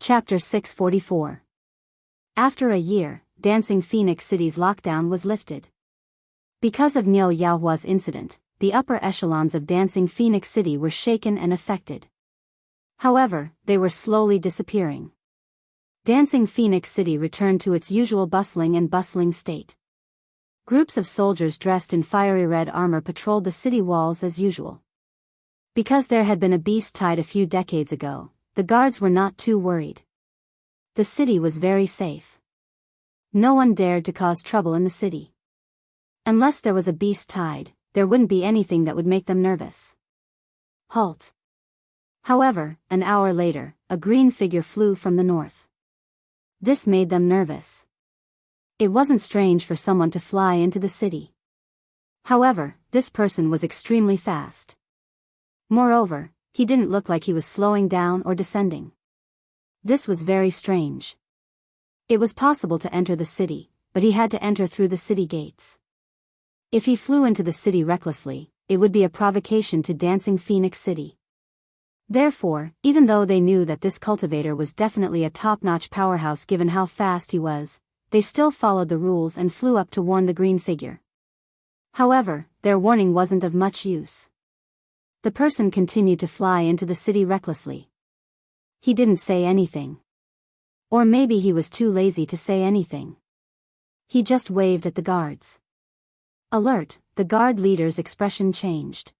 Chapter 644. After a year, Dancing Phoenix City's lockdown was lifted. Because of Niu Yaohua's incident, the upper echelons of Dancing Phoenix City were shaken and affected. However, they were slowly disappearing. Dancing Phoenix City returned to its usual bustling state. Groups of soldiers dressed in fiery red armor patrolled the city walls as usual. Because there had been a beast tied a few decades ago, the guards were not too worried. The city was very safe. No one dared to cause trouble in the city. Unless there was a beast tied, there wouldn't be anything that would make them nervous. Halt. However, an hour later, a green figure flew from the north. This made them nervous. It wasn't strange for someone to fly into the city. However, this person was extremely fast. Moreover, he didn't look like he was slowing down or descending. This was very strange. It was possible to enter the city, but he had to enter through the city gates. If he flew into the city recklessly, it would be a provocation to Dancing Phoenix City. Therefore, even though they knew that this cultivator was definitely a top-notch powerhouse given how fast he was, they still followed the rules and flew up to warn the green figure. However, their warning wasn't of much use. The person continued to fly into the city recklessly. He didn't say anything. Or maybe he was too lazy to say anything. He just waved at the guards. Alert, the guard leader's expression changed.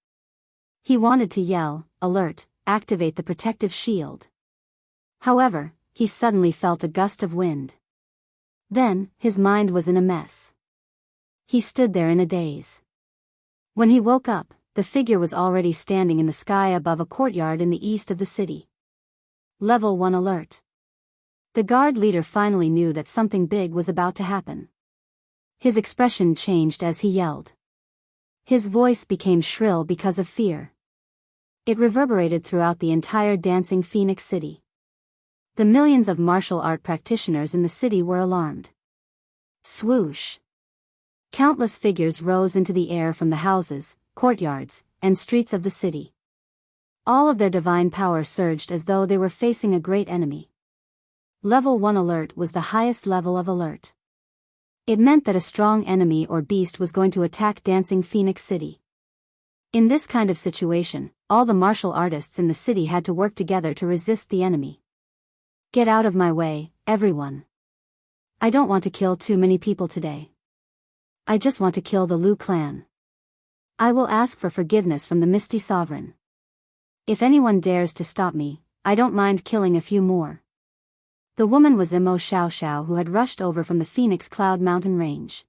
He wanted to yell, "Alert, activate the protective shield." However, he suddenly felt a gust of wind. Then, his mind was in a mess. He stood there in a daze. When he woke up, the figure was already standing in the sky above a courtyard in the east of the city. Level 1 alert. The guard leader finally knew that something big was about to happen. His expression changed as he yelled. His voice became shrill because of fear. It reverberated throughout the entire Dancing Phoenix City. The millions of martial art practitioners in the city were alarmed. Swoosh! Countless figures rose into the air from the houses, courtyards, and streets of the city. All of their divine power surged as though they were facing a great enemy. Level 1 alert was the highest level of alert. It meant that a strong enemy or beast was going to attack Dancing Phoenix City. In this kind of situation, all the martial artists in the city had to work together to resist the enemy. Get out of my way, everyone. I don't want to kill too many people today. I just want to kill the Lu clan. I will ask for forgiveness from the Misty Sovereign. If anyone dares to stop me, I don't mind killing a few more. The woman was Imo Xiao, who had rushed over from the Phoenix Cloud Mountain range.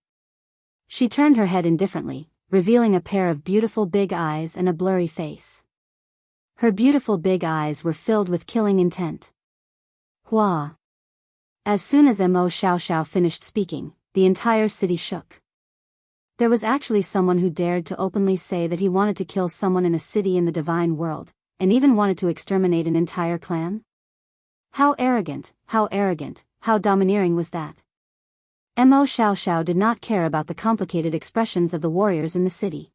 She turned her head indifferently, revealing a pair of beautiful big eyes and a blurry face. Her beautiful big eyes were filled with killing intent. Hua! As soon as Imo Xiao finished speaking, the entire city shook. There was actually someone who dared to openly say that he wanted to kill someone in a city in the divine world, and even wanted to exterminate an entire clan? How arrogant, how domineering was that? Imo Xiao did not care about the complicated expressions of the warriors in the city.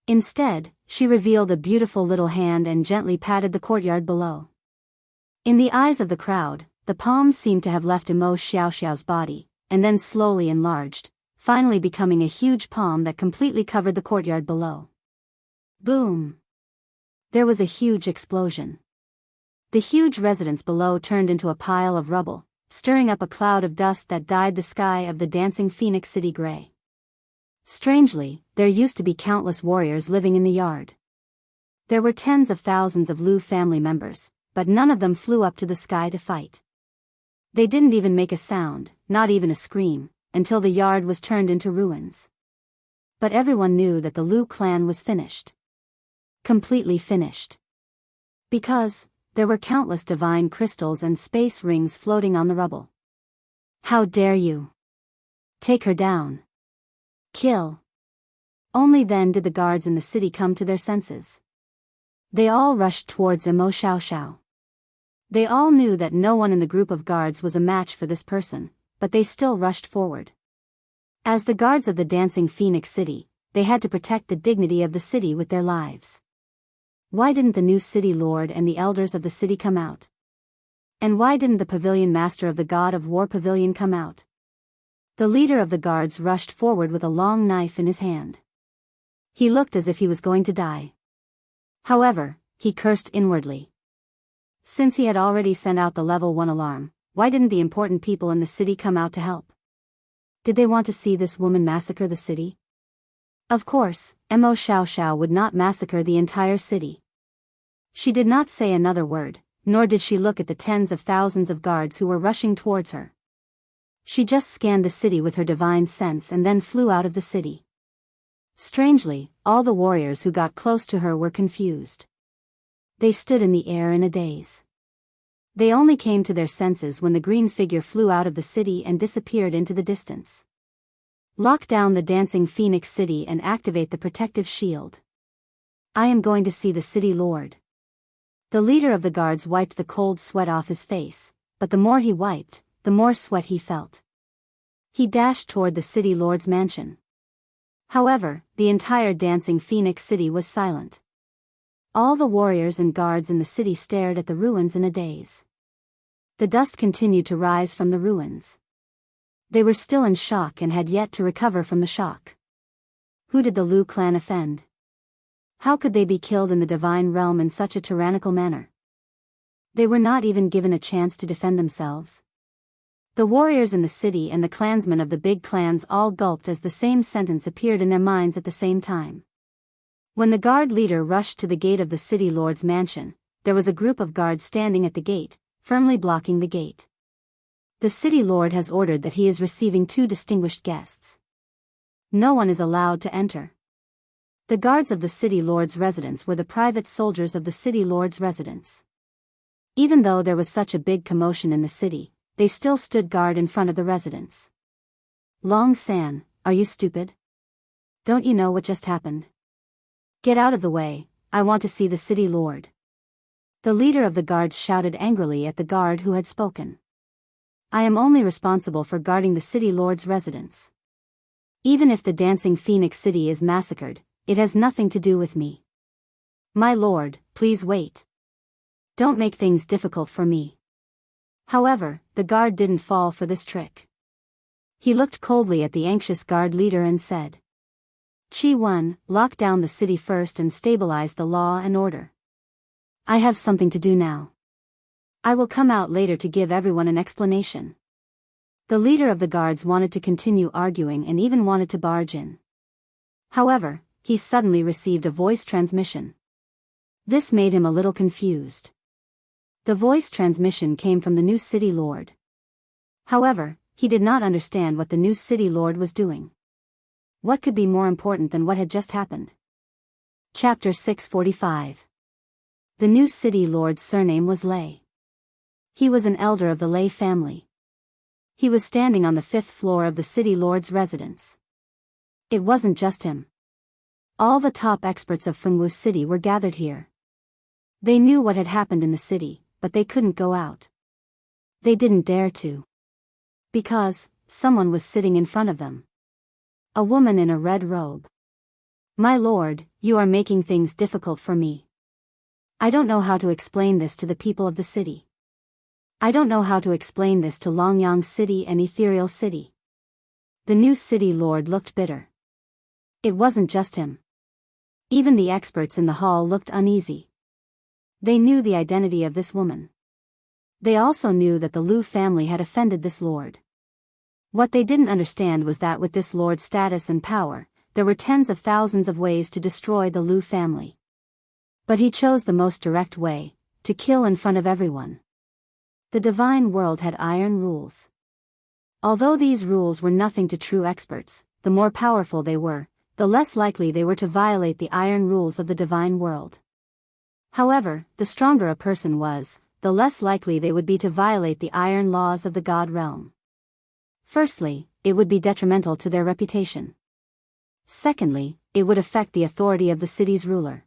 Instead, she revealed a beautiful little hand and gently patted the courtyard below. In the eyes of the crowd, the palm seemed to have left Imo Xiao's body, and then slowly enlarged, finally becoming a huge palm that completely covered the courtyard below. Boom! There was a huge explosion. The huge residence below turned into a pile of rubble, stirring up a cloud of dust that dyed the sky of the Dancing Phoenix City gray. Strangely, there used to be countless warriors living in the yard. There were tens of thousands of Lu family members, but none of them flew up to the sky to fight. They didn't even make a sound, not even a scream, until the yard was turned into ruins. But everyone knew that the Lu clan was finished. Completely finished. Because there were countless divine crystals and space rings floating on the rubble. How dare you! Take her down. Kill. Only then did the guards in the city come to their senses. They all rushed towards Imo Xiao. They all knew that no one in the group of guards was a match for this person, but they still rushed forward. As the guards of the Dancing Phoenix City, they had to protect the dignity of the city with their lives. Why didn't the new city lord and the elders of the city come out? And why didn't the pavilion master of the god of war pavilion come out? The leader of the guards rushed forward with a long knife in his hand. He looked as if he was going to die. However, he cursed inwardly. Since he had already sent out the level 1 alarm, why didn't the important people in the city come out to help? Did they want to see this woman massacre the city? Of course, Mo Xiao Xiao would not massacre the entire city. She did not say another word, nor did she look at the tens of thousands of guards who were rushing towards her. She just scanned the city with her divine sense and then flew out of the city. Strangely, all the warriors who got close to her were confused. They stood in the air in a daze. They only came to their senses when the green figure flew out of the city and disappeared into the distance. Lock down the dancing phoenix city and activate the protective shield. I am going to see the city lord. The leader of the guards wiped the cold sweat off his face, but the more he wiped, the more sweat he felt. He dashed toward the city lord's mansion. However, the entire dancing phoenix city was silent. All the warriors and guards in the city stared at the ruins in a daze. The dust continued to rise from the ruins. They were still in shock and had yet to recover from the shock. Who did the Lu clan offend? How could they be killed in the divine realm in such a tyrannical manner? They were not even given a chance to defend themselves. The warriors in the city and the clansmen of the big clans all gulped as the same sentence appeared in their minds at the same time. When the guard leader rushed to the gate of the city lord's mansion, there was a group of guards standing at the gate, firmly blocking the gate. The city lord has ordered that he is receiving 2 distinguished guests. No one is allowed to enter. The guards of the city lord's residence were the private soldiers of the city lord's residence. Even though there was such a big commotion in the city, they still stood guard in front of the residence. Long San, are you stupid? Don't you know what just happened? Get out of the way, I want to see the city lord. The leader of the guards shouted angrily at the guard who had spoken. I am only responsible for guarding the city lord's residence. Even if the dancing phoenix city is massacred, it has nothing to do with me. My lord, please wait. Don't make things difficult for me. However, the guard didn't fall for this trick. He looked coldly at the anxious guard leader and said, Chi 1, lock down the city first and stabilize the law and order. I have something to do now. I will come out later to give everyone an explanation. The leader of the guards wanted to continue arguing and even wanted to barge in. However, he suddenly received a voice transmission. This made him a little confused. The voice transmission came from the new city lord. However, he did not understand what the new city lord was doing. What could be more important than what had just happened? Chapter 645. The new city lord's surname was Lei. He was an elder of the Lei family. He was standing on the 5th floor of the city lord's residence. It wasn't just him. All the top experts of Fengwu City were gathered here. They knew what had happened in the city, but they couldn't go out. They didn't dare to. Because, someone was sitting in front of them. A woman in a red robe. My lord, you are making things difficult for me. I don't know how to explain this to the people of the city. I don't know how to explain this to Longyang City and Ethereal City. The new city lord looked bitter. It wasn't just him. Even the experts in the hall looked uneasy. They knew the identity of this woman. They also knew that the Lu family had offended this lord. What they didn't understand was that with this lord's status and power, there were tens of thousands of ways to destroy the Lu family. But he chose the most direct way, to kill in front of everyone. The divine world had iron rules. Although these rules were nothing to true experts, the more powerful they were, the less likely they were to violate the iron rules of the divine world. However, the stronger a person was, the less likely they would be to violate the iron laws of the god realm. Firstly, it would be detrimental to their reputation. Secondly, it would affect the authority of the city's ruler.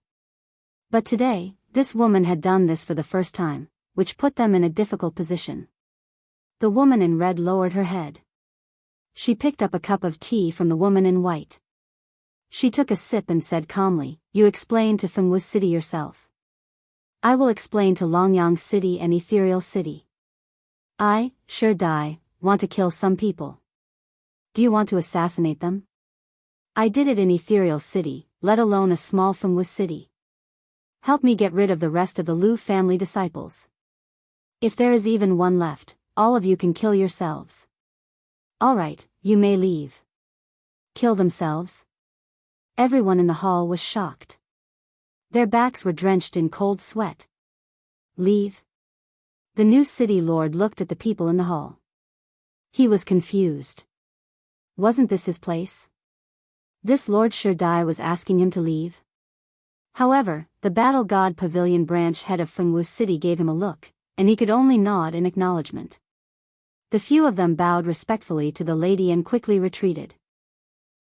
But today, this woman had done this for the first time, which put them in a difficult position. The woman in red lowered her head. She picked up a cup of tea from the woman in white. She took a sip and said calmly, "You explain to Fengwu City yourself. I will explain to Longyang City and Ethereal City." I, sure die, want to kill some people. Do you want to assassinate them? I did it in Ethereal City, let alone a small Fengwu city. Help me get rid of the rest of the Lu family disciples. If there is even one left, all of you can kill yourselves. Alright, you may leave. Kill themselves? Everyone in the hall was shocked. Their backs were drenched in cold sweat. Leave? The new city lord looked at the people in the hall. He was confused. Wasn't this his place? This Lord Sure Die was asking him to leave? However, the Battle God Pavilion branch head of Fengwu City gave him a look, and he could only nod in acknowledgement. The few of them bowed respectfully to the lady and quickly retreated.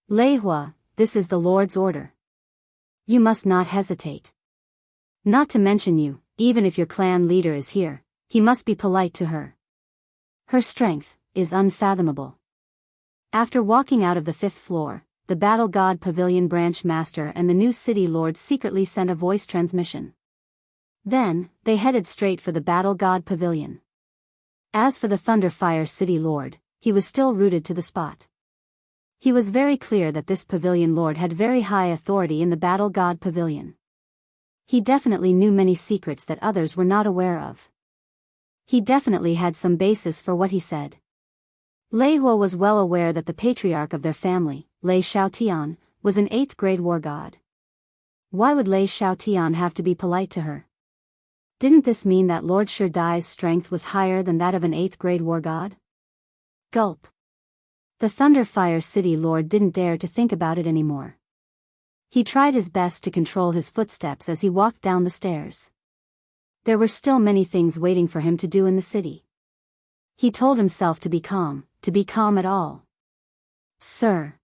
Lei Hua, this is the Lord's order. You must not hesitate. Not to mention you, even if your clan leader is here, he must be polite to her. Her strength is unfathomable. After walking out of the 5th floor, the Battle God Pavilion branch master and the new city lord secretly sent a voice transmission. Then, they headed straight for the Battle God Pavilion. As for the Thunderfire City Lord, he was still rooted to the spot. He was very clear that this Pavilion Lord had very high authority in the Battle God Pavilion. He definitely knew many secrets that others were not aware of. He definitely had some basis for what he said. Lei Hua was well aware that the patriarch of their family, Lei Xiaotian, was an 8th grade war god. Why would Lei Xiaotian have to be polite to her? Didn't this mean that Lord Sure Die's strength was higher than that of an 8th grade war god? Gulp. The Thunderfire City Lord didn't dare to think about it anymore. He tried his best to control his footsteps as he walked down the stairs. There were still many things waiting for him to do in the city. He told himself to be calm at all. Sir.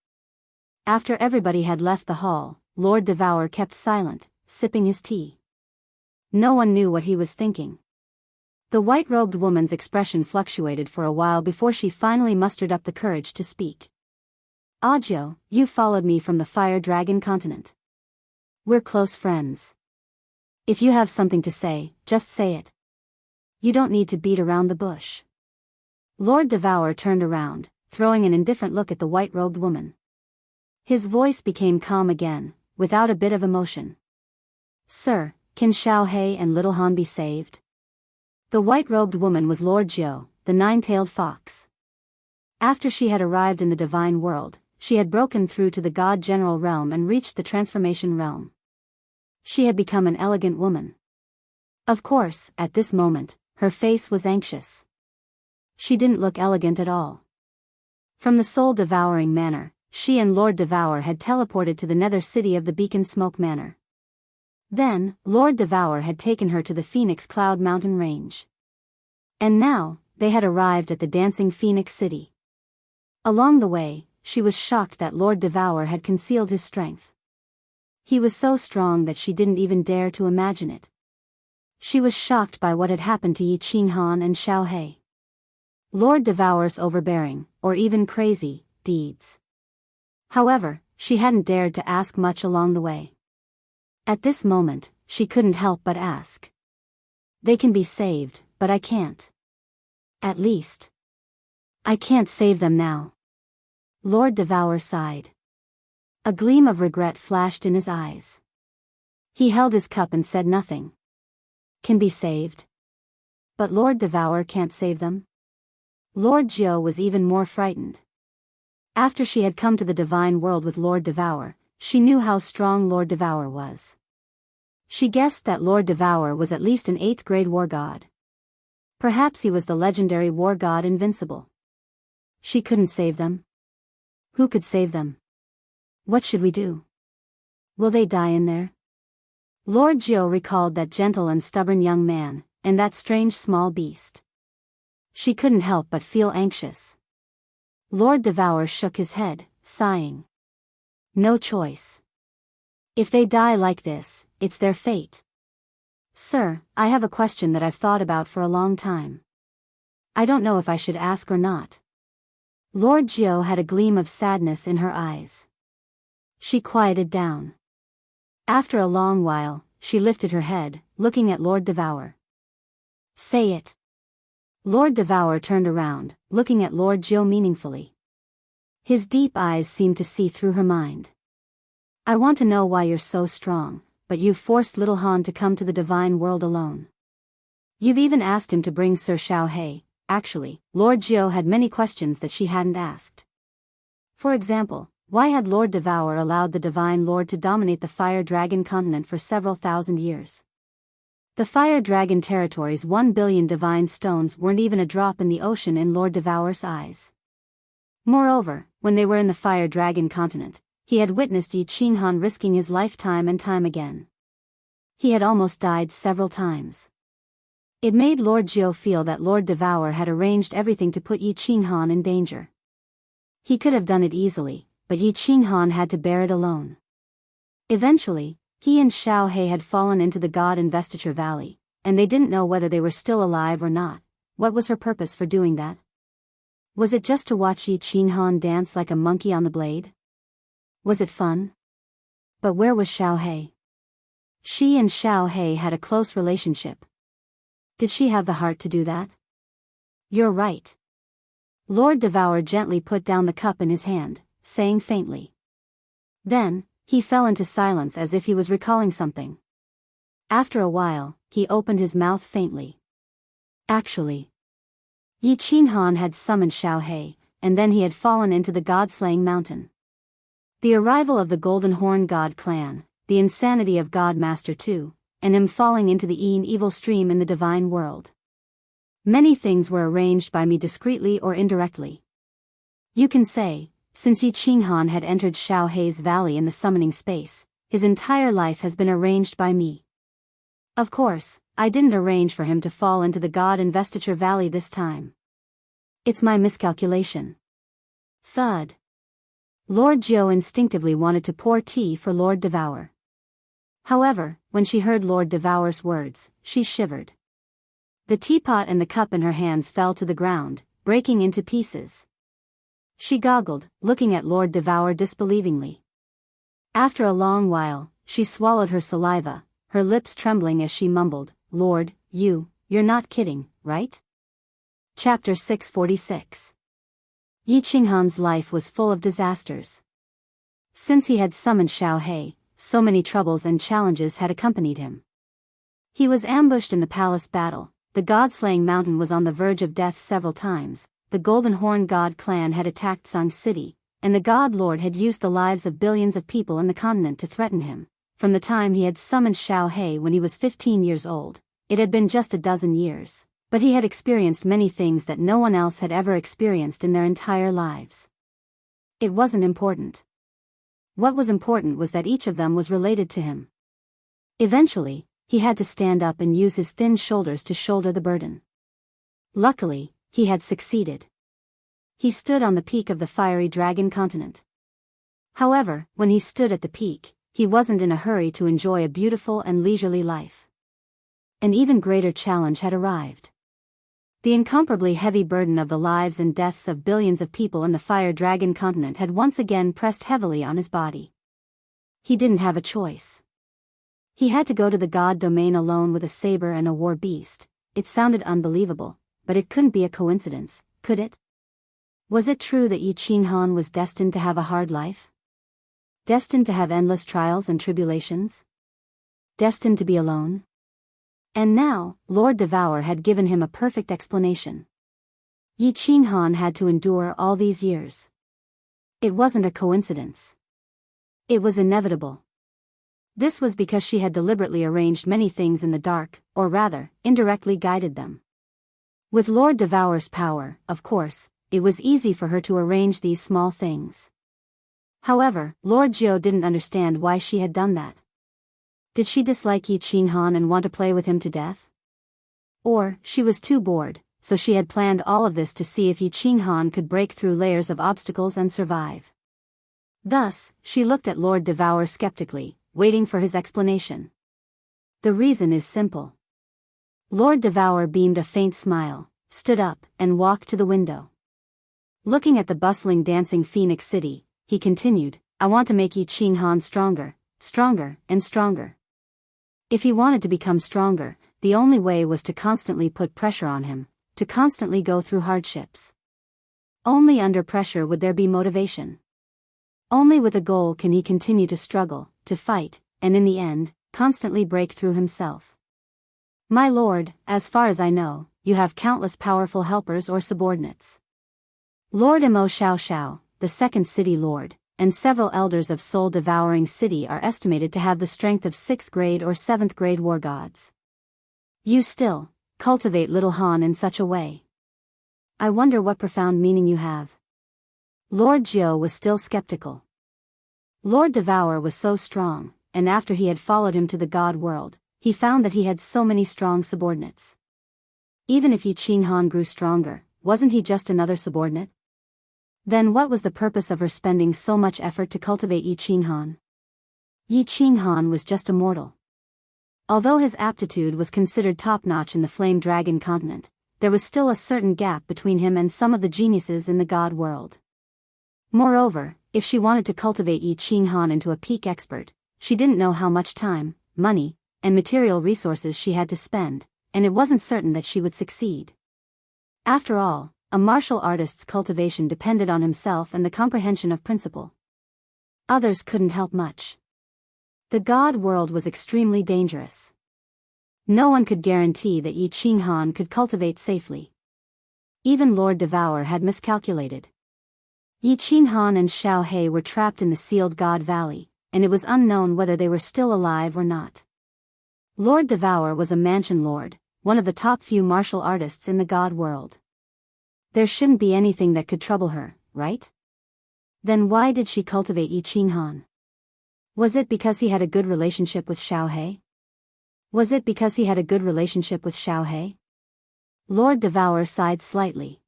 After everybody had left the hall, Lord Devour kept silent, sipping his tea. No one knew what he was thinking. The white-robed woman's expression fluctuated for a while before she finally mustered up the courage to speak. Ajo, you followed me from the Fire Dragon continent. We're close friends. If you have something to say, just say it. You don't need to beat around the bush. Lord Devour turned around, throwing an indifferent look at the white-robed woman. His voice became calm again, without a bit of emotion. Sir, can Xiao He and Little Han be saved? The white-robed woman was Lord Jiu, the nine-tailed fox. After she had arrived in the divine world, she had broken through to the God General realm and reached the transformation realm. She had become an elegant woman. Of course, at this moment, her face was anxious. She didn't look elegant at all. From the soul-devouring manor, she and Lord Devour had teleported to the nether city of the Beacon Smoke Manor. Then, Lord Devour had taken her to the Phoenix Cloud Mountain Range. And now, they had arrived at the dancing Phoenix City. Along the way, she was shocked that Lord Devour had concealed his strength. He was so strong that she didn't even dare to imagine it. She was shocked by what had happened to Yi Qinghan and Xiao He. Lord Devour's overbearing, or even crazy, deeds. However, she hadn't dared to ask much along the way. At this moment, she couldn't help but ask. They can be saved, but I can't. At least, I can't save them now. Lord Devour sighed. A gleam of regret flashed in his eyes. He held his cup and said nothing. Can be saved? But Lord Devour can't save them? Lord Jiu was even more frightened. After she had come to the divine world with Lord Devour, she knew how strong Lord Devour was. She guessed that Lord Devour was at least an 8th grade war god. Perhaps he was the legendary war god Invincible. She couldn't save them. Who could save them? What should we do? Will they die in there? Lord Jiu recalled that gentle and stubborn young man, and that strange small beast. She couldn't help but feel anxious. Lord Devour shook his head, sighing. No choice. If they die like this, it's their fate. Sir, I have a question that I've thought about for a long time. I don't know if I should ask or not. Lord Jiu had a gleam of sadness in her eyes. She quieted down. After a long while, she lifted her head, looking at Lord Devour. Say it. Lord Devour turned around, looking at Lord Jiu meaningfully. His deep eyes seemed to see through her mind. I want to know why you're so strong, but you've forced little Han to come to the divine world alone. You've even asked him to bring Sir Xiaohei. Actually, Lord Jiu had many questions that she hadn't asked. For example, why had Lord Devour allowed the Divine Lord to dominate the Fire Dragon continent for several thousand years? The Fire Dragon territory's 1 billion divine stones weren't even a drop in the ocean in Lord Devour's eyes. Moreover, when they were in the Fire Dragon continent, he had witnessed Yi Qinghan risking his life time and time again. He had almost died several times. It made Lord Jiu feel that Lord Devour had arranged everything to put Yi Qinghan in danger. He could have done it easily, but Yi Qinghan had to bear it alone. Eventually, he and Xiaohei had fallen into the God Investiture Valley, and they didn't know whether they were still alive or not. What was her purpose for doing that? Was it just to watch Yi Qinghan dance like a monkey on the blade? Was it fun? But where was Xiaohei? She and Xiaohei had a close relationship. Did she have the heart to do that? You're right. Lord Devour gently put down the cup in his hand, saying faintly. Then, he fell into silence as if he was recalling something. After a while, he opened his mouth faintly. Actually, Yi Qinghan had summoned Xiaohei, and then he had fallen into the God-slaying mountain. The arrival of the Golden Horn God clan, the insanity of God Master II, and him falling into the evil stream in the divine world. Many things were arranged by me discreetly or indirectly. You can say, since Yi Qinghan had entered Xiaohei's valley in the summoning space, his entire life has been arranged by me. Of course, I didn't arrange for him to fall into the God Investiture Valley this time. It's my miscalculation. Thud. Lord Jiu instinctively wanted to pour tea for Lord Devour. However, when she heard Lord Devour's words, she shivered. The teapot and the cup in her hands fell to the ground, breaking into pieces. She goggled, looking at Lord Devour disbelievingly. After a long while, she swallowed her saliva, her lips trembling as she mumbled, Lord, you're not kidding, right? Chapter 646. Yi Qinghan's life was full of disasters. Since he had summoned Xiaohei, so many troubles and challenges had accompanied him. He was ambushed in the palace battle, the God-slaying mountain was on the verge of death several times, the Golden Horn God clan had attacked Song City, and the God Lord had used the lives of billions of people in the continent to threaten him. From the time he had summoned Xiaohei when he was 15 years old, it had been just a dozen years, but he had experienced many things that no one else had ever experienced in their entire lives. It wasn't important. What was important was that each of them was related to him. Eventually, he had to stand up and use his thin shoulders to shoulder the burden. Luckily, he had succeeded. He stood on the peak of the fiery dragon continent. However, when he stood at the peak, he wasn't in a hurry to enjoy a beautiful and leisurely life. An even greater challenge had arrived. The incomparably heavy burden of the lives and deaths of billions of people in the Fire Dragon continent had once again pressed heavily on his body. He didn't have a choice. He had to go to the god domain alone with a saber and a war beast. It sounded unbelievable, but it couldn't be a coincidence, could it? Was it true that Yi Qinghan was destined to have a hard life? Destined to have endless trials and tribulations? Destined to be alone? And now, Lord Devour had given him a perfect explanation. Yi Qinghan had to endure all these years. It wasn't a coincidence. It was inevitable. This was because she had deliberately arranged many things in the dark, or rather, indirectly guided them. With Lord Devour's power, of course, it was easy for her to arrange these small things. However, Lord Jiu didn't understand why she had done that. Did she dislike Yi Qinghan and want to play with him to death? Or, she was too bored, so she had planned all of this to see if Yi Qinghan could break through layers of obstacles and survive. Thus, she looked at Lord Devour skeptically, waiting for his explanation. The reason is simple. Lord Devour beamed a faint smile, stood up, and walked to the window. Looking at the bustling dancing Phoenix City, he continued, I want to make Yi Qinghan stronger, stronger, and stronger. If he wanted to become stronger, the only way was to constantly put pressure on him, to constantly go through hardships. Only under pressure would there be motivation. Only with a goal can he continue to struggle, to fight, and in the end, constantly break through himself. My lord, as far as I know, you have countless powerful helpers or subordinates. Lord Imo Xiao Xiao, the second city lord, and several elders of soul-devouring city are estimated to have the strength of 6th grade or 7th grade war gods. You still cultivate little Han in such a way. I wonder what profound meaning you have. Lord Jiu was still skeptical. Lord Devour was so strong, and after he had followed him to the god world, he found that he had so many strong subordinates. Even if Yi Qing Han grew stronger, wasn't he just another subordinate? Then what was the purpose of her spending so much effort to cultivate Yi Qing Han? Yi Qing Han was just a mortal. Although his aptitude was considered top-notch in the Flame Dragon continent, there was still a certain gap between him and some of the geniuses in the god world. Moreover, if she wanted to cultivate Yi Qing Han into a peak expert, she didn't know how much time, money, and material resources she had to spend, and it wasn't certain that she would succeed. After all, a martial artist's cultivation depended on himself and the comprehension of principle. Others couldn't help much. The god world was extremely dangerous. No one could guarantee that Yi Qing Han could cultivate safely. Even Lord Devour had miscalculated. Yi Qing Han and Xiao He were trapped in the sealed God Valley, and it was unknown whether they were still alive or not. Lord Devour was a mansion lord, one of the top few martial artists in the god world. There shouldn't be anything that could trouble her, right? Then why did she cultivate Yi Qing Han? Was it because he had a good relationship with Xiao He? Was it because he had a good relationship with Xiao He? Lord Devour sighed slightly.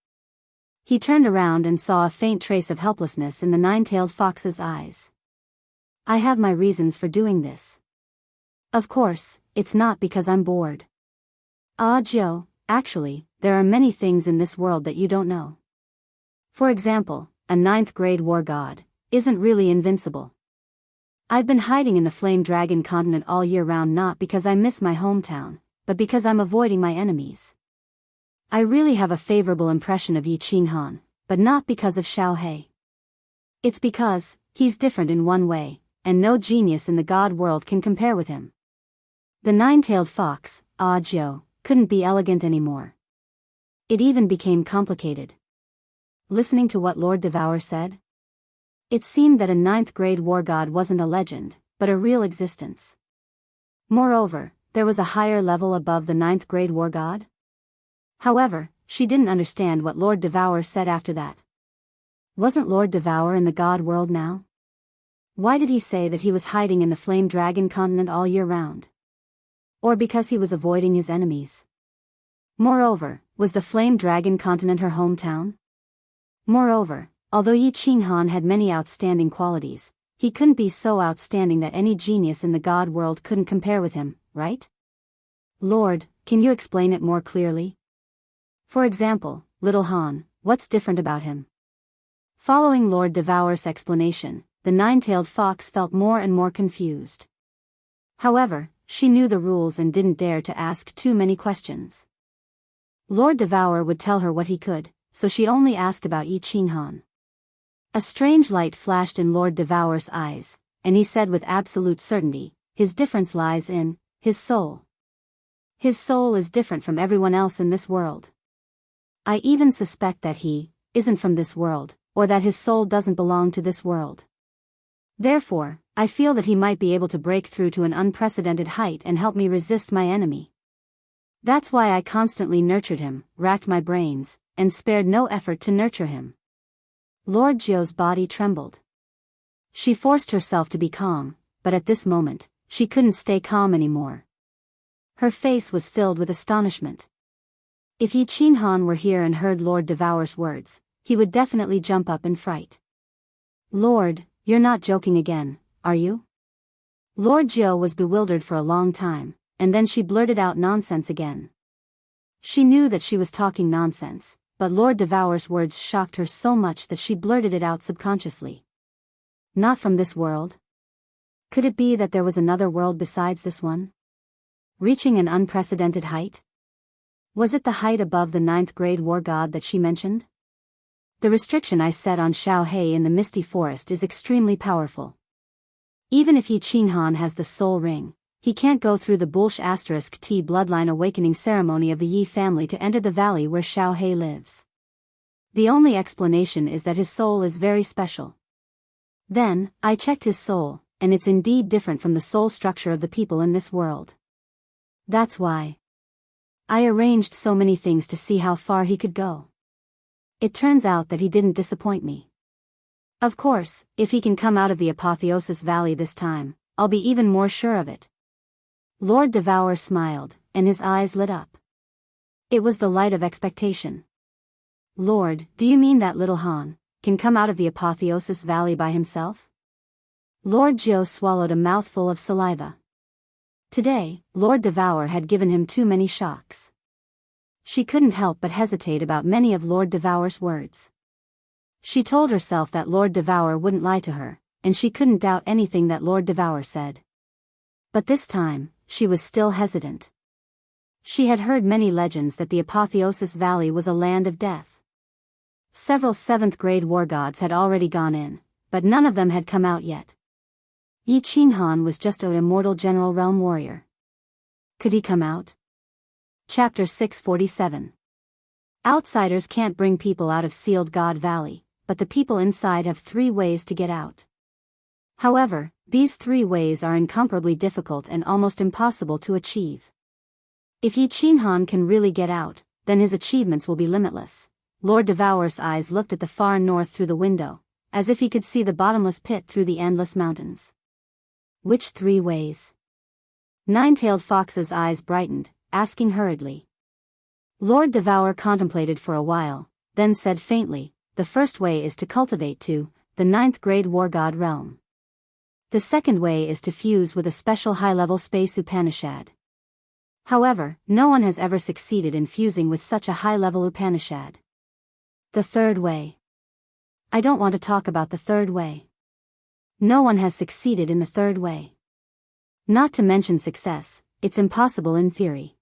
He turned around and saw a faint trace of helplessness in the nine-tailed fox's eyes. I have my reasons for doing this. Of course, it's not because I'm bored. Ah, Jiu, actually, there are many things in this world that you don't know. For example, a 9th grade war god isn't really invincible. I've been hiding in the Flame Dragon continent all year round not because I miss my hometown, but because I'm avoiding my enemies. I really have a favorable impression of Yi Qing Han, but not because of Xiao He. It's because he's different in one way, and no genius in the god world can compare with him. The nine-tailed fox, Ah Jiu, couldn't be elegant anymore. It even became complicated. Listening to what Lord Devour said, it seemed that a 9th grade war god wasn't a legend, but a real existence. Moreover, there was a higher level above the 9th grade war god. However, she didn't understand what Lord Devour said after that. Wasn't Lord Devour in the god world now? Why did he say that he was hiding in the Flame Dragon continent all year round? Or because he was avoiding his enemies? Moreover, was the Flame Dragon continent her hometown? Moreover, although Yi Qing Han had many outstanding qualities, he couldn't be so outstanding that any genius in the god world couldn't compare with him, right? Lord, can you explain it more clearly? For example, little Han, what's different about him? Following Lord Devour's explanation, the nine-tailed fox felt more and more confused. However, she knew the rules and didn't dare to ask too many questions. Lord Devour would tell her what he could, so she only asked about Yi Qing Han. A strange light flashed in Lord Devour's eyes, and he said with absolute certainty, his difference lies in his soul. His soul is different from everyone else in this world. I even suspect that he isn't from this world, or that his soul doesn't belong to this world. Therefore, I feel that he might be able to break through to an unprecedented height and help me resist my enemy. That's why I constantly nurtured him, racked my brains, and spared no effort to nurture him. Lord Jiu's body trembled. She forced herself to be calm, but at this moment, she couldn't stay calm anymore. Her face was filled with astonishment. If Yi Qing Han were here and heard Lord Devour's words, he would definitely jump up in fright. Lord, you're not joking again, are you? Lord Jiu was bewildered for a long time, and then she blurted out nonsense again. She knew that she was talking nonsense, but Lord Devour's words shocked her so much that she blurted it out subconsciously. Not from this world? Could it be that there was another world besides this one? Reaching an unprecedented height? Was it the height above the 9th grade war god that she mentioned? The restriction I set on Xiao He in the Misty Forest is extremely powerful. Even if Yi Qinghan has the soul ring, he can't go through the Bulsh *T bloodline awakening ceremony of the Yi family to enter the valley where Xiao He lives. The only explanation is that his soul is very special. Then, I checked his soul, and it's indeed different from the soul structure of the people in this world. That's why I arranged so many things to see how far he could go. It turns out that he didn't disappoint me. Of course, if he can come out of the Apotheosis Valley this time, I'll be even more sure of it. Lord Devourer smiled, and his eyes lit up. It was the light of expectation. Lord, do you mean that little Han can come out of the Apotheosis Valley by himself? Lord Jiao swallowed a mouthful of saliva. Today, Lord Devourer had given him too many shocks. She couldn't help but hesitate about many of Lord Devourer's words. She told herself that Lord Devourer wouldn't lie to her, and she couldn't doubt anything that Lord Devourer said. But this time, she was still hesitant. She had heard many legends that the Apotheosis Valley was a land of death. Several 7th grade war gods had already gone in, but none of them had come out yet. Yi Qinghan was just an immortal general realm warrior. Could he come out? Chapter 647. Outsiders can't bring people out of Sealed God Valley, but the people inside have 3 ways to get out. However, these 3 ways are incomparably difficult and almost impossible to achieve. If Yi Qinghan can really get out, then his achievements will be limitless. Lord Devourer's eyes looked at the far north through the window, as if he could see the bottomless pit through the endless mountains. Which 3 ways? Nine-tailed Fox's eyes brightened, asking hurriedly. Lord Devourer contemplated for a while, then said faintly, the first way is to cultivate to the 9th grade war god realm. The second way is to fuse with a special high-level space Upanishad. However, no one has ever succeeded in fusing with such a high-level Upanishad. The third way. I don't want to talk about the third way. No one has succeeded in the third way. Not to mention success, it's impossible in theory.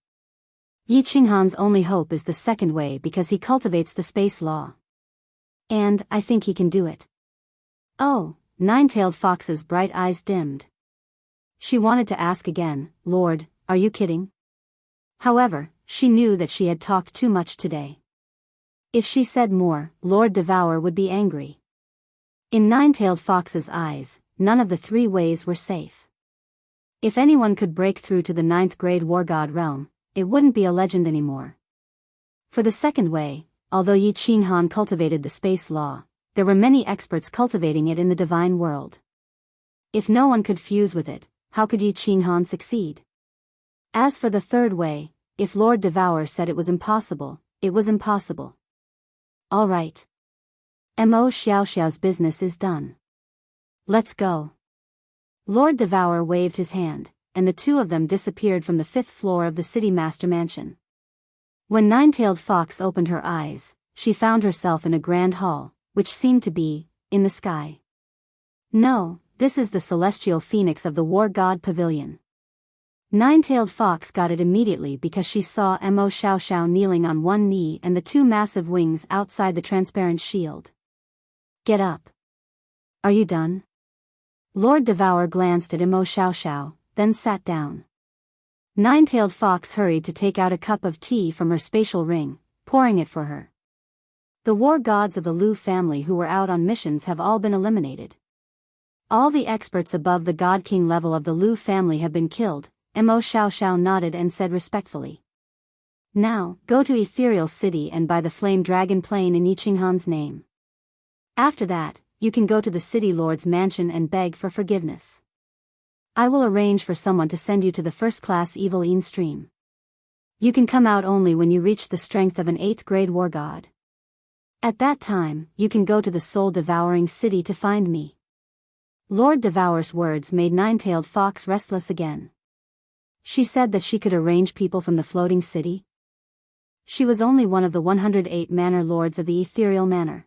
Yi Qinghan's only hope is the second way because he cultivates the space law. And, I think he can do it. Oh, Nine-tailed Fox's bright eyes dimmed. She wanted to ask again, Lord, are you kidding? However, she knew that she had talked too much today. If she said more, Lord Devourer would be angry. In Nine-tailed Fox's eyes, none of the 3 ways were safe. If anyone could break through to the 9th grade war god realm, it wouldn't be a legend anymore. For the second way, although Yi Qinghan cultivated the space law, there were many experts cultivating it in the divine world. If no one could fuse with it, how could Yi Qinghan succeed? As for the third way, if Lord Devourer said it was impossible, it was impossible. All right. Mo Xiaoxiao's business is done. Let's go. Lord Devourer waved his hand, and the 2 of them disappeared from the 5th floor of the City Master Mansion. When Nine-tailed Fox opened her eyes, she found herself in a grand hall, which seemed to be in the sky. No, this is the celestial phoenix of the War God Pavilion. Nine-tailed Fox got it immediately because she saw Mo Xiaoxiao kneeling on one knee and the 2 massive wings outside the transparent shield. Get up. Are you done? Lord Devourer glanced at Mo Xiaoxiao, then sat down. Nine-tailed Fox hurried to take out a cup of tea from her spatial ring, pouring it for her. The war gods of the Lu family who were out on missions have all been eliminated. All the experts above the God King level of the Lu family have been killed. Mo Xiaoxiao nodded and said respectfully. Now, go to Ethereal City and buy the Flame Dragon plane in Yi Qinghan's name. After that, you can go to the City Lord's mansion and beg for forgiveness. I will arrange for someone to send you to the first-class Evil Een stream. You can come out only when you reach the strength of an 8th grade war god. At that time, you can go to the soul-devouring city to find me. Lord Devourer's words made Nine-tailed Fox restless again. She said that she could arrange people from the floating city. She was only one of the 108 manor lords of the ethereal manor.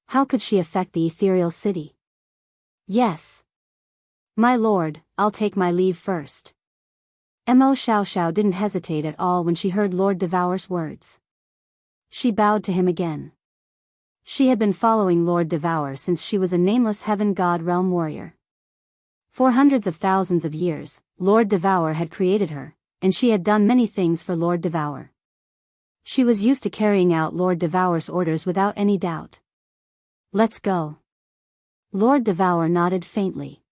How could she affect the ethereal city? Yes. My lord, I'll take my leave first. Mo Xiao Xiao didn't hesitate at all when she heard Lord Devour's words. She bowed to him again. She had been following Lord Devour since she was a nameless heaven god realm warrior. For hundreds of thousands of years, Lord Devour had created her, and she had done many things for Lord Devour. She was used to carrying out Lord Devour's orders without any doubt. Let's go. Lord Devour nodded faintly.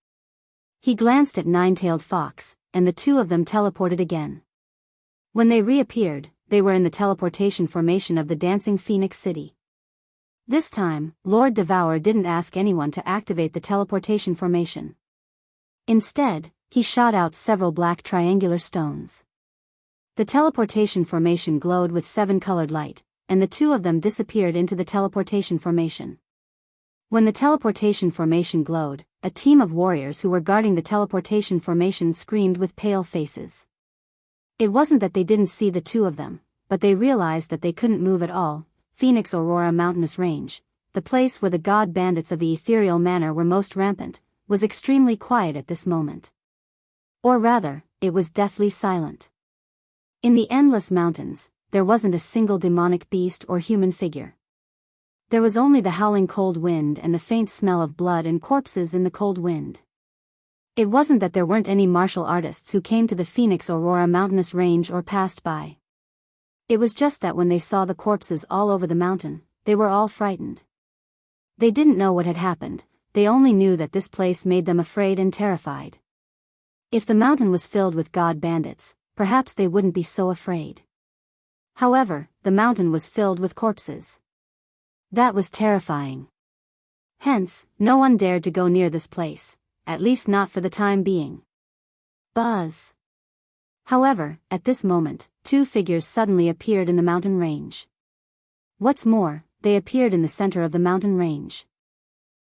He glanced at Nine-Tailed Fox, and the two of them teleported again. When they reappeared, they were in the teleportation formation of the Dancing Phoenix City. This time, Lord Devour didn't ask anyone to activate the teleportation formation. Instead, he shot out several black triangular stones. The teleportation formation glowed with 7-colored light, and the two of them disappeared into the teleportation formation. When the teleportation formation glowed, a team of warriors who were guarding the teleportation formation screamed with pale faces. It wasn't that they didn't see the two of them, but they realized that they couldn't move at all. Phoenix Aurora Mountainous Range, the place where the god bandits of the ethereal manor were most rampant, was extremely quiet at this moment. Or rather, it was deathly silent. In the endless mountains, there wasn't a single demonic beast or human figure. There was only the howling cold wind and the faint smell of blood and corpses in the cold wind. It wasn't that there weren't any martial artists who came to the Phoenix Aurora Mountainous Range or passed by. It was just that when they saw the corpses all over the mountain, they were all frightened. They didn't know what had happened, they only knew that this place made them afraid and terrified. If the mountain was filled with god bandits, perhaps they wouldn't be so afraid. However, the mountain was filled with corpses. That was terrifying. Hence, no one dared to go near this place, at least not for the time being. Buzz. However, at this moment, two figures suddenly appeared in the mountain range. What's more, they appeared in the center of the mountain range.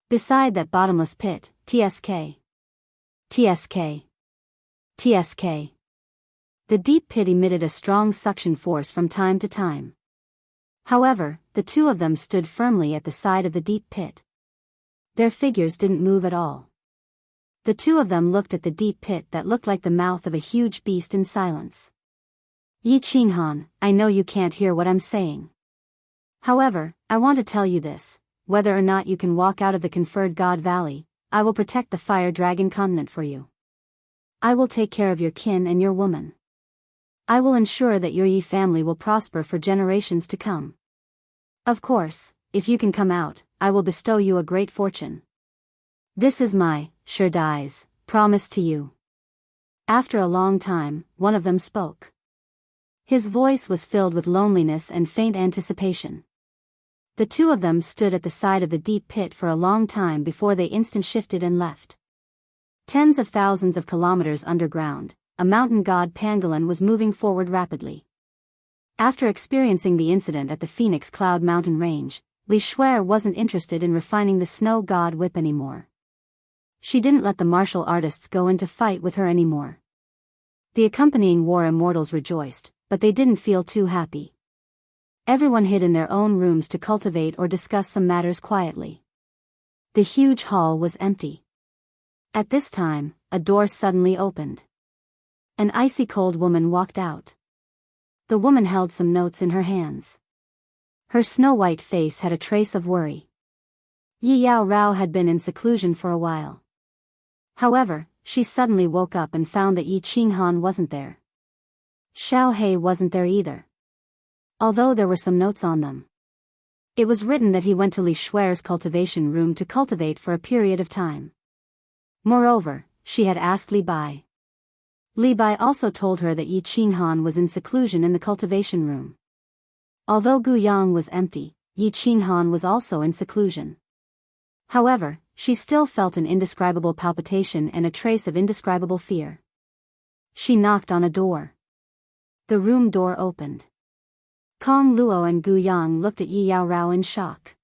Beside that bottomless pit, TSK. TSK. TSK. The deep pit emitted a strong suction force from time to time. However, the two of them stood firmly at the side of the deep pit. Their figures didn't move at all. The two of them looked at the deep pit that looked like the mouth of a huge beast in silence. Yi Qinghan, I know you can't hear what I'm saying. However, I want to tell you this, whether or not you can walk out of the conferred God Valley, I will protect the Fire Dragon Continent for you. I will take care of your kin and your woman. I will ensure that your Yi family will prosper for generations to come. Of course, if you can come out, I will bestow you a great fortune. This is my, sure dies, promise to you. After a long time, one of them spoke. His voice was filled with loneliness and faint anticipation. The two of them stood at the side of the deep pit for a long time before they instant shifted and left. Tens of thousands of kilometers underground, a mountain god pangolin was moving forward rapidly. After experiencing the incident at the Phoenix Cloud Mountain Range, Li Shuer wasn't interested in refining the snow god whip anymore. She didn't let the martial artists go into fight with her anymore. The accompanying war immortals rejoiced, but they didn't feel too happy. Everyone hid in their own rooms to cultivate or discuss some matters quietly. The huge hall was empty. At this time, a door suddenly opened. An icy cold woman walked out. The woman held some notes in her hands. Her snow-white face had a trace of worry. Yi Yao Rao had been in seclusion for a while. However, she suddenly woke up and found that Yi Qinghan wasn't there. Xiao He wasn't there either. Although there were some notes on them. It was written that he went to Li Shuer's cultivation room to cultivate for a period of time. Moreover, she had asked Li Bai. Li Bai also told her that Yi Qinghan was in seclusion in the cultivation room. Although Guyang was empty, Yi Qinghan was also in seclusion. However, she still felt an indescribable palpitation and a trace of indescribable fear. She knocked on a door. The room door opened. Kong Luo and Guyang looked at Yi Yao Rao in shock.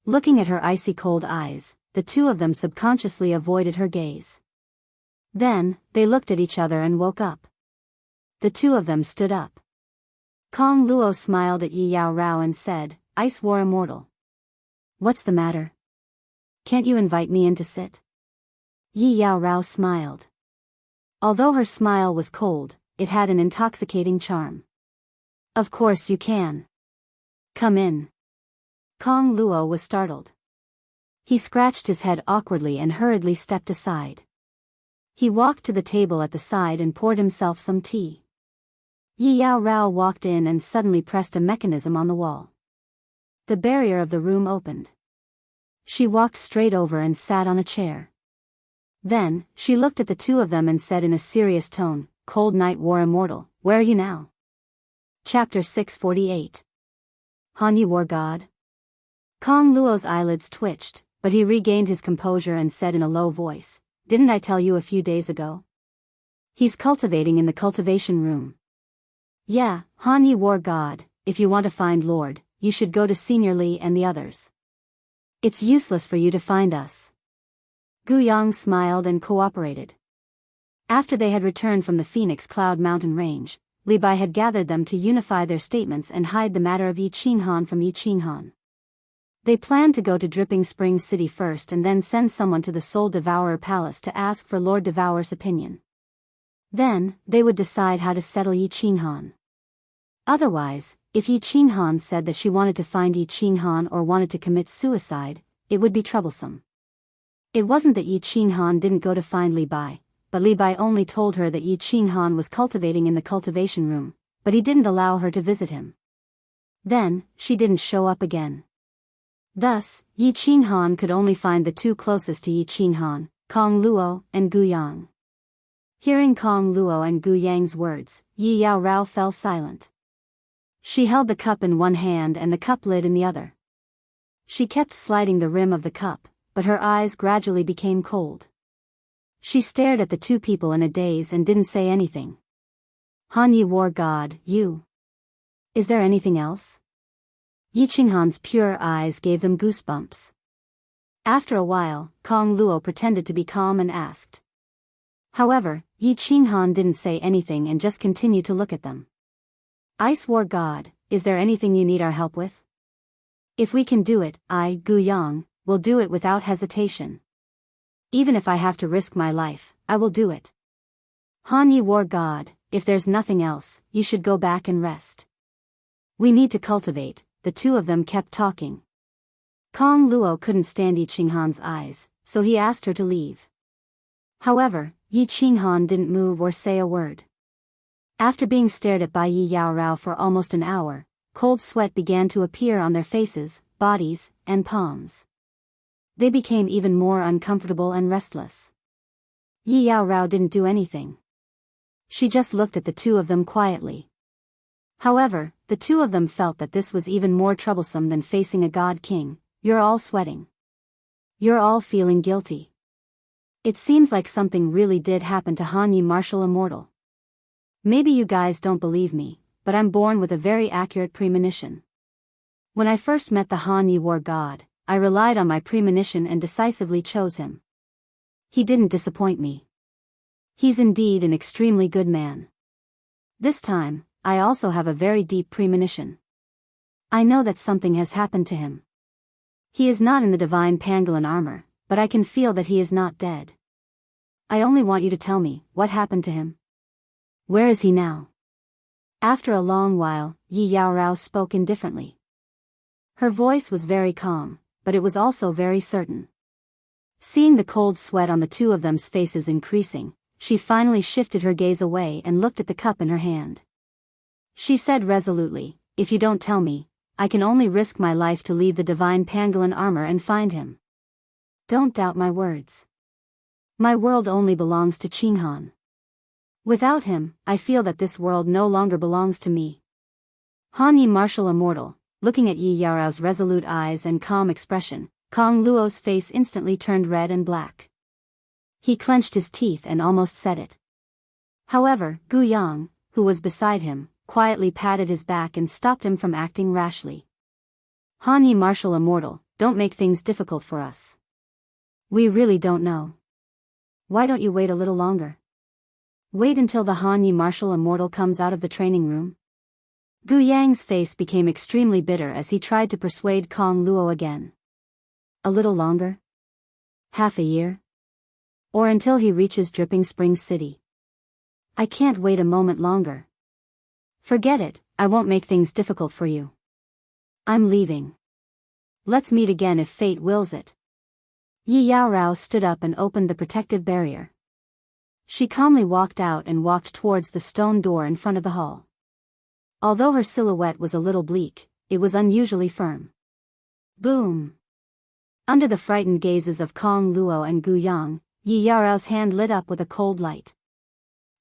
Looking at her icy cold eyes, the two of them subconsciously avoided her gaze. Then, they looked at each other and woke up. The two of them stood up. Kong Luo smiled at Yi Yao Rao and said, Ice War Immortal. What's the matter? Can't you invite me in to sit? Yi Yao Rao smiled. Although her smile was cold, it had an intoxicating charm. Of course you can. Come in. Kong Luo was startled. He scratched his head awkwardly and hurriedly stepped aside. He walked to the table at the side and poured himself some tea. Yi Yao Rao walked in and suddenly pressed a mechanism on the wall. The barrier of the room opened. She walked straight over and sat on a chair. Then, she looked at the two of them and said in a serious tone, "Cold Night War Immortal, where are you now?" Chapter 648. Hanyi War God? Kong Luo's eyelids twitched, but he regained his composure and said in a low voice, "Didn't I tell you a few days ago? He's cultivating in the cultivation room." "Yeah, Hanyi War God, if you want to find Lord, you should go to Senior Li and the others. It's useless for you to find us." Gu Yang smiled and cooperated. After they had returned from the Phoenix Cloud Mountain Range, Li Bai had gathered them to unify their statements and hide the matter of Yi Qinghan from Yi Qinghan. They planned to go to Dripping Springs City first and then send someone to the Soul Devourer Palace to ask for Lord Devourer's opinion. Then, they would decide how to settle Yi Qinghan. Otherwise, if Yi Qinghan said that she wanted to find Yi Qinghan or wanted to commit suicide, it would be troublesome. It wasn't that Yi Qinghan didn't go to find Li Bai, but Li Bai only told her that Yi Qinghan was cultivating in the cultivation room, but he didn't allow her to visit him. Then, she didn't show up again. Thus, Yi Qinghan could only find the two closest to Yi Qinghan, Kong Luo and Gu Yang. Hearing Kong Luo and Gu Yang's words, Yi Yao Rao fell silent. She held the cup in one hand and the cup lid in the other. She kept sliding the rim of the cup, but her eyes gradually became cold. She stared at the two people in a daze and didn't say anything. "Hanyi War God, you. Is there anything else?" Yi Qinghan's pure eyes gave them goosebumps. After a while, Kong Luo pretended to be calm and asked. However, Yi Qinghan didn't say anything and just continued to look at them. "Ice War God, is there anything you need our help with? If we can do it, I, Gu Yang, will do it without hesitation. Even if I have to risk my life, I will do it. Hanyi War God, if there's nothing else, you should go back and rest. We need to cultivate." The two of them kept talking. Kong Luo couldn't stand Yi Qinghan's eyes, so he asked her to leave. However, Yi Qinghan didn't move or say a word. After being stared at by Yi Yao Rao for almost an hour, cold sweat began to appear on their faces, bodies, and palms. They became even more uncomfortable and restless. Yi Yao Rao didn't do anything. She just looked at the two of them quietly. However, the two of them felt that this was even more troublesome than facing a god king. "You're all sweating. You're all feeling guilty. It seems like something really did happen to Hanyi Martial Immortal. Maybe you guys don't believe me, but I'm born with a very accurate premonition. When I first met the Hanyi War God, I relied on my premonition and decisively chose him. He didn't disappoint me. He's indeed an extremely good man. This time, I also have a very deep premonition. I know that something has happened to him. He is not in the divine pangolin armor, but I can feel that he is not dead. I only want you to tell me, what happened to him? Where is he now?" After a long while, Yi Yao Rao spoke indifferently. Her voice was very calm, but it was also very certain. Seeing the cold sweat on the two of them's faces increasing, she finally shifted her gaze away and looked at the cup in her hand. She said resolutely, "If you don't tell me, I can only risk my life to leave the divine pangolin armor and find him. Don't doubt my words. My world only belongs to Qinghan. Without him, I feel that this world no longer belongs to me." Hanyi Martial Immortal, looking at Yi Yaorao's resolute eyes and calm expression, Kong Luo's face instantly turned red and black. He clenched his teeth and almost said it. However, Gu Yang, who was beside him, quietly patted his back and stopped him from acting rashly. "Hanyi Martial Immortal, don't make things difficult for us. We really don't know. Why don't you wait a little longer? Wait until the Hanyi Martial Immortal comes out of the training room." Gu Yang's face became extremely bitter as he tried to persuade Kong Luo again. "A little longer? Half a year? Or until he reaches Dripping Springs City? I can't wait a moment longer. Forget it, I won't make things difficult for you. I'm leaving. Let's meet again if fate wills it. Yi Yaorao stood up and opened the protective barrier. She calmly walked out and walked towards the stone door in front of the hall. Although her silhouette was a little bleak, it was unusually firm. Boom! Under the frightened gazes of Kong Luo and Gu Yang, Yi Yaorao's hand lit up with a cold light.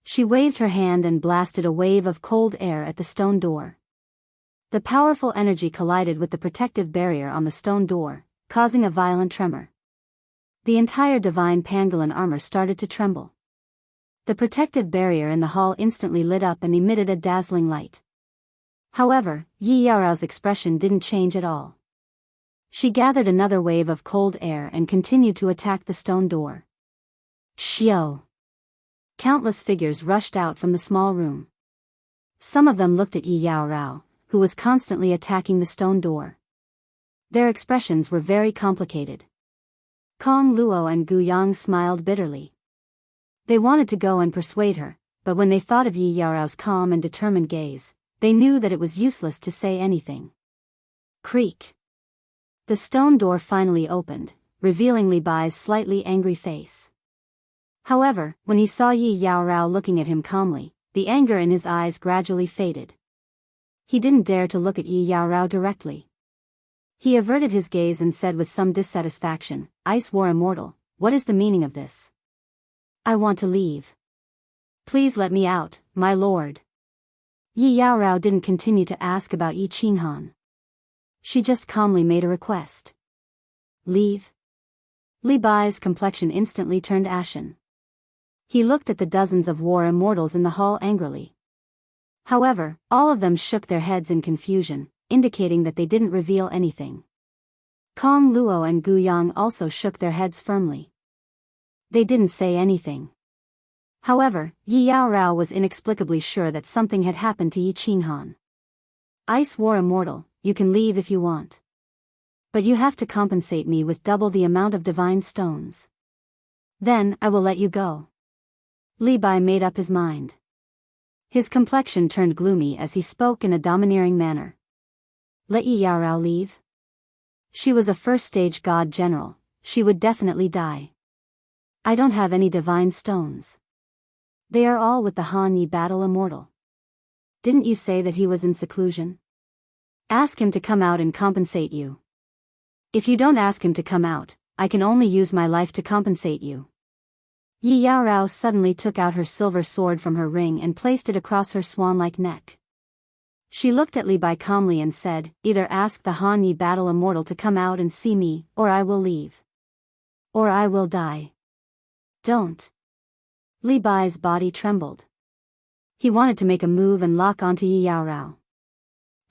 She waved her hand and blasted a wave of cold air at the stone door. The powerful energy collided with the protective barrier on the stone door, causing a violent tremor. The entire divine pangolin armor started to tremble. The protective barrier in the hall instantly lit up and emitted a dazzling light. However, Yi Yaorao's expression didn't change at all. She gathered another wave of cold air and continued to attack the stone door. Xiao! Countless figures rushed out from the small room. Some of them looked at Yi Yaorao, who was constantly attacking the stone door. Their expressions were very complicated. Kong Luo and Gu Yang smiled bitterly. They wanted to go and persuade her, but when they thought of Yi Yaorao's calm and determined gaze, they knew that it was useless to say anything. Creak. The stone door finally opened, revealing Li Bai's slightly angry face. However, when he saw Yi Yaorao looking at him calmly, the anger in his eyes gradually faded. He didn't dare to look at Yi Yaorao directly. He averted his gaze and said with some dissatisfaction, "Ice War Immortal, what is the meaning of this? I want to leave. Please let me out, my lord." Yi Yaorao didn't continue to ask about Yi Qinghan. She just calmly made a request. Leave? Li Bai's complexion instantly turned ashen. He looked at the dozens of war immortals in the hall angrily. However, all of them shook their heads in confusion, indicating that they didn't reveal anything. Kong Luo and Gu Yang also shook their heads firmly. They didn't say anything. However, Yi Yaorao was inexplicably sure that something had happened to Yi Qinghan. Ice War Immortal, you can leave if you want. But you have to compensate me with double the amount of divine stones. Then, I will let you go. Li Bai made up his mind. His complexion turned gloomy as he spoke in a domineering manner. Let Yi Yaorao leave? She was a first-stage god general, she would definitely die. I don't have any divine stones. They are all with the Han Yi battle immortal. Didn't you say that he was in seclusion? Ask him to come out and compensate you. If you don't ask him to come out, I can only use my life to compensate you. Yi Yaorao suddenly took out her silver sword from her ring and placed it across her swan-like neck. She looked at Li Bai calmly and said, "Either ask the Han Yi battle immortal to come out and see me, or I will leave. Or I will die. Don't." Li Bai's body trembled. He wanted to make a move and lock onto Yi Yaorao.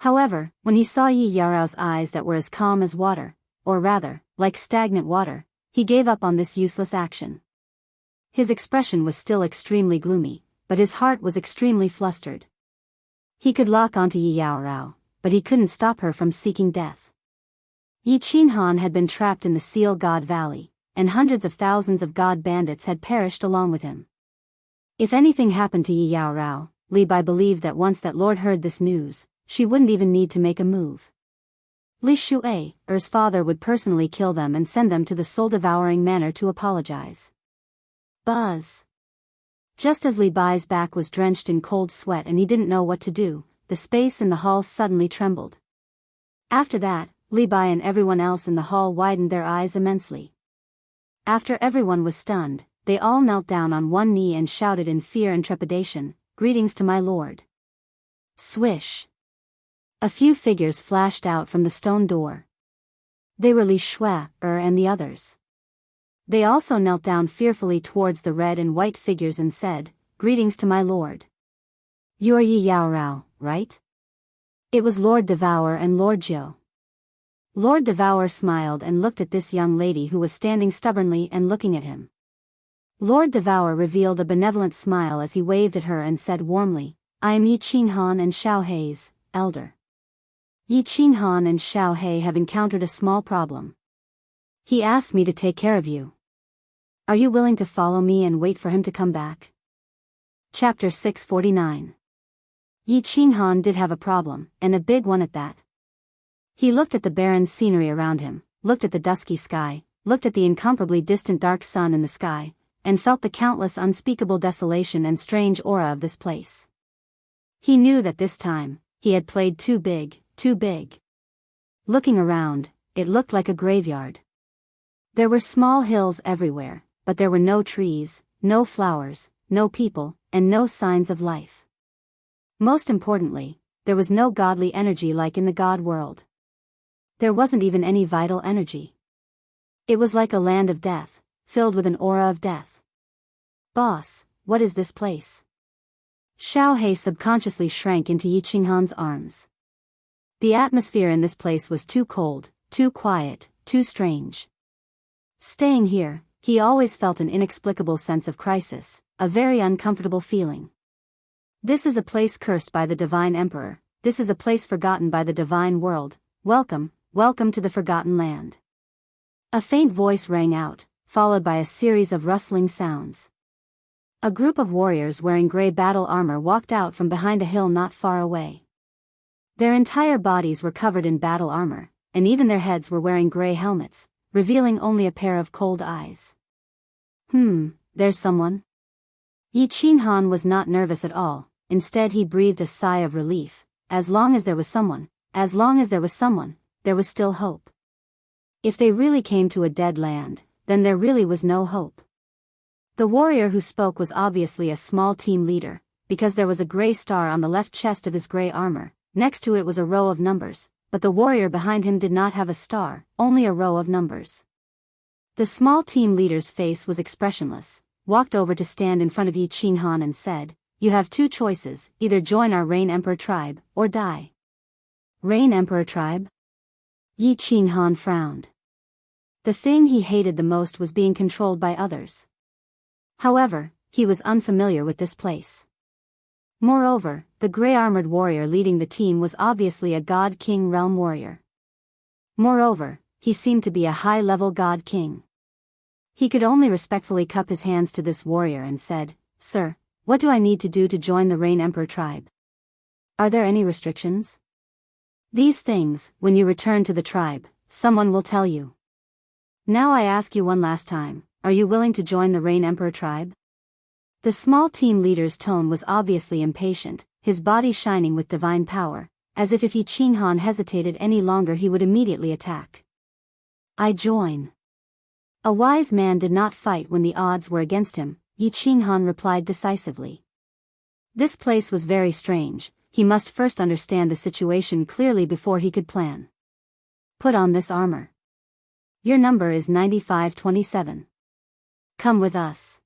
However, when he saw Yi Yaorao's eyes that were as calm as water, or rather, like stagnant water, he gave up on this useless action. His expression was still extremely gloomy, but his heart was extremely flustered. He could lock onto Yi Yaorao, but he couldn't stop her from seeking death. Yi Qinghan had been trapped in the Seal God Valley, and hundreds of thousands of god bandits had perished along with him. If anything happened to Yi Yaorao, Li Bai believed that once that lord heard this news, she wouldn't even need to make a move. Li Shuai, Er's father, would personally kill them and send them to the soul-devouring manor to apologize. Buzz. Just as Li Bai's back was drenched in cold sweat and he didn't know what to do, the space in the hall suddenly trembled. After that, Li Bai and everyone else in the hall widened their eyes immensely. After everyone was stunned, they all knelt down on one knee and shouted in fear and trepidation, "Greetings to my lord." Swish. A few figures flashed out from the stone door. They were Li Shui, and the others. They also knelt down fearfully towards the red and white figures and said, "Greetings to my lord." "You're Yi Yaorao, right?" It was Lord Devour and Lord Jiu. Lord Devour smiled and looked at this young lady who was standing stubbornly and looking at him. Lord Devour revealed a benevolent smile as he waved at her and said warmly, "I am Yi Qinghan and Xiao Hei's elder. Yi Qinghan and Xiao Hei have encountered a small problem. He asked me to take care of you. Are you willing to follow me and wait for him to come back?" Chapter 649. Yi Qinghan did have a problem, and a big one at that. He looked at the barren scenery around him, looked at the dusky sky, looked at the incomparably distant dark sun in the sky, and felt the countless unspeakable desolation and strange aura of this place. He knew that this time, he had played too big, too big. Looking around, it looked like a graveyard. There were small hills everywhere, but there were no trees, no flowers, no people, and no signs of life. Most importantly, there was no godly energy like in the god world. There wasn't even any vital energy. It was like a land of death, filled with an aura of death. Boss, what is this place? Xiao He subconsciously shrank into Yi Qinghan's arms. The atmosphere in this place was too cold, too quiet, too strange. Staying here, he always felt an inexplicable sense of crisis, a very uncomfortable feeling. This is a place cursed by the Divine Emperor, this is a place forgotten by the Divine World, welcome, welcome to the Forgotten Land. A faint voice rang out, followed by a series of rustling sounds. A group of warriors wearing gray battle armor walked out from behind a hill not far away. Their entire bodies were covered in battle armor, and even their heads were wearing gray helmets, revealing only a pair of cold eyes. There's someone? Yi Qinghan was not nervous at all, instead he breathed a sigh of relief. As long as there was someone, there was still hope. If they really came to a dead land, then there really was no hope. The warrior who spoke was obviously a small team leader, because there was a gray star on the left chest of his gray armor, next to it was a row of numbers, but the warrior behind him did not have a star, only a row of numbers. The small team leader's face was expressionless, walked over to stand in front of Yi Qinghan and said, "You have two choices, either join our Rain Emperor tribe, or die." Rain Emperor tribe? Yi Qinghan frowned. The thing he hated the most was being controlled by others. However, he was unfamiliar with this place. Moreover, the gray-armored warrior leading the team was obviously a God King realm warrior. Moreover, he seemed to be a high-level God King. He could only respectfully cup his hands to this warrior and said, "Sir, what do I need to do to join the Rain Emperor tribe? Are there any restrictions?" "These things, when you return to the tribe, someone will tell you. Now I ask you one last time, are you willing to join the Rain Emperor tribe?" The small team leader's tone was obviously impatient, his body shining with divine power, as if Yi Qinghan hesitated any longer he would immediately attack. "I join." A wise man did not fight when the odds were against him, Yi Qinghan replied decisively. This place was very strange, he must first understand the situation clearly before he could plan. "Put on this armor. Your number is 9527. Come with us."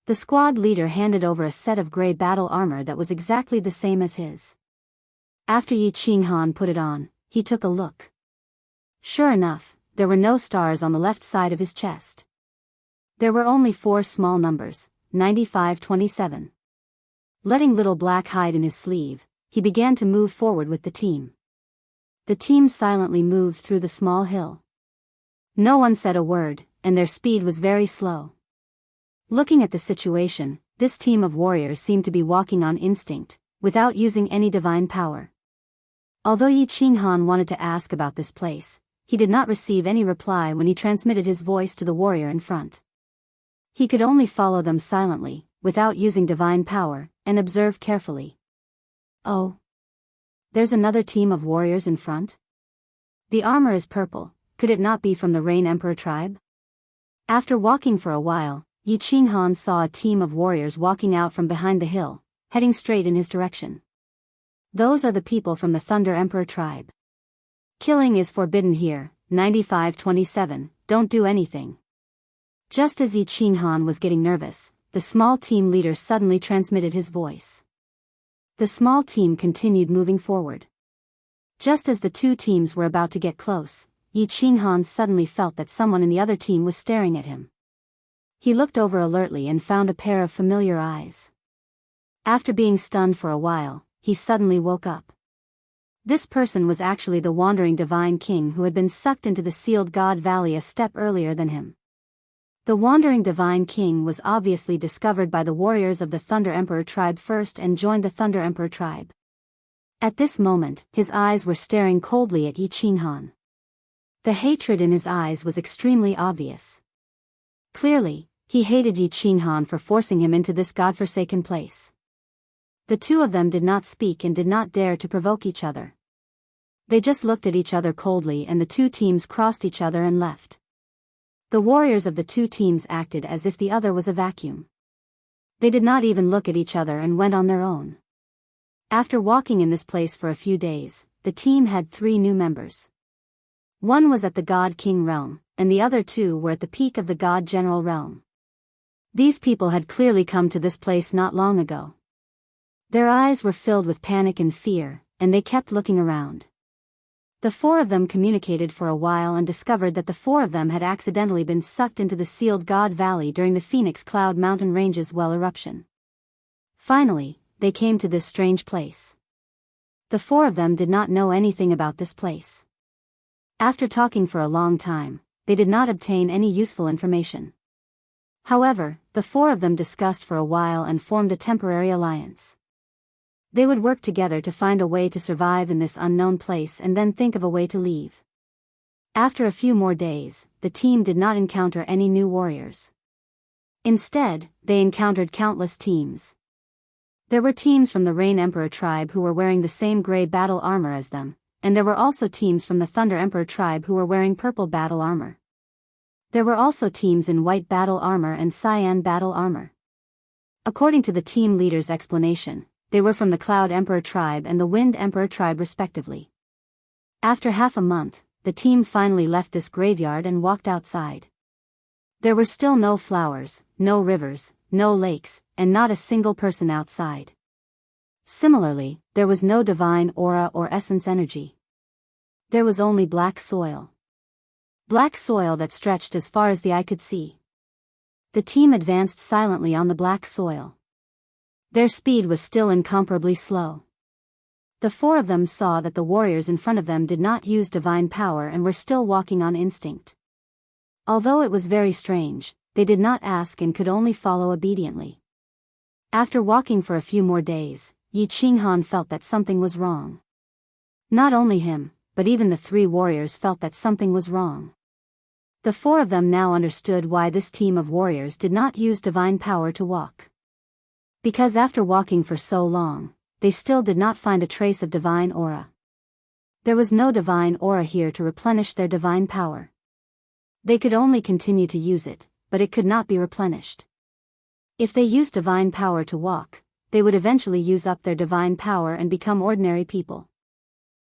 The squad leader handed over a set of gray battle armor that was exactly the same as his. After Yi Qinghan put it on, he took a look. Sure enough, there were no stars on the left side of his chest. There were only 4 small numbers, 9527. Letting little black hide in his sleeve, he began to move forward with the team. The team silently moved through the small hill. No one said a word, and their speed was very slow. Looking at the situation, this team of warriors seemed to be walking on instinct, without using any divine power. Although Yi Qinghan wanted to ask about this place, he did not receive any reply when he transmitted his voice to the warrior in front. He could only follow them silently, without using divine power, and observe carefully. "Oh. There's another team of warriors in front? The armor is purple, could it not be from the Rain Emperor tribe?" After walking for a while, Yi Qinghan saw a team of warriors walking out from behind the hill, heading straight in his direction. "Those are the people from the Thunder Emperor tribe. Killing is forbidden here, 9527, don't do anything." Just as Yi Qinghan was getting nervous, the small team leader suddenly transmitted his voice. The small team continued moving forward. Just as the two teams were about to get close, Yi Qinghan suddenly felt that someone in the other team was staring at him. He looked over alertly and found a pair of familiar eyes. After being stunned for a while, he suddenly woke up. This person was actually the wandering divine king who had been sucked into the sealed God Valley a step earlier than him. The wandering divine king was obviously discovered by the warriors of the Thunder Emperor tribe first and joined the Thunder Emperor tribe. At this moment, his eyes were staring coldly at Yi Qinghan. The hatred in his eyes was extremely obvious. Clearly, he hated Yi Qinghan for forcing him into this godforsaken place. The two of them did not speak and did not dare to provoke each other. They just looked at each other coldly, and the two teams crossed each other and left. The warriors of the two teams acted as if the other was a vacuum. They did not even look at each other and went on their own. After walking in this place for a few days, the team had 3 new members. One was at the God King realm, and the other 2 were at the peak of the God General realm. These people had clearly come to this place not long ago. Their eyes were filled with panic and fear, and they kept looking around. The 4 of them communicated for a while and discovered that the 4 of them had accidentally been sucked into the sealed God Valley during the Phoenix Cloud Mountain Range's well eruption. Finally, they came to this strange place. The 4 of them did not know anything about this place. After talking for a long time, they did not obtain any useful information. However, the 4 of them discussed for a while and formed a temporary alliance. They would work together to find a way to survive in this unknown place and then think of a way to leave. After a few more days, the team did not encounter any new warriors. Instead, they encountered countless teams. There were teams from the Rain Emperor tribe who were wearing the same gray battle armor as them, and there were also teams from the Thunder Emperor tribe who were wearing purple battle armor. There were also teams in white battle armor and cyan battle armor. According to the team leader's explanation, they were from the Cloud Emperor tribe and the Wind Emperor tribe respectively. After half a month, the team finally left this graveyard and walked outside. There were still no flowers, no rivers, no lakes, and not a single person outside. Similarly, there was no divine aura or essence energy. There was only black soil. Black soil that stretched as far as the eye could see. The team advanced silently on the black soil. Their speed was still incomparably slow. The 4 of them saw that the warriors in front of them did not use divine power and were still walking on instinct. Although it was very strange, they did not ask and could only follow obediently. After walking for a few more days, Yi Qinghan felt that something was wrong. Not only him, but even the 3 warriors felt that something was wrong. The 4 of them now understood why this team of warriors did not use divine power to walk. Because after walking for so long, they still did not find a trace of divine aura. There was no divine aura here to replenish their divine power. They could only continue to use it, but it could not be replenished. If they used divine power to walk, they would eventually use up their divine power and become ordinary people.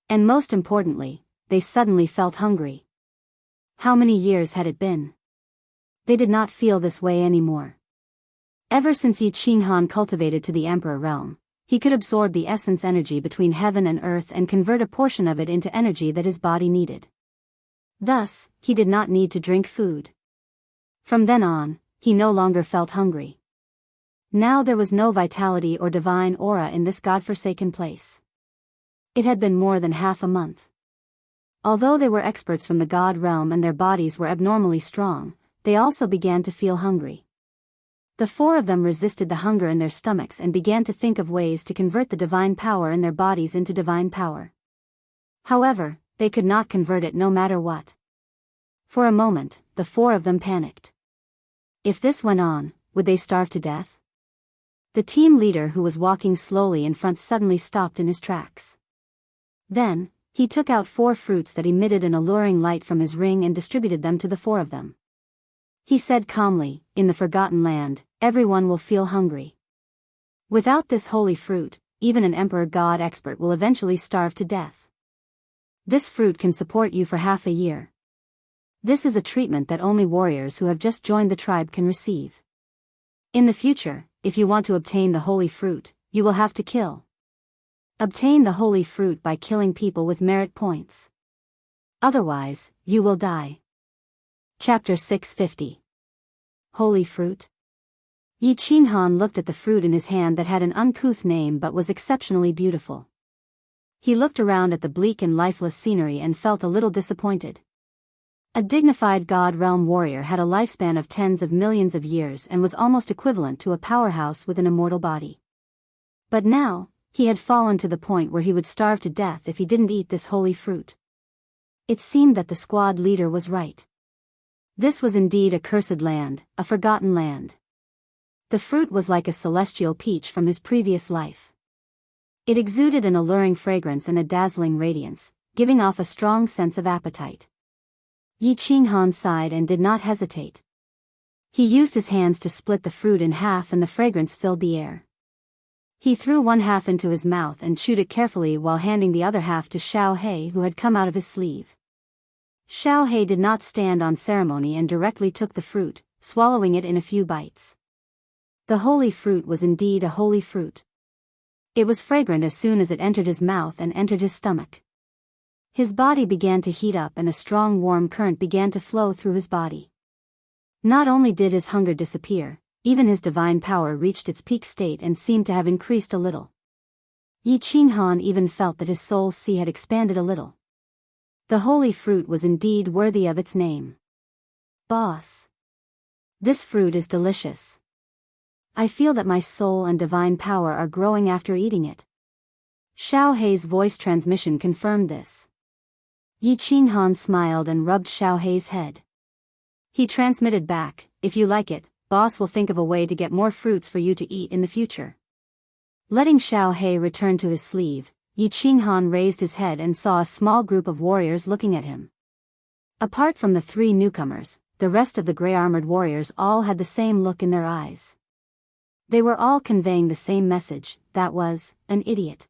And most importantly, they suddenly felt hungry. How many years had it been? They did not feel this way anymore. Ever since Yi Qinghan cultivated to the Emperor realm, he could absorb the essence energy between heaven and earth and convert a portion of it into energy that his body needed. Thus, he did not need to drink food. From then on, he no longer felt hungry. Now there was no vitality or divine aura in this godforsaken place. It had been more than half a month. Although they were experts from the God realm and their bodies were abnormally strong, they also began to feel hungry. The 4 of them resisted the hunger in their stomachs and began to think of ways to convert the divine power in their bodies into divine power. However, they could not convert it no matter what. For a moment, the 4 of them panicked. If this went on, would they starve to death? The team leader who was walking slowly in front suddenly stopped in his tracks. Then, he took out 4 fruits that emitted an alluring light from his ring and distributed them to the 4 of them. He said calmly, "In the Forgotten Land, everyone will feel hungry. Without this holy fruit, even an Emperor God expert will eventually starve to death. This fruit can support you for half a year. This is a treatment that only warriors who have just joined the tribe can receive. In the future, if you want to obtain the holy fruit, you will have to kill. Obtain the holy fruit by killing people with merit points. Otherwise, you will die." Chapter 650. Holy Fruit. Yi Qinghan looked at the fruit in his hand that had an uncouth name but was exceptionally beautiful. He looked around at the bleak and lifeless scenery and felt a little disappointed. A dignified God Realm warrior had a lifespan of tens of millions of years and was almost equivalent to a powerhouse with an immortal body. But now, he had fallen to the point where he would starve to death if he didn't eat this holy fruit. It seemed that the squad leader was right. This was indeed a cursed land, a forgotten land. The fruit was like a celestial peach from his previous life. It exuded an alluring fragrance and a dazzling radiance, giving off a strong sense of appetite. Yi Qinghan sighed and did not hesitate. He used his hands to split the fruit in half and the fragrance filled the air. He threw one half into his mouth and chewed it carefully while handing the other half to Xiao He, who had come out of his sleeve. Xiao He did not stand on ceremony and directly took the fruit, swallowing it in a few bites. The holy fruit was indeed a holy fruit. It was fragrant as soon as it entered his mouth and entered his stomach. His body began to heat up and a strong warm current began to flow through his body. Not only did his hunger disappear, even his divine power reached its peak state and seemed to have increased a little. Yi Qinghan even felt that his soul's sea had expanded a little. The holy fruit was indeed worthy of its name. Boss. This fruit is delicious. I feel that my soul and divine power are growing after eating it. Xiao He's voice transmission confirmed this. Yi Qinghan smiled and rubbed Xiao He's head. He transmitted back, if you like it, boss will think of a way to get more fruits for you to eat in the future. Letting Xiao He return to his sleeve, Yi Qinghan raised his head and saw a small group of warriors looking at him. Apart from the three newcomers, the rest of the gray-armored warriors all had the same look in their eyes. They were all conveying the same message, that was, an idiot.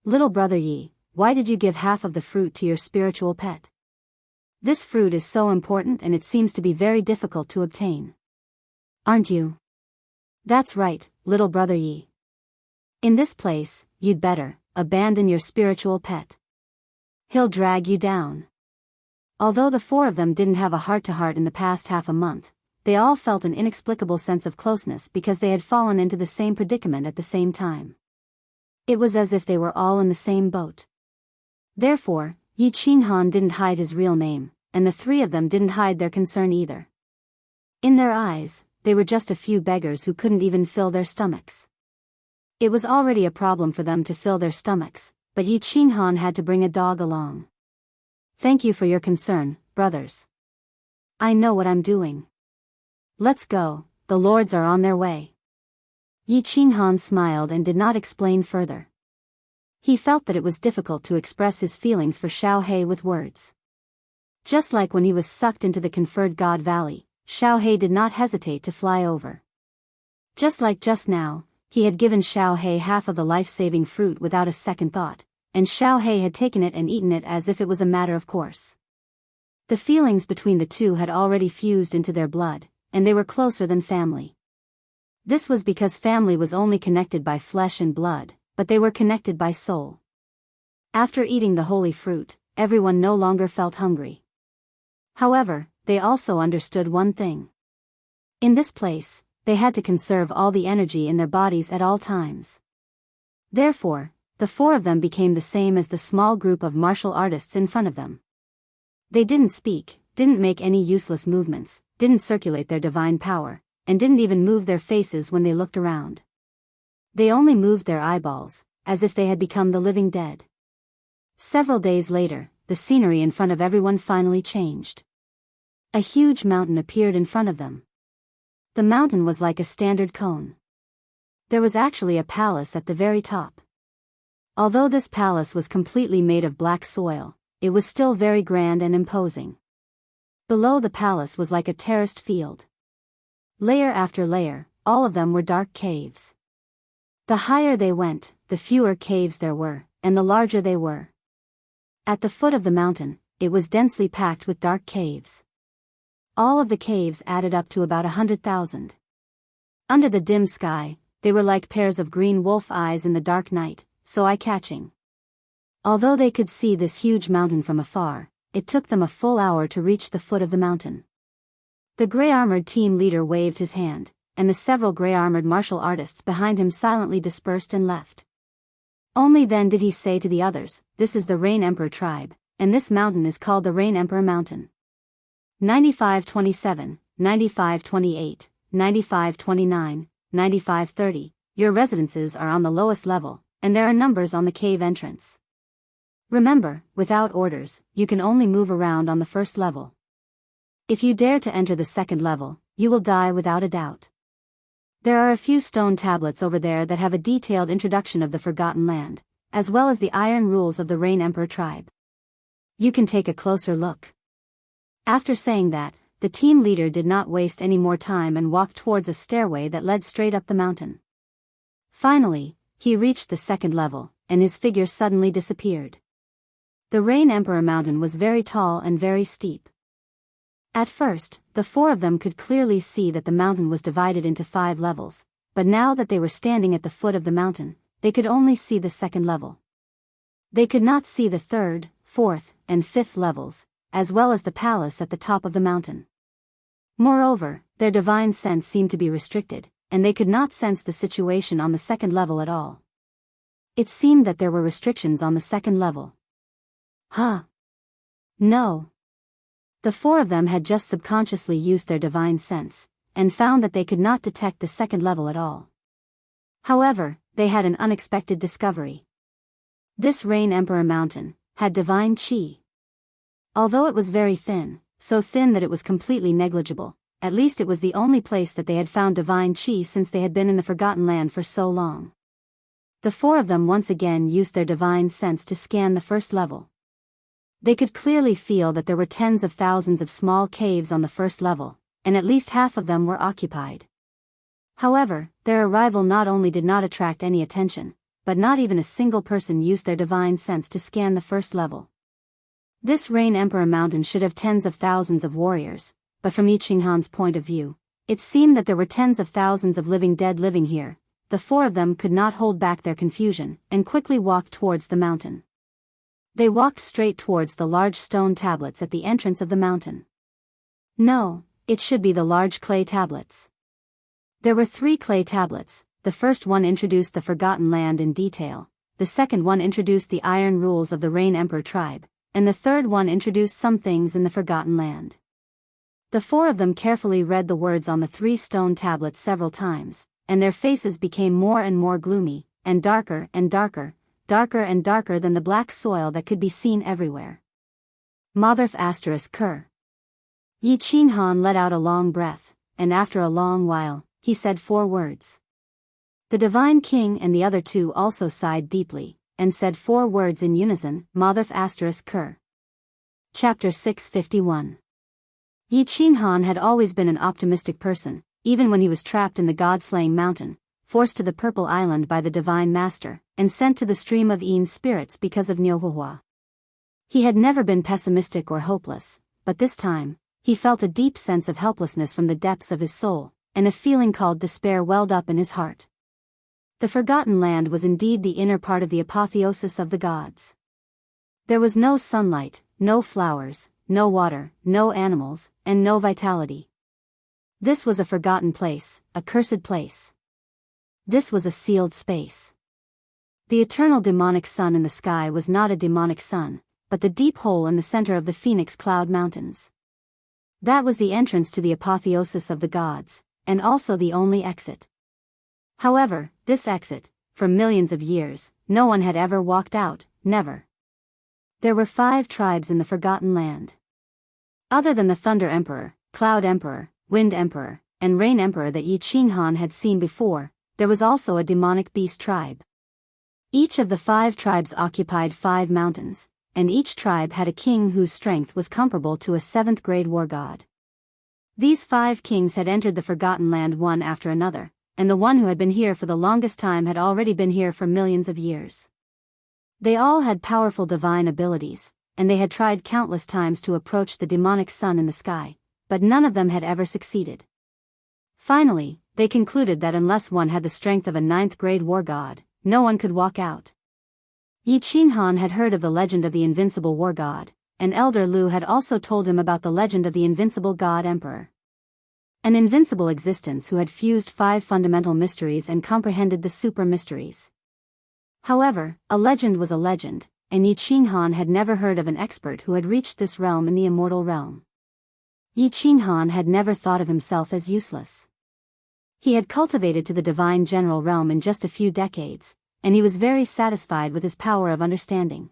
Little brother Yi, why did you give half of the fruit to your spiritual pet? This fruit is so important and it seems to be very difficult to obtain. Aren't you? That's right, little brother Yi. In this place, you'd better abandon your spiritual pet. He'll drag you down. Although the four of them didn't have a heart-to-heart in the past half a month, they all felt an inexplicable sense of closeness because they had fallen into the same predicament at the same time. It was as if they were all in the same boat. Therefore, Yi Qinghan didn't hide his real name, and the three of them didn't hide their concern either. In their eyes, they were just a few beggars who couldn't even fill their stomachs. It was already a problem for them to fill their stomachs, but Yi Qinghan had to bring a dog along. Thank you for your concern, brothers. I know what I'm doing. Let's go, the lords are on their way. Yi Qinghan smiled and did not explain further. He felt that it was difficult to express his feelings for Xiao He with words. Just like when he was sucked into the conferred God Valley, Xiao He did not hesitate to fly over. Just like just now, he had given Xiao He half of the life-saving fruit without a second thought, and Xiao He had taken it and eaten it as if it was a matter of course. The feelings between the two had already fused into their blood, and they were closer than family. This was because family was only connected by flesh and blood, but they were connected by soul. After eating the holy fruit, everyone no longer felt hungry. However, they also understood one thing. In this place, they had to conserve all the energy in their bodies at all times. Therefore, the four of them became the same as the small group of martial artists in front of them. They didn't speak, didn't make any useless movements, didn't circulate their divine power, and didn't even move their faces when they looked around. They only moved their eyeballs, as if they had become the living dead. Several days later, the scenery in front of everyone finally changed. A huge mountain appeared in front of them. The mountain was like a standard cone. There was actually a palace at the very top. Although this palace was completely made of black soil, it was still very grand and imposing. Below the palace was like a terraced field. Layer after layer, all of them were dark caves. The higher they went, the fewer caves there were, and the larger they were. At the foot of the mountain, it was densely packed with dark caves. All of the caves added up to about 100,000. Under the dim sky, they were like pairs of green wolf eyes in the dark night, so eye-catching. Although they could see this huge mountain from afar, it took them a full hour to reach the foot of the mountain. The gray-armored team leader waved his hand, and the several gray-armored martial artists behind him silently dispersed and left. Only then did he say to the others, "This is the Rain Emperor tribe, and this mountain is called the Rain Emperor Mountain. 9527, 9528, 9529, 9530. Your residences are on the lowest level, and there are numbers on the cave entrance. Remember, without orders, you can only move around on the first level. If you dare to enter the second level, you will die without a doubt. There are a few stone tablets over there that have a detailed introduction of the Forgotten Land, as well as the iron rules of the Rain Emperor tribe. You can take a closer look. After saying that, the team leader did not waste any more time and walked towards a stairway that led straight up the mountain. Finally, he reached the second level, and his figure suddenly disappeared. The Rain Emperor mountain was very tall and very steep. At first, the four of them could clearly see that the mountain was divided into 5 levels, but now that they were standing at the foot of the mountain, they could only see the second level. They could not see the 3rd, 4th, and 5th levels, as well as the palace at the top of the mountain. Moreover, their divine sense seemed to be restricted, and they could not sense the situation on the second level at all. It seemed that there were restrictions on the second level. Huh? No. The four of them had just subconsciously used their divine sense, and found that they could not detect the second level at all. However, they had an unexpected discovery. This Rain Emperor mountain had divine chi. Although it was very thin, so thin that it was completely negligible, at least it was the only place that they had found divine chi since they had been in the Forgotten Land for so long. The four of them once again used their divine sense to scan the first level. They could clearly feel that there were tens of thousands of small caves on the first level, and at least half of them were occupied. However, their arrival not only did not attract any attention, but not even a single person used their divine sense to scan the first level. This Rain Emperor mountain should have tens of thousands of warriors, but from Enchanting's point of view, it seemed that there were tens of thousands of living dead living here. The four of them could not hold back their confusion, and quickly walked towards the mountain. They walked straight towards the large stone tablets at the entrance of the mountain. No, it should be the large clay tablets. There were 3 clay tablets. The first one introduced the Forgotten Land in detail, the second one introduced the iron rules of the Rain Emperor tribe, and the third one introduced some things in the Forgotten Land. The four of them carefully read the words on the 3 stone tablets several times, and their faces became more and more gloomy, and darker and darker, darker and darker than the black soil that could be seen everywhere. Motherf *******. Yi Qinghan let out a long breath, and after a long while, he said 4 words. The Divine King and the other 2 also sighed deeply, and said 4 words in unison, Motherf ******. Chapter 651. Yi Qinghan had always been an optimistic person, even when he was trapped in the God-slaying mountain, forced to the Purple Island by the Divine Master, and sent to the stream of Yin spirits because of Niuhuhua. He had never been pessimistic or hopeless, but this time, he felt a deep sense of helplessness from the depths of his soul, and a feeling called despair welled up in his heart. The Forgotten Land was indeed the inner part of the apotheosis of the gods. There was no sunlight, no flowers, no water, no animals, and no vitality. This was a forgotten place, a cursed place. This was a sealed space. The eternal demonic sun in the sky was not a demonic sun, but the deep hole in the center of the Phoenix Cloud Mountains. That was the entrance to the apotheosis of the gods, and also the only exit. However, this exit, for millions of years, no one had ever walked out, never. There were 5 tribes in the Forgotten Land. Other than the Thunder Emperor, Cloud Emperor, Wind Emperor, and Rain Emperor that Yi Qinghan had seen before, there was also a demonic beast tribe. Each of the 5 tribes occupied 5 mountains, and each tribe had a king whose strength was comparable to a 7th-grade war god. These 5 kings had entered the Forgotten Land one after another, and the one who had been here for the longest time had already been here for millions of years. They all had powerful divine abilities, and they had tried countless times to approach the demonic sun in the sky, but none of them had ever succeeded. Finally, they concluded that unless one had the strength of a 9th-grade war god, no one could walk out. Yi Qinghan had heard of the legend of the invincible war god, and Elder Lu had also told him about the legend of the invincible god emperor. An invincible existence who had fused 5 fundamental mysteries and comprehended the super mysteries. However, a legend was a legend, and Yi Qinghan had never heard of an expert who had reached this realm in the immortal realm. Yi Qinghan had never thought of himself as useless. He had cultivated to the divine general realm in just a few decades, and he was very satisfied with his power of understanding.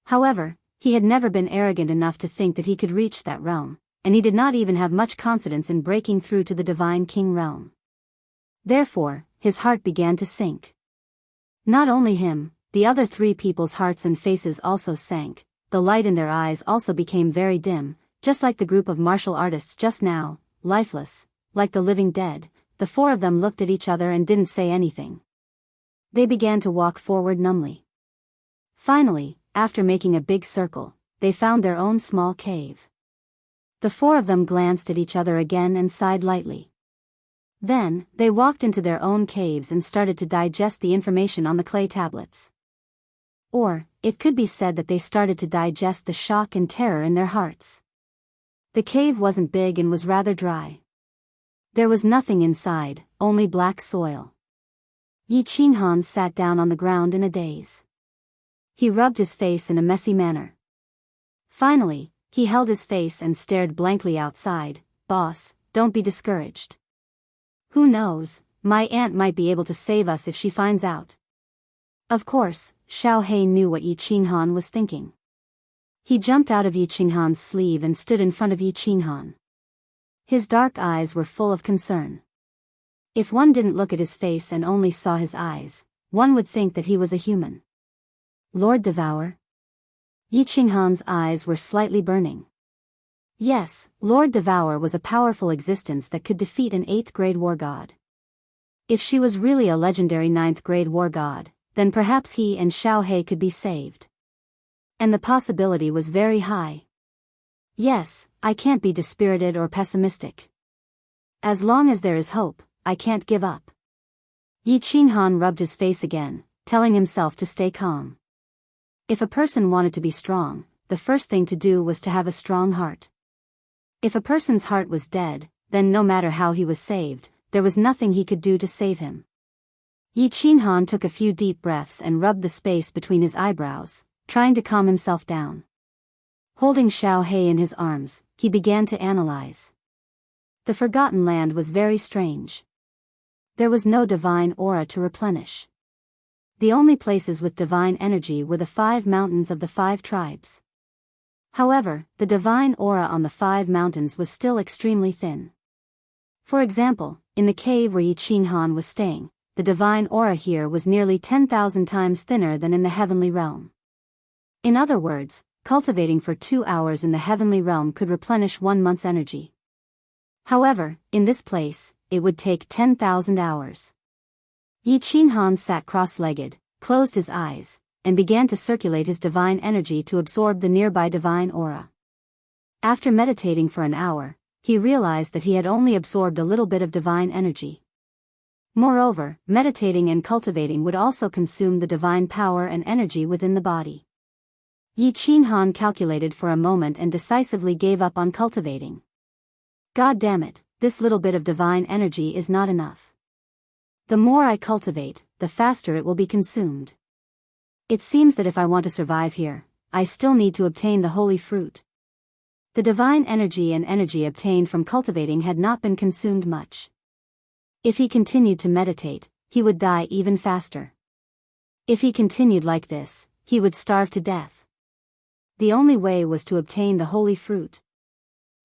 However, he had never been arrogant enough to think that he could reach that realm, and he did not even have much confidence in breaking through to the divine king realm. Therefore, his heart began to sink. Not only him, the other three people's hearts and faces also sank. The light in their eyes also became very dim, just like the group of martial artists just now, lifeless, like the living dead. The four of them looked at each other and didn't say anything. They began to walk forward numbly. Finally, after making a big circle, they found their own small cave. The four of them glanced at each other again and sighed lightly. Then, they walked into their own caves and started to digest the information on the clay tablets. Or, it could be said that they started to digest the shock and terror in their hearts. The cave wasn't big and was rather dry. There was nothing inside, only black soil. Yi Qinghan sat down on the ground in a daze. He rubbed his face in a messy manner. Finally, he held his face and stared blankly outside. "Boss, don't be discouraged. Who knows, my aunt might be able to save us if she finds out." Of course, Xiao He knew what Yi Qinghan was thinking. He jumped out of Yi Qinghan's sleeve and stood in front of Yi Qinghan. His dark eyes were full of concern. If one didn't look at his face and only saw his eyes, one would think that he was a human. "Lord Devour?" Yi Qinghan's eyes were slightly burning. Yes, Lord Devour was a powerful existence that could defeat an 8th grade war god. If she was really a legendary 9th grade war god, then perhaps he and Xiao He could be saved. And the possibility was very high. Yes, I can't be dispirited or pessimistic. As long as there is hope, I can't give up. Yi Qinghan rubbed his face again, telling himself to stay calm. If a person wanted to be strong, the first thing to do was to have a strong heart. If a person's heart was dead, then no matter how he was saved, there was nothing he could do to save him. Yi Qinghan took a few deep breaths and rubbed the space between his eyebrows, trying to calm himself down. Holding Xiao He in his arms, he began to analyze. The Forgotten Land was very strange. There was no divine aura to replenish. The only places with divine energy were the 5 mountains of the 5 tribes. However, the divine aura on the 5 mountains was still extremely thin. For example, in the cave where Yi Qinghan was staying, the divine aura here was nearly 10,000 times thinner than in the heavenly realm. In other words, cultivating for 2 hours in the heavenly realm could replenish 1 month's energy. However, in this place, it would take 10,000 hours. Yi Qinghan sat cross-legged, closed his eyes, and began to circulate his divine energy to absorb the nearby divine aura. After meditating for an hour, he realized that he had only absorbed a little bit of divine energy. Moreover, meditating and cultivating would also consume the divine power and energy within the body. Yi Qinghan calculated for a moment and decisively gave up on cultivating. God damn it, this little bit of divine energy is not enough. The more I cultivate, the faster it will be consumed. It seems that if I want to survive here, I still need to obtain the holy fruit. The divine energy and energy obtained from cultivating had not been consumed much. If he continued to meditate, he would die even faster. If he continued like this, he would starve to death. The only way was to obtain the holy fruit.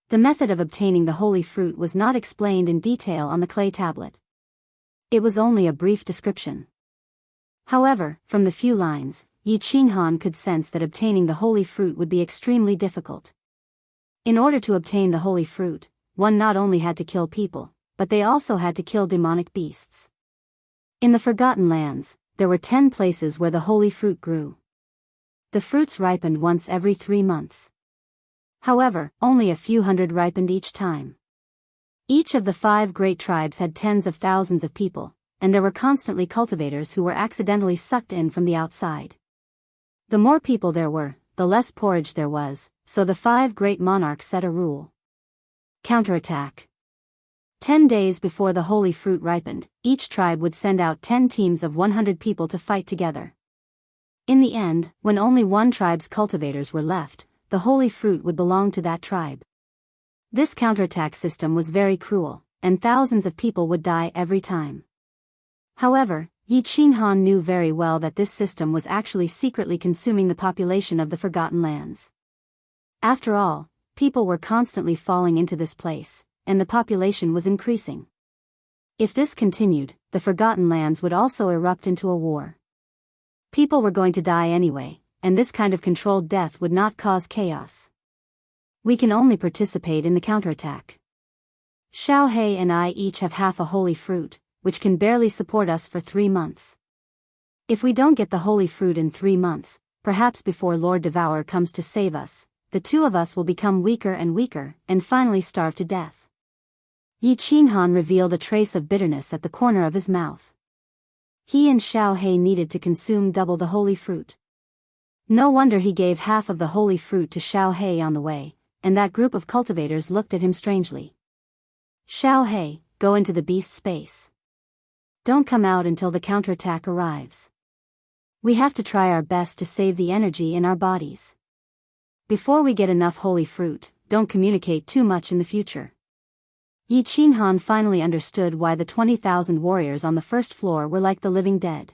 The method of obtaining the holy fruit was not explained in detail on the clay tablet. It was only a brief description. However, from the few lines, Yi Qinghan could sense that obtaining the holy fruit would be extremely difficult. In order to obtain the holy fruit, one not only had to kill people, but they also had to kill demonic beasts. In the Forgotten Lands, there were 10 places where the holy fruit grew. The fruits ripened once every 3 months. However, only a few hundred ripened each time. Each of the 5 great tribes had tens of thousands of people, and there were constantly cultivators who were accidentally sucked in from the outside. The more people there were, the less porridge there was, so the 5 great monarchs set a rule. Counterattack. 10 days before the holy fruit ripened, each tribe would send out 10 teams of 100 people to fight together. In the end, when only one tribe's cultivators were left, the holy fruit would belong to that tribe. This counterattack system was very cruel, and thousands of people would die every time. However, Yi Qinghan knew very well that this system was actually secretly consuming the population of the Forgotten Lands. After all, people were constantly falling into this place, and the population was increasing. If this continued, the Forgotten Lands would also erupt into a war. People were going to die anyway, and this kind of controlled death would not cause chaos. We can only participate in the counterattack. Xiao He and I each have half a holy fruit, which can barely support us for 3 months. If we don't get the holy fruit in 3 months, perhaps before Lord Devourer comes to save us, the two of us will become weaker and weaker, and finally starve to death. Yi Qinghan revealed a trace of bitterness at the corner of his mouth. He and Xiao He needed to consume double the holy fruit. No wonder he gave half of the holy fruit to Xiao He on the way, and that group of cultivators looked at him strangely. Xiao He, go into the beast space. Don't come out until the counterattack arrives. We have to try our best to save the energy in our bodies. Before we get enough holy fruit, don't communicate too much in the future. Yi Qinghan finally understood why the 20,000 warriors on the first floor were like the living dead.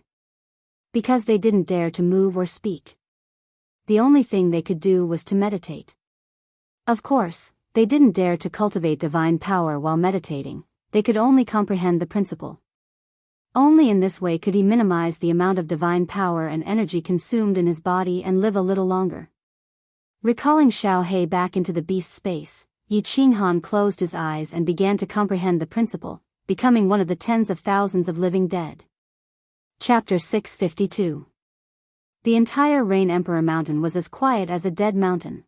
Because they didn't dare to move or speak. The only thing they could do was to meditate. Of course, they didn't dare to cultivate divine power while meditating, they could only comprehend the principle. Only in this way could he minimize the amount of divine power and energy consumed in his body and live a little longer. Recalling Xiao He back into the beast space, Yi Qinghan closed his eyes and began to comprehend the principle, becoming one of the tens of thousands of living dead. Chapter 652. The entire Rain Emperor Mountain was as quiet as a dead mountain.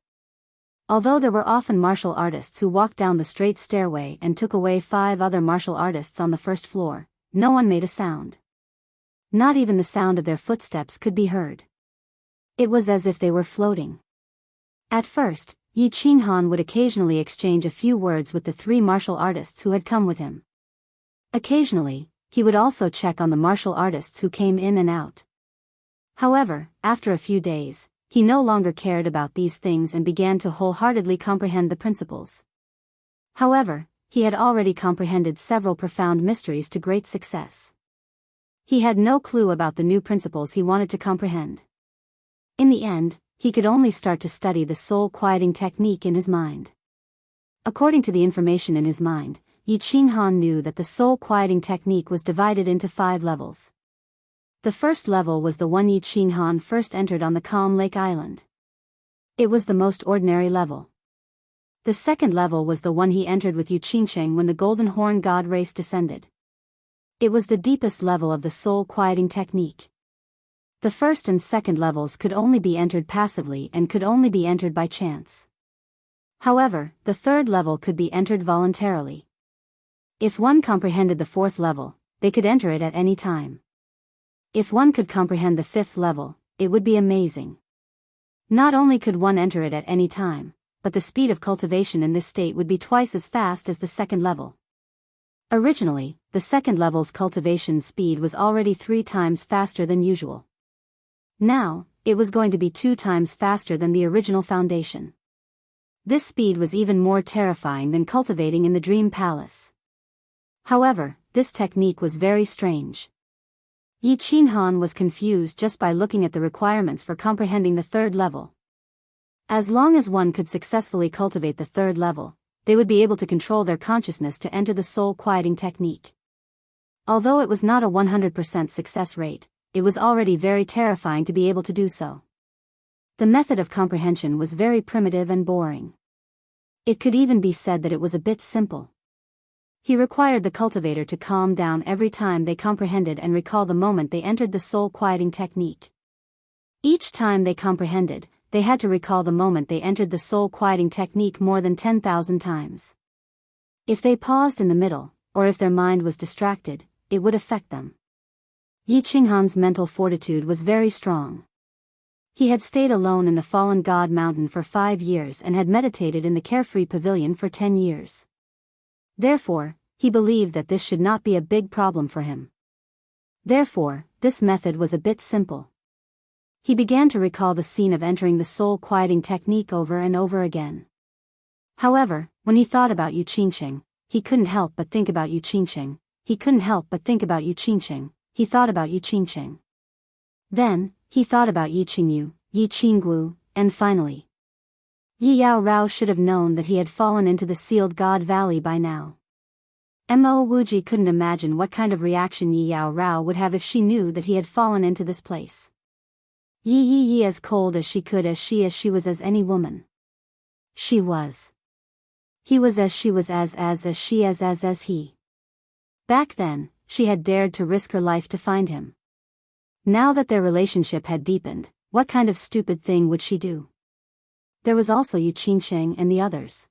Although there were often martial artists who walked down the straight stairway and took away 5 other martial artists on the first floor, no one made a sound. Not even the sound of their footsteps could be heard. It was as if they were floating. At first, Yi Qinghan would occasionally exchange a few words with the 3 martial artists who had come with him. Occasionally, he would also check on the martial artists who came in and out. However, after a few days, he no longer cared about these things and began to wholeheartedly comprehend the principles. However, he had already comprehended several profound mysteries to great success. He had no clue about the new principles he wanted to comprehend. In the end, he could only start to study the soul-quieting technique in his mind. According to the information in his mind, Yi Qinghan knew that the soul-quieting technique was divided into 5 levels. The first level was the one Yi Qinghan first entered on the Calm Lake Island. It was the most ordinary level. The second level was the one he entered with Yu Qingsheng when the Golden Horn God race descended. It was the deepest level of the soul-quieting technique. The first and second levels could only be entered passively and could only be entered by chance. However, the third level could be entered voluntarily. If one comprehended the fourth level, they could enter it at any time. If one could comprehend the 5th level, it would be amazing. Not only could one enter it at any time, but the speed of cultivation in this state would be twice as fast as the second level. Originally, the second level's cultivation speed was already 3 times faster than usual. Now, it was going to be 2 times faster than the original foundation. This speed was even more terrifying than cultivating in the Dream Palace. However, this technique was very strange. Yi Qinghan was confused just by looking at the requirements for comprehending the 3rd level. As long as one could successfully cultivate the 3rd level, they would be able to control their consciousness to enter the soul-quieting technique. Although it was not a 100% success rate, it was already very terrifying to be able to do so. The method of comprehension was very primitive and boring. It could even be said that it was a bit simple. He required the cultivator to calm down every time they comprehended and recall the moment they entered the soul-quieting technique. Each time they comprehended, they had to recall the moment they entered the soul-quieting technique more than 10,000 times. If they paused in the middle, or if their mind was distracted, it would affect them. Yi Qinghan's mental fortitude was very strong. He had stayed alone in the Fallen God Mountain for 5 years and had meditated in the Carefree Pavilion for 10 years. Therefore, he believed that this should not be a big problem for him. Therefore, this method was a bit simple. He began to recall the scene of entering the soul-quieting technique over and over again. However, when he thought about Yu Qingqing, he couldn't help but think about Yu Qingqing. He couldn't help but think about Yu Qingqing. He thought about Yu Qingqing. Then, he thought about Yi Qingyu, Yi Qingguo, and finally, Yi Yao Rao should have known that he had fallen into the sealed God Valley by now. Mo Wuji couldn't imagine what kind of reaction Yi Yao Rao would have if she knew that he had fallen into this place. Yi as cold as she could, as she was as any woman. She was. He was as she was as she as he. Back then, she had dared to risk her life to find him. Now that their relationship had deepened, what kind of stupid thing would she do? There was also Yu Qingqing and the others.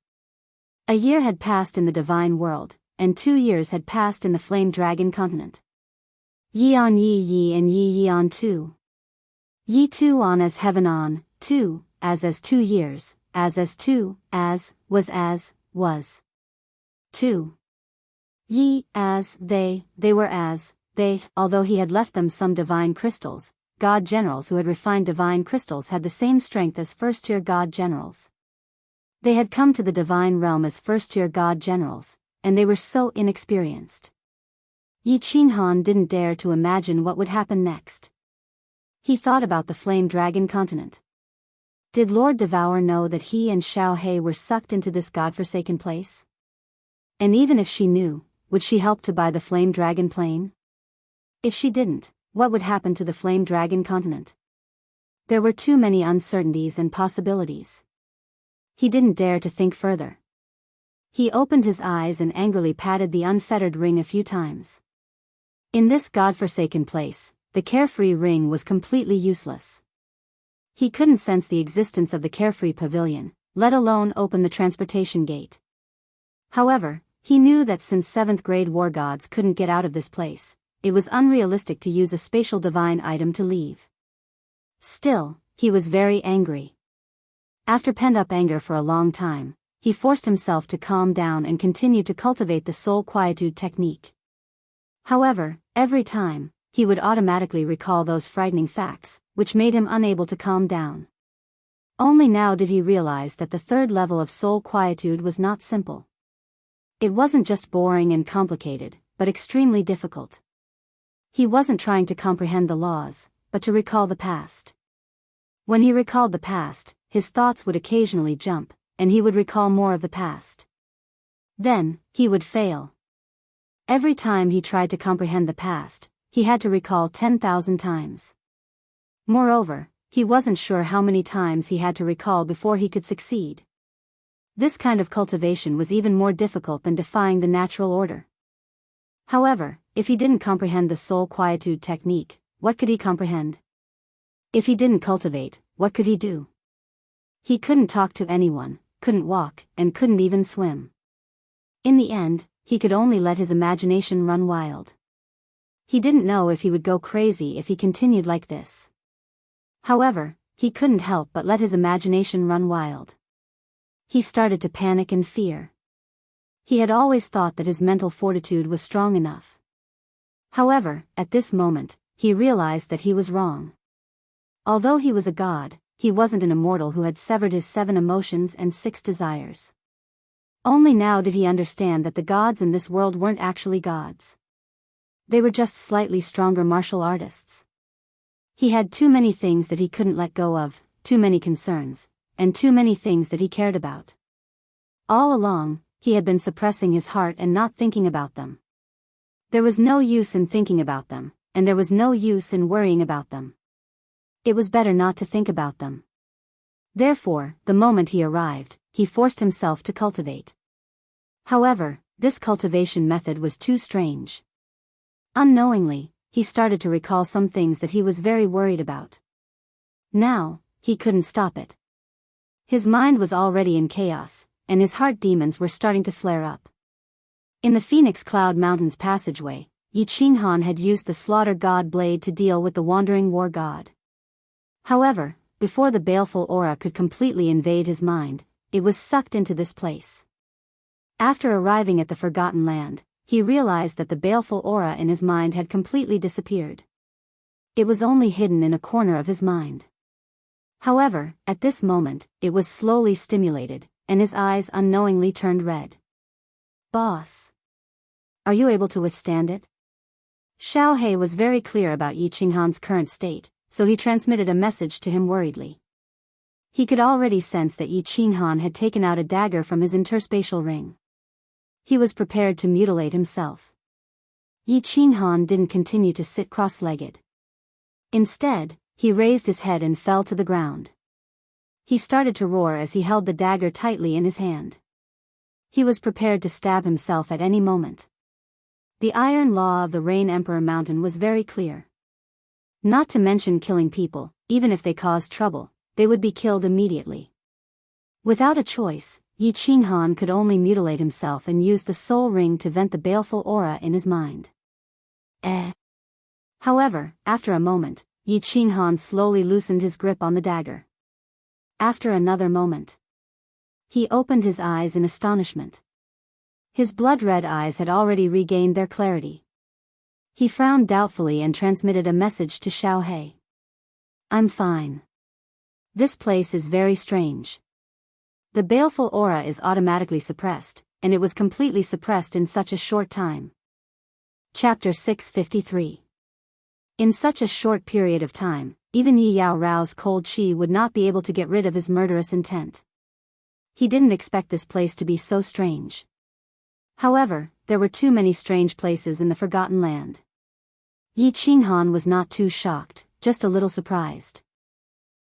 A year had passed in the divine world, and 2 years had passed in the flame dragon continent. Yi on Yi and Yi on 2. Yi 2 on as heaven on, 2, as 2 years, as 2, as, was. 2. Yi, as, they were as, they, although he had left them some divine crystals, God generals who had refined divine crystals had the same strength as first-tier God generals. They had come to the divine realm as first-tier God generals, and they were so inexperienced. Yi Qinghan didn't dare to imagine what would happen next. He thought about the flame dragon continent. Did Lord Devour know that he and Xiao He were sucked into this godforsaken place? And even if she knew, would she help to buy the flame dragon plane? If she didn't, what would happen to the flame dragon continent? There were too many uncertainties and possibilities. He didn't dare to think further. He opened his eyes and angrily patted the unfettered ring a few times. In this godforsaken place, the carefree ring was completely useless. He couldn't sense the existence of the carefree pavilion, let alone open the transportation gate. However, he knew that since 7th grade war gods couldn't get out of this place, it was unrealistic to use a spatial divine item to leave. Still, he was very angry. After pent-up anger for a long time, he forced himself to calm down and continue to cultivate the soul quietude technique. However, every time, he would automatically recall those frightening facts, which made him unable to calm down. Only now did he realize that the third level of soul quietude was not simple. It wasn't just boring and complicated, but extremely difficult. He wasn't trying to comprehend the laws, but to recall the past. When he recalled the past, his thoughts would occasionally jump, and he would recall more of the past. Then, he would fail. Every time he tried to comprehend the past, he had to recall 10,000 times. Moreover, he wasn't sure how many times he had to recall before he could succeed. This kind of cultivation was even more difficult than defying the natural order. However, if he didn't comprehend the soul quietude technique, what could he comprehend? If he didn't cultivate, what could he do? He couldn't talk to anyone, couldn't walk, and couldn't even swim. In the end, he could only let his imagination run wild. He didn't know if he would go crazy if he continued like this. However, he couldn't help but let his imagination run wild. He started to panic and fear. He had always thought that his mental fortitude was strong enough. However, at this moment, he realized that he was wrong. Although he was a god, he wasn't an immortal who had severed his 7 emotions and 6 desires. Only now did he understand that the gods in this world weren't actually gods. They were just slightly stronger martial artists. He had too many things that he couldn't let go of, too many concerns, and too many things that he cared about. All along, he had been suppressing his heart and not thinking about them. There was no use in thinking about them, and there was no use in worrying about them. It was better not to think about them. Therefore, the moment he arrived, he forced himself to cultivate. However, this cultivation method was too strange. Unknowingly, he started to recall some things that he was very worried about. Now, he couldn't stop it. His mind was already in chaos, and his heart demons were starting to flare up. In the Phoenix Cloud Mountains passageway, Yi Qinghan had used the Slaughter God Blade to deal with the Wandering War God. However, before the baleful aura could completely invade his mind, it was sucked into this place. After arriving at the Forgotten Land, he realized that the baleful aura in his mind had completely disappeared. It was only hidden in a corner of his mind. However, at this moment, it was slowly stimulated, and his eyes unknowingly turned red. "Boss. Are you able to withstand it?" Xiao He was very clear about Yi Qinghan's current state, so he transmitted a message to him worriedly. He could already sense that Yi Qinghan had taken out a dagger from his interspatial ring. He was prepared to mutilate himself. Yi Qinghan didn't continue to sit cross-legged. Instead, he raised his head and fell to the ground. He started to roar as he held the dagger tightly in his hand. He was prepared to stab himself at any moment. The iron law of the Rain Emperor Mountain was very clear. Not to mention killing people, even if they caused trouble, they would be killed immediately. Without a choice, Yi Qinghan could only mutilate himself and use the soul ring to vent the baleful aura in his mind. However, after a moment, Yi Qinghan slowly loosened his grip on the dagger. After another moment, he opened his eyes in astonishment. His blood-red eyes had already regained their clarity. He frowned doubtfully and transmitted a message to Xiao He. "I'm fine. This place is very strange." The baleful aura is automatically suppressed, and it was completely suppressed in such a short time. Chapter 653. In such a short period of time, even Yi Yao Rao's cold qi would not be able to get rid of his murderous intent. He didn't expect this place to be so strange. However, there were too many strange places in the Forgotten Land. Yi Qinghan was not too shocked, just a little surprised.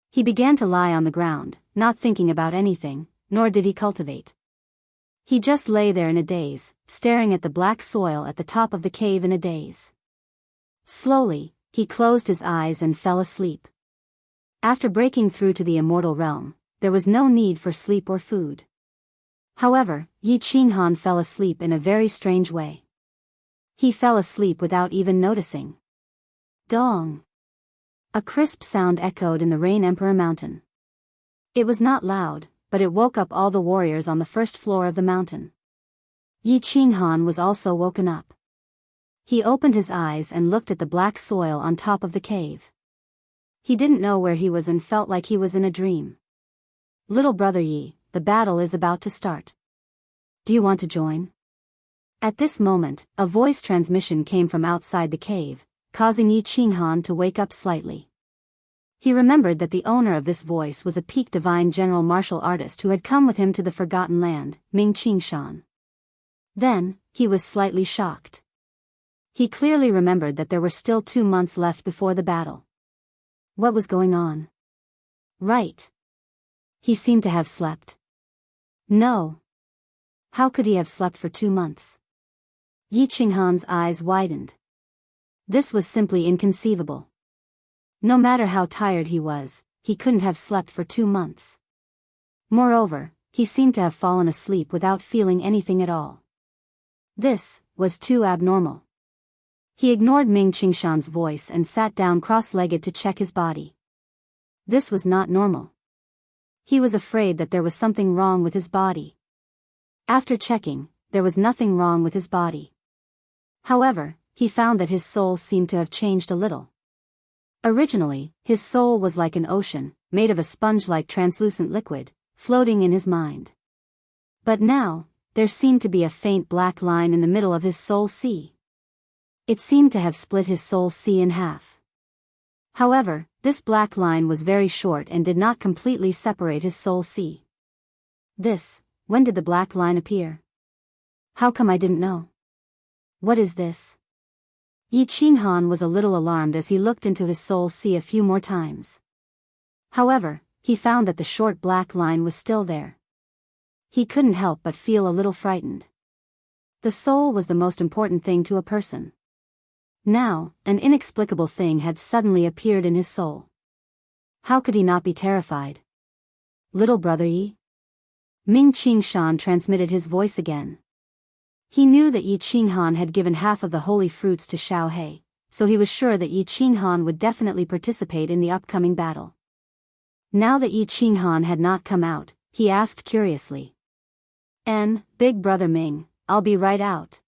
He began to lie on the ground, not thinking about anything, nor did he cultivate. He just lay there in a daze, staring at the black soil at the top of the cave in a daze. Slowly, he closed his eyes and fell asleep. After breaking through to the immortal realm, there was no need for sleep or food. However, Yi Qinghan fell asleep in a very strange way. He fell asleep without even noticing. Dong! A crisp sound echoed in the Rain Emperor Mountain. It was not loud, but it woke up all the warriors on the first floor of the mountain. Yi Qinghan was also woken up. He opened his eyes and looked at the black soil on top of the cave. He didn't know where he was and felt like he was in a dream. "Little brother Yi, the battle is about to start. Do you want to join?" At this moment, a voice transmission came from outside the cave, causing Yi Qinghan to wake up slightly. He remembered that the owner of this voice was a peak divine general martial artist who had come with him to the Forgotten Land, Ming Qingshan. Then, he was slightly shocked. He clearly remembered that there were still 2 months left before the battle. What was going on? Right. He seemed to have slept. No. How could he have slept for 2 months? Yi Qinghan's eyes widened. This was simply inconceivable. No matter how tired he was, he couldn't have slept for 2 months. Moreover, he seemed to have fallen asleep without feeling anything at all. This was too abnormal. He ignored Ming Qingshan's voice and sat down cross-legged to check his body. This was not normal. He was afraid that there was something wrong with his body. After checking, there was nothing wrong with his body. However, he found that his soul seemed to have changed a little. Originally, his soul was like an ocean, made of a sponge-like translucent liquid, floating in his mind. But now, there seemed to be a faint black line in the middle of his soul sea. It seemed to have split his soul sea in half. However, this black line was very short and did not completely separate his soul sea. When did the black line appear? How come I didn't know? What is this? Yi Qinghan was a little alarmed as he looked into his soul sea a few more times. However, he found that the short black line was still there. He couldn't help but feel a little frightened. The soul was the most important thing to a person. Now, an inexplicable thing had suddenly appeared in his soul. How could he not be terrified? "Little brother Yi?" Ming Qingshan transmitted his voice again. He knew that Yi Qinghan had given half of the holy fruits to Xiao He, so he was sure that Yi Qinghan would definitely participate in the upcoming battle. Now that Yi Qinghan had not come out, he asked curiously. Big brother Ming, I'll be right out."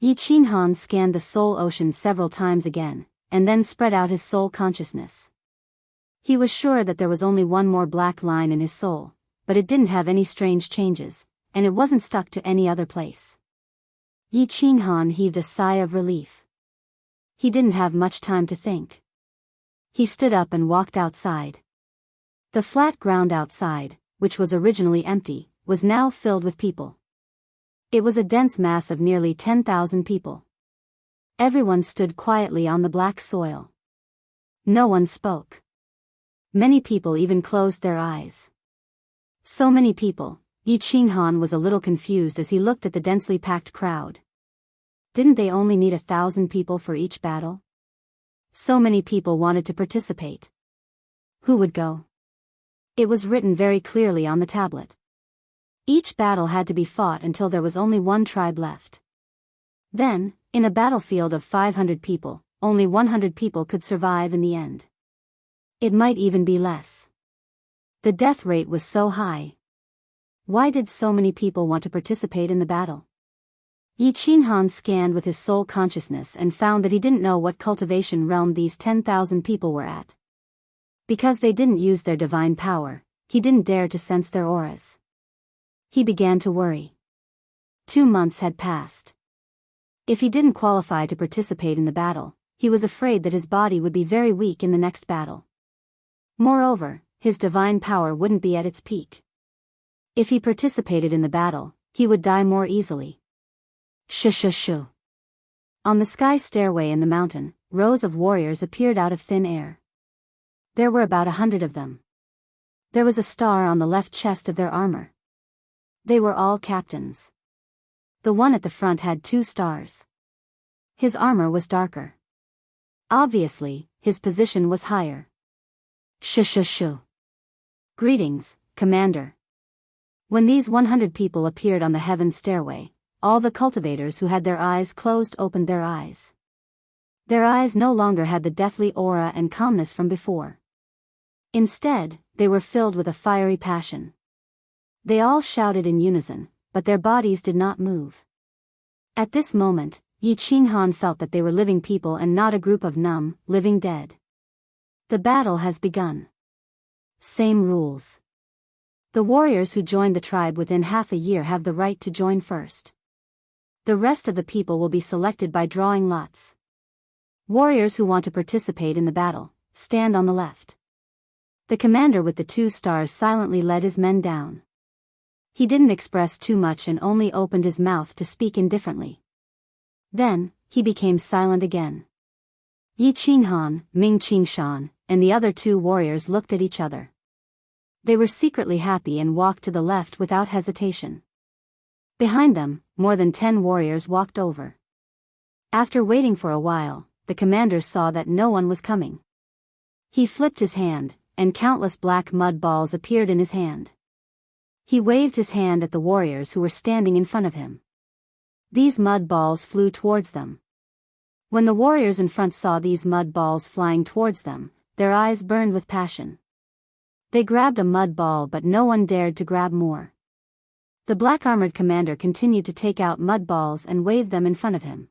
Yi Qinghan scanned the soul ocean several times again, and then spread out his soul consciousness. He was sure that there was only one more black line in his soul, but it didn't have any strange changes, and it wasn't stuck to any other place. Yi Qinghan heaved a sigh of relief. He didn't have much time to think. He stood up and walked outside. The flat ground outside, which was originally empty, was now filled with people. It was a dense mass of nearly 10,000 people. Everyone stood quietly on the black soil. No one spoke. Many people even closed their eyes. So many people, Yi Qinghan was a little confused as he looked at the densely packed crowd. Didn't they only need 1,000 people for each battle? So many people wanted to participate. Who would go? It was written very clearly on the tablet. Each battle had to be fought until there was only one tribe left. Then, in a battlefield of 500 people, only 100 people could survive in the end. It might even be less. The death rate was so high. Why did so many people want to participate in the battle? Yi Qinghan scanned with his soul consciousness and found that he didn't know what cultivation realm these 10,000 people were at. Because they didn't use their divine power, he didn't dare to sense their auras. He began to worry. 2 months had passed. If he didn't qualify to participate in the battle, he was afraid that his body would be very weak in the next battle. Moreover, his divine power wouldn't be at its peak. If he participated in the battle, he would die more easily. Shoo. On the sky stairway in the mountain, rows of warriors appeared out of thin air. There were about 100 of them. There was a star on the left chest of their armor. They were all captains. The one at the front had 2 stars. His armor was darker. Obviously, his position was higher. Shoo. Greetings, Commander. When these 100 people appeared on the heaven stairway, all the cultivators who had their eyes closed opened their eyes. Their eyes no longer had the deathly aura and calmness from before. Instead, they were filled with a fiery passion. They all shouted in unison, but their bodies did not move. At this moment, Yi Qinghan felt that they were living people and not a group of numb, living dead. The battle has begun. Same rules. The warriors who joined the tribe within half a year have the right to join first. The rest of the people will be selected by drawing lots. Warriors who want to participate in the battle, stand on the left. The commander with the 2 stars silently led his men down. He didn't express too much and only opened his mouth to speak indifferently. Then, he became silent again. Yi Qinghan, Ming Qingshan, and the other 2 warriors looked at each other. They were secretly happy and walked to the left without hesitation. Behind them, more than 10 warriors walked over. After waiting for a while, the commander saw that no one was coming. He flipped his hand, and countless black mud balls appeared in his hand. He waved his hand at the warriors who were standing in front of him. These mud balls flew towards them. When the warriors in front saw these mud balls flying towards them, their eyes burned with passion. They grabbed a mud ball, but no one dared to grab more. The black-armored commander continued to take out mud balls and waved them in front of him.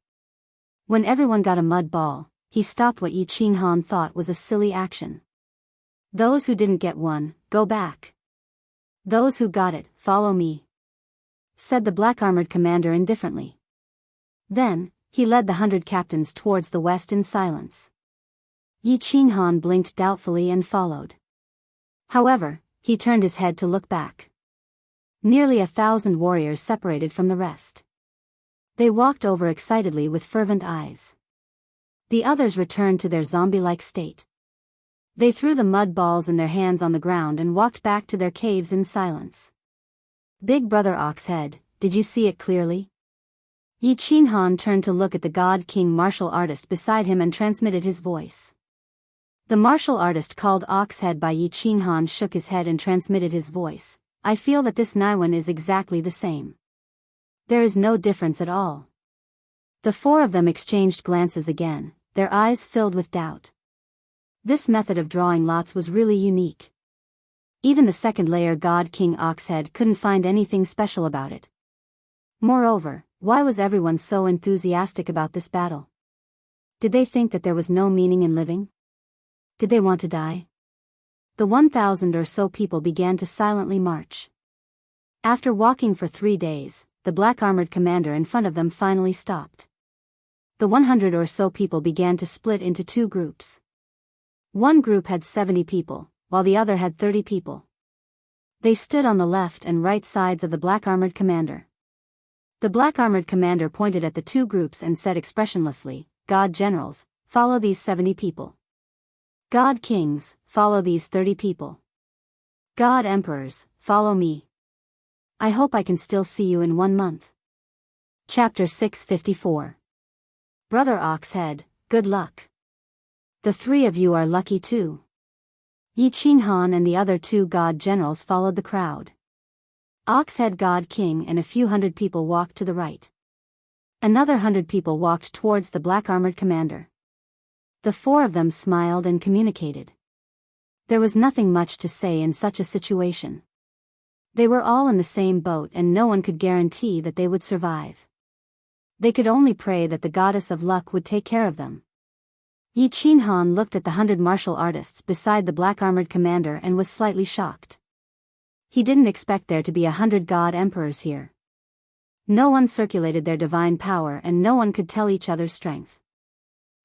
When everyone got a mud ball, he stopped what Yi Qinghan thought was a silly action. Those who didn't get one, go back. Those who got it, follow me, said the black-armored commander indifferently. Then, he led the 100 captains towards the west in silence. Yi Qinghan blinked doubtfully and followed. However, he turned his head to look back. Nearly 1,000 warriors separated from the rest. They walked over excitedly with fervent eyes. The others returned to their zombie-like state. They threw the mud balls in their hands on the ground and walked back to their caves in silence. Big Brother Oxhead, did you see it clearly? Yi Qinghan turned to look at the God King martial artist beside him and transmitted his voice. The martial artist called Oxhead by Yi Qinghan shook his head and transmitted his voice. I feel that this Naiwan is exactly the same. There is no difference at all. The 4 of them exchanged glances again, their eyes filled with doubt. This method of drawing lots was really unique. Even the second layer God King Oxhead couldn't find anything special about it. Moreover, why was everyone so enthusiastic about this battle? Did they think that there was no meaning in living? Did they want to die? the 1,000 or so people began to silently march. After walking for 3 days, the black armored commander in front of them finally stopped. The 100 or so people began to split into 2 groups. One group had 70 people, while the other had 30 people. They stood on the left and right sides of the black armored commander. The black armored commander pointed at the 2 groups and said expressionlessly, "God generals, follow these 70 people. God kings, follow these 30 people. God emperors, follow me. I hope I can still see you in 1 month." Chapter 654. Brother Oxhead, good luck. The 3 of you are lucky too. Yi Qinghan and the other 2 god generals followed the crowd. Oxhead God King and a few hundred people walked to the right. Another 100 people walked towards the black armored commander. The 4 of them smiled and communicated. There was nothing much to say in such a situation. They were all in the same boat and no one could guarantee that they would survive. They could only pray that the goddess of luck would take care of them. Yi Qinghan looked at the 100 martial artists beside the black armored commander and was slightly shocked. He didn't expect there to be 100 god emperors here. No one circulated their divine power and no one could tell each other's strength.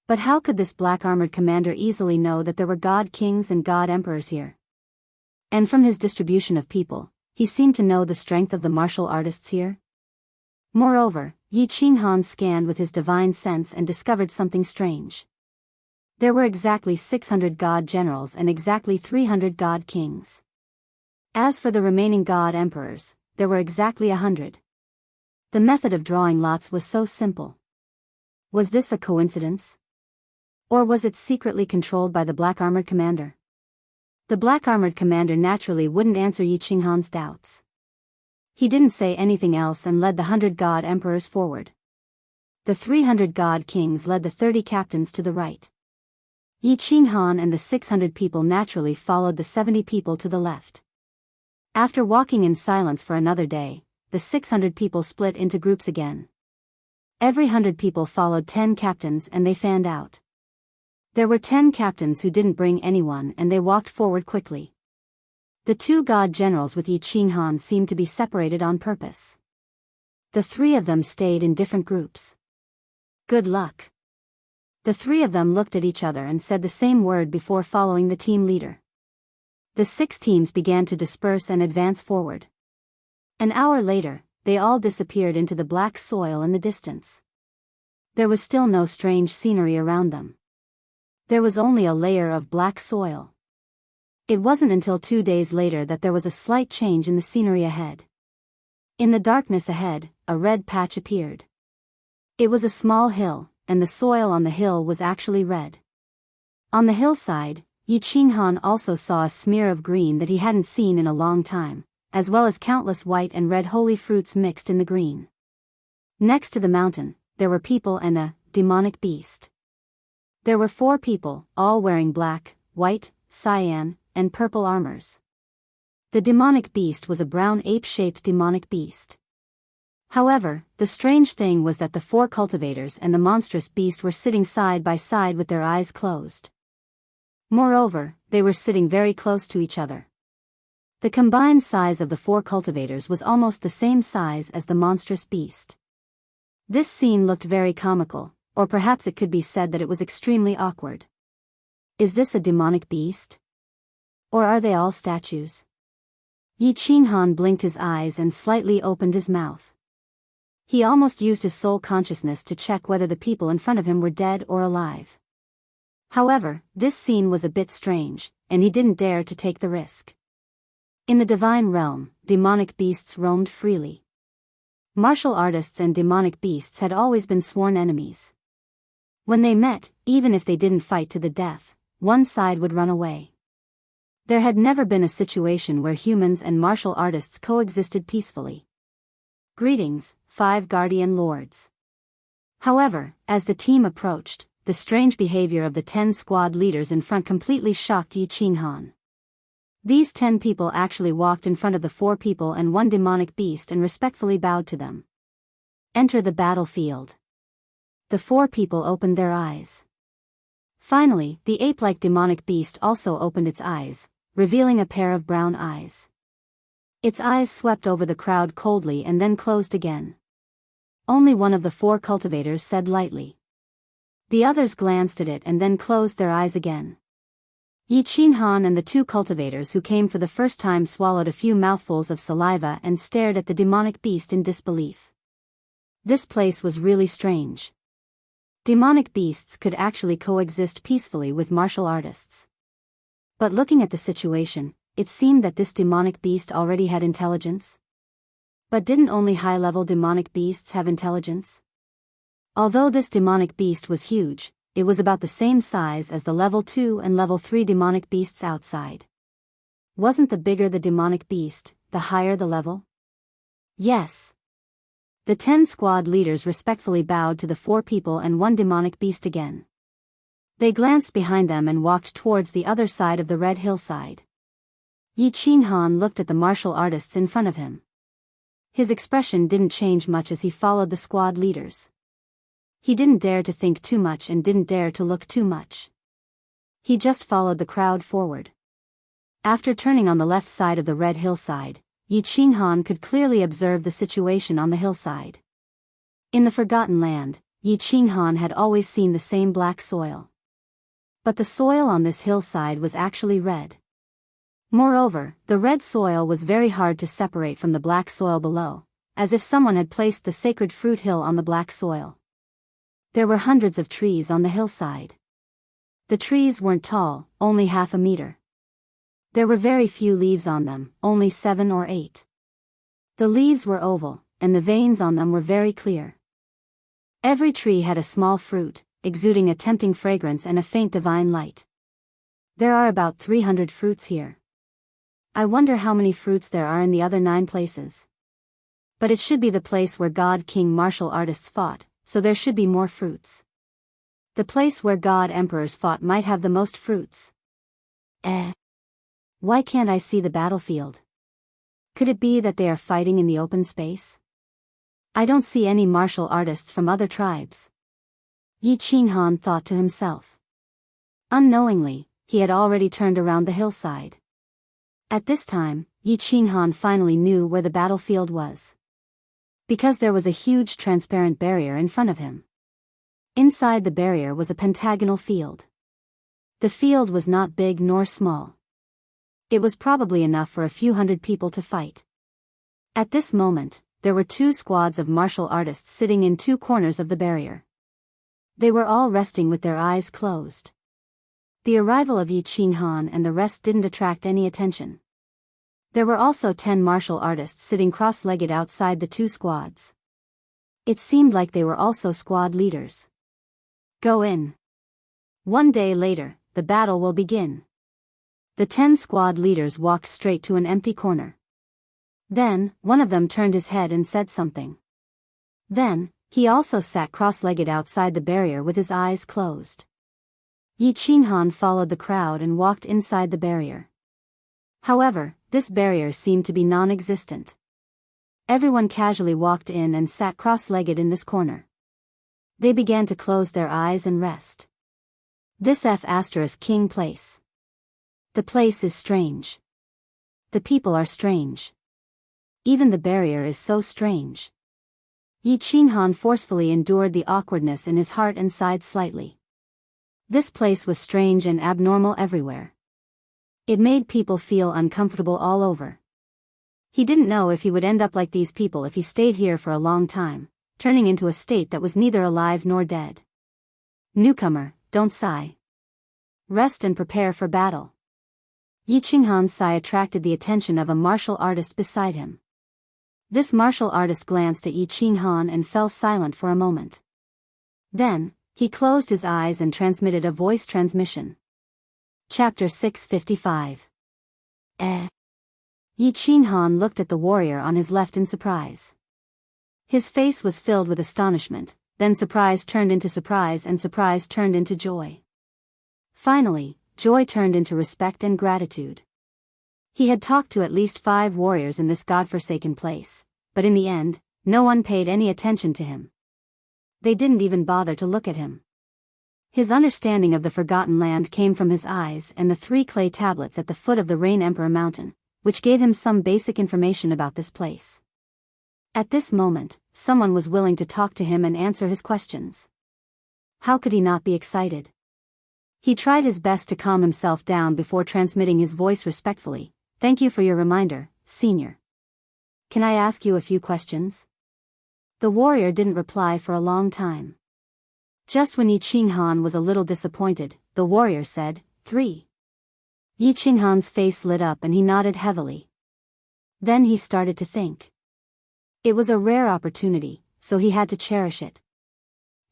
But how could this black armored commander easily know that there were god kings and god emperors here? And from his distribution of people, he seemed to know the strength of the martial artists here. Moreover, Yi Qinghan scanned with his divine sense and discovered something strange. There were exactly 600 god generals and exactly 300 god kings. As for the remaining god emperors, there were exactly 100. The method of drawing lots was so simple. Was this a coincidence? Or was it secretly controlled by the black armored commander? The black armored commander naturally wouldn't answer Yi Qinghan's doubts. He didn't say anything else and led the 100 god emperors forward. The 300 god kings led the 30 captains to the right. Yi Qinghan and the 600 people naturally followed the 70 people to the left. After walking in silence for another day, the 600 people split into groups again. Every 100 people followed 10 captains and they fanned out. There were 10 captains who didn't bring anyone and they walked forward quickly. The 2 god generals with Yi Qinghan seemed to be separated on purpose. The 3 of them stayed in different groups. Good luck. The 3 of them looked at each other and said the same word before following the team leader. The 6 teams began to disperse and advance forward. An hour later, they all disappeared into the black soil in the distance. There was still no strange scenery around them. There was only a layer of black soil. It wasn't until 2 days later that there was a slight change in the scenery ahead. In the darkness ahead, a red patch appeared. It was a small hill, and the soil on the hill was actually red. On the hillside, Yi Qinghan also saw a smear of green that he hadn't seen in a long time, as well as countless white and red holy fruits mixed in the green. Next to the mountain, there were people and a demonic beast. There were 4 people, all wearing black, white, cyan, and purple armors. The demonic beast was a brown ape-shaped demonic beast. However, the strange thing was that the 4 cultivators and the monstrous beast were sitting side by side with their eyes closed. Moreover, they were sitting very close to each other. The combined size of the 4 cultivators was almost the same size as the monstrous beast. This scene looked very comical, or perhaps it could be said that it was extremely awkward. Is this a demonic beast? Or are they all statues? Yi Qinghan blinked his eyes and slightly opened his mouth. He almost used his soul consciousness to check whether the people in front of him were dead or alive. However, this scene was a bit strange, and he didn't dare to take the risk. In the divine realm, demonic beasts roamed freely. Martial artists and demonic beasts had always been sworn enemies. When they met, even if they didn't fight to the death, one side would run away. There had never been a situation where humans and martial artists coexisted peacefully. Greetings, 5 guardian lords. However, as the team approached, the strange behavior of the 10 squad leaders in front completely shocked Yi Qinghan. These 10 people actually walked in front of the 4 people and 1 demonic beast and respectfully bowed to them. Enter the battlefield. The 4 people opened their eyes. Finally, the ape-like demonic beast also opened its eyes, revealing a pair of brown eyes. Its eyes swept over the crowd coldly and then closed again. Only one of the 4 cultivators said lightly. The others glanced at it and then closed their eyes again. Yi Qinghan and the 2 cultivators who came for the first time swallowed a few mouthfuls of saliva and stared at the demonic beast in disbelief. This place was really strange. Demonic beasts could actually coexist peacefully with martial artists. But looking at the situation, it seemed that this demonic beast already had intelligence. But didn't only high-level demonic beasts have intelligence? Although this demonic beast was huge, it was about the same size as the level 2 and level 3 demonic beasts outside. Wasn't the bigger the demonic beast, the higher the level? Yes. The 10 squad leaders respectfully bowed to the 4 people and 1 demonic beast again. They glanced behind them and walked towards the other side of the red hillside. Yi Qinghan looked at the martial artists in front of him. His expression didn't change much as he followed the squad leaders. He didn't dare to think too much and didn't dare to look too much. He just followed the crowd forward. After turning on the left side of the red hillside, Yi Qinghan could clearly observe the situation on the hillside. In the Forgotten Land, Yi Qinghan had always seen the same black soil. But the soil on this hillside was actually red. Moreover, the red soil was very hard to separate from the black soil below, as if someone had placed the sacred fruit hill on the black soil. There were hundreds of trees on the hillside. The trees weren't tall, only half a meter. There were very few leaves on them, only 7 or 8. The leaves were oval, and the veins on them were very clear. Every tree had a small fruit, exuding a tempting fragrance and a faint divine light. There are about 300 fruits here. I wonder how many fruits there are in the other 9 places. But it should be the place where God King martial artists fought, so there should be more fruits. The place where God emperors fought might have the most fruits. Why can't I see the battlefield? Could it be that they are fighting in the open space? I don't see any martial artists from other tribes. Yi Qinghan thought to himself. Unknowingly, he had already turned around the hillside. At this time, Yi Qinghan finally knew where the battlefield was. Because there was a huge transparent barrier in front of him. Inside the barrier was a pentagonal field. The field was not big nor small. It was probably enough for a few hundred people to fight. At this moment, there were 2 squads of martial artists sitting in 2 corners of the barrier. They were all resting with their eyes closed. The arrival of Yi Qinghan and the rest didn't attract any attention. There were also 10 martial artists sitting cross-legged outside the 2 squads. It seemed like they were also squad leaders. Go in. One day later, the battle will begin. The 10 squad leaders walked straight to an empty corner. Then, one of them turned his head and said something. Then, he also sat cross-legged outside the barrier with his eyes closed. Yi Qinghan followed the crowd and walked inside the barrier. However, this barrier seemed to be non-existent. Everyone casually walked in and sat cross-legged in this corner. They began to close their eyes and rest. This F***king place. The place is strange. The people are strange. Even the barrier is so strange. Yi Qinghan forcefully endured the awkwardness in his heart and sighed slightly. This place was strange and abnormal everywhere. It made people feel uncomfortable all over. He didn't know if he would end up like these people if he stayed here for a long time, turning into a state that was neither alive nor dead. Newcomer, don't sigh. Rest and prepare for battle. Yi Qinghan's sigh attracted the attention of a martial artist beside him. This martial artist glanced at Yi Qinghan and fell silent for a moment. Then, he closed his eyes and transmitted a voice transmission. Chapter 655. Yi Qinghan looked at the warrior on his left in surprise. His face was filled with astonishment, then surprise turned into surprise and surprise turned into joy. Finally, joy turned into respect and gratitude. He had talked to at least 5 warriors in this godforsaken place, but in the end, no one paid any attention to him. They didn't even bother to look at him. His understanding of the forgotten land came from his eyes and the 3 clay tablets at the foot of the Rain Emperor Mountain, which gave him some basic information about this place. At this moment, someone was willing to talk to him and answer his questions. How could he not be excited? He tried his best to calm himself down before transmitting his voice respectfully. "Thank you for your reminder, Senior. Can I ask you a few questions?" The warrior didn't reply for a long time. Just when Yi Qinghan was a little disappointed, the warrior said, 3. Yi Qinghan's face lit up and he nodded heavily. Then he started to think. It was a rare opportunity, so he had to cherish it.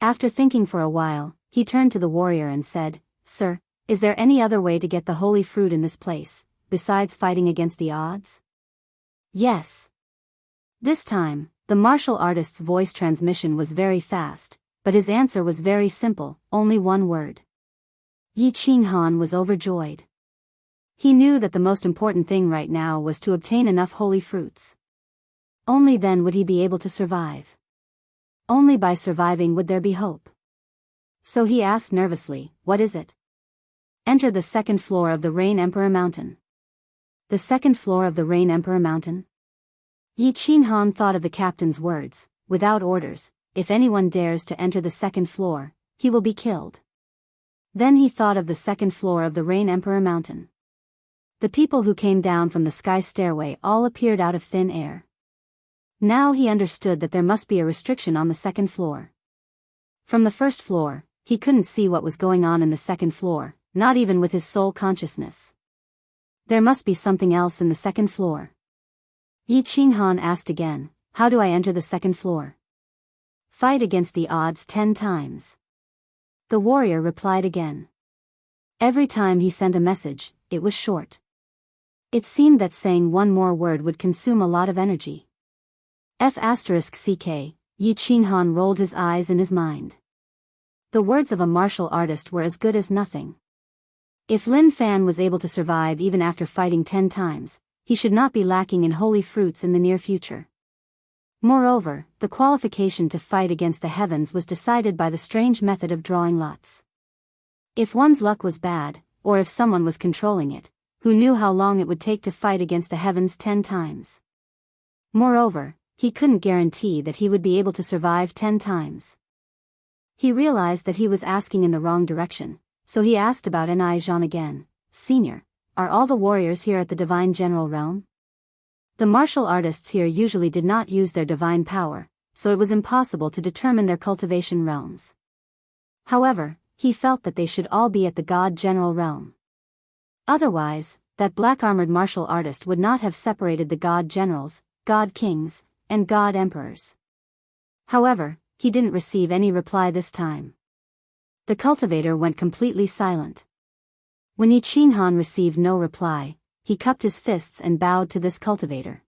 After thinking for a while, he turned to the warrior and said, "Sir, is there any other way to get the holy fruit in this place, besides fighting against the odds?" "Yes." This time, the martial artist's voice transmission was very fast, but his answer was very simple, only one word. Yi Qinghan was overjoyed. He knew that the most important thing right now was to obtain enough holy fruits. Only then would he be able to survive. Only by surviving would there be hope. So he asked nervously, "What is it?" "Enter the 2nd floor of the Rain Emperor Mountain." "The 2nd floor of the Rain Emperor Mountain?" Yi Qinghan thought of the captain's words, "Without orders, if anyone dares to enter the 2nd floor, he will be killed." Then he thought of the 2nd floor of the Rain Emperor Mountain. The people who came down from the sky stairway all appeared out of thin air. Now he understood that there must be a restriction on the 2nd floor. From the 1st floor, he couldn't see what was going on in the 2nd floor, not even with his soul consciousness. There must be something else in the 2nd floor. Yi Qinghan asked again, "How do I enter the 2nd floor?" "Fight against the odds 10 times. The warrior replied again. Every time he sent a message, it was short. It seemed that saying one more word would consume a lot of energy. F***ck, Yi Qinghan rolled his eyes in his mind. The words of a martial artist were as good as nothing. If Lin Fan was able to survive even after fighting 10 times, he should not be lacking in holy fruits in the near future. Moreover, the qualification to fight against the heavens was decided by the strange method of drawing lots. If one's luck was bad, or if someone was controlling it, who knew how long it would take to fight against the heavens 10 times? Moreover, he couldn't guarantee that he would be able to survive 10 times. He realized that he was asking in the wrong direction, so he asked about Enrich again. "Senior, are all the warriors here at the Divine General Realm?" The martial artists here usually did not use their divine power, so it was impossible to determine their cultivation realms. However, he felt that they should all be at the God General Realm. Otherwise, that black-armored martial artist would not have separated the God Generals, God Kings, and God Emperors. However, he didn't receive any reply this time. The cultivator went completely silent. When Yi Qinghan received no reply, he cupped his fists and bowed to this cultivator.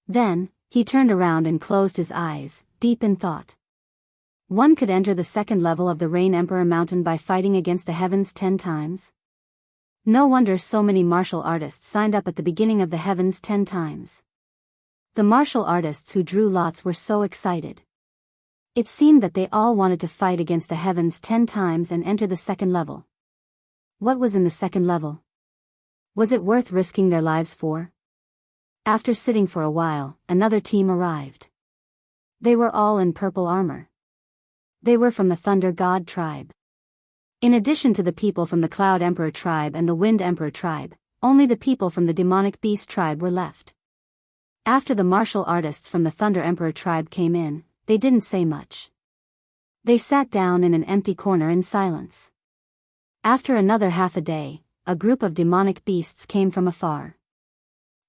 Then, he turned around and closed his eyes, deep in thought. One could enter the 2nd level of the Rain Emperor Mountain by fighting against the heavens 10 times. No wonder so many martial artists signed up at the beginning of the heavens 10 times. The martial artists who drew lots were so excited. It seemed that they all wanted to fight against the heavens 10 times and enter the 2nd level. What was in the 2nd level? Was it worth risking their lives for? After sitting for a while, another team arrived. They were all in purple armor. They were from the Thunder God tribe. In addition to the people from the Cloud Emperor tribe and the Wind Emperor tribe, only the people from the Demonic Beast tribe were left. After the martial artists from the Thunder Emperor tribe came in, they didn't say much. They sat down in an empty corner in silence. After another half a day, a group of demonic beasts came from afar.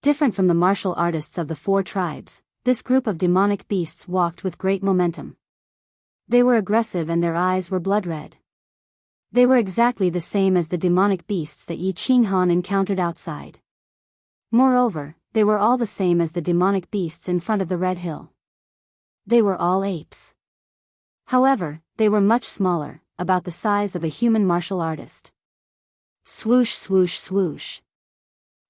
Different from the martial artists of the 4 tribes, this group of demonic beasts walked with great momentum. They were aggressive and their eyes were blood red. They were exactly the same as the demonic beasts that Yi Qinghan encountered outside. Moreover, they were all the same as the demonic beasts in front of the Red Hill. They were all apes. However, they were much smaller, about the size of a human martial artist. Swoosh swoosh swoosh.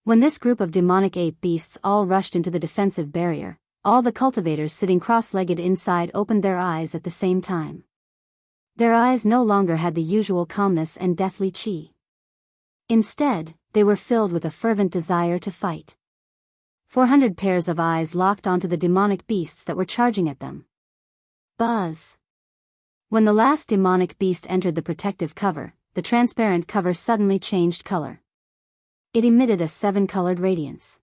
When this group of demonic ape beasts all rushed into the defensive barrier, all the cultivators sitting cross-legged inside opened their eyes at the same time. Their eyes no longer had the usual calmness and deathly chi. Instead, they were filled with a fervent desire to fight. 400 pairs of eyes locked onto the demonic beasts that were charging at them. Buzz! When the last demonic beast entered the protective cover, the transparent cover suddenly changed color. It emitted a 7-colored radiance.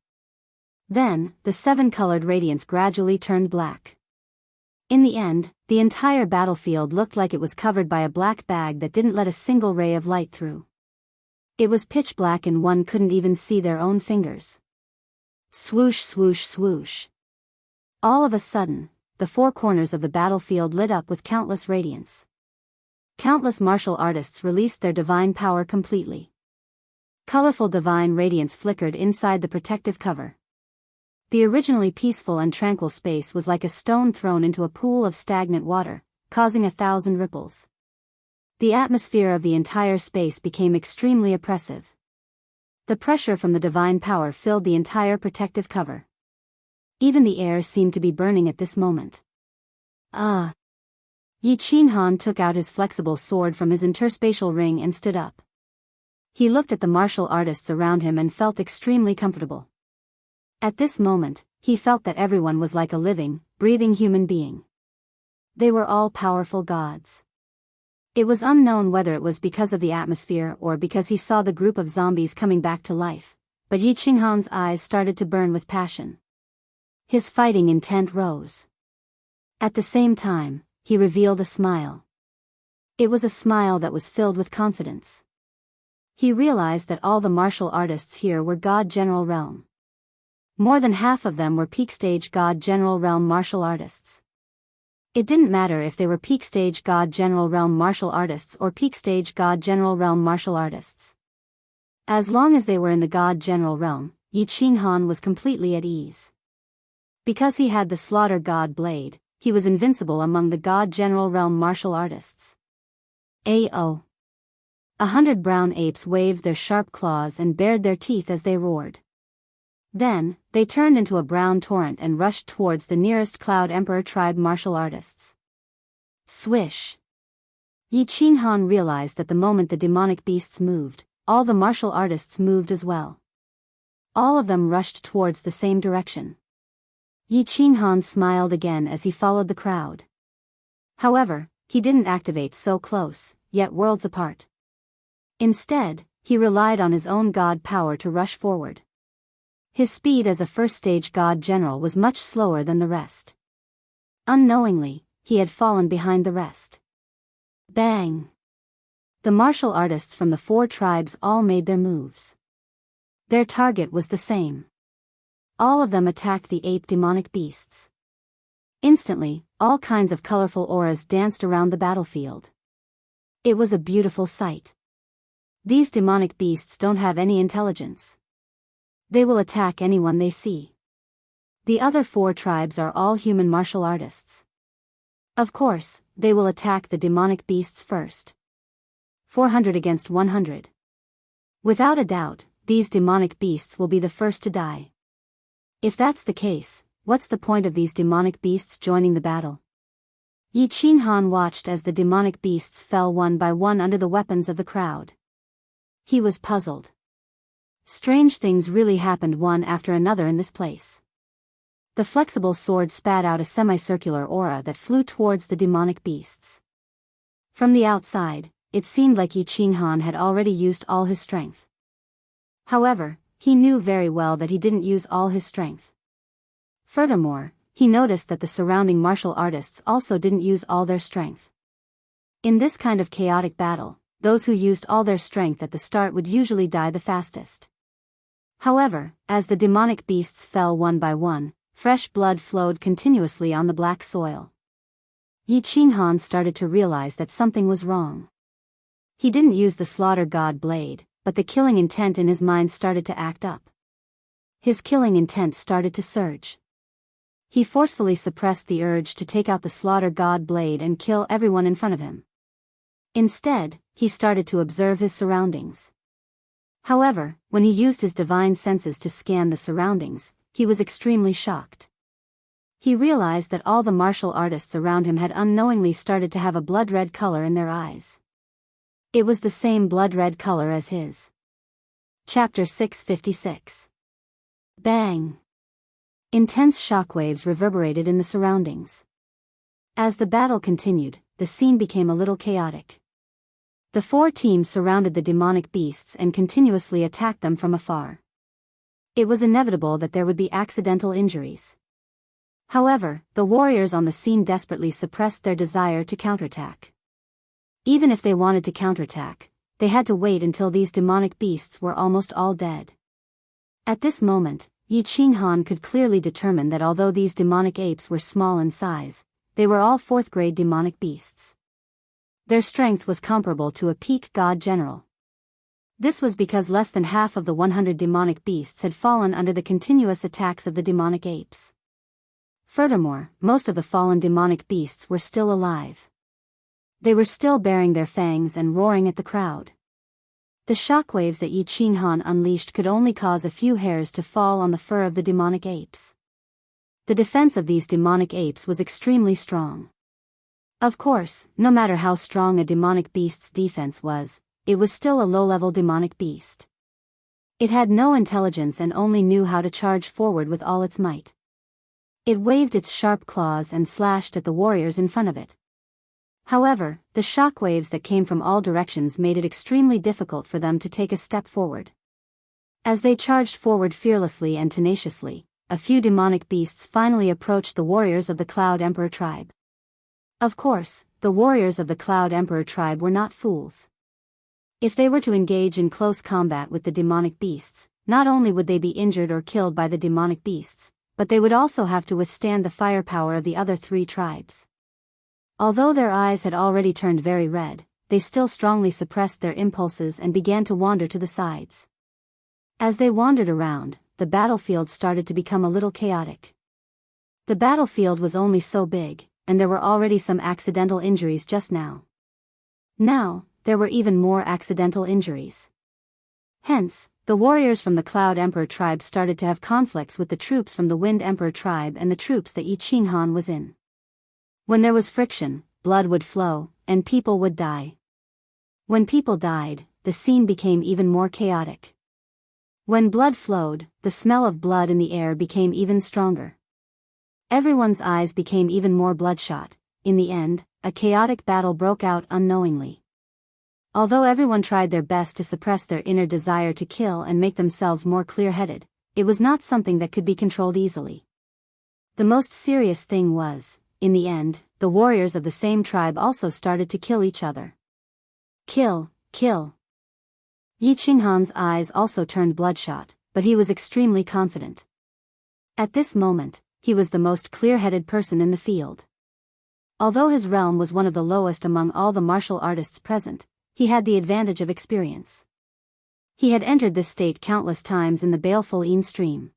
Then, the 7-colored radiance gradually turned black. In the end, the entire battlefield looked like it was covered by a black bag that didn't let a single ray of light through. It was pitch black and one couldn't even see their own fingers. Swoosh, swoosh, swoosh. All of a sudden, the 4 corners of the battlefield lit up with countless radiance. Countless martial artists released their divine power completely. Colorful divine radiance flickered inside the protective cover. The originally peaceful and tranquil space was like a stone thrown into a pool of stagnant water, causing 1,000 ripples. The atmosphere of the entire space became extremely oppressive. The pressure from the divine power filled the entire protective cover. Even the air seemed to be burning at this moment. Yi Qinghan took out his flexible sword from his interspatial ring and stood up. He looked at the martial artists around him and felt extremely comfortable. At this moment, he felt that everyone was like a living, breathing human being. They were all powerful gods. It was unknown whether it was because of the atmosphere or because he saw the group of zombies coming back to life, but Yi Qinghan's eyes started to burn with passion. His fighting intent rose. At the same time, he revealed a smile. It was a smile that was filled with confidence. He realized that all the martial artists here were God General Realm. More than half of them were peak stage God General Realm martial artists. It didn't matter if they were peak stage God General Realm martial artists or peak stage God General Realm martial artists. As long as they were in the God General Realm, Yi Qinghan was completely at ease. Because he had the Slaughter God Blade, he was invincible among the God General Realm martial artists. A.O. 100 brown apes waved their sharp claws and bared their teeth as they roared. Then, they turned into a brown torrent and rushed towards the nearest Cloud Emperor tribe martial artists. Swish! Yi Qinghan realized that the moment the demonic beasts moved, all the martial artists moved as well. All of them rushed towards the same direction. Yi Qinghan smiled again as he followed the crowd. However, he didn't activate so close, yet worlds apart. Instead, he relied on his own god power to rush forward. His speed as a first-stage god general was much slower than the rest. Unknowingly, he had fallen behind the rest. Bang! The martial artists from the 4 tribes all made their moves. Their target was the same. All of them attacked the 8 demonic beasts. Instantly, all kinds of colorful auras danced around the battlefield. It was a beautiful sight. These demonic beasts don't have any intelligence. They will attack anyone they see. The other 4 tribes are all human martial artists. Of course, they will attack the demonic beasts first. 400 against 100. Without a doubt, these demonic beasts will be the first to die. If that's the case, what's the point of these demonic beasts joining the battle? Yi Qinghan watched as the demonic beasts fell one by one under the weapons of the crowd. He was puzzled. Strange things really happened one after another in this place. The flexible sword spat out a semicircular aura that flew towards the demonic beasts. From the outside, it seemed like Yi Qinghan had already used all his strength. However, he knew very well that he didn't use all his strength. Furthermore, he noticed that the surrounding martial artists also didn't use all their strength. In this kind of chaotic battle, those who used all their strength at the start would usually die the fastest. However, as the demonic beasts fell one by one, fresh blood flowed continuously on the black soil. Yi Qinghan started to realize that something was wrong. He didn't use the Slaughter God Blade, but the killing intent in his mind started to act up. His killing intent started to surge. He forcefully suppressed the urge to take out the Slaughter God Blade and kill everyone in front of him. Instead, he started to observe his surroundings. However, when he used his divine senses to scan the surroundings, he was extremely shocked. He realized that all the martial artists around him had unknowingly started to have a blood-red color in their eyes. It was the same blood-red color as his. Chapter 656. Bang! Intense shockwaves reverberated in the surroundings. As the battle continued, the scene became a little chaotic. The four teams surrounded the demonic beasts and continuously attacked them from afar. It was inevitable that there would be accidental injuries. However, the warriors on the scene desperately suppressed their desire to counterattack. Even if they wanted to counterattack, they had to wait until these demonic beasts were almost all dead. At this moment, Yi Qinghan could clearly determine that although these demonic apes were small in size, they were all fourth-grade demonic beasts. Their strength was comparable to a peak god general. This was because less than half of the 100 demonic beasts had fallen under the continuous attacks of the demonic apes. Furthermore, most of the fallen demonic beasts were still alive. They were still baring their fangs and roaring at the crowd. The shockwaves that Yi Qinghan unleashed could only cause a few hairs to fall on the fur of the demonic apes. The defense of these demonic apes was extremely strong. Of course, no matter how strong a demonic beast's defense was, it was still a low-level demonic beast. It had no intelligence and only knew how to charge forward with all its might. It waved its sharp claws and slashed at the warriors in front of it. However, the shockwaves that came from all directions made it extremely difficult for them to take a step forward. As they charged forward fearlessly and tenaciously, a few demonic beasts finally approached the warriors of the Cloud Emperor tribe. Of course, the warriors of the Cloud Emperor tribe were not fools. If they were to engage in close combat with the demonic beasts, not only would they be injured or killed by the demonic beasts, but they would also have to withstand the firepower of the other three tribes. Although their eyes had already turned very red, they still strongly suppressed their impulses and began to wander to the sides. As they wandered around, the battlefield started to become a little chaotic. The battlefield was only so big, and there were already some accidental injuries just now. Now, there were even more accidental injuries. Hence, the warriors from the Cloud Emperor tribe started to have conflicts with the troops from the Wind Emperor tribe and the troops that Yi Qinghan was in. When there was friction, blood would flow, and people would die. When people died, the scene became even more chaotic. When blood flowed, the smell of blood in the air became even stronger. Everyone's eyes became even more bloodshot. In the end, a chaotic battle broke out unknowingly. Although everyone tried their best to suppress their inner desire to kill and make themselves more clear-headed, it was not something that could be controlled easily. The most serious thing was, in the end, the warriors of the same tribe also started to kill each other. Kill, kill. Yi Qinghan's eyes also turned bloodshot, but he was extremely confident. At this moment, he was the most clear-headed person in the field. Although his realm was one of the lowest among all the martial artists present, he had the advantage of experience. He had entered this state countless times in the baleful Yin stream.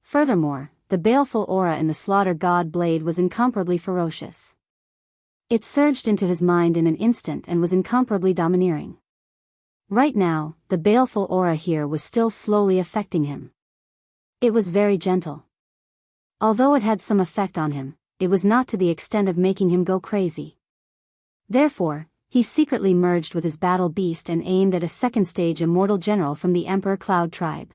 Furthermore, the baleful aura in the slaughter god blade was incomparably ferocious. It surged into his mind in an instant and was incomparably domineering. Right now, the baleful aura here was still slowly affecting him. It was very gentle. Although it had some effect on him, it was not to the extent of making him go crazy. Therefore, he secretly merged with his battle beast and aimed at a second-stage immortal general from the Emperor Cloud tribe.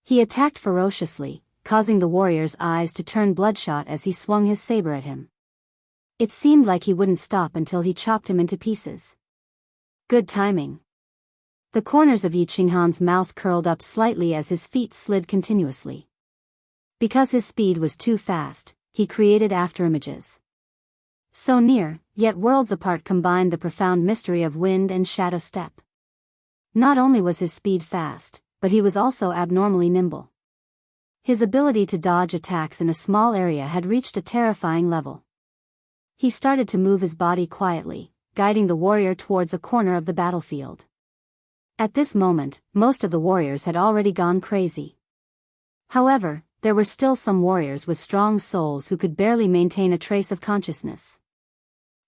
He attacked ferociously, causing the warrior's eyes to turn bloodshot as he swung his saber at him. It seemed like he wouldn't stop until he chopped him into pieces. Good timing. The corners of Yi Qinghan's mouth curled up slightly as his feet slid continuously. Because his speed was too fast, he created afterimages. So near, yet worlds apart combined the profound mystery of wind and shadow step. Not only was his speed fast, but he was also abnormally nimble. His ability to dodge attacks in a small area had reached a terrifying level. He started to move his body quietly, guiding the warrior towards a corner of the battlefield. At this moment, most of the warriors had already gone crazy. However, there were still some warriors with strong souls who could barely maintain a trace of consciousness.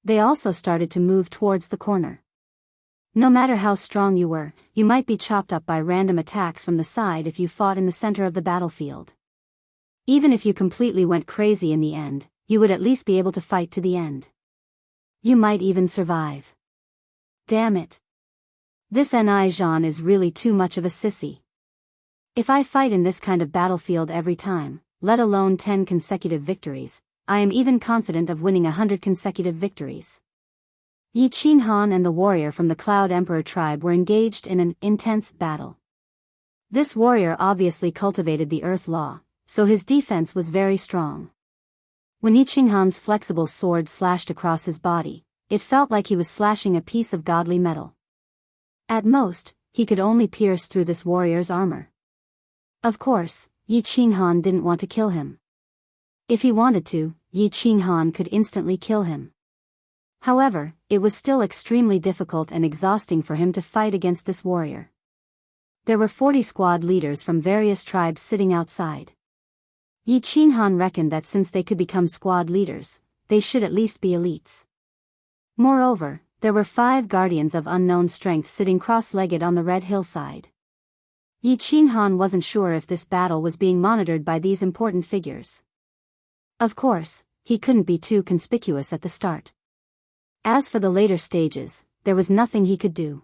They also started to move towards the corner. No matter how strong you were, you might be chopped up by random attacks from the side if you fought in the center of the battlefield. Even if you completely went crazy in the end, you would at least be able to fight to the end. You might even survive. Damn it. This Jean is really too much of a sissy. If I fight in this kind of battlefield every time, let alone 10 consecutive victories, I am even confident of winning 100 consecutive victories. Yi Qinghan and the warrior from the Cloud Emperor tribe were engaged in an intense battle. This warrior obviously cultivated the Earth Law, so his defense was very strong. When Yi Qinghan's flexible sword slashed across his body, it felt like he was slashing a piece of godly metal. At most, he could only pierce through this warrior's armor. Of course, Yi Qinghan didn't want to kill him. If he wanted to, Yi Qinghan could instantly kill him. However, it was still extremely difficult and exhausting for him to fight against this warrior. There were 40 squad leaders from various tribes sitting outside. Yi Qinghan reckoned that since they could become squad leaders, they should at least be elites. Moreover, there were 5 guardians of unknown strength sitting cross-legged on the red hillside. Yi Qinghan wasn't sure if this battle was being monitored by these important figures. Of course, he couldn't be too conspicuous at the start. As for the later stages, there was nothing he could do.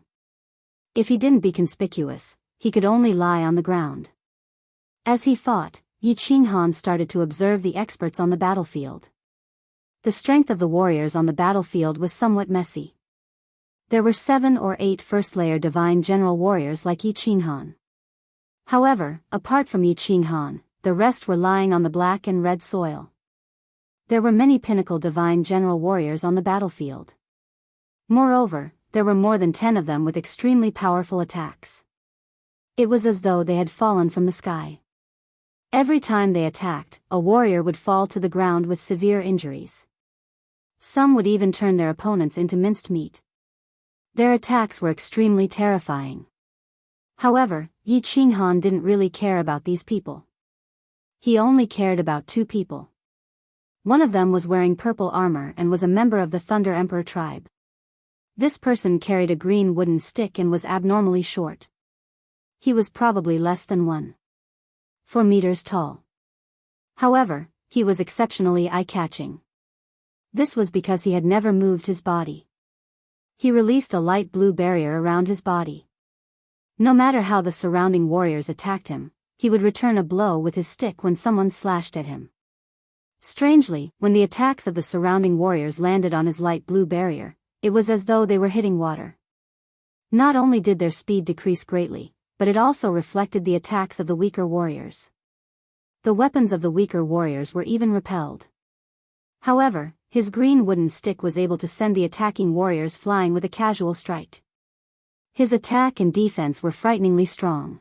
If he didn't be conspicuous, he could only lie on the ground. As he fought, Yi Qinghan started to observe the experts on the battlefield. The strength of the warriors on the battlefield was somewhat messy. There were 7 or 8 first-layer divine general warriors like Yi Qinghan. However, apart from Yi Qinghan, the rest were lying on the black and red soil. There were many pinnacle divine general warriors on the battlefield. Moreover, there were more than 10 of them with extremely powerful attacks. It was as though they had fallen from the sky. Every time they attacked, a warrior would fall to the ground with severe injuries. Some would even turn their opponents into minced meat. Their attacks were extremely terrifying. However, Yi Qinghan didn't really care about these people. He only cared about 2 people. One of them was wearing purple armor and was a member of the Thunder Emperor tribe. This person carried a green wooden stick and was abnormally short. He was probably less than 1.4 meters tall. However, he was exceptionally eye-catching. This was because he had never moved his body. He released a light blue barrier around his body. No matter how the surrounding warriors attacked him, he would return a blow with his stick when someone slashed at him. Strangely, when the attacks of the surrounding warriors landed on his light blue barrier, it was as though they were hitting water. Not only did their speed decrease greatly, but it also reflected the attacks of the weaker warriors. The weapons of the weaker warriors were even repelled. However, his green wooden stick was able to send the attacking warriors flying with a casual strike. His attack and defense were frighteningly strong.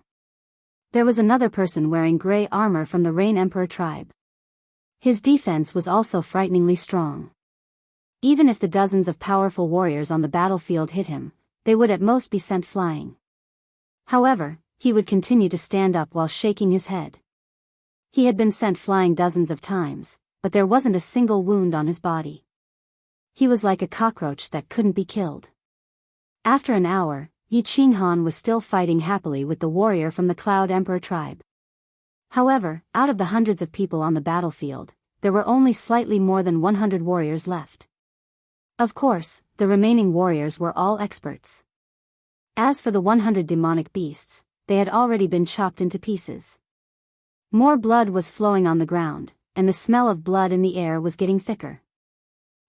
There was another person wearing gray armor from the Rain Emperor tribe. His defense was also frighteningly strong. Even if the dozens of powerful warriors on the battlefield hit him, they would at most be sent flying. However, he would continue to stand up while shaking his head. He had been sent flying dozens of times, but there wasn't a single wound on his body. He was like a cockroach that couldn't be killed. After an hour, Yi Qinghan was still fighting happily with the warrior from the Cloud Emperor tribe. However, out of the hundreds of people on the battlefield, there were only slightly more than 100 warriors left. Of course, the remaining warriors were all experts. As for the 100 demonic beasts, they had already been chopped into pieces. More blood was flowing on the ground, and the smell of blood in the air was getting thicker.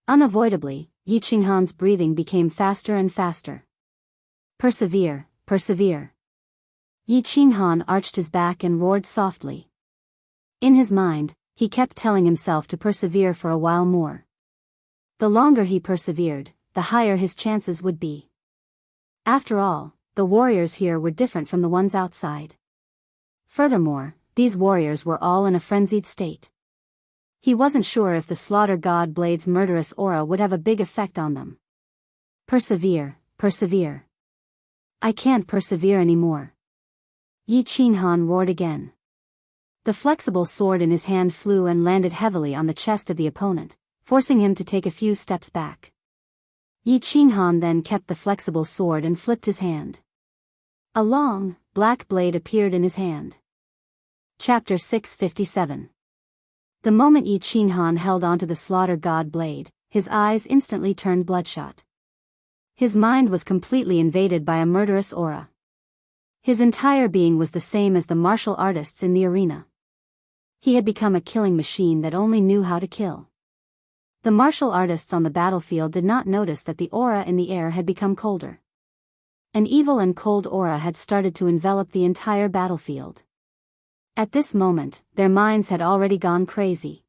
Unavoidably, Yi Qinghan's breathing became faster and faster. Persevere, persevere. Yi Qinghan arched his back and roared softly. In his mind, he kept telling himself to persevere for a while more. The longer he persevered, the higher his chances would be. After all, the warriors here were different from the ones outside. Furthermore, these warriors were all in a frenzied state. He wasn't sure if the Slaughter God Blade's murderous aura would have a big effect on them. Persevere, persevere. I can't persevere anymore. Yi Qinghan roared again. The flexible sword in his hand flew and landed heavily on the chest of the opponent, forcing him to take a few steps back. Yi Qinghan then kept the flexible sword and flipped his hand. A long, black blade appeared in his hand. Chapter 657. The moment Yi Qinghan held onto the slaughter god blade, his eyes instantly turned bloodshot. His mind was completely invaded by a murderous aura. His entire being was the same as the martial artists in the arena. He had become a killing machine that only knew how to kill. The martial artists on the battlefield did not notice that the aura in the air had become colder. An evil and cold aura had started to envelop the entire battlefield. At this moment, their minds had already gone crazy.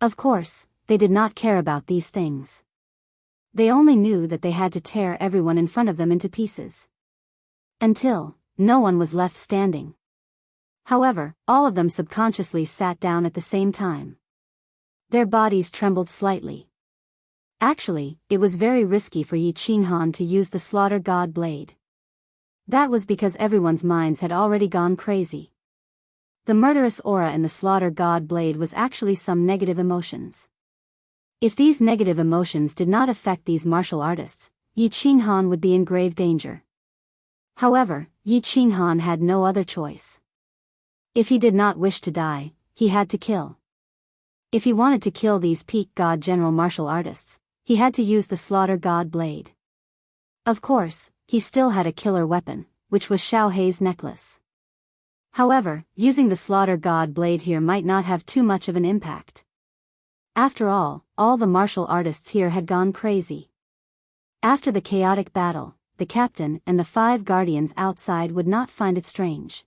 Of course, they did not care about these things. They only knew that they had to tear everyone in front of them into pieces. Until no one was left standing. However, all of them subconsciously sat down at the same time. Their bodies trembled slightly. Actually, it was very risky for Yi Qinghan to use the slaughter god blade. That was because everyone's minds had already gone crazy. The murderous aura in the slaughter god blade was actually some negative emotions. If these negative emotions did not affect these martial artists, Yi Qinghan would be in grave danger. However, Yi Qinghan had no other choice. If he did not wish to die, he had to kill. If he wanted to kill these peak god general martial artists, he had to use the slaughter god blade. Of course, he still had a killer weapon, which was Xiao Hei's necklace. However, using the slaughter god blade here might not have too much of an impact. After all the martial artists here had gone crazy. After the chaotic battle, the captain and the 5 guardians outside would not find it strange.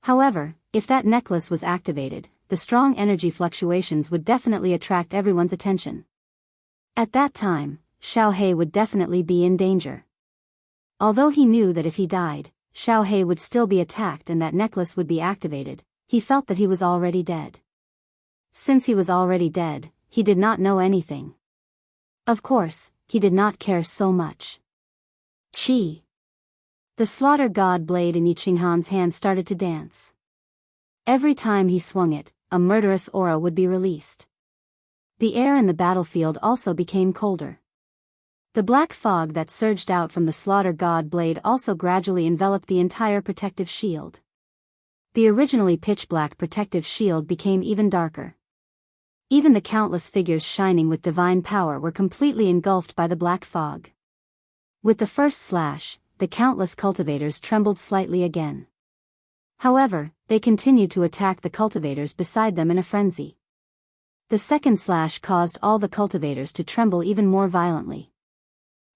However, if that necklace was activated, the strong energy fluctuations would definitely attract everyone's attention. At that time, Xiao Hei would definitely be in danger. Although he knew that if he died, Xiao Hei would still be attacked and that necklace would be activated, he felt that he was already dead. Since he was already dead, he did not know anything. Of course, he did not care so much. Chi! The slaughter god blade in Yi Qinghan's hand started to dance. Every time he swung it, a murderous aura would be released. The air in the battlefield also became colder. The black fog that surged out from the slaughter god blade also gradually enveloped the entire protective shield. The originally pitch-black protective shield became even darker. Even the countless figures shining with divine power were completely engulfed by the black fog. With the first slash, the countless cultivators trembled slightly again. However, they continued to attack the cultivators beside them in a frenzy. The second slash caused all the cultivators to tremble even more violently.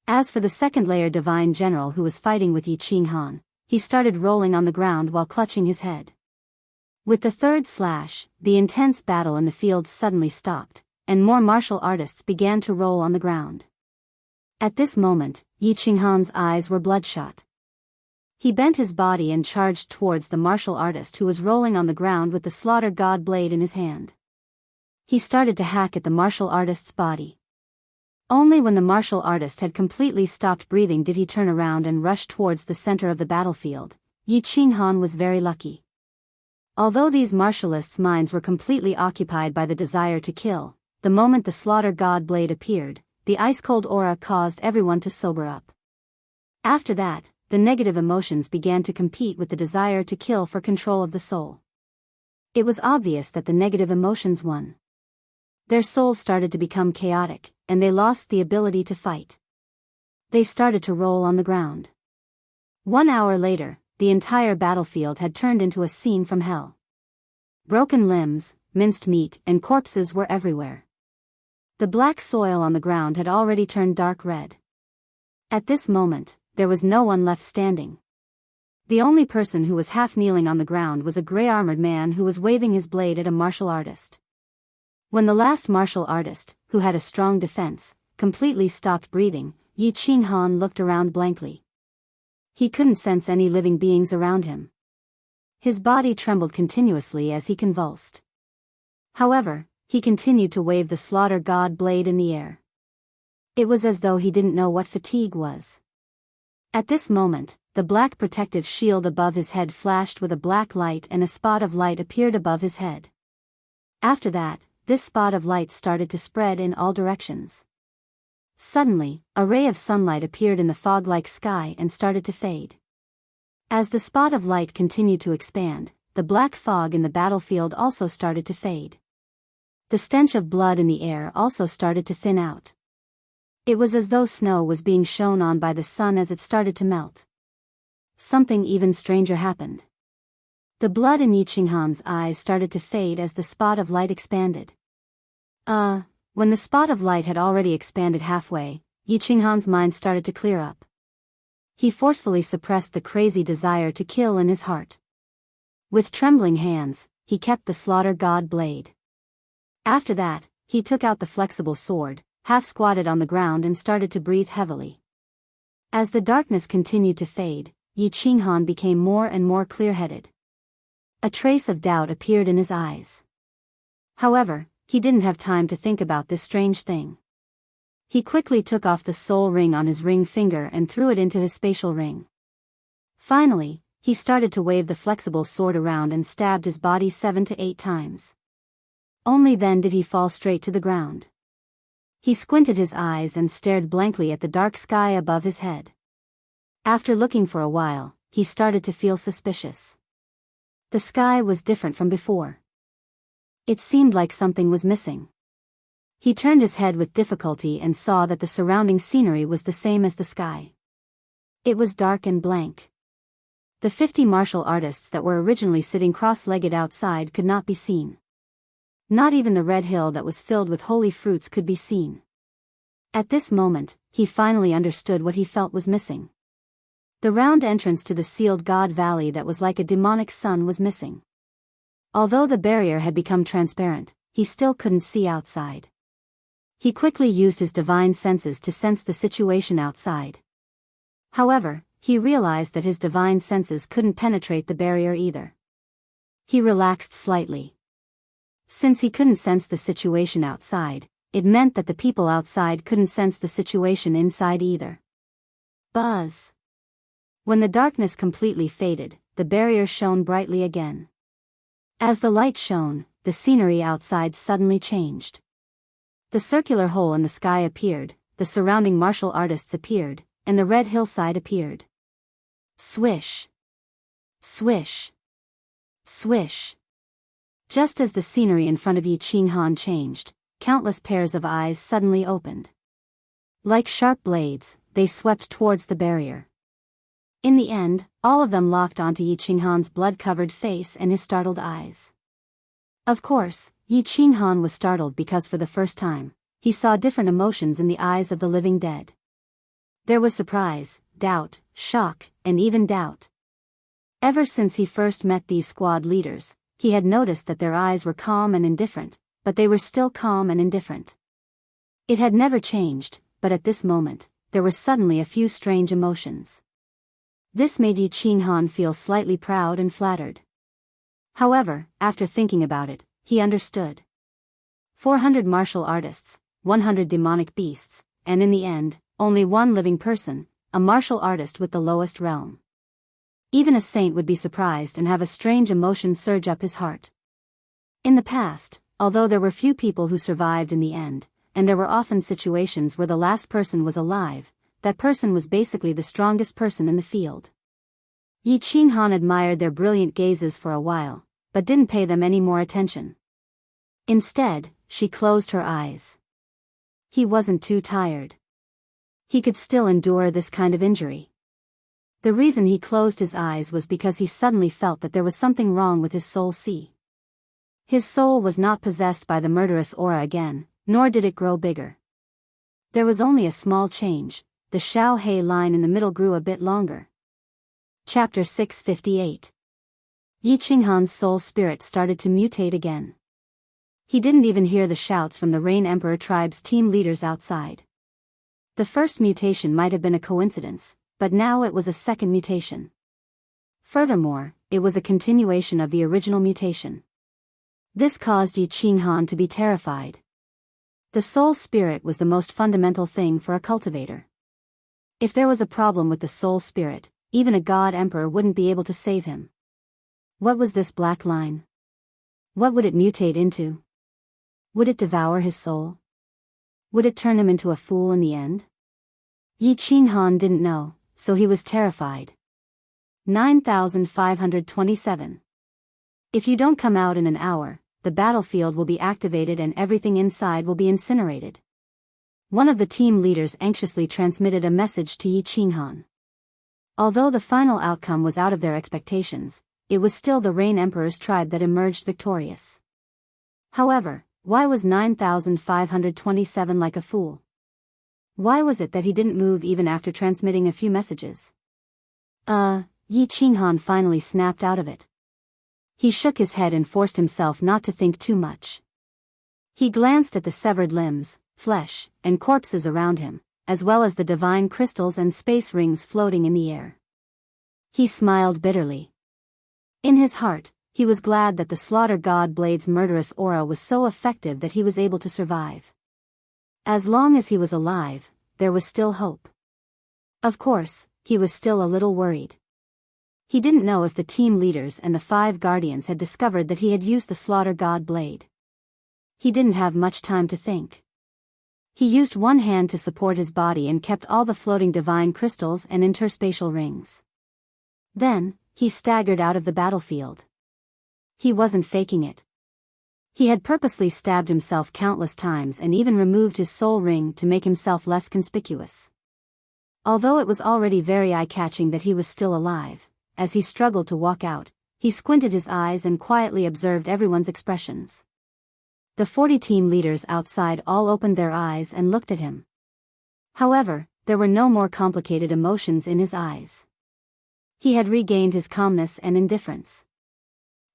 As for the second layer divine general who was fighting with Yi Qinghan, he started rolling on the ground while clutching his head. With the third slash, the intense battle in the field suddenly stopped, and more martial artists began to roll on the ground. At this moment, Yi Qinghan's eyes were bloodshot. He bent his body and charged towards the martial artist who was rolling on the ground with the slaughter god blade in his hand. He started to hack at the martial artist's body. Only when the martial artist had completely stopped breathing did he turn around and rush towards the center of the battlefield. Yi Qinghan was very lucky. Although these martialists' minds were completely occupied by the desire to kill, the moment the slaughter god blade appeared, the ice-cold aura caused everyone to sober up. After that, the negative emotions began to compete with the desire to kill for control of the soul. It was obvious that the negative emotions won. Their souls started to become chaotic, and they lost the ability to fight. They started to roll on the ground. 1 hour later, the entire battlefield had turned into a scene from hell. Broken limbs, minced meat, and corpses were everywhere. The black soil on the ground had already turned dark red. At this moment, there was no one left standing. The only person who was half kneeling on the ground was a gray-armored man who was waving his blade at a martial artist. When the last martial artist, who had a strong defense, completely stopped breathing, Yi Qinghan looked around blankly. He couldn't sense any living beings around him. His body trembled continuously as he convulsed. However, he continued to wave the slaughter god blade in the air. It was as though he didn't know what fatigue was. At this moment, the black protective shield above his head flashed with a black light and a spot of light appeared above his head. After that, this spot of light started to spread in all directions. Suddenly, a ray of sunlight appeared in the fog-like sky and started to fade. As the spot of light continued to expand, the black fog in the battlefield also started to fade. The stench of blood in the air also started to thin out. It was as though snow was being shone on by the sun as it started to melt. Something even stranger happened. The blood in Yi Qinghan's eyes started to fade as the spot of light expanded. When the spot of light had already expanded halfway, Yi Qinghan's mind started to clear up. He forcefully suppressed the crazy desire to kill in his heart. With trembling hands, he kept the slaughter god blade. After that, he took out the flexible sword, half-squatted on the ground and started to breathe heavily. As the darkness continued to fade, Yi Qinghan became more and more clear-headed. A trace of doubt appeared in his eyes. However, he didn't have time to think about this strange thing. He quickly took off the soul ring on his ring finger and threw it into his spatial ring. Finally, he started to wave the flexible sword around and stabbed his body 7 to 8 times. Only then did he fall straight to the ground. He squinted his eyes and stared blankly at the dark sky above his head. After looking for a while, he started to feel suspicious. The sky was different from before. It seemed like something was missing. He turned his head with difficulty and saw that the surrounding scenery was the same as the sky. It was dark and blank. The 50 martial artists that were originally sitting cross-legged outside could not be seen. Not even the red hill that was filled with holy fruits could be seen. At this moment, he finally understood what he felt was missing. The round entrance to the sealed God Valley that was like a demonic sun was missing. Although the barrier had become transparent, he still couldn't see outside. He quickly used his divine senses to sense the situation outside. However, he realized that his divine senses couldn't penetrate the barrier either. He relaxed slightly. Since he couldn't sense the situation outside, it meant that the people outside couldn't sense the situation inside either. Buzz. When the darkness completely faded, the barrier shone brightly again. As the light shone, the scenery outside suddenly changed. The circular hole in the sky appeared, the surrounding martial artists appeared, and the red hillside appeared. Swish. Swish. Swish. Just as the scenery in front of Yi Qinghan changed, countless pairs of eyes suddenly opened. Like sharp blades, they swept towards the barrier. In the end, all of them locked onto Yi Qinghan's blood-covered face and his startled eyes. Of course, Yi Qinghan was startled because for the first time, he saw different emotions in the eyes of the living dead. There was surprise, doubt, shock, and even doubt. Ever since he first met these squad leaders, he had noticed that their eyes were calm and indifferent, but they were still calm and indifferent. It had never changed, but at this moment, there were suddenly a few strange emotions. This made Yi Qinghan feel slightly proud and flattered. However, after thinking about it, he understood. 400 martial artists, 100 demonic beasts, and in the end, only one living person, a martial artist with the lowest realm. Even a saint would be surprised and have a strange emotion surge up his heart. In the past, although there were few people who survived in the end, and there were often situations where the last person was alive, that person was basically the strongest person in the field. Yi Qinghan admired their brilliant gazes for a while, but didn't pay them any more attention. Instead, she closed her eyes. He wasn't too tired. He could still endure this kind of injury. The reason he closed his eyes was because he suddenly felt that there was something wrong with his soul. His soul was not possessed by the murderous aura again, nor did it grow bigger. There was only a small change. The Xiao He line in the middle grew a bit longer. Chapter 658. Yi Qinghan's soul spirit started to mutate again. He didn't even hear the shouts from the Rain Emperor tribe's team leaders outside. The first mutation might have been a coincidence, but now it was a second mutation. Furthermore, it was a continuation of the original mutation. This caused Yi Qinghan to be terrified. The soul spirit was the most fundamental thing for a cultivator. If there was a problem with the soul spirit, even a god emperor wouldn't be able to save him. What was this black line? What would it mutate into? Would it devour his soul? Would it turn him into a fool in the end? Yi Qinghan didn't know, so he was terrified. 9527. If you don't come out in an hour, the battlefield will be activated and everything inside will be incinerated. One of the team leaders anxiously transmitted a message to Yi Qinghan. Although the final outcome was out of their expectations, it was still the Rain Emperor's tribe that emerged victorious. However, why was 9527 like a fool? Why was it that he didn't move even after transmitting a few messages? Yi Qinghan finally snapped out of it. He shook his head and forced himself not to think too much. He glanced at the severed limbs, flesh, and corpses around him, as well as the divine crystals and space rings floating in the air. He smiled bitterly. In his heart, he was glad that the Slaughter God Blade's murderous aura was so effective that he was able to survive. As long as he was alive, there was still hope. Of course, he was still a little worried. He didn't know if the team leaders and the 5 guardians had discovered that he had used the Slaughter God Blade. He didn't have much time to think. He used one hand to support his body and kept all the floating divine crystals and interspatial rings. Then, he staggered out of the battlefield. He wasn't faking it. He had purposely stabbed himself countless times and even removed his soul ring to make himself less conspicuous. Although it was already very eye-catching that he was still alive, as he struggled to walk out, he squinted his eyes and quietly observed everyone's expressions. The 40 team leaders outside all opened their eyes and looked at him. However, there were no more complicated emotions in his eyes. He had regained his calmness and indifference.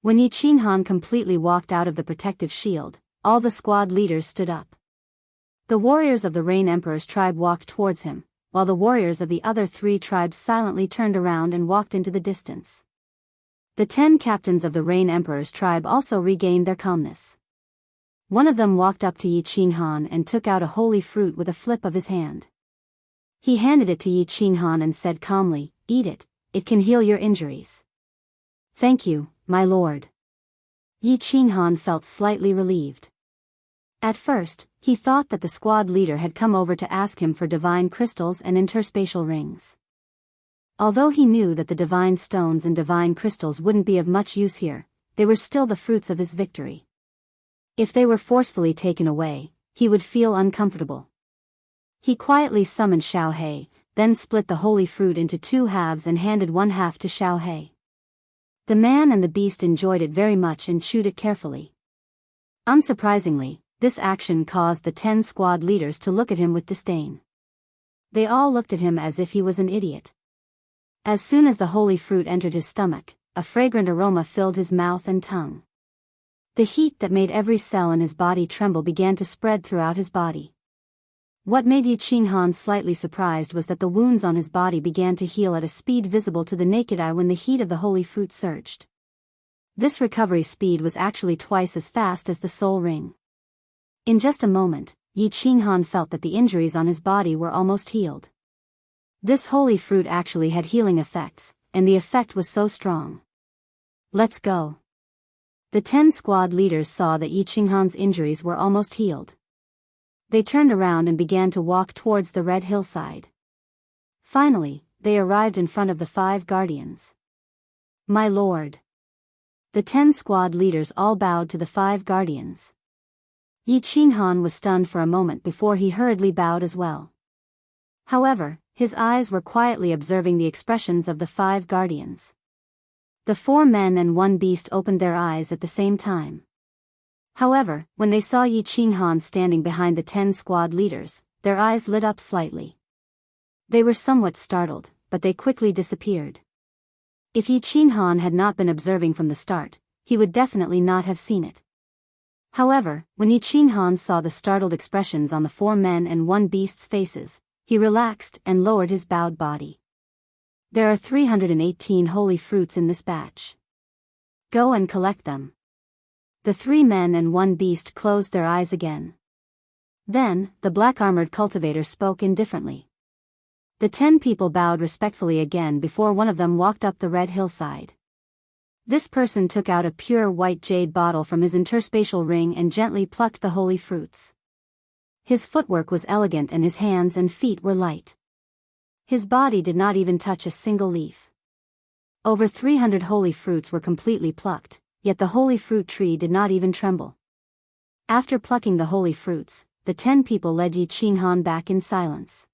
When Yi Qinghan completely walked out of the protective shield, all the squad leaders stood up. The warriors of the Rain Emperor's tribe walked towards him, while the warriors of the other 3 tribes silently turned around and walked into the distance. The 10 captains of the Rain Emperor's tribe also regained their calmness. One of them walked up to Yi Qinghan and took out a holy fruit with a flip of his hand. He handed it to Yi Qinghan and said calmly, "Eat it, it can heal your injuries." "Thank you, my lord." Yi Qinghan felt slightly relieved. At first, he thought that the squad leader had come over to ask him for divine crystals and interspatial rings. Although he knew that the divine stones and divine crystals wouldn't be of much use here, they were still the fruits of his victory. If they were forcefully taken away, he would feel uncomfortable. He quietly summoned Xiao He, then split the holy fruit into 2 halves and handed one half to Xiao He. The man and the beast enjoyed it very much and chewed it carefully. Unsurprisingly, this action caused the 10 squad leaders to look at him with disdain. They all looked at him as if he was an idiot. As soon as the holy fruit entered his stomach, a fragrant aroma filled his mouth and tongue. The heat that made every cell in his body tremble began to spread throughout his body. What made Yi Qinghan slightly surprised was that the wounds on his body began to heal at a speed visible to the naked eye when the heat of the holy fruit surged. This recovery speed was actually twice as fast as the soul ring. In just a moment, Yi Qinghan felt that the injuries on his body were almost healed. This holy fruit actually had healing effects, and the effect was so strong. "Let's go." The 10 squad leaders saw that Yi Qinghan's injuries were almost healed. They turned around and began to walk towards the red hillside. Finally, they arrived in front of the 5 guardians. "My lord." The 10 squad leaders all bowed to the 5 guardians. Yi Qinghan was stunned for a moment before he hurriedly bowed as well. However, his eyes were quietly observing the expressions of the 5 guardians. The 4 men and 1 beast opened their eyes at the same time. However, when they saw Yi Qinghan standing behind the 10 squad leaders, their eyes lit up slightly. They were somewhat startled, but they quickly disappeared. If Yi Qinghan had not been observing from the start, he would definitely not have seen it. However, when Yi Qinghan saw the startled expressions on the 4 men and 1 beast's faces, he relaxed and lowered his bowed body. "There are 318 holy fruits in this batch. Go and collect them." The 3 men and 1 beast closed their eyes again. Then, the black-armored cultivator spoke indifferently. The 10 people bowed respectfully again before one of them walked up the red hillside. This person took out a pure white jade bottle from his interspatial ring and gently plucked the holy fruits. His footwork was elegant and his hands and feet were light. His body did not even touch a single leaf. Over 300 holy fruits were completely plucked, yet the holy fruit tree did not even tremble. After plucking the holy fruits, the 10 people led Yi Qinghan back in silence.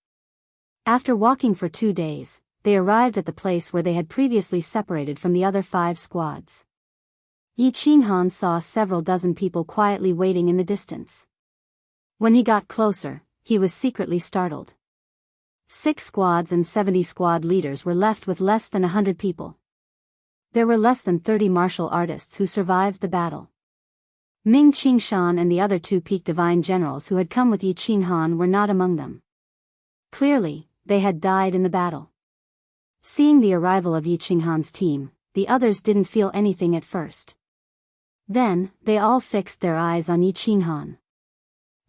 After walking for 2 days, they arrived at the place where they had previously separated from the other 5 squads. Yi Qinghan saw several dozen people quietly waiting in the distance. When he got closer, he was secretly startled. 6 squads and 70 squad leaders were left with less than 100 people. There were less than 30 martial artists who survived the battle. Ming Qingshan and the other 2 peak divine generals who had come with Yi Qinghan were not among them. Clearly, they had died in the battle. Seeing the arrival of Yi Qinghan's team, the others didn't feel anything at first. Then, they all fixed their eyes on Yi Qinghan.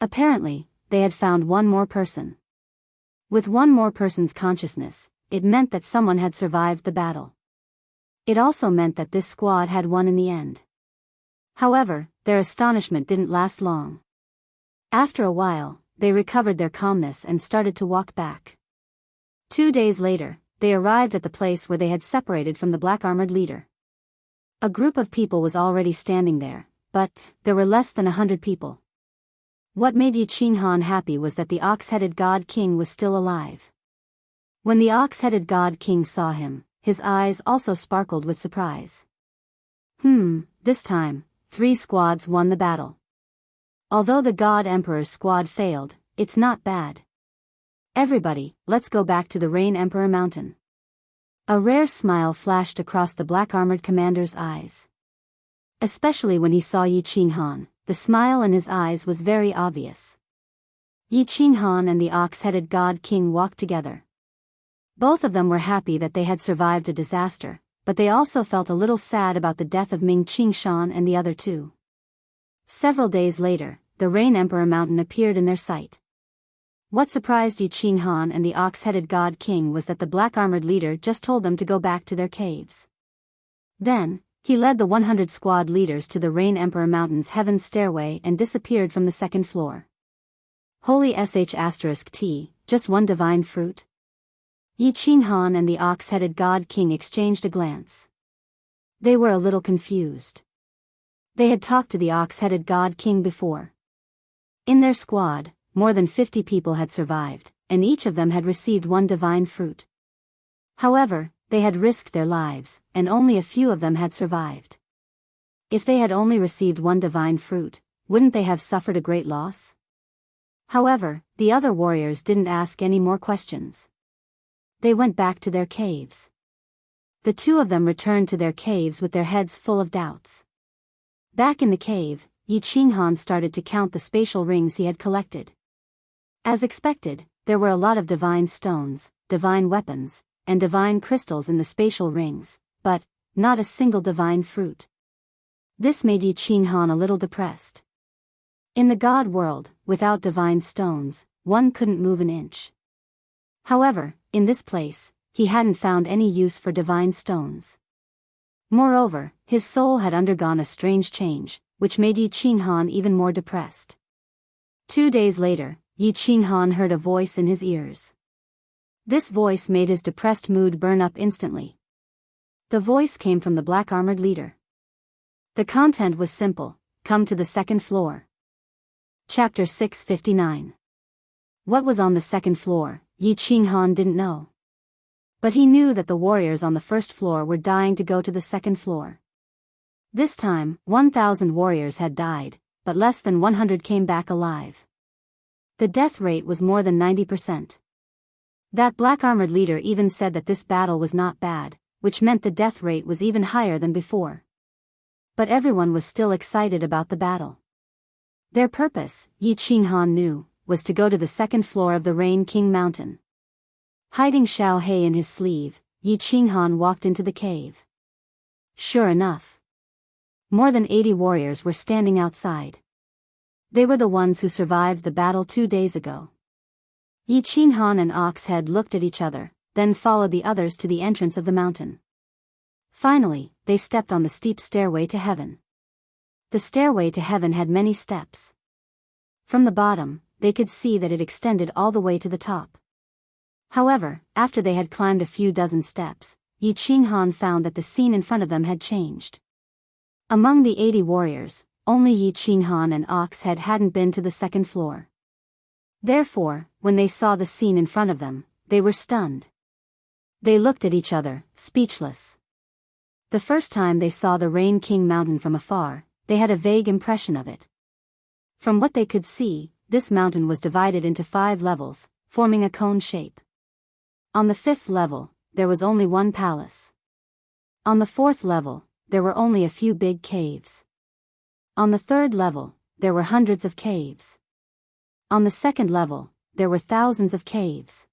Apparently, they had found one more person. With one more person's consciousness, it meant that someone had survived the battle. It also meant that this squad had won in the end. However, their astonishment didn't last long. After a while, they recovered their calmness and started to walk back. 2 days later, they arrived at the place where they had separated from the black-armored leader. A group of people was already standing there, but there were less than 100 people. What made Yi Qinghan happy was that the ox-headed God King was still alive. When the ox-headed God King saw him, his eyes also sparkled with surprise. This time, 3 squads won the battle. Although the God Emperor's squad failed, it's not bad. Everybody, let's go back to the Rain Emperor Mountain. A rare smile flashed across the black-armored commander's eyes. Especially when he saw Yi Qinghan, the smile in his eyes was very obvious. Yi Qinghan and the ox-headed God King walked together. Both of them were happy that they had survived a disaster, but they also felt a little sad about the death of Ming Qingshan and the other 2. Several days later, the Rain Emperor Mountain appeared in their sight. What surprised Yi Qinghan and the ox-headed God King was that the black-armored leader just told them to go back to their caves. Then, he led the 100 squad leaders to the Rain Emperor Mountain's heaven stairway and disappeared from the 2nd floor. Holy *T, just one divine fruit? Yi Qinghan and the ox-headed God King exchanged a glance. They were a little confused. They had talked to the ox-headed God King before. In their squad, more than 50 people had survived, and each of them had received one divine fruit. However, they had risked their lives, and only a few of them had survived. If they had only received one divine fruit, wouldn't they have suffered a great loss? However, the other warriors didn't ask any more questions. They went back to their caves. The 2 of them returned to their caves with their heads full of doubts. Back in the cave, Yi Qinghan started to count the spatial rings he had collected. As expected, there were a lot of divine stones, divine weapons, and divine crystals in the spatial rings, but not a single divine fruit. This made Yi Qinghan a little depressed. In the God world, without divine stones, one couldn't move an inch. However, in this place, he hadn't found any use for divine stones. Moreover, his soul had undergone a strange change, which made Yi Qinghan even more depressed. 2 days later, Yi Qinghan heard a voice in his ears. This voice made his depressed mood burn up instantly. The voice came from the black-armored leader. The content was simple: come to the 2nd floor. Chapter 659. What was on the 2nd floor, Yi Qinghan didn't know. But he knew that the warriors on the 1st floor were dying to go to the 2nd floor. This time, 1,000 warriors had died, but less than 100 came back alive. The death rate was more than 90%. That black-armored leader even said that this battle was not bad, which meant the death rate was even higher than before. But everyone was still excited about the battle. Their purpose, Yi Qinghan knew, was to go to the 2nd floor of the Rain King Mountain. Hiding Xiao Hei in his sleeve, Yi Qinghan walked into the cave. Sure enough, more than 80 warriors were standing outside. They were the ones who survived the battle 2 days ago. Yi Qinghan and Oxhead looked at each other, then followed the others to the entrance of the mountain. Finally, they stepped on the steep stairway to heaven. The stairway to heaven had many steps. From the bottom, they could see that it extended all the way to the top. However, after they had climbed a few dozen steps, Yi Qinghan found that the scene in front of them had changed. Among the 80 warriors, only Yi Qinghan and Oxhead hadn't been to the second floor. Therefore, when they saw the scene in front of them, they were stunned. They looked at each other, speechless. The first time they saw the Rain King mountain from afar, they had a vague impression of it. From what they could see, this mountain was divided into 5 levels, forming a cone shape. On the 5th level, there was only one palace. On the 4th level, there were only a few big caves. On the 3rd level, there were hundreds of caves. On the 2nd level, there were thousands of caves.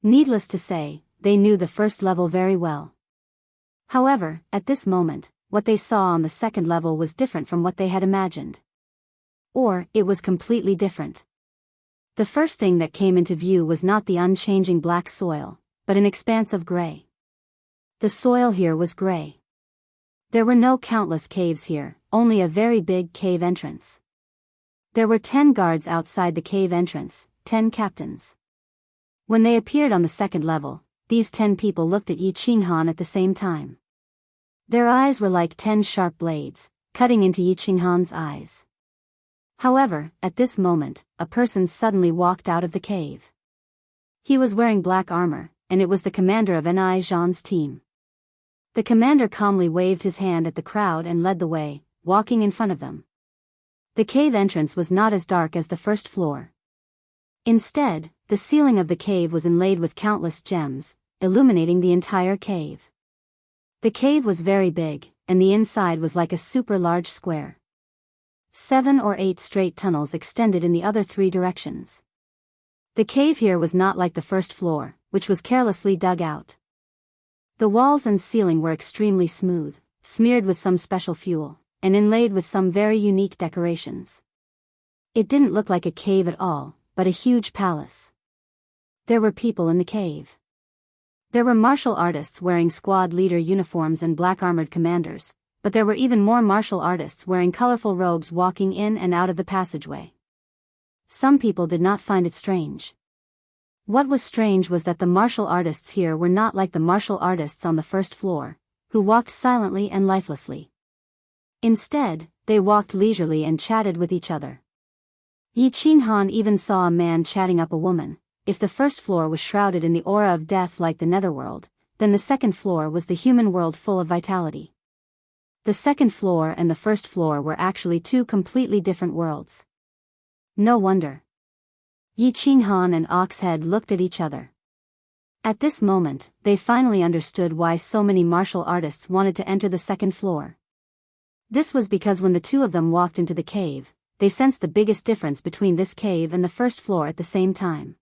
Needless to say, they knew the 1st level very well. However, at this moment, what they saw on the 2nd level was different from what they had imagined. Or, it was completely different. The first thing that came into view was not the unchanging black soil, but an expanse of gray. The soil here was gray. There were no countless caves here, only a very big cave entrance. There were 10 guards outside the cave entrance, 10 captains. When they appeared on the 2nd level, these 10 people looked at Yi Qinghan at the same time. Their eyes were like 10 sharp blades, cutting into Yi Qinghan's eyes. However, at this moment, a person suddenly walked out of the cave. He was wearing black armor, and it was the commander of Ni Zhan's team. The commander calmly waved his hand at the crowd and led the way, walking in front of them. The cave entrance was not as dark as the 1st floor. Instead, the ceiling of the cave was inlaid with countless gems, illuminating the entire cave. The cave was very big, and the inside was like a super large square. 7 or 8 straight tunnels extended in the other 3 directions. The cave here was not like the 1st floor, which was carelessly dug out. The walls and ceiling were extremely smooth, smeared with some special fuel, and inlaid with some very unique decorations. It didn't look like a cave at all, but a huge palace. There were people in the cave. There were martial artists wearing squad leader uniforms and black-armored commanders, but there were even more martial artists wearing colorful robes walking in and out of the passageway. Some people did not find it strange. What was strange was that the martial artists here were not like the martial artists on the 1st floor, who walked silently and lifelessly. Instead, they walked leisurely and chatted with each other. Yi Qinghan even saw a man chatting up a woman. If the 1st floor was shrouded in the aura of death like the netherworld, then the 2nd floor was the human world full of vitality. The 2nd floor and the 1st floor were actually 2 completely different worlds. No wonder. Yi Qinghan and Oxhead looked at each other. At this moment, they finally understood why so many martial artists wanted to enter the 2nd floor. This was because when the 2 of them walked into the cave, they sensed the biggest difference between this cave and the 1st floor at the same time.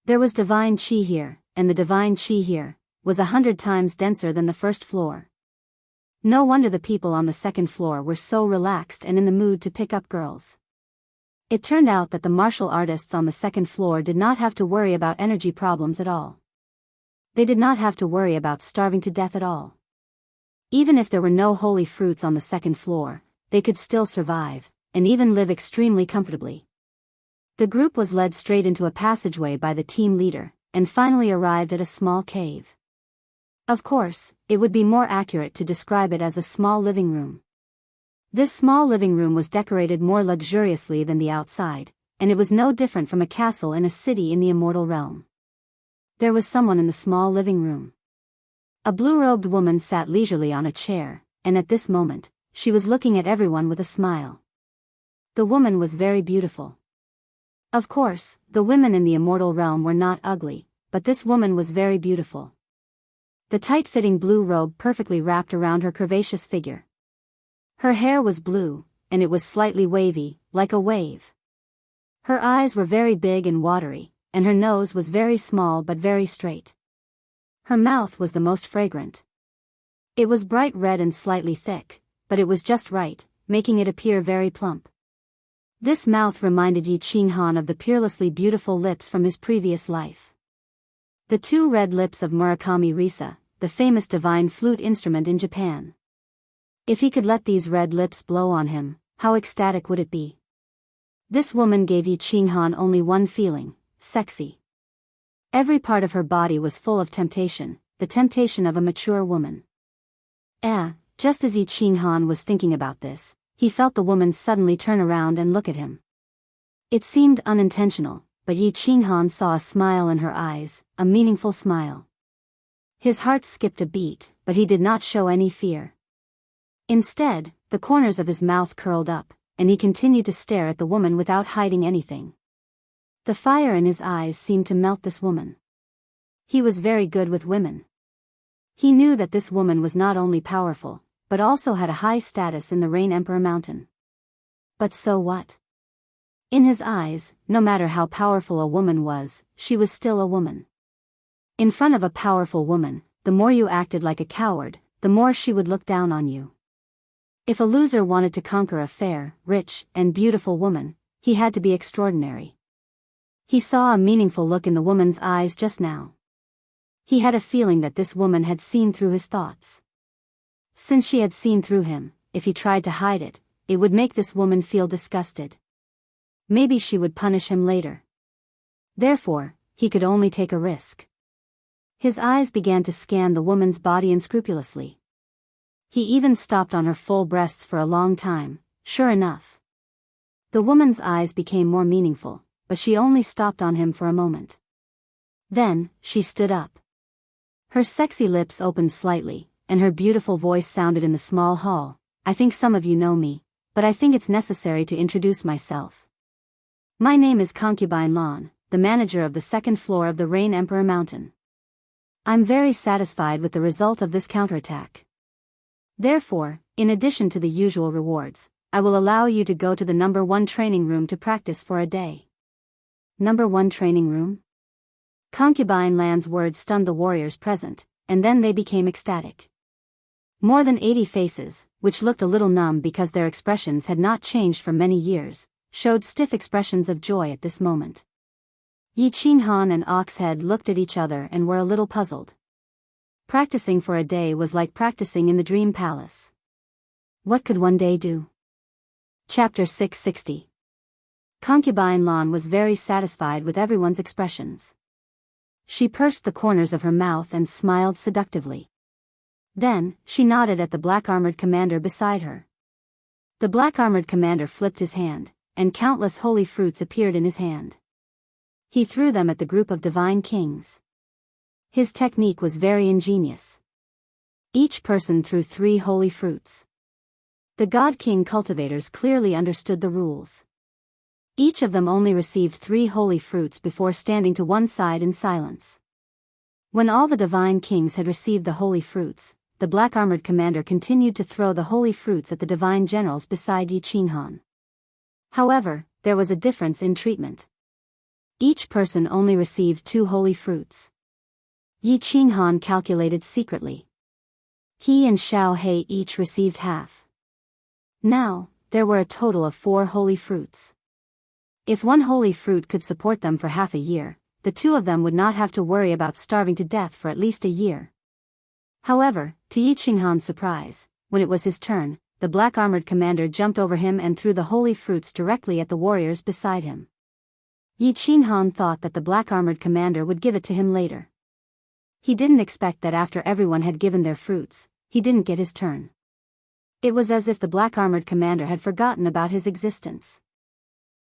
There was divine qi here, and the divine qi here was 100 times denser than the 1st floor. No wonder the people on the 2nd floor were so relaxed and in the mood to pick up girls. It turned out that the martial artists on the 2nd floor did not have to worry about energy problems at all. They did not have to worry about starving to death at all. Even if there were no holy fruits on the 2nd floor, they could still survive, and even live extremely comfortably. The group was led straight into a passageway by the team leader, and finally arrived at a small cave. Of course, it would be more accurate to describe it as a small living room. This small living room was decorated more luxuriously than the outside, and it was no different from a castle in a city in the immortal realm. There was someone in the small living room. A blue-robed woman sat leisurely on a chair, and at this moment, she was looking at everyone with a smile. The woman was very beautiful. Of course, the women in the immortal realm were not ugly, but this woman was very beautiful. The tight-fitting blue robe perfectly wrapped around her curvaceous figure. Her hair was blue, and it was slightly wavy, like a wave. Her eyes were very big and watery, and her nose was very small but very straight. Her mouth was the most fragrant. It was bright red and slightly thick, but it was just right, making it appear very plump. This mouth reminded Yi Qinghan of the peerlessly beautiful lips from his previous life. The 2 red lips of Murakami Risa, the famous divine flute instrument in Japan. If he could let these red lips blow on him, how ecstatic would it be? This woman gave Yi Qinghan only one feeling: sexy. Every part of her body was full of temptation, the temptation of a mature woman. Just as Yi Qinghan was thinking about this, he felt the woman suddenly turn around and look at him. It seemed unintentional, but Yi Qinghan saw a smile in her eyes, a meaningful smile. His heart skipped a beat, but he did not show any fear. Instead, the corners of his mouth curled up, and he continued to stare at the woman without hiding anything. The fire in his eyes seemed to melt this woman. He was very good with women. He knew that this woman was not only powerful, but also had a high status in the Rain Emperor Mountain. But so what? In his eyes, no matter how powerful a woman was, she was still a woman. In front of a powerful woman, the more you acted like a coward, the more she would look down on you. If a loser wanted to conquer a fair, rich, and beautiful woman, he had to be extraordinary. He saw a meaningful look in the woman's eyes just now. He had a feeling that this woman had seen through his thoughts. Since she had seen through him, if he tried to hide it, it would make this woman feel disgusted. Maybe she would punish him later. Therefore, he could only take a risk. His eyes began to scan the woman's body unscrupulously. He even stopped on her full breasts for a long time. Sure enough, the woman's eyes became more meaningful, but she only stopped on him for a moment. Then, she stood up. Her sexy lips opened slightly, and her beautiful voice sounded in the small hall. I think some of you know me, but I think it's necessary to introduce myself. My name is Concubine Lan, the manager of the second floor of the Rain Emperor Mountain. I'm very satisfied with the result of this counterattack. Therefore, in addition to the usual rewards, I will allow you to go to the number 1 training room to practice for a day. Number 1 training room? Concubine Lan's words stunned the warriors present, and then they became ecstatic. More than 80 faces, which looked a little numb because their expressions had not changed for many years, showed stiff expressions of joy at this moment. Yi Qinghan and Oxhead looked at each other and were a little puzzled. Practicing for a day was like practicing in the dream palace. What could one day do? Chapter 660. Concubine Lan was very satisfied with everyone's expressions. She pursed the corners of her mouth and smiled seductively. Then, she nodded at the black-armored commander beside her. The black-armored commander flipped his hand, and countless holy fruits appeared in his hand. He threw them at the group of divine kings. His technique was very ingenious. Each person threw 3 holy fruits. The God King cultivators clearly understood the rules. Each of them only received 3 holy fruits before standing to one side in silence. When all the divine kings had received the holy fruits, the black-armored commander continued to throw the holy fruits at the divine generals beside Yi Qinghan. However, there was a difference in treatment. Each person only received 2 holy fruits. Yi Qinghan calculated secretly. He and Xiao He each received half. Now, there were a total of 4 holy fruits. If 1 holy fruit could support them for half a year, the 2 of them would not have to worry about starving to death for at least a year. However, to Yi Qinghan's surprise, when it was his turn, the black-armored commander jumped over him and threw the holy fruits directly at the warriors beside him. Yi Qinghan thought that the black-armored commander would give it to him later. He didn't expect that after everyone had given their fruits, he didn't get his turn. It was as if the black-armored commander had forgotten about his existence.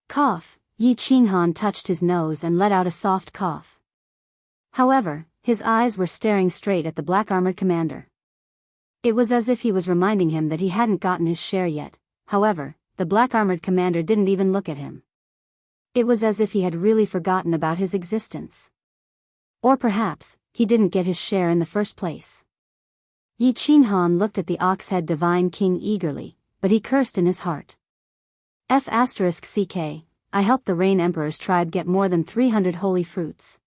Cough. Yi Qinghan touched his nose and let out a soft cough. However, his eyes were staring straight at the black-armored commander. It was as if he was reminding him that he hadn't gotten his share yet. However, the black-armored commander didn't even look at him. It was as if he had really forgotten about his existence. Or perhaps, he didn't get his share in the first place. Yi Qinghan looked at the Oxhead Divine King eagerly, but he cursed in his heart. *CK, I helped the Rain Emperor's tribe get more than 300 holy fruits.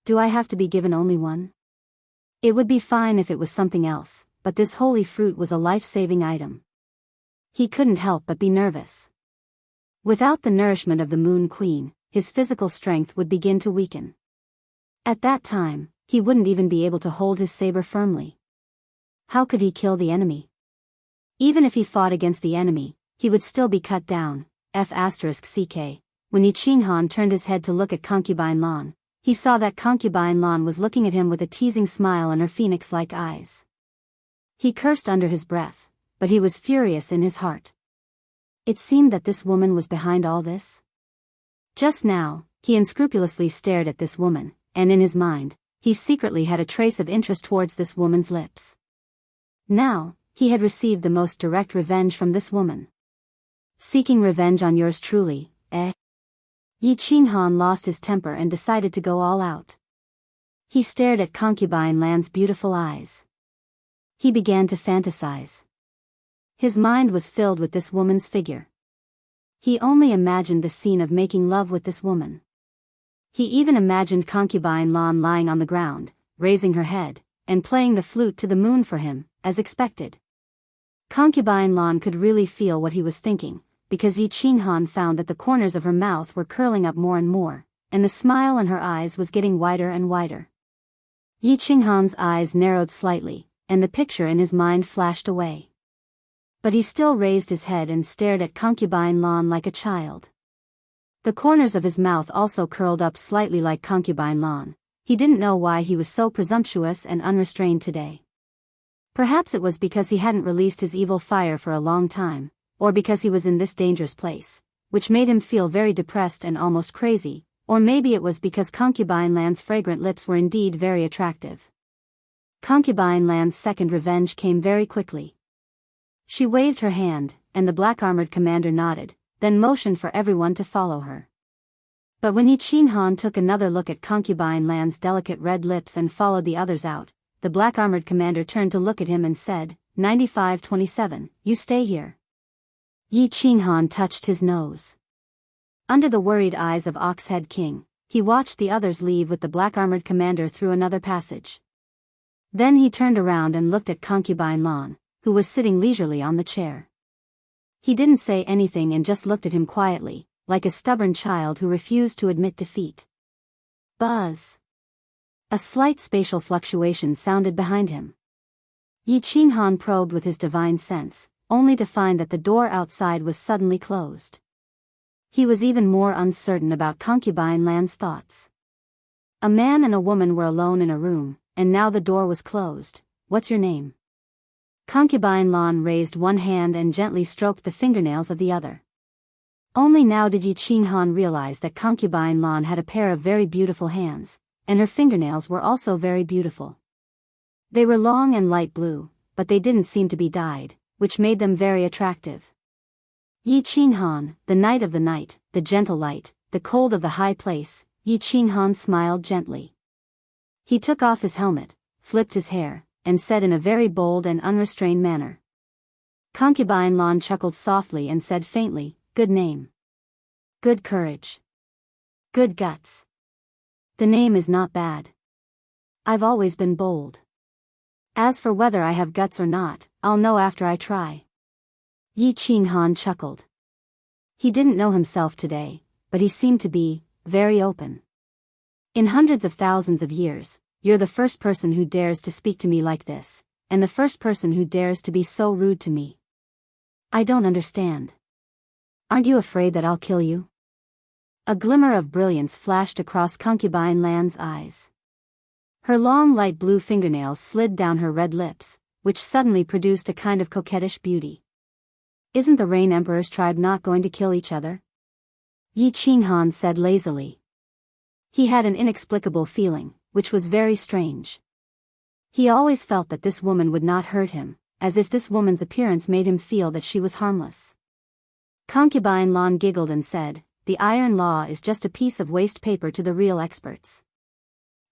Do I have to be given only 1? It would be fine if it was something else, but this holy fruit was a life-saving item. He couldn't help but be nervous. Without the nourishment of the Moon Queen, his physical strength would begin to weaken. At that time, he wouldn't even be able to hold his saber firmly. How could he kill the enemy? Even if he fought against the enemy, he would still be cut down. *CK. When Yi Qinghan turned his head to look at Concubine Lan, he saw that Concubine Lan was looking at him with a teasing smile in her phoenix-like eyes. He cursed under his breath, but he was furious in his heart. It seemed that this woman was behind all this. Just now, he unscrupulously stared at this woman, and in his mind, he secretly had a trace of interest towards this woman's lips. Now, he had received the most direct revenge from this woman. Seeking revenge on yours truly, eh? Yi Qinghan lost his temper and decided to go all out. He stared at Concubine Lan's beautiful eyes. He began to fantasize. His mind was filled with this woman's figure. He only imagined the scene of making love with this woman. He even imagined Concubine Lan lying on the ground, raising her head, and playing the flute to the moon for him, as expected. Concubine Lan could really feel what he was thinking, because Yi Qinghan found that the corners of her mouth were curling up more and more, and the smile in her eyes was getting wider and wider. Yi Qinghan's eyes narrowed slightly, and the picture in his mind flashed away. But he still raised his head and stared at Concubine Lan like a child. The corners of his mouth also curled up slightly like Concubine Lan. He didn't know why he was so presumptuous and unrestrained today. Perhaps it was because he hadn't released his evil fire for a long time, or because he was in this dangerous place, which made him feel very depressed and almost crazy, or maybe it was because Concubine Lan's fragrant lips were indeed very attractive. Concubine Lan's second revenge came very quickly. She waved her hand, and the black-armored commander nodded, then motioned for everyone to follow her. But when Yi Qinghan took another look at Concubine Lan's delicate red lips and followed the others out, the black-armored commander turned to look at him and said, 9527, you stay here. Yi Qinghan touched his nose. Under the worried eyes of Oxhead King, he watched the others leave with the black-armored commander through another passage. Then he turned around and looked at Concubine Lan, who was sitting leisurely on the chair. He didn't say anything and just looked at him quietly, like a stubborn child who refused to admit defeat. Buzz! A slight spatial fluctuation sounded behind him. Yi Qinghan probed with his divine sense, only to find that the door outside was suddenly closed. He was even more uncertain about Concubine Lan's thoughts. A man and a woman were alone in a room, and now the door was closed. What's your name? Concubine Lan raised one hand and gently stroked the fingernails of the other. Only now did Yi Qinghan realize that Concubine Lan had a pair of very beautiful hands, and her fingernails were also very beautiful. They were long and light blue, but they didn't seem to be dyed, which made them very attractive. Yi Qinghan, the night of the night, the gentle light, the cold of the high place, Yi Qinghan smiled gently. He took off his helmet, flipped his hair, and said in a very bold and unrestrained manner. Concubine Lan chuckled softly and said faintly, good name. Good courage. Good guts. The name is not bad. I've always been bold. As for whether I have guts or not, I'll know after I try. Yi Qinghan chuckled. He didn't know himself today, but he seemed to be very open. In hundreds of thousands of years, you're the first person who dares to speak to me like this, and the first person who dares to be so rude to me. I don't understand. Aren't you afraid that I'll kill you? A glimmer of brilliance flashed across Concubine Lan's eyes. Her long light blue fingernails slid down her red lips, which suddenly produced a kind of coquettish beauty. Isn't the Rain Emperor's tribe not going to kill each other? Yi Qinghan said lazily. He had an inexplicable feeling, which was very strange. He always felt that this woman would not hurt him, as if this woman's appearance made him feel that she was harmless. Concubine Lan giggled and said, the iron law is just a piece of waste paper to the real experts.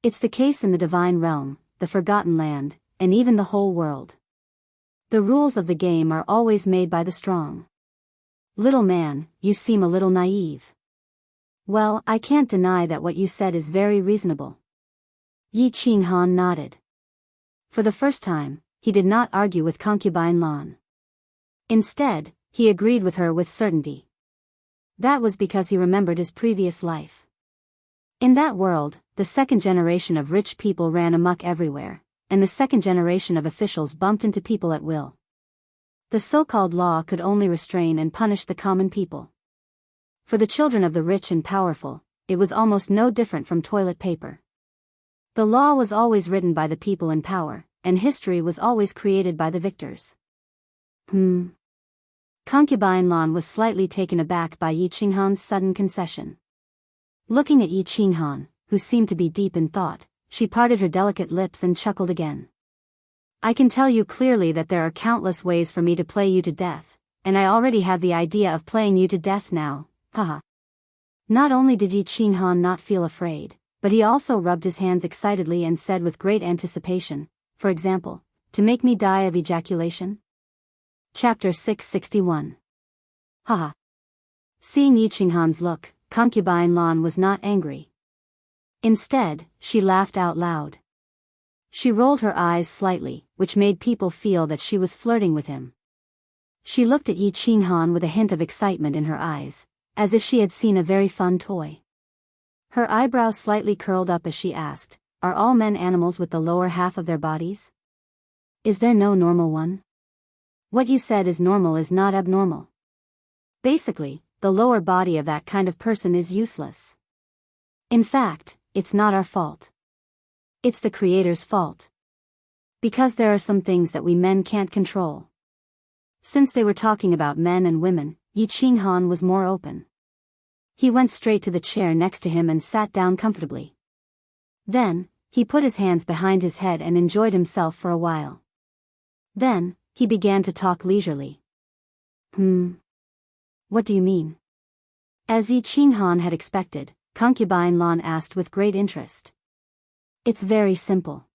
It's the case in the divine realm, the forgotten land, and even the whole world. The rules of the game are always made by the strong. Little man, you seem a little naive. Well, I can't deny that what you said is very reasonable. Yi Qinghan nodded. For the first time, he did not argue with Concubine Lan. Instead, he agreed with her with certainty. That was because he remembered his previous life. In that world, the second generation of rich people ran amok everywhere, and the second generation of officials bumped into people at will. The so-called law could only restrain and punish the common people. For the children of the rich and powerful, it was almost no different from toilet paper. The law was always written by the people in power, and history was always created by the victors. Concubine Lan was slightly taken aback by Yi Qinghan's sudden concession. Looking at Yi Qinghan, who seemed to be deep in thought, she parted her delicate lips and chuckled again. I can tell you clearly that there are countless ways for me to play you to death, and I already have the idea of playing you to death now, haha. Not only did Yi Qinghan not feel afraid, but he also rubbed his hands excitedly and said with great anticipation, for example, to make me die of ejaculation? Chapter 661. Haha. Seeing Yi Qinghan's look, Concubine Lan was not angry. Instead, she laughed out loud. She rolled her eyes slightly, which made people feel that she was flirting with him. She looked at Yi Qinghan with a hint of excitement in her eyes, as if she had seen a very fun toy. Her eyebrows slightly curled up as she asked, are all men animals with the lower half of their bodies? Is there no normal one? What you said is normal is not abnormal. Basically, the lower body of that kind of person is useless. In fact, it's not our fault. It's the Creator's fault. Because there are some things that we men can't control. Since they were talking about men and women, Yi Qinghan was more open. He went straight to the chair next to him and sat down comfortably. Then, he put his hands behind his head and enjoyed himself for a while. Then, he began to talk leisurely. What do you mean? As Yi Qinghan had expected, Concubine Lan asked with great interest. It's very simple.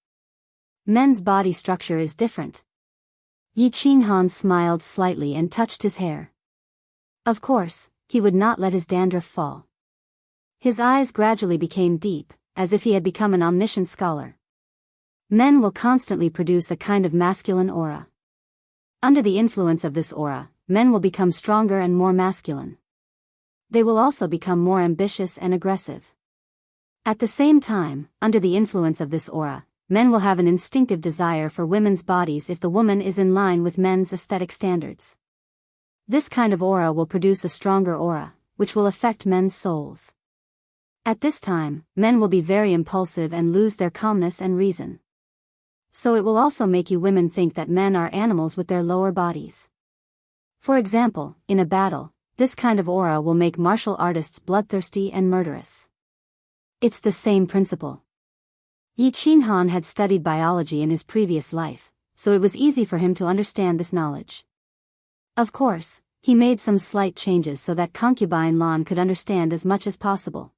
Men's body structure is different. Yi Qinghan smiled slightly and touched his hair. Of course, he would not let his dandruff fall. His eyes gradually became deep, as if he had become an omniscient scholar. Men will constantly produce a kind of masculine aura. Under the influence of this aura, men will become stronger and more masculine. They will also become more ambitious and aggressive. At the same time, under the influence of this aura, men will have an instinctive desire for women's bodies if the woman is in line with men's aesthetic standards. This kind of aura will produce a stronger aura, which will affect men's souls. At this time, men will be very impulsive and lose their calmness and reason. So it will also make you women think that men are animals with their lower bodies. For example, in a battle, this kind of aura will make martial artists bloodthirsty and murderous. It's the same principle. Yi Qinghan had studied biology in his previous life, so it was easy for him to understand this knowledge. Of course, he made some slight changes so that Concubine Lan could understand as much as possible.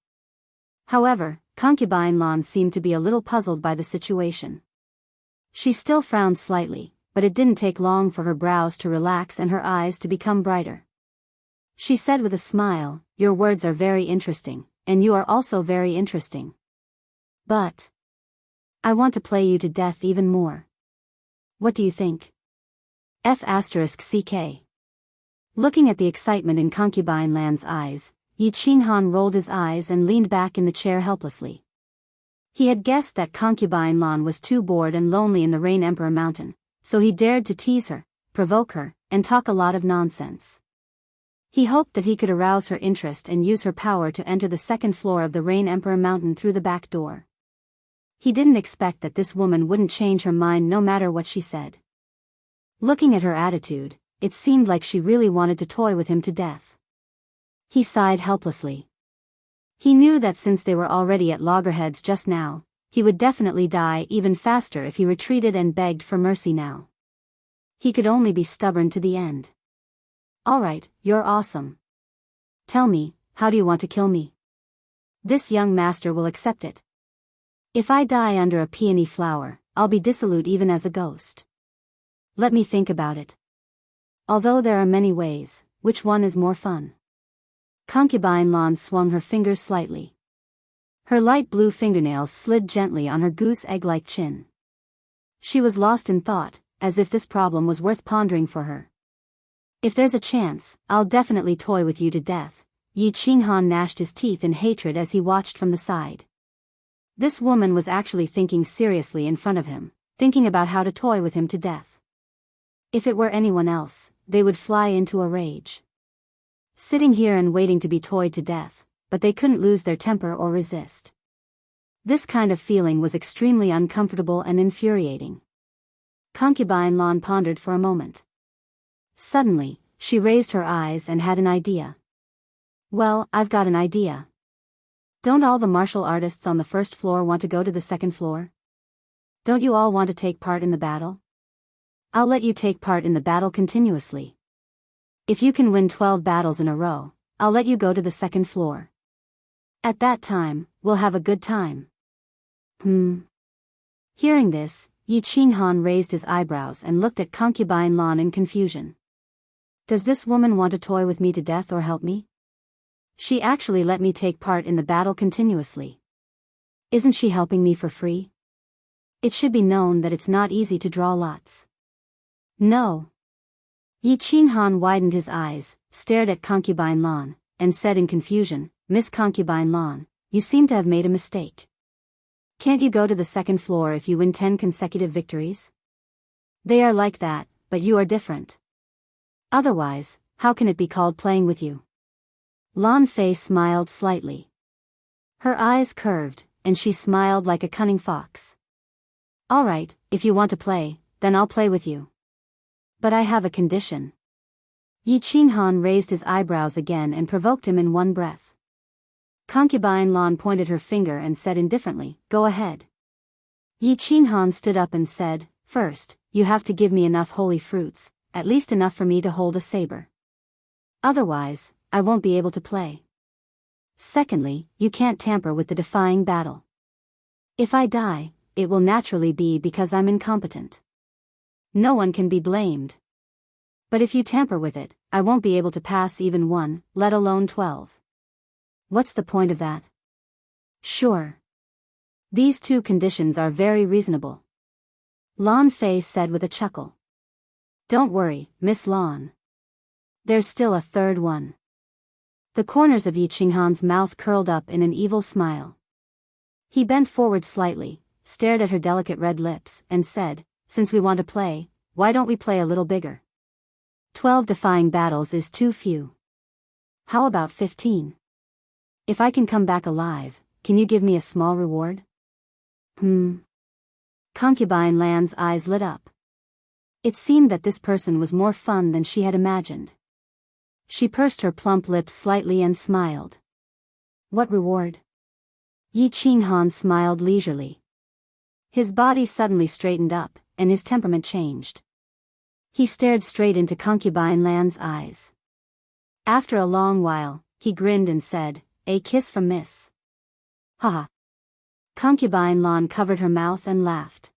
However, Concubine Lan seemed to be a little puzzled by the situation. She still frowned slightly, but it didn't take long for her brows to relax and her eyes to become brighter. She said with a smile, "Your words are very interesting, and you are also very interesting. But I want to play you to death even more. What do you think?" F***ck. Looking at the excitement in Concubine Lan's eyes, Yi Qinghan rolled his eyes and leaned back in the chair helplessly. He had guessed that Concubine Lan was too bored and lonely in the Rain Emperor Mountain, so he dared to tease her, provoke her, and talk a lot of nonsense. He hoped that he could arouse her interest and use her power to enter the second floor of the Rain Emperor Mountain through the back door. He didn't expect that this woman wouldn't change her mind no matter what she said. Looking at her attitude, it seemed like she really wanted to toy with him to death. He sighed helplessly. He knew that since they were already at loggerheads just now, he would definitely die even faster if he retreated and begged for mercy now. He could only be stubborn to the end. "Alright, you're awesome. Tell me, how do you want to kill me? This young master will accept it. If I die under a peony flower, I'll be dissolute even as a ghost. Let me think about it. Although there are many ways, which one is more fun?" Concubine Lan swung her fingers slightly. Her light blue fingernails slid gently on her goose egg-like chin. She was lost in thought, as if this problem was worth pondering for her. "If there's a chance, I'll definitely toy with you to death." Yi Qinghan gnashed his teeth in hatred as he watched from the side. This woman was actually thinking seriously in front of him, thinking about how to toy with him to death. If it were anyone else, they would fly into a rage. Sitting here and waiting to be toyed to death, but they couldn't lose their temper or resist. This kind of feeling was extremely uncomfortable and infuriating. Concubine Lan pondered for a moment. Suddenly, she raised her eyes and had an idea. Well, I've got an idea. Don't all the martial artists on the first floor want to go to the second floor? Don't you all want to take part in the battle? I'll let you take part in the battle continuously. If you can win 12 battles in a row, I'll let you go to the second floor. At that time, we'll have a good time. Hearing this, Yi Qinghan raised his eyebrows and looked at Concubine Lan in confusion. Does this woman want to toy with me to death or help me? She actually let me take part in the battle continuously. Isn't she helping me for free? It should be known that it's not easy to draw lots. No. Yi Qinghan widened his eyes, stared at Concubine Lan, and said in confusion, Miss Concubine Lan, you seem to have made a mistake. Can't you go to the second floor if you win 10 consecutive victories? They are like that, but you are different. Otherwise, how can it be called playing with you? Lan Fei smiled slightly. Her eyes curved, and she smiled like a cunning fox. All right, if you want to play, then I'll play with you. But I have a condition. Yi Qinghan raised his eyebrows again and provoked him in one breath. Concubine Lan pointed her finger and said indifferently, Go ahead. Yi Qinghan stood up and said, First, you have to give me enough holy fruits, at least enough for me to hold a saber. Otherwise, I won't be able to play. Secondly, you can't tamper with the defying battle. If I die, it will naturally be because I'm incompetent. No one can be blamed. But if you tamper with it, I won't be able to pass even 1, let alone 12. What's the point of that? Sure. These 2 conditions are very reasonable. Lan Fei said with a chuckle. Don't worry, Miss Lan. There's still a third one. The corners of Yi Qinghan's mouth curled up in an evil smile. He bent forward slightly, stared at her delicate red lips, and said, Since we want to play, why don't we play a little bigger? 12 defying battles is too few. How about 15? If I can come back alive, can you give me a small reward? Concubine Lan's eyes lit up. It seemed that this person was more fun than she had imagined. She pursed her plump lips slightly and smiled. What reward? Yi Qinghan smiled leisurely. His body suddenly straightened up, and his temperament changed. He stared straight into Concubine Lan's eyes. After a long while, he grinned and said, A kiss from Miss. Haha. Concubine Lan covered her mouth and laughed.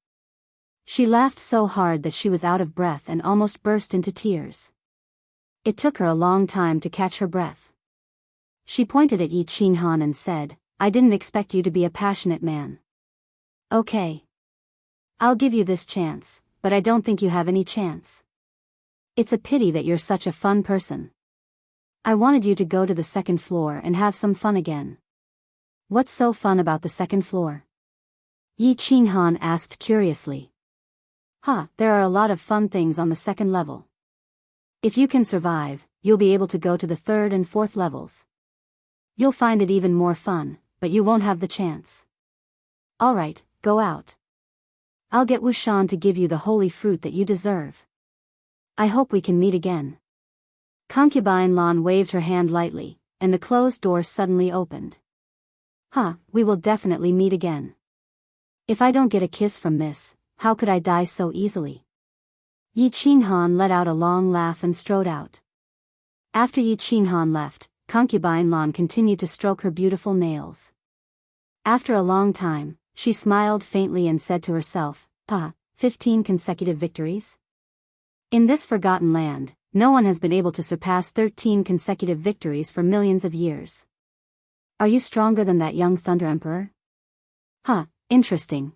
She laughed so hard that she was out of breath and almost burst into tears. It took her a long time to catch her breath. She pointed at Yi Qinghan and said, I didn't expect you to be a passionate man. Okay. I'll give you this chance, but I don't think you have any chance. It's a pity that you're such a fun person. I wanted you to go to the second floor and have some fun again. What's so fun about the second floor? Yi Qinghan asked curiously. There are a lot of fun things on the second level. If you can survive, you'll be able to go to the third and fourth levels. You'll find it even more fun, but you won't have the chance. Alright, go out. I'll get Wushan to give you the holy fruit that you deserve. I hope we can meet again. Concubine Lan waved her hand lightly, and the closed door suddenly opened. We will definitely meet again. If I don't get a kiss from Miss, how could I die so easily? Yi Qinghan let out a long laugh and strode out. After Yi Qinghan left, Concubine Lan continued to stroke her beautiful nails. After a long time, she smiled faintly and said to herself, 15 consecutive victories? In this forgotten land, no one has been able to surpass 13 consecutive victories for millions of years. Are you stronger than that young Thunder Emperor? Interesting.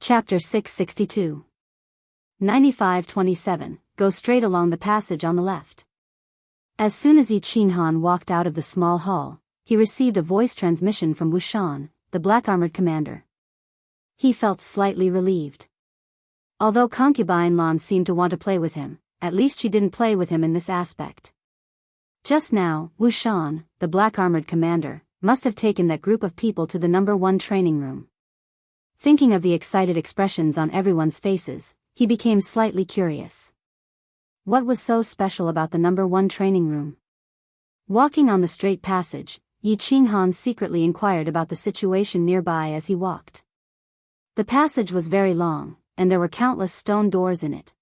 Chapter 662. 95-27, go straight along the passage on the left. As soon as Yi Qinghan walked out of the small hall, he received a voice transmission from Wushan, the black-armored commander. He felt slightly relieved. Although Concubine Lan seemed to want to play with him, at least she didn't play with him in this aspect. Just now, Wushan, the black-armored commander, must have taken that group of people to the number 1 training room. Thinking of the excited expressions on everyone's faces, he became slightly curious. What was so special about the number 1 training room? Walking on the straight passage, Yi Qinghan secretly inquired about the situation nearby as he walked. The passage was very long, and there were countless stone doors in it.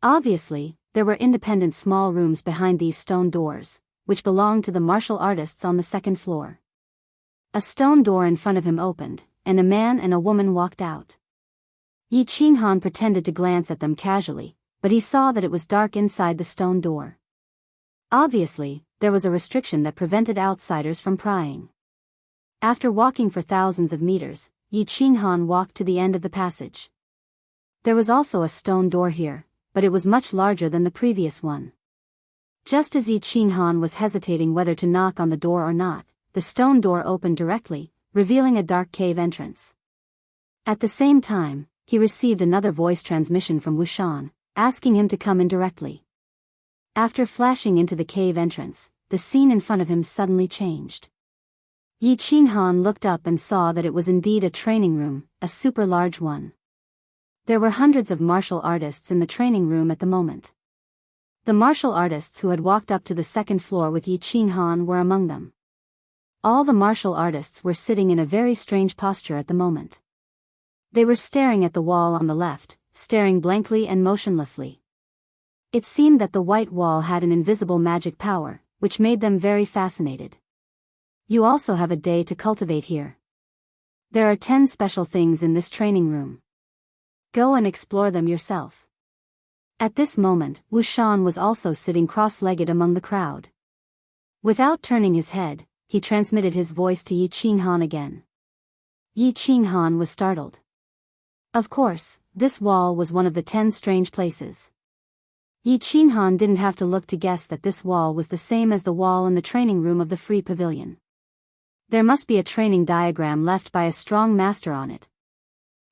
Obviously, there were independent small rooms behind these stone doors, which belonged to the martial artists on the 2nd floor. A stone door in front of him opened, and a man and a woman walked out. Yi Qinghan pretended to glance at them casually, but he saw that it was dark inside the stone door. Obviously, there was a restriction that prevented outsiders from prying. After walking for thousands of meters, Yi Qinghan walked to the end of the passage. There was also a stone door here, but it was much larger than the previous one. Just as Yi Qinghan was hesitating whether to knock on the door or not, the stone door opened directly, revealing a dark cave entrance. At the same time, he received another voice transmission from Wushan, asking him to come in directly. After flashing into the cave entrance, the scene in front of him suddenly changed. Yi Qinghan looked up and saw that it was indeed a training room, a super large one. There were hundreds of martial artists in the training room at the moment. The martial artists who had walked up to the 2nd floor with Yi Qinghan were among them. All the martial artists were sitting in a very strange posture at the moment. They were staring at the wall on the left, staring blankly and motionlessly. It seemed that the white wall had an invisible magic power, which made them very fascinated. You also have a day to cultivate here. There are 10 special things in this training room. Go and explore them yourself. At this moment, Wushan was also sitting cross-legged among the crowd. Without turning his head, he transmitted his voice to Yi Qinghan again. Yi Qinghan was startled. Of course, this wall was one of the 10 strange places. Yi Qinghan didn't have to look to guess that this wall was the same as the wall in the training room of the Free Pavilion. There must be a training diagram left by a strong master on it.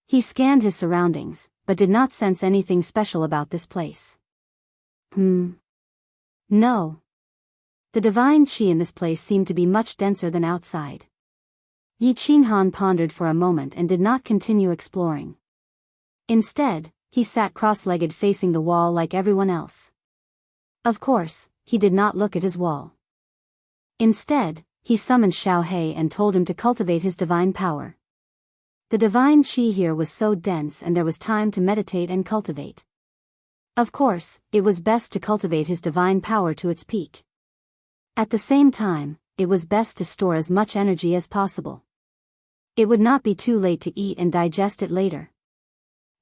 He scanned his surroundings, but did not sense anything special about this place. No. The divine qi in this place seemed to be much denser than outside. Yi Qinghan pondered for a moment and did not continue exploring. Instead, he sat cross-legged facing the wall like everyone else. Of course, he did not look at his wall. Instead, he summoned Xiao He and told him to cultivate his divine power. The divine qi here was so dense and there was time to meditate and cultivate. Of course, it was best to cultivate his divine power to its peak. At the same time, it was best to store as much energy as possible. It would not be too late to eat and digest it later.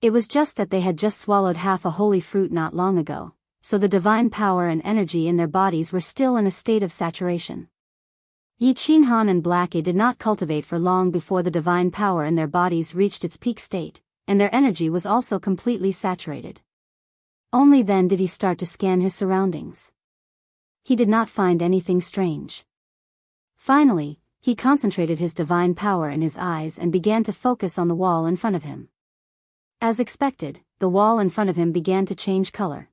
It was just that they had just swallowed half a holy fruit not long ago, so the divine power and energy in their bodies were still in a state of saturation. Yi Qinghan and Blackie did not cultivate for long before the divine power in their bodies reached its peak state, and their energy was also completely saturated. Only then did he start to scan his surroundings. He did not find anything strange. Finally, he concentrated his divine power in his eyes and began to focus on the wall in front of him. As expected, the wall in front of him began to change color.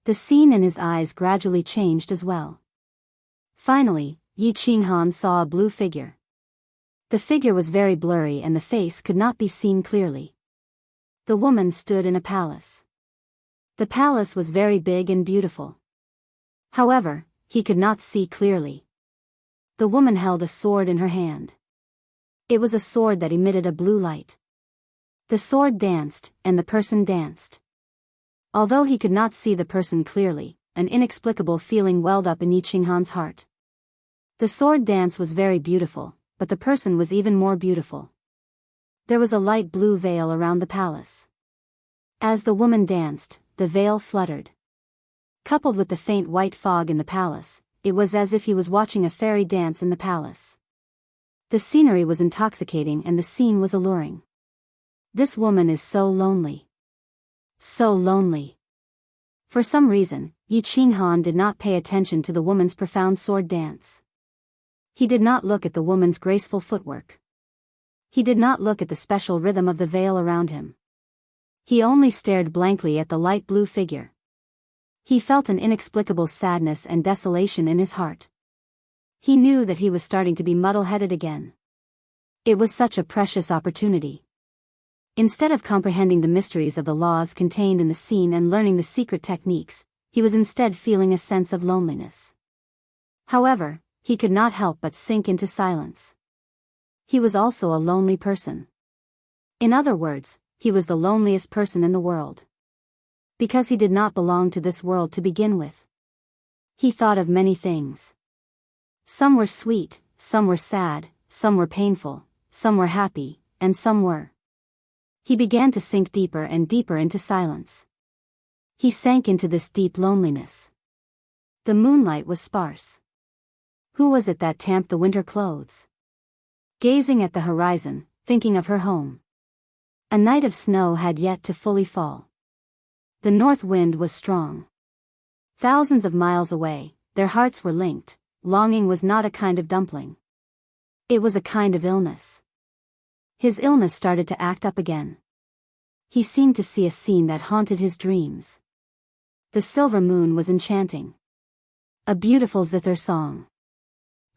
The scene in his eyes gradually changed as well. Finally, Yi Qinghan saw a blue figure. The figure was very blurry and the face could not be seen clearly. The woman stood in a palace. The palace was very big and beautiful. However, he could not see clearly. The woman held a sword in her hand. It was a sword that emitted a blue light. The sword danced, and the person danced. Although he could not see the person clearly, an inexplicable feeling welled up in Yi Qinghan's heart. The sword dance was very beautiful, but the person was even more beautiful. There was a light blue veil around the palace. As the woman danced, the veil fluttered. Coupled with the faint white fog in the palace, it was as if he was watching a fairy dance in the palace. The scenery was intoxicating and the scene was alluring. This woman is so lonely. So lonely. For some reason, Yi Qinghan did not pay attention to the woman's profound sword dance. He did not look at the woman's graceful footwork. He did not look at the special rhythm of the veil around him. He only stared blankly at the light blue figure. He felt an inexplicable sadness and desolation in his heart. He knew that he was starting to be muddle-headed again. It was such a precious opportunity. Instead of comprehending the mysteries of the laws contained in the scene and learning the secret techniques, he was instead feeling a sense of loneliness. However, he could not help but sink into silence. He was also a lonely person. In other words, he was the loneliest person in the world. Because he did not belong to this world to begin with. He thought of many things. Some were sweet, some were sad, some were painful, some were happy, and some were. He began to sink deeper and deeper into silence. He sank into this deep loneliness. The moonlight was sparse. Who was it that tamped the winter clothes? Gazing at the horizon, thinking of her home. A night of snow had yet to fully fall. The north wind was strong. Thousands of miles away, their hearts were linked. Longing was not a kind of dumpling. It was a kind of illness. His illness started to act up again. He seemed to see a scene that haunted his dreams. The silver moon was enchanting. A beautiful zither song.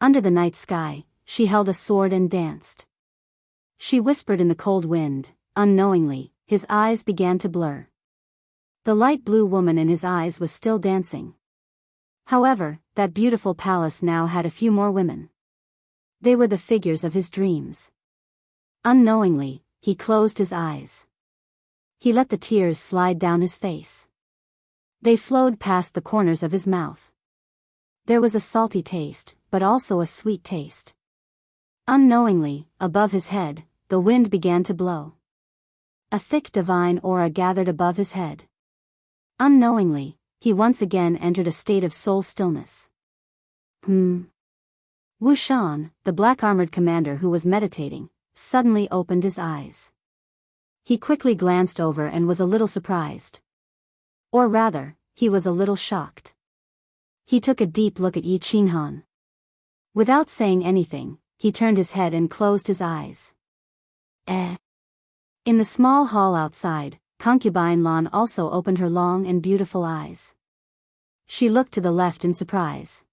Under the night sky, she held a sword and danced. She whispered in the cold wind. Unknowingly, his eyes began to blur. The light blue woman in his eyes was still dancing. However, that beautiful palace now had a few more women. They were the figures of his dreams. Unknowingly, he closed his eyes. He let the tears slide down his face. They flowed past the corners of his mouth. There was a salty taste, but also a sweet taste. Unknowingly, above his head, the wind began to blow. A thick divine aura gathered above his head. Unknowingly, he once again entered a state of soul stillness. Wu Shan, the black-armored commander who was meditating, suddenly opened his eyes. He quickly glanced over and was a little surprised. Or rather, he was a little shocked. He took a deep look at Yi Qinghan. Without saying anything, he turned his head and closed his eyes. In the small hall outside, concubine Lan also opened her long and beautiful eyes. She looked to the left in surprise.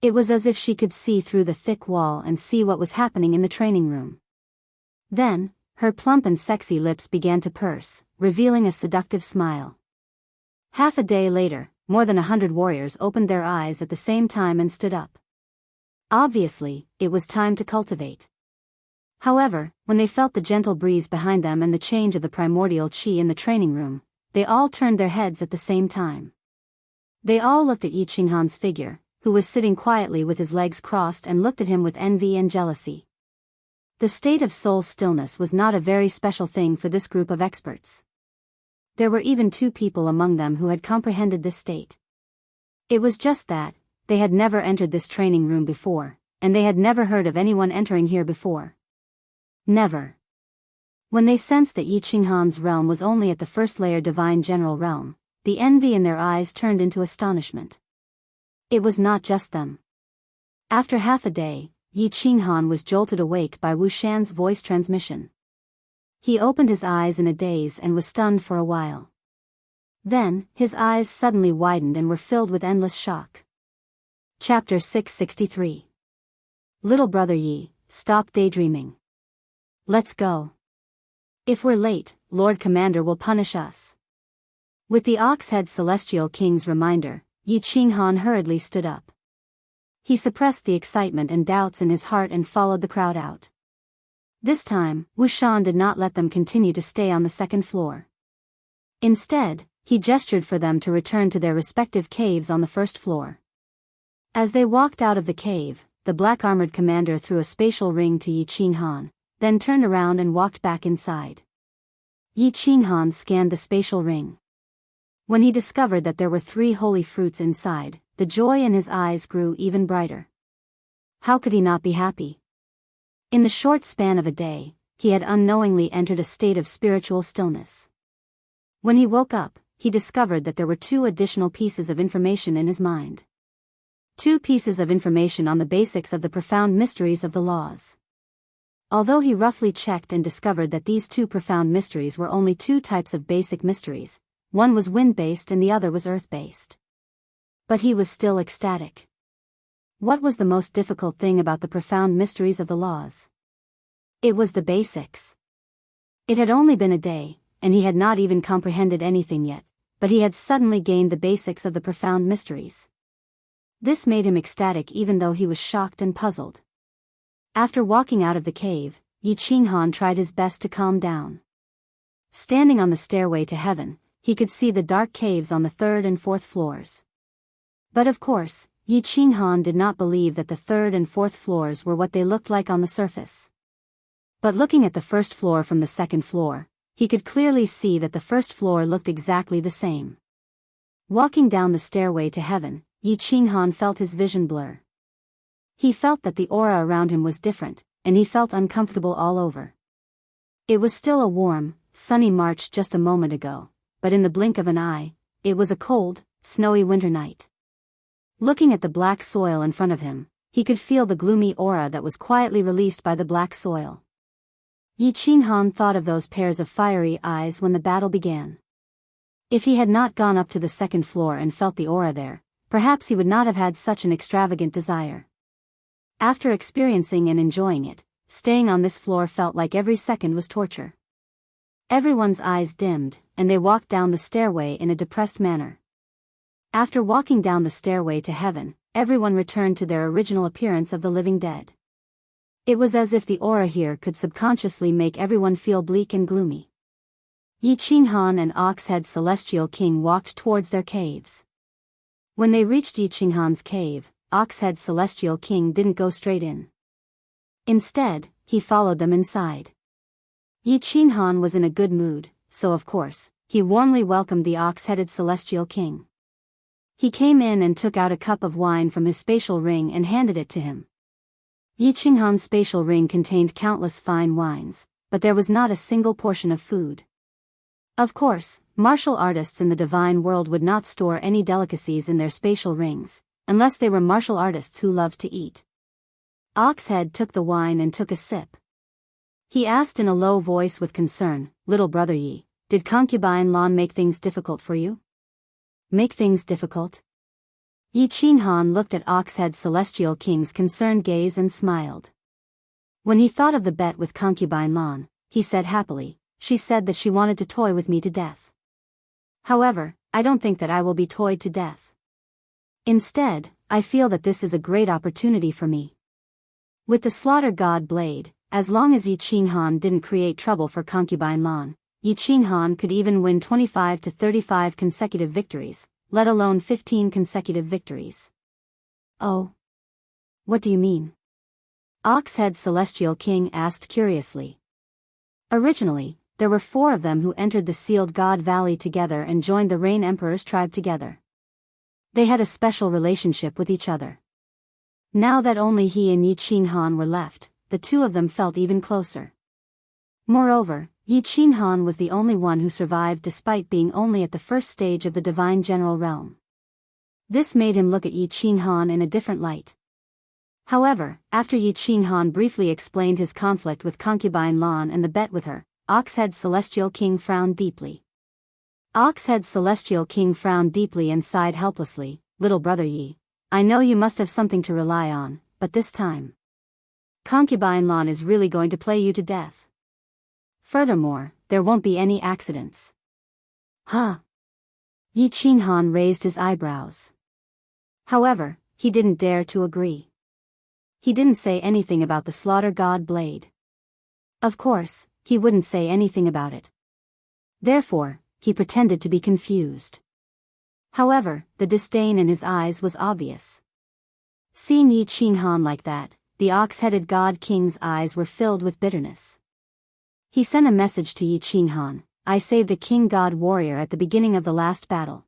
It was as if she could see through the thick wall and see what was happening in the training room. Then, her plump and sexy lips began to purse, revealing a seductive smile. Half a day later, more than 100 warriors opened their eyes at the same time and stood up. Obviously, it was time to cultivate. However, when they felt the gentle breeze behind them and the change of the primordial qi in the training room, they all turned their heads at the same time. They all looked at Yi Qinghan's figure, who was sitting quietly with his legs crossed, and looked at him with envy and jealousy. The state of soul stillness was not a very special thing for this group of experts. There were even 2 people among them who had comprehended this state. It was just that, they had never entered this training room before, and they had never heard of anyone entering here before. Never. When they sensed that Yi Qinghan's realm was only at the first layer divine general realm, the envy in their eyes turned into astonishment. It was not just them. After half a day, Yi Qinghan was jolted awake by Wu Shan's voice transmission. He opened his eyes in a daze and was stunned for a while. Then, his eyes suddenly widened and were filled with endless shock. Chapter 663. Little brother Yi, stop daydreaming. Let's go. If we're late, Lord Commander will punish us. With the Ox-Head Celestial King's reminder, Yi Qinghan hurriedly stood up. He suppressed the excitement and doubts in his heart and followed the crowd out. This time, Wu Shan did not let them continue to stay on the second floor. Instead, he gestured for them to return to their respective caves on the first floor. As they walked out of the cave, the black-armored commander threw a spatial ring to Yi Qinghan, then turned around and walked back inside. Yi Qinghan scanned the spatial ring. When he discovered that there were 3 holy fruits inside, the joy in his eyes grew even brighter. How could he not be happy? In the short span of a day, he had unknowingly entered a state of spiritual stillness. When he woke up, he discovered that there were 2 additional pieces of information in his mind. 2 pieces of information on the basics of the profound mysteries of the laws. Although he roughly checked and discovered that these 2 profound mysteries were only 2 types of basic mysteries, one was wind-based and the other was earth-based. But he was still ecstatic. What was the most difficult thing about the profound mysteries of the laws? It was the basics. It had only been a day, and he had not even comprehended anything yet, but he had suddenly gained the basics of the profound mysteries. This made him ecstatic even though he was shocked and puzzled. After walking out of the cave, Yi Qinghan tried his best to calm down. Standing on the stairway to heaven, he could see the dark caves on the third and fourth floors. But of course, Yi Qinghan did not believe that the third and fourth floors were what they looked like on the surface. But looking at the first floor from the second floor, he could clearly see that the first floor looked exactly the same. Walking down the stairway to heaven, Yi Qinghan felt his vision blur. He felt that the aura around him was different, and he felt uncomfortable all over. It was still a warm, sunny March just a moment ago, but in the blink of an eye, it was a cold, snowy winter night. Looking at the black soil in front of him, he could feel the gloomy aura that was quietly released by the black soil. Yi Qinghan thought of those pairs of fiery eyes when the battle began. If he had not gone up to the second floor and felt the aura there, perhaps he would not have had such an extravagant desire. After experiencing and enjoying it, staying on this floor felt like every second was torture. Everyone's eyes dimmed, and they walked down the stairway in a depressed manner. After walking down the stairway to heaven, everyone returned to their original appearance of the living dead. It was as if the aura here could subconsciously make everyone feel bleak and gloomy. Yi Qinghan and Oxhead Celestial King walked towards their caves. When they reached Yi Qinghan's cave, Oxhead Celestial King didn't go straight in. Instead, he followed them inside. Yi Qinghan was in a good mood, so of course, he warmly welcomed the ox-headed Celestial King. He came in and took out a cup of wine from his spatial ring and handed it to him. Yi Qinghan's spatial ring contained countless fine wines, but there was not a single portion of food. Of course, martial artists in the divine world would not store any delicacies in their spatial rings, unless they were martial artists who loved to eat. Oxhead took the wine and took a sip. He asked in a low voice with concern, "Little brother Yi, did concubine Lan make things difficult for you?" "Make things difficult?" Yi Qinghan looked at Oxhead Celestial King's concerned gaze and smiled. When he thought of the bet with concubine Lan, he said happily, "She said that she wanted to toy with me to death. However, I don't think that I will be toyed to death. Instead, I feel that this is a great opportunity for me." With the slaughter god blade, as long as Yi Qinghan didn't create trouble for concubine Lan, Yi Qinghan could even win 25 to 35 consecutive victories, let alone 15 consecutive victories. "Oh? What do you mean?" Oxhead Celestial King asked curiously. Originally, there were 4 of them who entered the Sealed God Valley together and joined the Rain Emperor's tribe together. They had a special relationship with each other. Now that only he and Yi Qinghan were left, the 2 of them felt even closer. Moreover, Yi Qinghan was the only one who survived despite being only at the first stage of the Divine General Realm. This made him look at Yi Qinghan in a different light. However, after Yi Qinghan briefly explained his conflict with concubine Lan and the bet with her, Oxhead Celestial King frowned deeply. Oxhead Celestial King frowned deeply and sighed helplessly, "Little brother Yi, I know you must have something to rely on, but this time, concubine Lan is really going to play you to death. Furthermore, there won't be any accidents." "Huh?" Yi Qinghan raised his eyebrows. However, he didn't dare to agree. He didn't say anything about the slaughter god blade. Of course, he wouldn't say anything about it. Therefore, he pretended to be confused. However, the disdain in his eyes was obvious. Seeing Yi Qinghan like that, the ox-headed god king's eyes were filled with bitterness. He sent a message to Yi Qinghan, "I saved a king god warrior at the beginning of the last battle.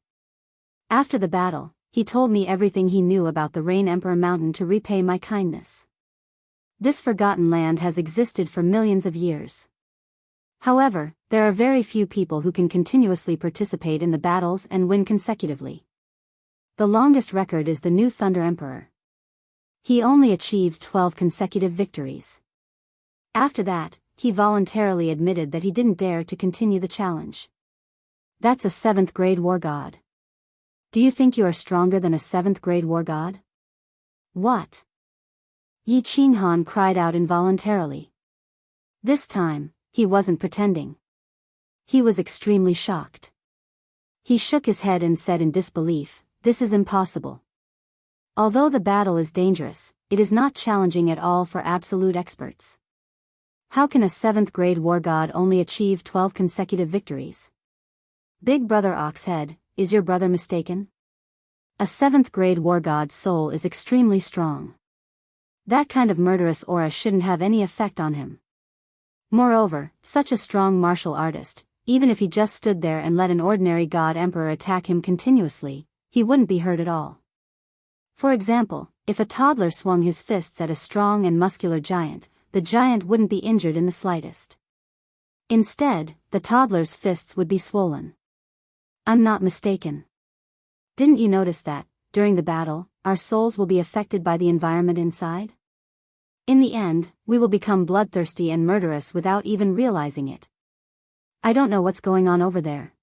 After the battle, he told me everything he knew about the Rain Emperor Mountain to repay my kindness. This forgotten land has existed for millions of years. However, there are very few people who can continuously participate in the battles and win consecutively. The longest record is the new Thunder Emperor. He only achieved 12 consecutive victories. After that, he voluntarily admitted that he didn't dare to continue the challenge. That's a 7th grade war god. Do you think you are stronger than a 7th grade war god?" "What?" Yi Qinghan cried out involuntarily. This time, he wasn't pretending. He was extremely shocked. He shook his head and said in disbelief, "This is impossible. Although the battle is dangerous, it is not challenging at all for absolute experts. How can a 7th grade war god only achieve 12 consecutive victories?" Big Brother Oxhead, is your brother mistaken? A 7th grade war god's soul is extremely strong. That kind of murderous aura shouldn't have any effect on him. Moreover, such a strong martial artist, even if he just stood there and let an ordinary god emperor attack him continuously, he wouldn't be hurt at all. For example, if a toddler swung his fists at a strong and muscular giant, the giant wouldn't be injured in the slightest. Instead, the toddler's fists would be swollen. I'm not mistaken. Didn't you notice that, during the battle, our souls will be affected by the environment inside? In the end, we will become bloodthirsty and murderous without even realizing it. I don't know what's going on over there.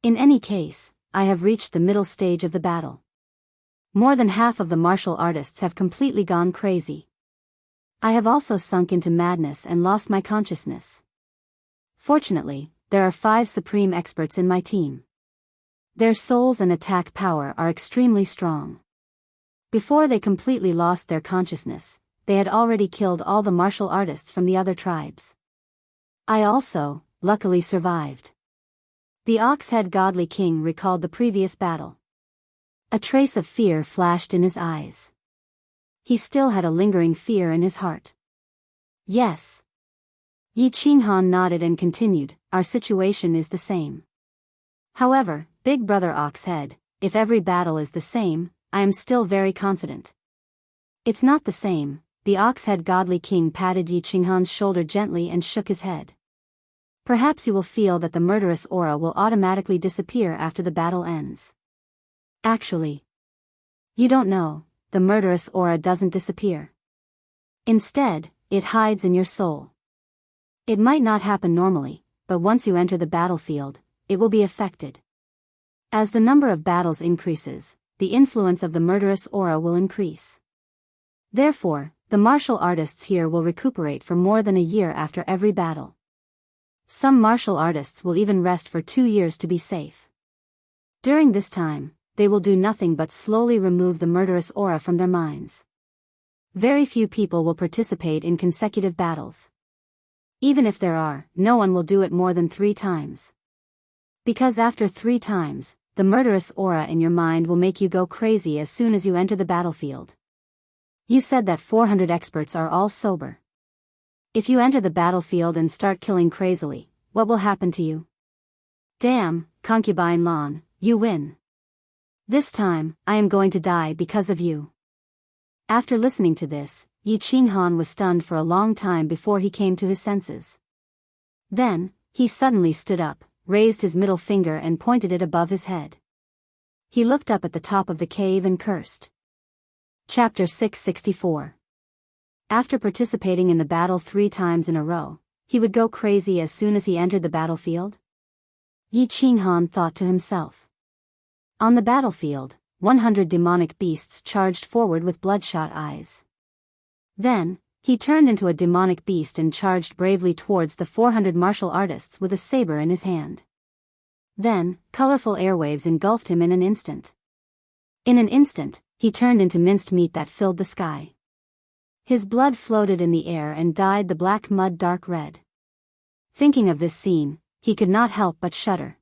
In any case, I have reached the middle stage of the battle. More than half of the martial artists have completely gone crazy. I have also sunk into madness and lost my consciousness. Fortunately, there are 5 supreme experts in my team. Their souls and attack power are extremely strong. Before they completely lost their consciousness, they had already killed all the martial artists from the other tribes. I also, luckily survived. The Oxhead Godly King recalled the previous battle. A trace of fear flashed in his eyes. He still had a lingering fear in his heart. Yes. Yi Qinghan nodded and continued, "Our situation is the same. However, Big Brother Oxhead, if every battle is the same, I am still very confident." "It's not the same." The Oxhead Godly King patted Yi Qinghan's shoulder gently and shook his head. "Perhaps you will feel that the murderous aura will automatically disappear after the battle ends. Actually, you don't know, the murderous aura doesn't disappear. Instead, it hides in your soul. It might not happen normally, but once you enter the battlefield, it will be affected. As the number of battles increases, the influence of the murderous aura will increase. Therefore, the martial artists here will recuperate for more than a year after every battle. Some martial artists will even rest for 2 years to be safe. During this time, they will do nothing but slowly remove the murderous aura from their minds. Very few people will participate in consecutive battles. Even if there are, no one will do it more than 3 times. Because after 3 times, the murderous aura in your mind will make you go crazy as soon as you enter the battlefield. You said that 400 experts are all sober. If you enter the battlefield and start killing crazily, what will happen to you? Damn, Concubine Lan, you win. This time, I am going to die because of you." After listening to this, Yi Qinghan was stunned for a long time before he came to his senses. Then, he suddenly stood up, raised his middle finger and pointed it above his head. He looked up at the top of the cave and cursed. Chapter 664. After participating in the battle 3 times in a row, he would go crazy as soon as he entered the battlefield? Yi Qinghan thought to himself. On the battlefield, 100 demonic beasts charged forward with bloodshot eyes. Then, he turned into a demonic beast and charged bravely towards the 400 martial artists with a saber in his hand. Then, colorful airwaves engulfed him in an instant. In an instant, he turned into minced meat that filled the sky. His blood floated in the air and dyed the black mud dark red. Thinking of this scene, he could not help but shudder.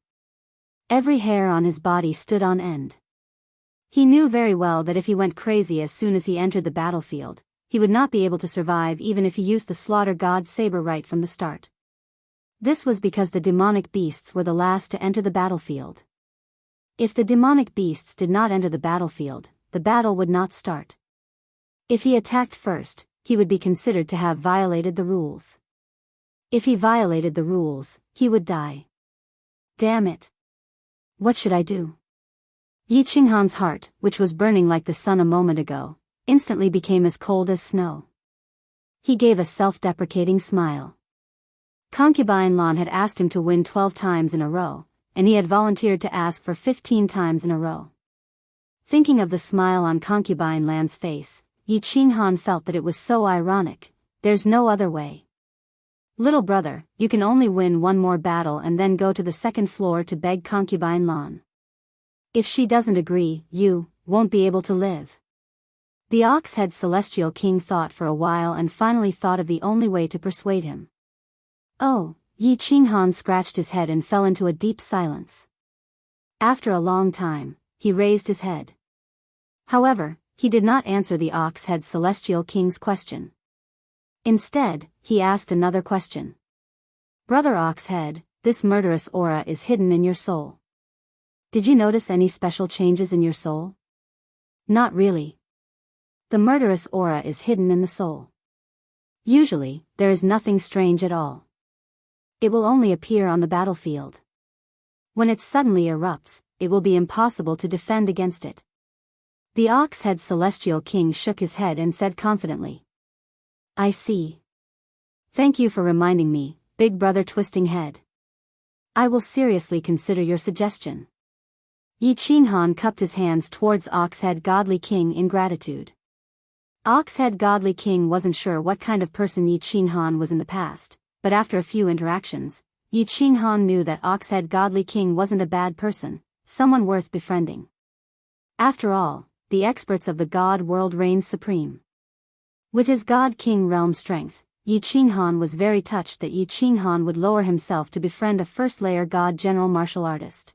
Every hair on his body stood on end. He knew very well that if he went crazy as soon as he entered the battlefield, he would not be able to survive even if he used the slaughter god's saber right from the start. This was because the demonic beasts were the last to enter the battlefield. If the demonic beasts did not enter the battlefield, the battle would not start. If he attacked first, he would be considered to have violated the rules. If he violated the rules, he would die. Damn it. What should I do? Yi Qinghan's heart, which was burning like the sun a moment ago, instantly became as cold as snow. He gave a self-deprecating smile. Concubine Lan had asked him to win 12 times in a row, and he had volunteered to ask for 15 times in a row. Thinking of the smile on Concubine Lan's face, Yi Qinghan felt that it was so ironic. There's no other way. Little brother, you can only win one more battle and then go to the second floor to beg concubine Lan. If she doesn't agree, you won't be able to live. The Ox-Head Celestial King thought for a while and finally thought of the only way to persuade him. Oh, Yi Qinghan scratched his head and fell into a deep silence. After a long time, he raised his head. However, he did not answer the Ox-Head Celestial King's question. Instead, he asked another question. Brother Ox-Head, this murderous aura is hidden in your soul. Did you notice any special changes in your soul? Not really. The murderous aura is hidden in the soul. Usually, there is nothing strange at all. It will only appear on the battlefield. When it suddenly erupts, it will be impossible to defend against it. The Ox-Head Celestial King shook his head and said confidently. I see. Thank you for reminding me, Big Brother Twisting Head. I will seriously consider your suggestion. Yi Qinghan cupped his hands towards Ox-Head Godly King in gratitude. Ox-Head Godly King wasn't sure what kind of person Yi Qinghan was in the past, but after a few interactions, Yi Qinghan knew that Ox-Head Godly King wasn't a bad person, someone worth befriending. After all, the experts of the God world reigned supreme. With his God King realm strength, Yi Qinghan was very touched that Yi Qinghan would lower himself to befriend a first-layer God general martial artist.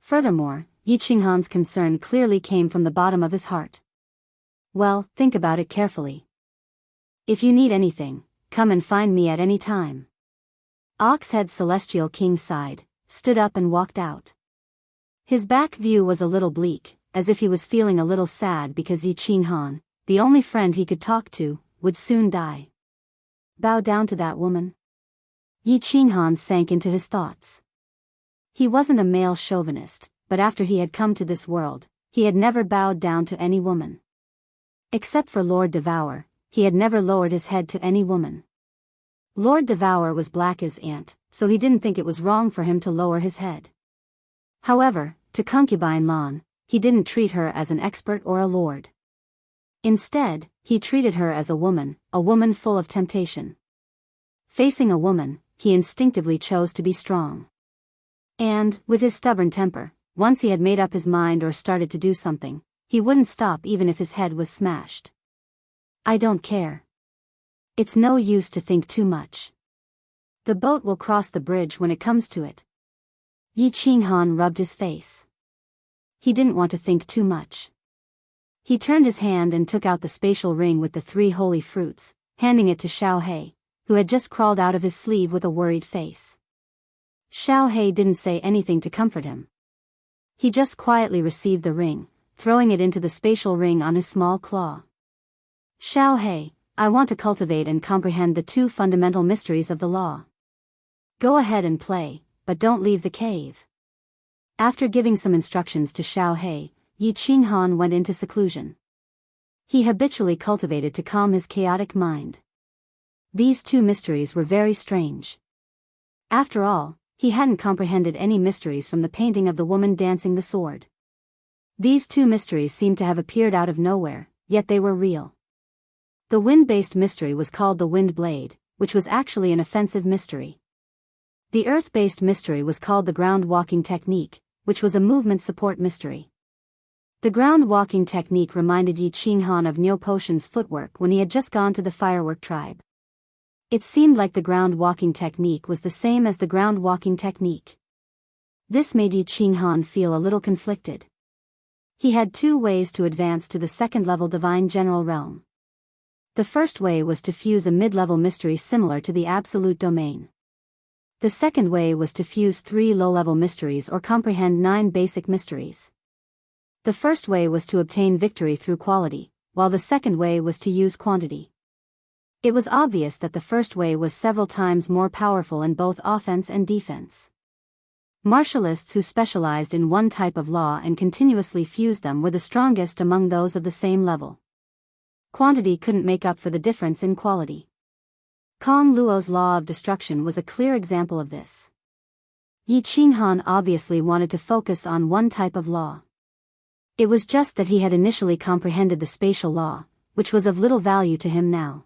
Furthermore, Yi Qinghan's concern clearly came from the bottom of his heart. Well, think about it carefully. If you need anything, come and find me at any time. Ox-Head Celestial King sighed, stood up and walked out. His back view was a little bleak, as if he was feeling a little sad because Yi Qinghan, the only friend he could talk to, would soon die. Bow down to that woman? Yi Qinghan sank into his thoughts. He wasn't a male chauvinist, but after he had come to this world, he had never bowed down to any woman. Except for Lord Devour, he had never lowered his head to any woman. Lord Devour was black as ant, so he didn't think it was wrong for him to lower his head. However, to concubine Lan, he didn't treat her as an expert or a lord. Instead, he treated her as a woman full of temptation. Facing a woman, he instinctively chose to be strong. And, with his stubborn temper, once he had made up his mind or started to do something, he wouldn't stop even if his head was smashed. I don't care. It's no use to think too much. The boat will cross the bridge when it comes to it. Yi Qinghan rubbed his face. He didn't want to think too much. He turned his hand and took out the spatial ring with the 3 holy fruits, handing it to Xiao He, who had just crawled out of his sleeve with a worried face. Xiao He didn't say anything to comfort him. He just quietly received the ring, throwing it into the spatial ring on his small claw. Xiao He, I want to cultivate and comprehend the 2 fundamental mysteries of the law. Go ahead and play, but don't leave the cave. After giving some instructions to Xiao He, Yi Qinghan went into seclusion. He habitually cultivated to calm his chaotic mind. These 2 mysteries were very strange. After all, he hadn't comprehended any mysteries from the painting of the woman dancing the sword. These 2 mysteries seemed to have appeared out of nowhere, yet they were real. The wind-based mystery was called the wind blade, which was actually an offensive mystery. The earth-based mystery was called the ground walking technique, which was a movement support mystery. The ground walking technique reminded Yi Qinghan of Niu Potion's footwork when he had just gone to the firework tribe. It seemed like the ground walking technique was the same as the ground walking technique. This made Yi Qinghan feel a little conflicted. He had 2 ways to advance to the 2nd level Divine General Realm. The first way was to fuse a mid-level mystery similar to the Absolute Domain. The second way was to fuse 3 low-level mysteries or comprehend 9 basic mysteries. The first way was to obtain victory through quality, while the second way was to use quantity. It was obvious that the first way was several times more powerful in both offense and defense. Martialists who specialized in one type of law and continuously fused them were the strongest among those of the same level. Quantity couldn't make up for the difference in quality. Kong Luo's law of destruction was a clear example of this. Yi Qinghan obviously wanted to focus on one type of law. It was just that he had initially comprehended the spatial law, which was of little value to him now.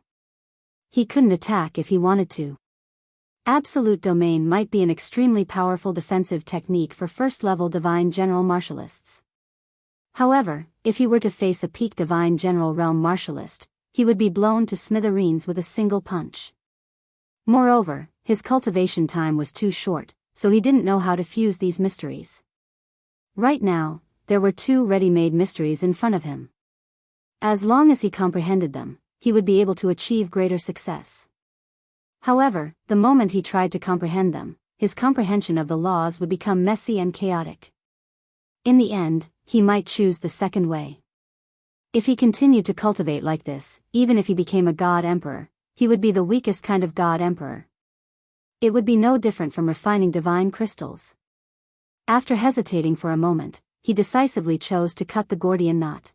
He couldn't attack if he wanted to. Absolute domain might be an extremely powerful defensive technique for first-level divine general martialists. However, if he were to face a peak divine general realm martialist, he would be blown to smithereens with a single punch. Moreover, his cultivation time was too short, so he didn't know how to fuse these mysteries. Right now, there were two ready-made mysteries in front of him. As long as he comprehended them, he would be able to achieve greater success. However, the moment he tried to comprehend them, his comprehension of the laws would become messy and chaotic. In the end, he might choose the second way. If he continued to cultivate like this, even if he became a god emperor, he would be the weakest kind of god emperor. It would be no different from refining divine crystals. After hesitating for a moment, he decisively chose to cut the Gordian knot.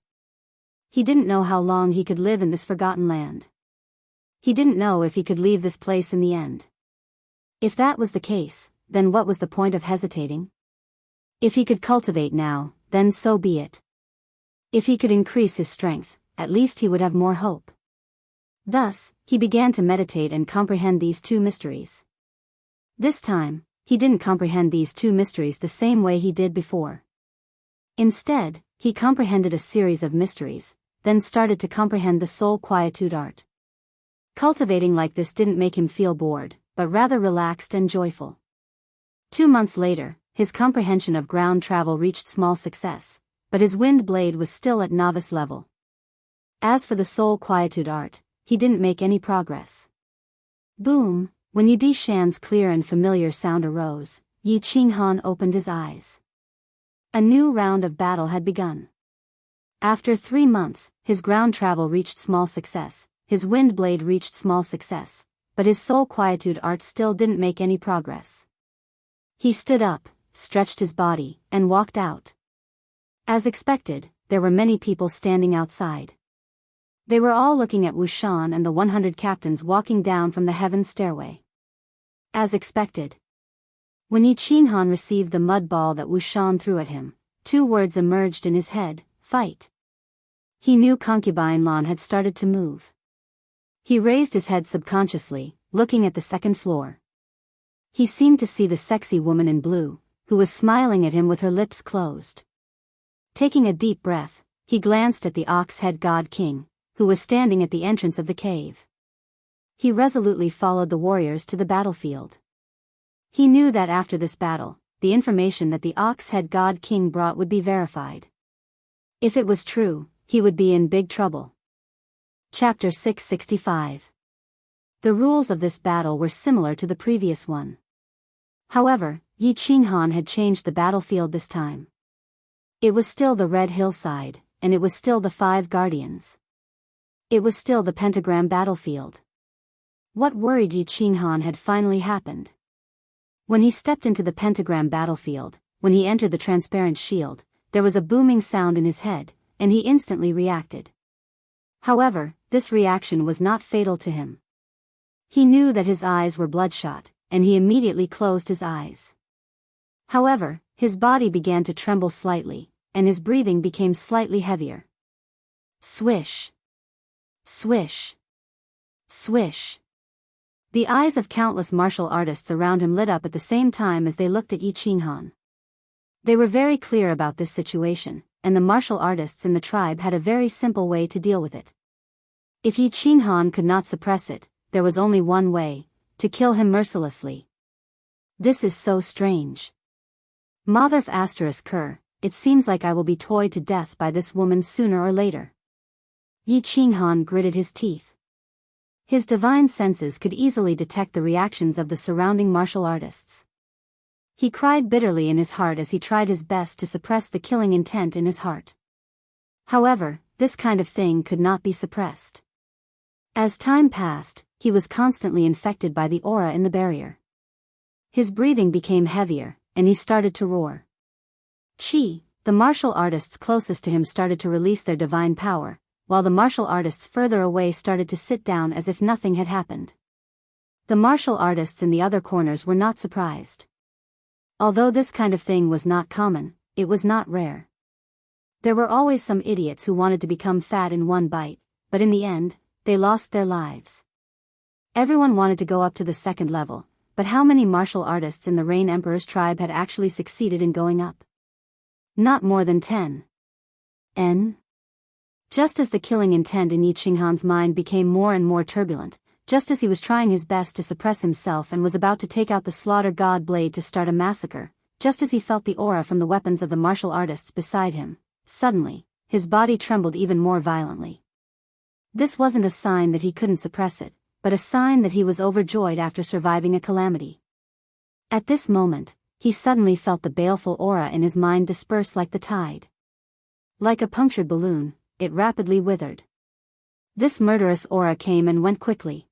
He didn't know how long he could live in this forgotten land. He didn't know if he could leave this place in the end. If that was the case, then what was the point of hesitating? If he could cultivate now, then so be it. If he could increase his strength, at least he would have more hope. Thus, he began to meditate and comprehend these two mysteries. This time, he didn't comprehend these two mysteries the same way he did before. Instead, he comprehended a series of mysteries, then started to comprehend the soul quietude art. Cultivating like this didn't make him feel bored, but rather relaxed and joyful. 2 months later, his comprehension of ground travel reached small success, but his wind blade was still at novice level. As for the soul quietude art, he didn't make any progress. Boom! When Yi Dishan's clear and familiar sound arose, Yi Qinghan opened his eyes. A new round of battle had begun. After 3 months, his ground travel reached small success, his wind blade reached small success, but his soul quietude art still didn't make any progress. He stood up, stretched his body, and walked out. As expected, there were many people standing outside. They were all looking at Wu Shan and the 100 captains walking down from the heaven stairway. As expected. When Yi Qinghan received the mud ball that Wu Shan threw at him, 2 words emerged in his head: fight. He knew concubine Lan had started to move. He raised his head subconsciously, looking at the second floor. He seemed to see the sexy woman in blue, who was smiling at him with her lips closed. Taking a deep breath, he glanced at the ox-head god king, who was standing at the entrance of the cave. He resolutely followed the warriors to the battlefield. He knew that after this battle, the information that the ox-head god king brought would be verified. If it was true, he would be in big trouble. Chapter 665. The rules of this battle were similar to the previous one. However, Yi Qinghan had changed the battlefield this time. It was still the red hillside, and it was still the 5 guardians. It was still the pentagram battlefield. What worried Yi Qinghan had finally happened. When he stepped into the pentagram battlefield, when he entered the transparent shield, there was a booming sound in his head, and he instantly reacted. However, this reaction was not fatal to him. He knew that his eyes were bloodshot, and he immediately closed his eyes. However, his body began to tremble slightly, and his breathing became slightly heavier. Swish. Swish. Swish. The eyes of countless martial artists around him lit up at the same time as they looked at Yi Qinghan. They were very clear about this situation, and the martial artists in the tribe had a very simple way to deal with it. If Yi Qinghan could not suppress it, there was only one way: to kill him mercilessly. This is so strange. Motherf **Ker, it seems like I will be toyed to death by this woman sooner or later. Yi Qinghan gritted his teeth. His divine senses could easily detect the reactions of the surrounding martial artists. He cried bitterly in his heart as he tried his best to suppress the killing intent in his heart. However, this kind of thing could not be suppressed. As time passed, he was constantly infected by the aura in the barrier. His breathing became heavier, and he started to roar. Chi, the martial artists closest to him started to release their divine power, while the martial artists further away started to sit down as if nothing had happened. The martial artists in the other corners were not surprised. Although this kind of thing was not common, it was not rare. There were always some idiots who wanted to become fat in one bite, but in the end, they lost their lives. Everyone wanted to go up to the second level, but how many martial artists in the Rain Emperor's tribe had actually succeeded in going up? Not more than 10. Just as the killing intent in Yi Qinghan's mind became more and more turbulent, just as he was trying his best to suppress himself and was about to take out the slaughter god blade to start a massacre, just as he felt the aura from the weapons of the martial artists beside him, suddenly, his body trembled even more violently. This wasn't a sign that he couldn't suppress it, but a sign that he was overjoyed after surviving a calamity. At this moment, he suddenly felt the baleful aura in his mind disperse like the tide. Like a punctured balloon, it rapidly withered. This murderous aura came and went quickly.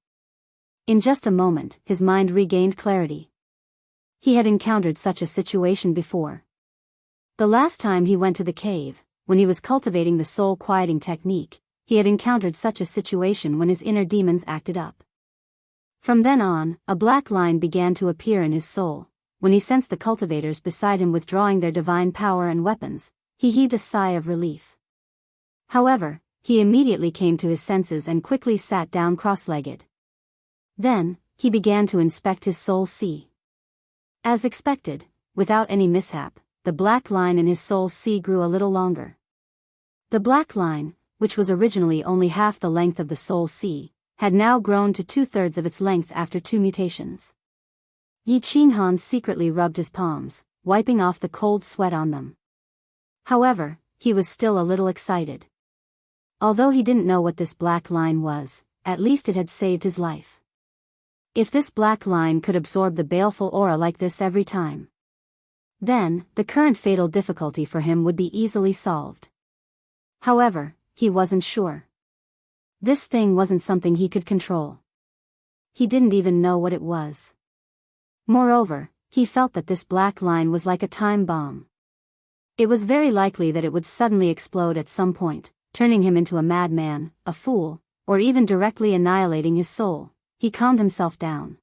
In just a moment, his mind regained clarity. He had encountered such a situation before. The last time he went to the cave, when he was cultivating the soul quieting technique, he had encountered such a situation when his inner demons acted up. From then on, a black line began to appear in his soul. When he sensed the cultivators beside him withdrawing their divine power and weapons, he heaved a sigh of relief. However, he immediately came to his senses and quickly sat down cross-legged. Then, he began to inspect his soul sea. As expected, without any mishap, the black line in his soul sea grew a little longer. The black line, which was originally only half the length of the soul sea, had now grown to 2/3 of its length after 2 mutations. Yi Qinghan secretly rubbed his palms, wiping off the cold sweat on them. However, he was still a little excited. Although he didn't know what this black line was, at least it had saved his life. If this black line could absorb the baleful aura like this every time, then, the current fatal difficulty for him would be easily solved. However, he wasn't sure. This thing wasn't something he could control. He didn't even know what it was. Moreover, he felt that this black line was like a time bomb. It was very likely that it would suddenly explode at some point, turning him into a madman, a fool, or even directly annihilating his soul. He calmed himself down.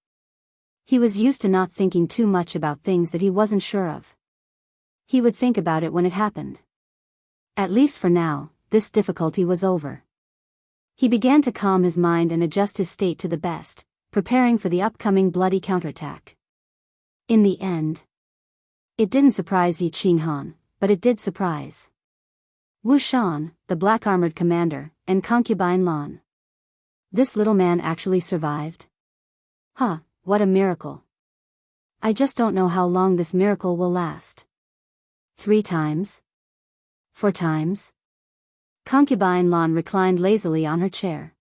He was used to not thinking too much about things that he wasn't sure of. He would think about it when it happened. At least for now, this difficulty was over. He began to calm his mind and adjust his state to the best, preparing for the upcoming bloody counterattack. In the end, it didn't surprise Yi Qinghan, but it did surprise Wu Shan, the black-armored commander, and concubine Lan. This little man actually survived? Huh, what a miracle. I just don't know how long this miracle will last. 3 times? 4 times? Concubine Lan reclined lazily on her chair.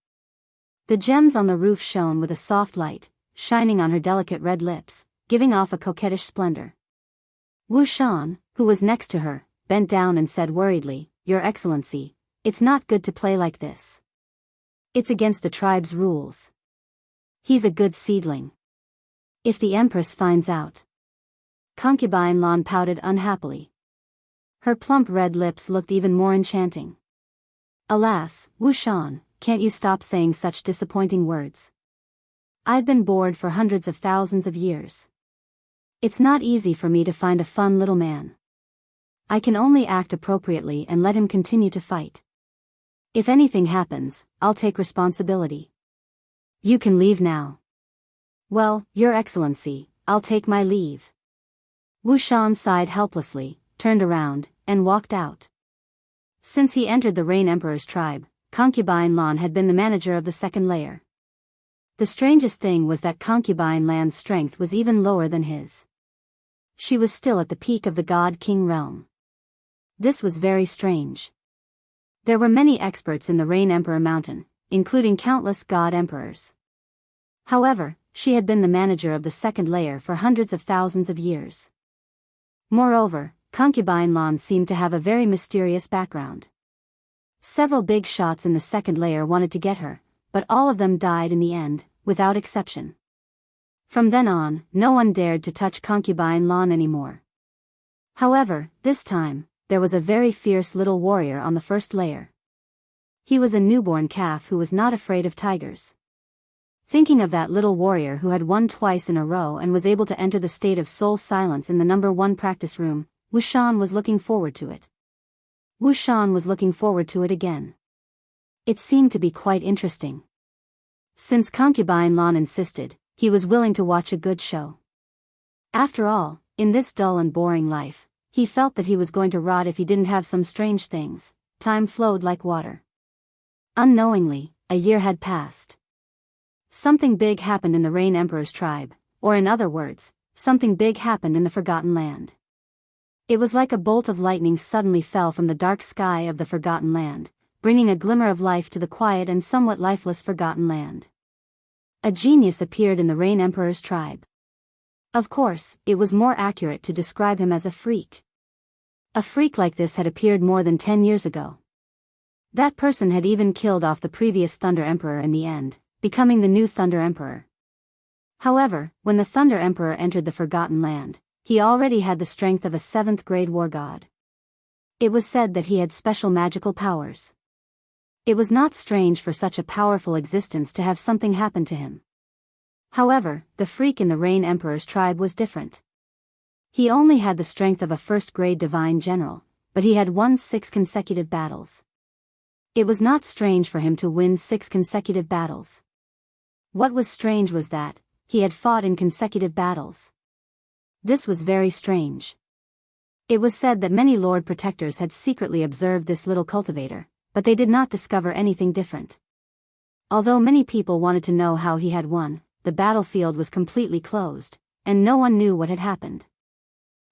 The gems on the roof shone with a soft light, shining on her delicate red lips, giving off a coquettish splendor. Wu Shan, who was next to her, bent down and said worriedly, "Your Excellency, it's not good to play like this. It's against the tribe's rules. He's a good seedling. If the Empress finds out." Concubine Lan pouted unhappily. Her plump red lips looked even more enchanting. "Alas, Wu Shan, can't you stop saying such disappointing words? I've been bored for hundreds of thousands of years. It's not easy for me to find a fun little man. I can only act appropriately and let him continue to fight. If anything happens, I'll take responsibility. You can leave now." "Well, Your Excellency, I'll take my leave." Wu Shan sighed helplessly, turned around, and walked out. Since he entered the Rain Emperor's tribe, Concubine Lan had been the manager of the second layer. The strangest thing was that Concubine Lan's strength was even lower than his. She was still at the peak of the God-King realm. This was very strange. There were many experts in the Rain Emperor Mountain, including countless God Emperors. However, she had been the manager of the second layer for hundreds of thousands of years. Moreover, Concubine Lan seemed to have a very mysterious background. Several big shots in the second layer wanted to get her, but all of them died in the end, without exception. From then on, no one dared to touch Concubine Lan anymore. However, this time, there was a very fierce little warrior on the first layer. He was a newborn calf who was not afraid of tigers. Thinking of that little warrior who had won twice in a row and was able to enter the state of soul silence in the number 1 practice room, Wu Shan was looking forward to it. Wu Shan was looking forward to it again. It seemed to be quite interesting. Since Concubine Lan insisted, he was willing to watch a good show. After all, in this dull and boring life, he felt that he was going to rot if he didn't have some strange things. Time flowed like water. Unknowingly, a year had passed. Something big happened in the Rain Emperor's tribe, or in other words, something big happened in the Forgotten Land. It was like a bolt of lightning suddenly fell from the dark sky of the Forgotten Land, bringing a glimmer of life to the quiet and somewhat lifeless Forgotten Land. A genius appeared in the Rain Emperor's tribe. Of course, it was more accurate to describe him as a freak. A freak like this had appeared more than 10 years ago. That person had even killed off the previous Thunder Emperor in the end, becoming the new Thunder Emperor. However, when the Thunder Emperor entered the Forgotten Land, he already had the strength of a 7th-grade war god. It was said that he had special magical powers. It was not strange for such a powerful existence to have something happen to him. However, the freak in the Rain Emperor's tribe was different. He only had the strength of a 1st-grade divine general, but he had won 6 consecutive battles. It was not strange for him to win 6 consecutive battles. What was strange was that he had fought in consecutive battles. This was very strange. It was said that many Lord Protectors had secretly observed this little cultivator, but they did not discover anything different. Although many people wanted to know how he had won, the battlefield was completely closed, and no one knew what had happened.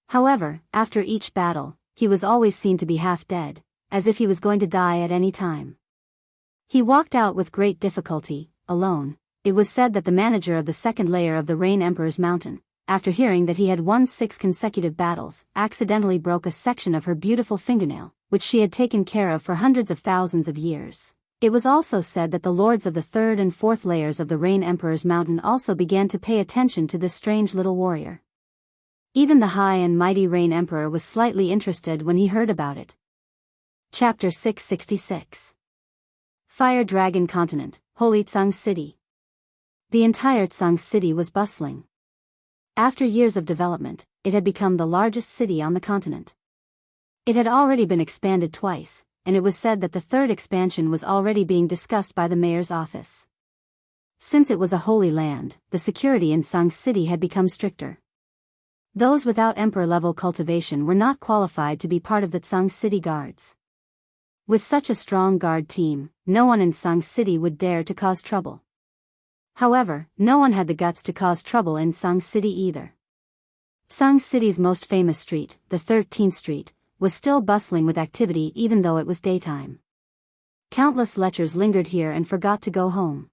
However, after each battle, he was always seen to be half dead, as if he was going to die at any time. He walked out with great difficulty, alone. It was said that the manager of the 2nd layer of the Rain Emperor's mountain, after hearing that he had won 6 consecutive battles, accidentally broke a section of her beautiful fingernail, which she had taken care of for hundreds of thousands of years. It was also said that the lords of the 3rd and 4th layers of the Rain Emperor's mountain also began to pay attention to this strange little warrior. Even the high and mighty Rain Emperor was slightly interested when he heard about it. Chapter 666. Fire Dragon Continent, Holy Tsang City. The entire Tsang City was bustling. After years of development, it had become the largest city on the continent. It had already been expanded twice, and it was said that the 3rd expansion was already being discussed by the mayor's office. Since it was a holy land, the security in Tsang City had become stricter. Those without emperor-level cultivation were not qualified to be part of the Tsang City guards. With such a strong guard team, no one in Tsang City would dare to cause trouble. However, no one had the guts to cause trouble in Tsang City either. Tsang City's most famous street, the 13th Street, was still bustling with activity even though it was daytime. Countless lechers lingered here and forgot to go home.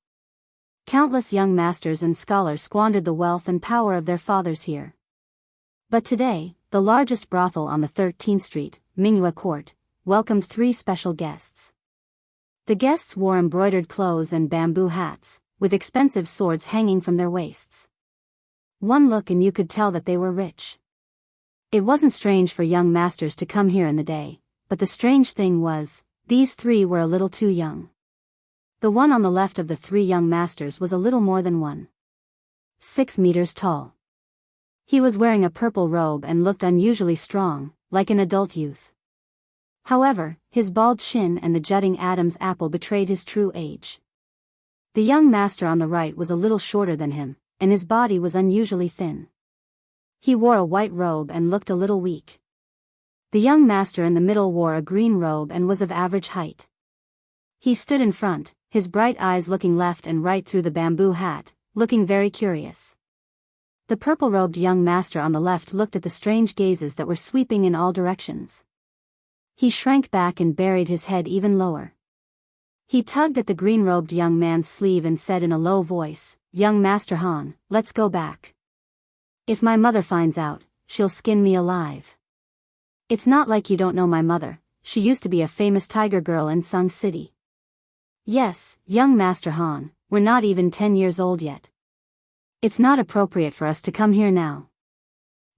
Countless young masters and scholars squandered the wealth and power of their fathers here. But today, the largest brothel on the 13th Street, Mingyue Court, welcomed 3 special guests. The guests wore embroidered clothes and bamboo hats, with expensive swords hanging from their waists. One look and you could tell that they were rich. It wasn't strange for young masters to come here in the day, but the strange thing was, these 3 were a little too young. The one on the left of the 3 young masters was a little more than 1.6 meters tall. He was wearing a purple robe and looked unusually strong, like an adult youth. However, his bald chin and the jutting Adam's apple betrayed his true age. The young master on the right was a little shorter than him, and his body was unusually thin. He wore a white robe and looked a little weak. The young master in the middle wore a green robe and was of average height. He stood in front, his bright eyes looking left and right through the bamboo hat, looking very curious. The purple-robed young master on the left looked at the strange gazes that were sweeping in all directions. He shrank back and buried his head even lower. He tugged at the green-robed young man's sleeve and said in a low voice, "Young Master Han, let's go back. If my mother finds out, she'll skin me alive. It's not like you don't know my mother, she used to be a famous tiger girl in Tsang City." "Yes, young Master Han, we're not even 10 years old yet. It's not appropriate for us to come here now."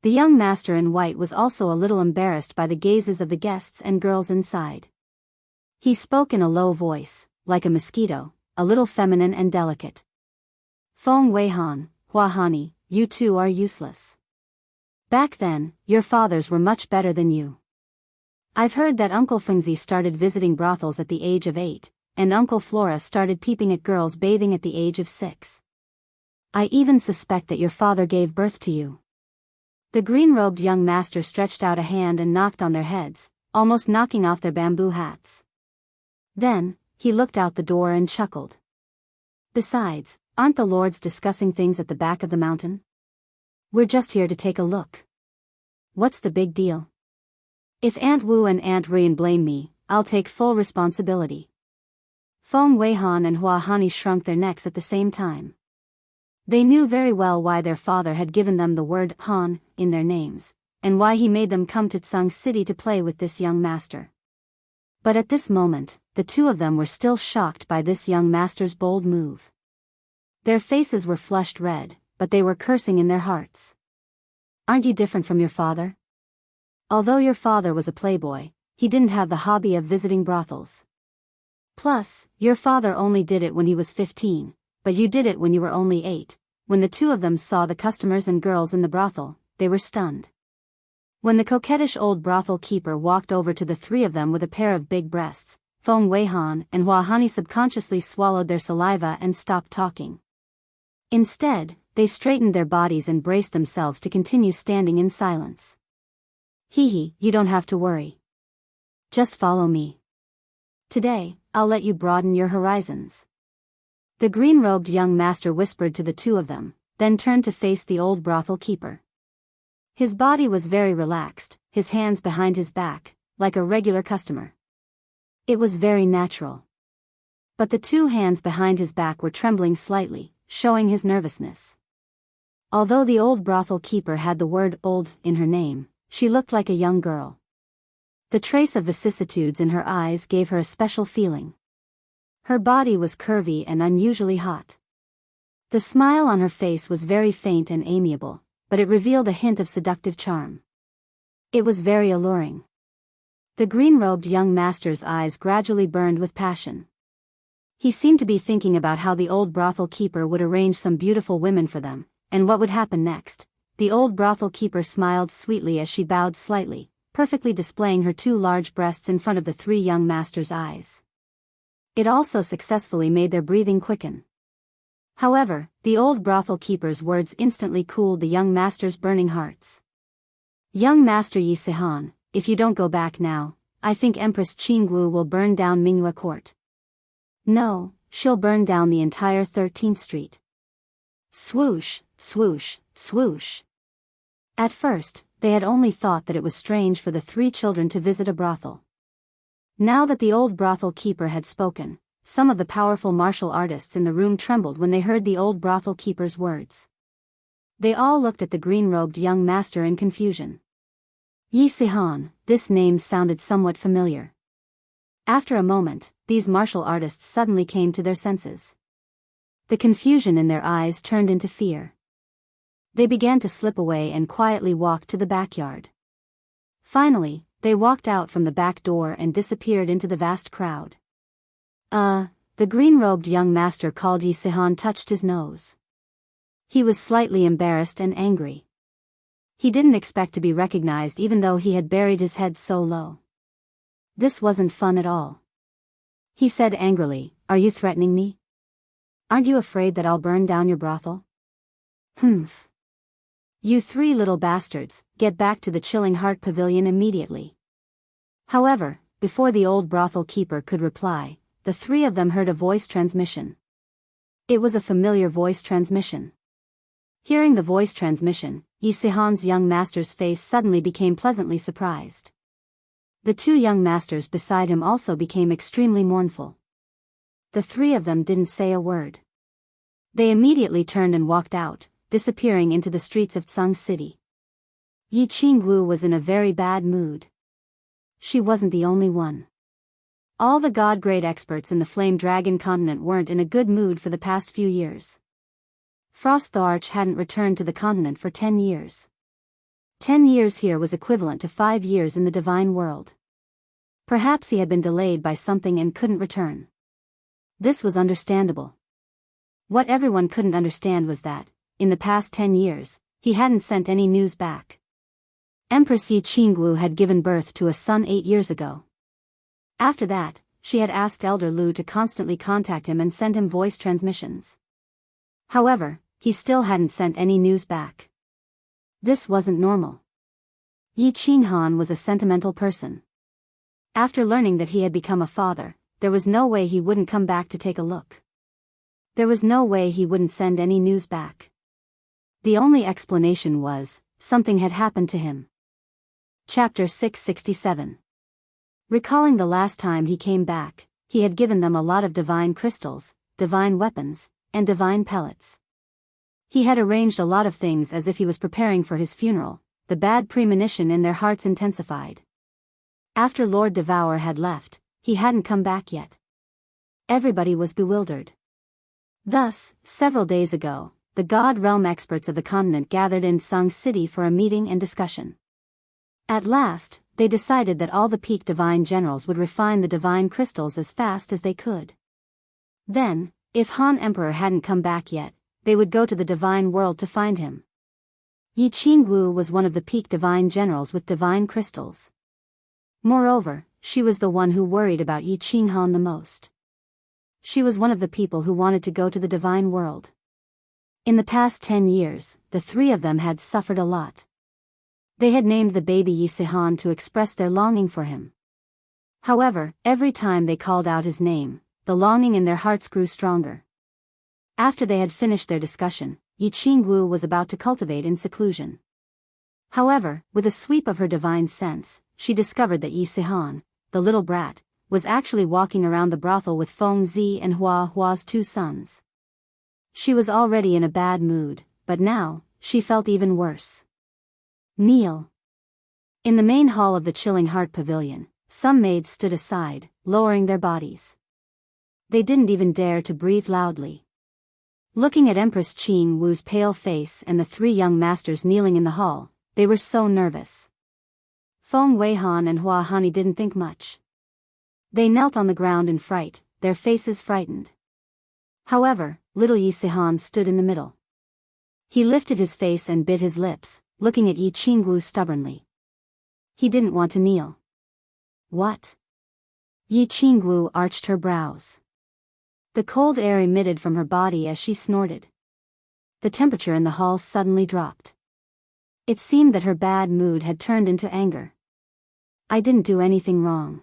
The young master in white was also a little embarrassed by the gazes of the guests and girls inside. He spoke in a low voice, like a mosquito, a little feminine and delicate. "Feng Weihan, Hua Hani, you two are useless. Back then, your fathers were much better than you. I've heard that Uncle Fengzi started visiting brothels at the age of 8, and Uncle Flora started peeping at girls bathing at the age of 6. I even suspect that your father gave birth to you. The green-robed young master stretched out a hand and knocked on their heads, almost knocking off their bamboo hats. Then, he looked out the door and chuckled. Besides, aren't the lords discussing things at the back of the mountain? We're just here to take a look. What's the big deal? If Aunt Wu and Aunt Rian blame me, I'll take full responsibility. Feng Weihan and Hua Hani shrunk their necks at the same time. They knew very well why their father had given them the word Han in their names, and why he made them come to Tsang City to play with this young master. But at this moment, the two of them were still shocked by this young master's bold move. Their faces were flushed red, but they were cursing in their hearts. Aren't you different from your father? Although your father was a playboy, he didn't have the hobby of visiting brothels. Plus, your father only did it when he was 15, but you did it when you were only 8. When the two of them saw the customers and girls in the brothel, they were stunned. When the coquettish old brothel keeper walked over to the three of them with a pair of big breasts, Feng Weihan and Hua Hani subconsciously swallowed their saliva and stopped talking. Instead, they straightened their bodies and braced themselves to continue standing in silence. Hee, you don't have to worry. Just follow me. Today, I'll let you broaden your horizons. The green-robed young master whispered to the two of them, then turned to face the old brothel keeper. His body was very relaxed, his hands behind his back, like a regular customer. It was very natural. But the two hands behind his back were trembling slightly, showing his nervousness. Although the old brothel keeper had the word old in her name, she looked like a young girl. The trace of vicissitudes in her eyes gave her a special feeling. Her body was curvy and unusually hot. The smile on her face was very faint and amiable, but it revealed a hint of seductive charm. It was very alluring. The green-robed young master's eyes gradually burned with passion. He seemed to be thinking about how the old brothel keeper would arrange some beautiful women for them, and what would happen next. The old brothel keeper smiled sweetly as she bowed slightly, perfectly displaying her two large breasts in front of the three young masters' eyes. It also successfully made their breathing quicken. However, the old brothel keeper's words instantly cooled the young master's burning hearts. Young Master Yi Sihan, if you don't go back now, I think Empress Qingwu will burn down Mingyue Court. No, she'll burn down the entire 13th Street. Swoosh, swoosh, swoosh. At first, they had only thought that it was strange for the three children to visit a brothel. Now that the old brothel keeper had spoken, some of the powerful martial artists in the room trembled when they heard the old brothel keeper's words. They all looked at the green-robed young master in confusion. Yi Sihan, this name sounded somewhat familiar. After a moment, these martial artists suddenly came to their senses. The confusion in their eyes turned into fear. They began to slip away and quietly walked to the backyard. Finally, they walked out from the back door and disappeared into the vast crowd. The green-robed young master called Yi Sihan touched his nose. He was slightly embarrassed and angry. He didn't expect to be recognized even though he had buried his head so low. This wasn't fun at all. He said angrily, "Are you threatening me? Aren't you afraid that I'll burn down your brothel? Humph. You three little bastards, get back to the Chilling Heart Pavilion immediately." However, before the old brothel keeper could reply, the three of them heard a voice transmission. It was a familiar voice transmission. Hearing the voice transmission, Yi Sihan's young master's face suddenly became pleasantly surprised. The two young masters beside him also became extremely mournful. The three of them didn't say a word. They immediately turned and walked out, disappearing into the streets of Tsang City. Yi Qingwu was in a very bad mood. She wasn't the only one. All the god-grade experts in the Flame Dragon continent weren't in a good mood for the past few years. Frost the Arch hadn't returned to the continent for 10 years. 10 years here was equivalent to 5 years in the divine world. Perhaps he had been delayed by something and couldn't return. This was understandable. What everyone couldn't understand was that, in the past 10 years, he hadn't sent any news back. Empress Yi Qingwu had given birth to a son 8 years ago. After that, she had asked Elder Lu to constantly contact him and send him voice transmissions. However, he still hadn't sent any news back. This wasn't normal. Yi Qinghan was a sentimental person. After learning that he had become a father, there was no way he wouldn't come back to take a look. There was no way he wouldn't send any news back. The only explanation was, something had happened to him. Chapter 667. Recalling the last time he came back, he had given them a lot of divine crystals, divine weapons, and divine pellets. He had arranged a lot of things as if he was preparing for his funeral. The bad premonition in their hearts intensified. After Lord Devour had left, he hadn't come back yet. Everybody was bewildered. Thus, several days ago, the God Realm experts of the continent gathered in Sung City for a meeting and discussion. At last, they decided that all the peak divine generals would refine the divine crystals as fast as they could. Then, if Han Emperor hadn't come back yet, they would go to the divine world to find him. Yi Qingwu was one of the peak divine generals with divine crystals. Moreover, she was the one who worried about Yi Qinghan the most. She was one of the people who wanted to go to the divine world. In the past 10 years, the three of them had suffered a lot. They had named the baby Yi Sihan to express their longing for him. However, every time they called out his name, the longing in their hearts grew stronger. After they had finished their discussion, Yi Qingwu was about to cultivate in seclusion. However, with a sweep of her divine sense, she discovered that Yi Sihan, the little brat, was actually walking around the brothel with Feng Zi and Hua Hua's 2 sons. She was already in a bad mood, but now, she felt even worse. Kneel. In the main hall of the Chilling Heart Pavilion, some maids stood aside, lowering their bodies. They didn't even dare to breathe loudly. Looking at Empress Qing Wu's pale face and the 3 young masters kneeling in the hall, they were so nervous. Feng Weihan and Hua Hani didn't think much. They knelt on the ground in fright, their faces frightened. However, little Yi Sihan stood in the middle. He lifted his face and bit his lips, looking at Yi Qingwu stubbornly. He didn't want to kneel. What? Yi Qingwu arched her brows. The cold air emitted from her body as she snorted. The temperature in the hall suddenly dropped. It seemed that her bad mood had turned into anger. I didn't do anything wrong.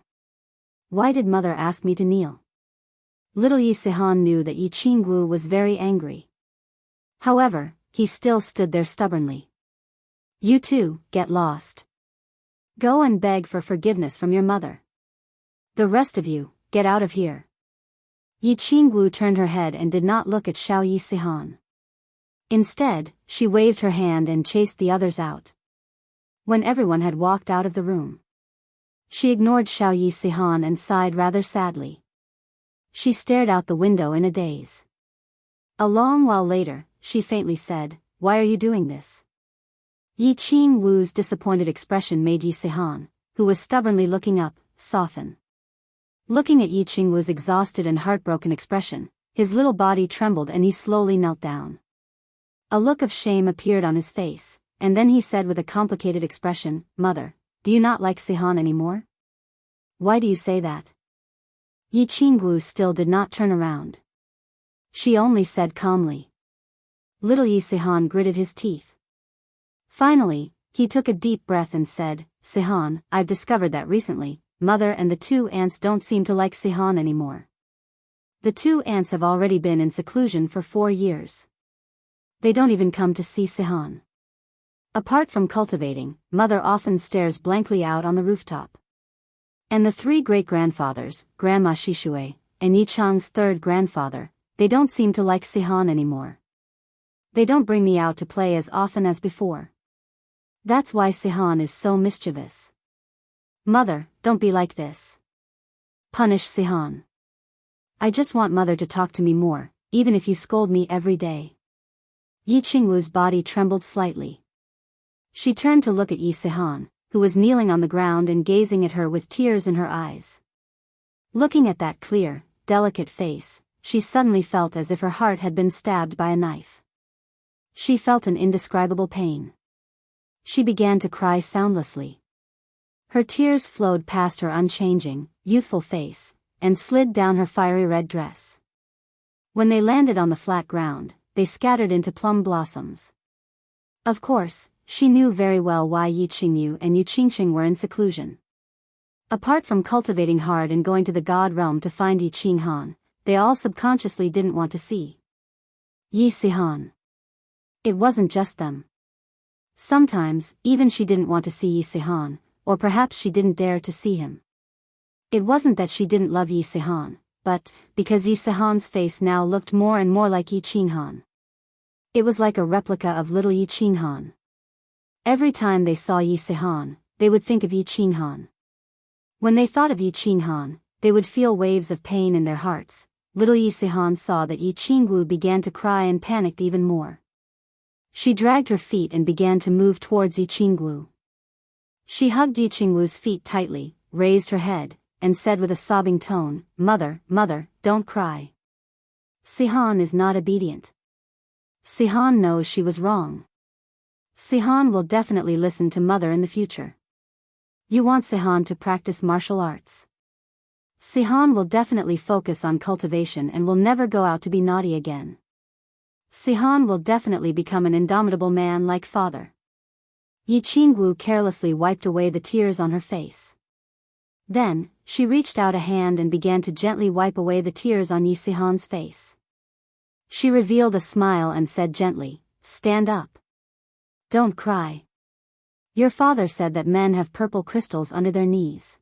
Why did mother ask me to kneel? Little Yi Sihan knew that Yi Qingwu was very angry. However, he still stood there stubbornly. You two, get lost. Go and beg for forgiveness from your mother. The rest of you, get out of here. Yi Qingwu turned her head and did not look at Xiao Yi Sihan. Instead, she waved her hand and chased the others out. When everyone had walked out of the room, she ignored Xiao Yi Sihan and sighed rather sadly. She stared out the window in a daze. A long while later, she faintly said, "Why are you doing this?" Yi Qingwu's disappointed expression made Yi Sihan, who was stubbornly looking up, soften. Looking at Yi Qingwu's exhausted and heartbroken expression, his little body trembled and he slowly knelt down. A look of shame appeared on his face, and then he said with a complicated expression, "Mother, do you not like Sihan anymore? Why do you say that?" Yi Qingwu still did not turn around. She only said calmly. Little Yi Sihan gritted his teeth. Finally, he took a deep breath and said, "Sihan, I've discovered that recently, Mother and the 2 aunts don't seem to like Sihan anymore. The 2 aunts have already been in seclusion for 4 years. They don't even come to see Sihan. Apart from cultivating, Mother often stares blankly out on the rooftop. And the 3 great-grandfathers, Grandma Shishue, and Yi Chang's 3rd grandfather, they don't seem to like Sihan anymore. They don't bring me out to play as often as before. That's why Sihan is so mischievous. Mother, don't be like this. Punish Sihan. I just want Mother to talk to me more, even if you scold me every day." Yi Qingwu's body trembled slightly. She turned to look at Yi Sihan, who was kneeling on the ground and gazing at her with tears in her eyes. Looking at that clear, delicate face, she suddenly felt as if her heart had been stabbed by a knife. She felt an indescribable pain. She began to cry soundlessly. Her tears flowed past her unchanging, youthful face, and slid down her fiery red dress. When they landed on the flat ground, they scattered into plum blossoms. Of course, she knew very well why Yi Qingyu and Yu Qingxing were in seclusion. Apart from cultivating hard and going to the God realm to find Yi Qinghan, they all subconsciously didn't want to see Yi Sihan. It wasn't just them. Sometimes, even she didn't want to see Yi Sihan, or perhaps she didn't dare to see him. It wasn't that she didn't love Yi Sihan, but because Yi Sihan's face now looked more and more like Yi Qinghan. It was like a replica of little Yi Qinghan. Every time they saw Yi Sihan, they would think of Yi Qinghan. When they thought of Yi Qinghan, they would feel waves of pain in their hearts. Little Yi Sihan saw that Yi Qingwu began to cry and panicked even more. She dragged her feet and began to move towards Yi Qingwu. She hugged Yi Qingwu's feet tightly, raised her head, and said with a sobbing tone, "Mother, mother, don't cry. Sihan is not obedient. Sihan knows she was wrong. Sihan will definitely listen to mother in the future. You want Sihan to practice martial arts. Sihan will definitely focus on cultivation and will never go out to be naughty again. Sihan will definitely become an indomitable man like father." Yi Qingwu carelessly wiped away the tears on her face. Then, she reached out a hand and began to gently wipe away the tears on Yi Sihan's face. She revealed a smile and said gently, "Stand up. Don't cry. Your father said that men have purple crystals under their knees.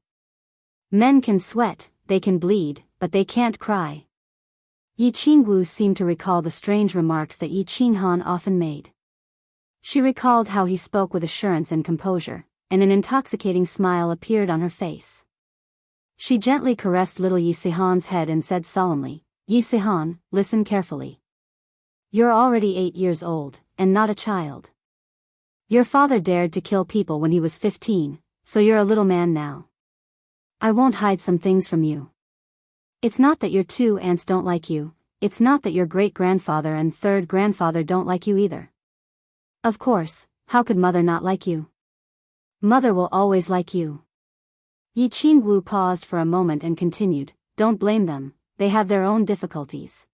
Men can sweat, they can bleed, but they can't cry." Yi Qingwu seemed to recall the strange remarks that Yi Qinghan often made. She recalled how he spoke with assurance and composure, and an intoxicating smile appeared on her face. She gently caressed little Yi Sihan's head and said solemnly, "Yi Sihan, listen carefully. You're already 8 years old, and not a child. Your father dared to kill people when he was 15, so you're a little man now. I won't hide some things from you. It's not that your 2 aunts don't like you, it's not that your great-grandfather and third grandfather don't like you either. Of course, how could mother not like you? Mother will always like you." Yi Qingwu paused for a moment and continued, "Don't blame them, they have their own difficulties.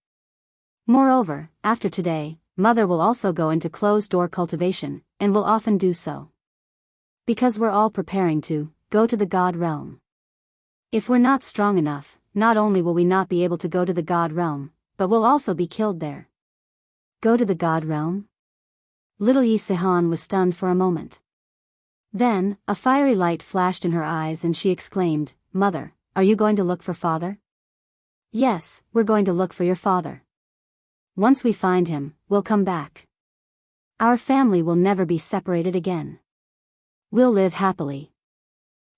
Moreover, after today, mother will also go into closed-door cultivation, and will often do so. Because we're all preparing to go to the God realm. If we're not strong enough, not only will we not be able to go to the God realm, but we'll also be killed there." Go to the God realm? Little Yi Sihan was stunned for a moment. Then, a fiery light flashed in her eyes and she exclaimed, "Mother, are you going to look for father?" "Yes, we're going to look for your father. Once we find him, we'll come back. Our family will never be separated again. We'll live happily."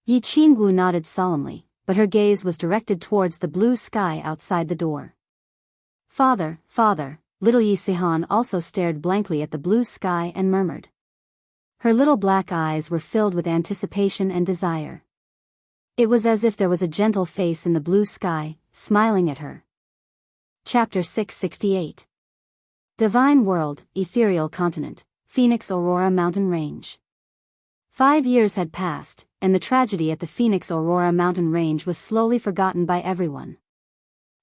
Yi Qingwu nodded solemnly, but her gaze was directed towards the blue sky outside the door. "Father, father," little Yi Sihan also stared blankly at the blue sky and murmured. Her little black eyes were filled with anticipation and desire. It was as if there was a gentle face in the blue sky, smiling at her. Chapter 668. Divine World, Ethereal Continent, Phoenix Aurora Mountain Range. 5 years had passed, and the tragedy at the Phoenix Aurora Mountain Range was slowly forgotten by everyone.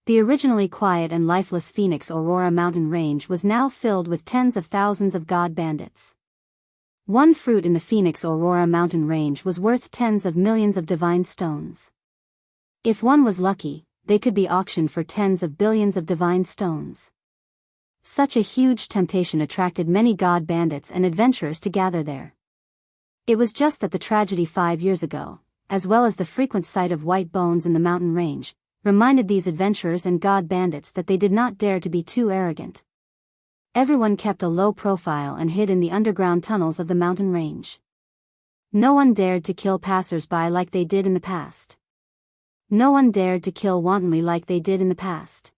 The originally quiet and lifeless Phoenix Aurora Mountain Range was now filled with tens of thousands of god bandits. One fruit in the Phoenix Aurora Mountain Range was worth tens of millions of divine stones. If one was lucky, they could be auctioned for tens of billions of divine stones. Such a huge temptation attracted many god bandits and adventurers to gather there. It was just that the tragedy 5 years ago, as well as the frequent sight of white bones in the mountain range, reminded these adventurers and god bandits that they did not dare to be too arrogant. Everyone kept a low profile and hid in the underground tunnels of the mountain range. No one dared to kill passers-by like they did in the past. No one dared to kill wantonly like they did in the past.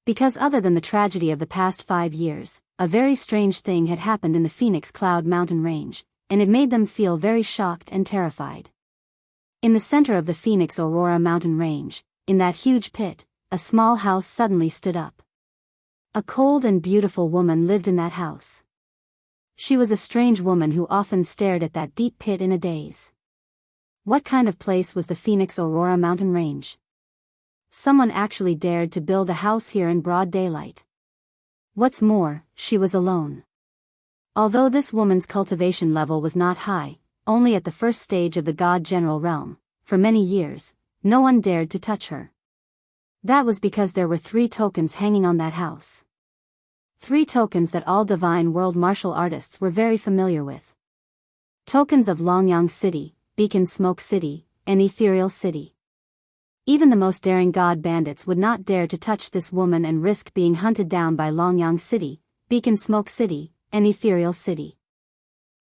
Because other than the tragedy of the past 5 years, a very strange thing had happened in the Phoenix Cloud Mountain Range, and it made them feel very shocked and terrified. In the center of the Phoenix Aurora Mountain Range, in that huge pit, a small house suddenly stood up. A cold and beautiful woman lived in that house. She was a strange woman who often stared at that deep pit in a daze. What kind of place was the Phoenix Aurora Mountain Range? Someone actually dared to build a house here in broad daylight. What's more, she was alone. Although this woman's cultivation level was not high, only at the first stage of the God General realm, for many years, no one dared to touch her. That was because there were 3 tokens hanging on that house. 3 tokens that all divine world martial artists were very familiar with. Tokens of Longyang City, Beacon Smoke City, and Ethereal City. Even the most daring god bandits would not dare to touch this woman and risk being hunted down by Longyang City, Beacon Smoke City, and Ethereal City.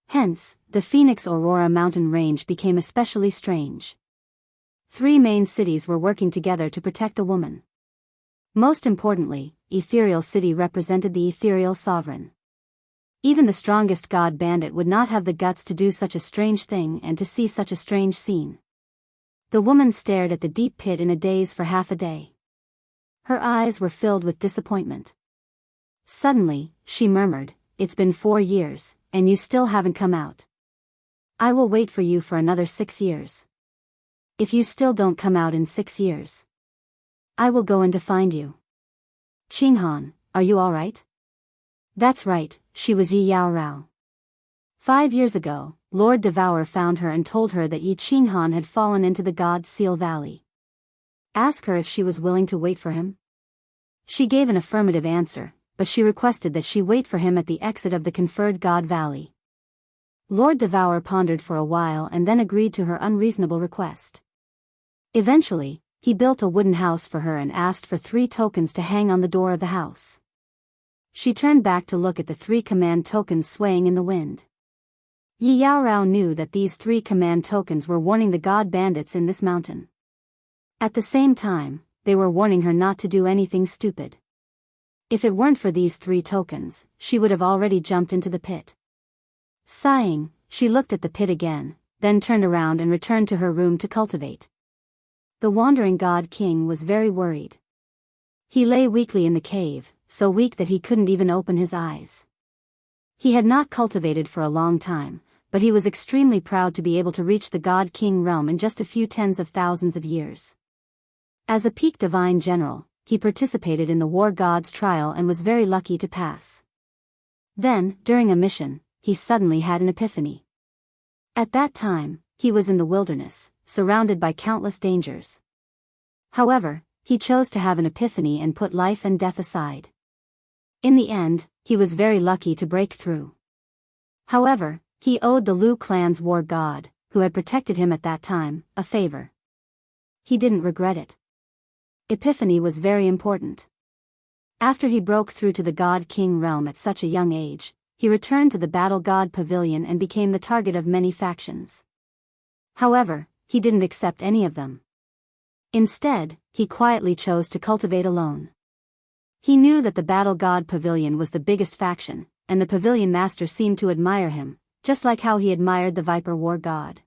Hence, the Phoenix Aurora mountain range became especially strange. 3 main cities were working together to protect a woman. Most importantly, Ethereal City represented the ethereal sovereign. Even the strongest god bandit would not have the guts to do such a strange thing and to see such a strange scene. The woman stared at the deep pit in a daze for half a day. Her eyes were filled with disappointment. Suddenly, she murmured, "It's been 4 years, and you still haven't come out. I will wait for you for another 6 years. If you still don't come out in 6 years, I will go in to find you." "Qinghan, are you all right?" That's right, she was Yi Yao Rao. 5 years ago, Lord Devourer found her and told her that Yi Qinghan had fallen into the God Seal Valley. Ask her if she was willing to wait for him. She gave an affirmative answer, but she requested that she wait for him at the exit of the conferred God Valley. Lord Devourer pondered for a while and then agreed to her unreasonable request. Eventually, he built a wooden house for her and asked for 3 tokens to hang on the door of the house. She turned back to look at the 3 command tokens swaying in the wind. Yi Yao Rao knew that these 3 command tokens were warning the god bandits in this mountain. At the same time, they were warning her not to do anything stupid. If it weren't for these 3 tokens, she would have already jumped into the pit. Sighing, she looked at the pit again, then turned around and returned to her room to cultivate. The wandering god king was very worried. He lay weakly in the cave, so weak that he couldn't even open his eyes. He had not cultivated for a long time, but he was extremely proud to be able to reach the God King realm in just a few tens of thousands of years. As a peak divine general, he participated in the war god's trial and was very lucky to pass. Then, during a mission, he suddenly had an epiphany. At that time, he was in the wilderness, surrounded by countless dangers. However, he chose to have an epiphany and put life and death aside. In the end, he was very lucky to break through. However, he owed the Lu clan's war god, who had protected him at that time, a favor. He didn't regret it. Epiphany was very important. After he broke through to the God King realm at such a young age, he returned to the Battle God Pavilion and became the target of many factions. However, he didn't accept any of them. Instead, he quietly chose to cultivate alone. He knew that the Battle God Pavilion was the biggest faction, and the Pavilion Master seemed to admire him, just like how he admired the Viper War God.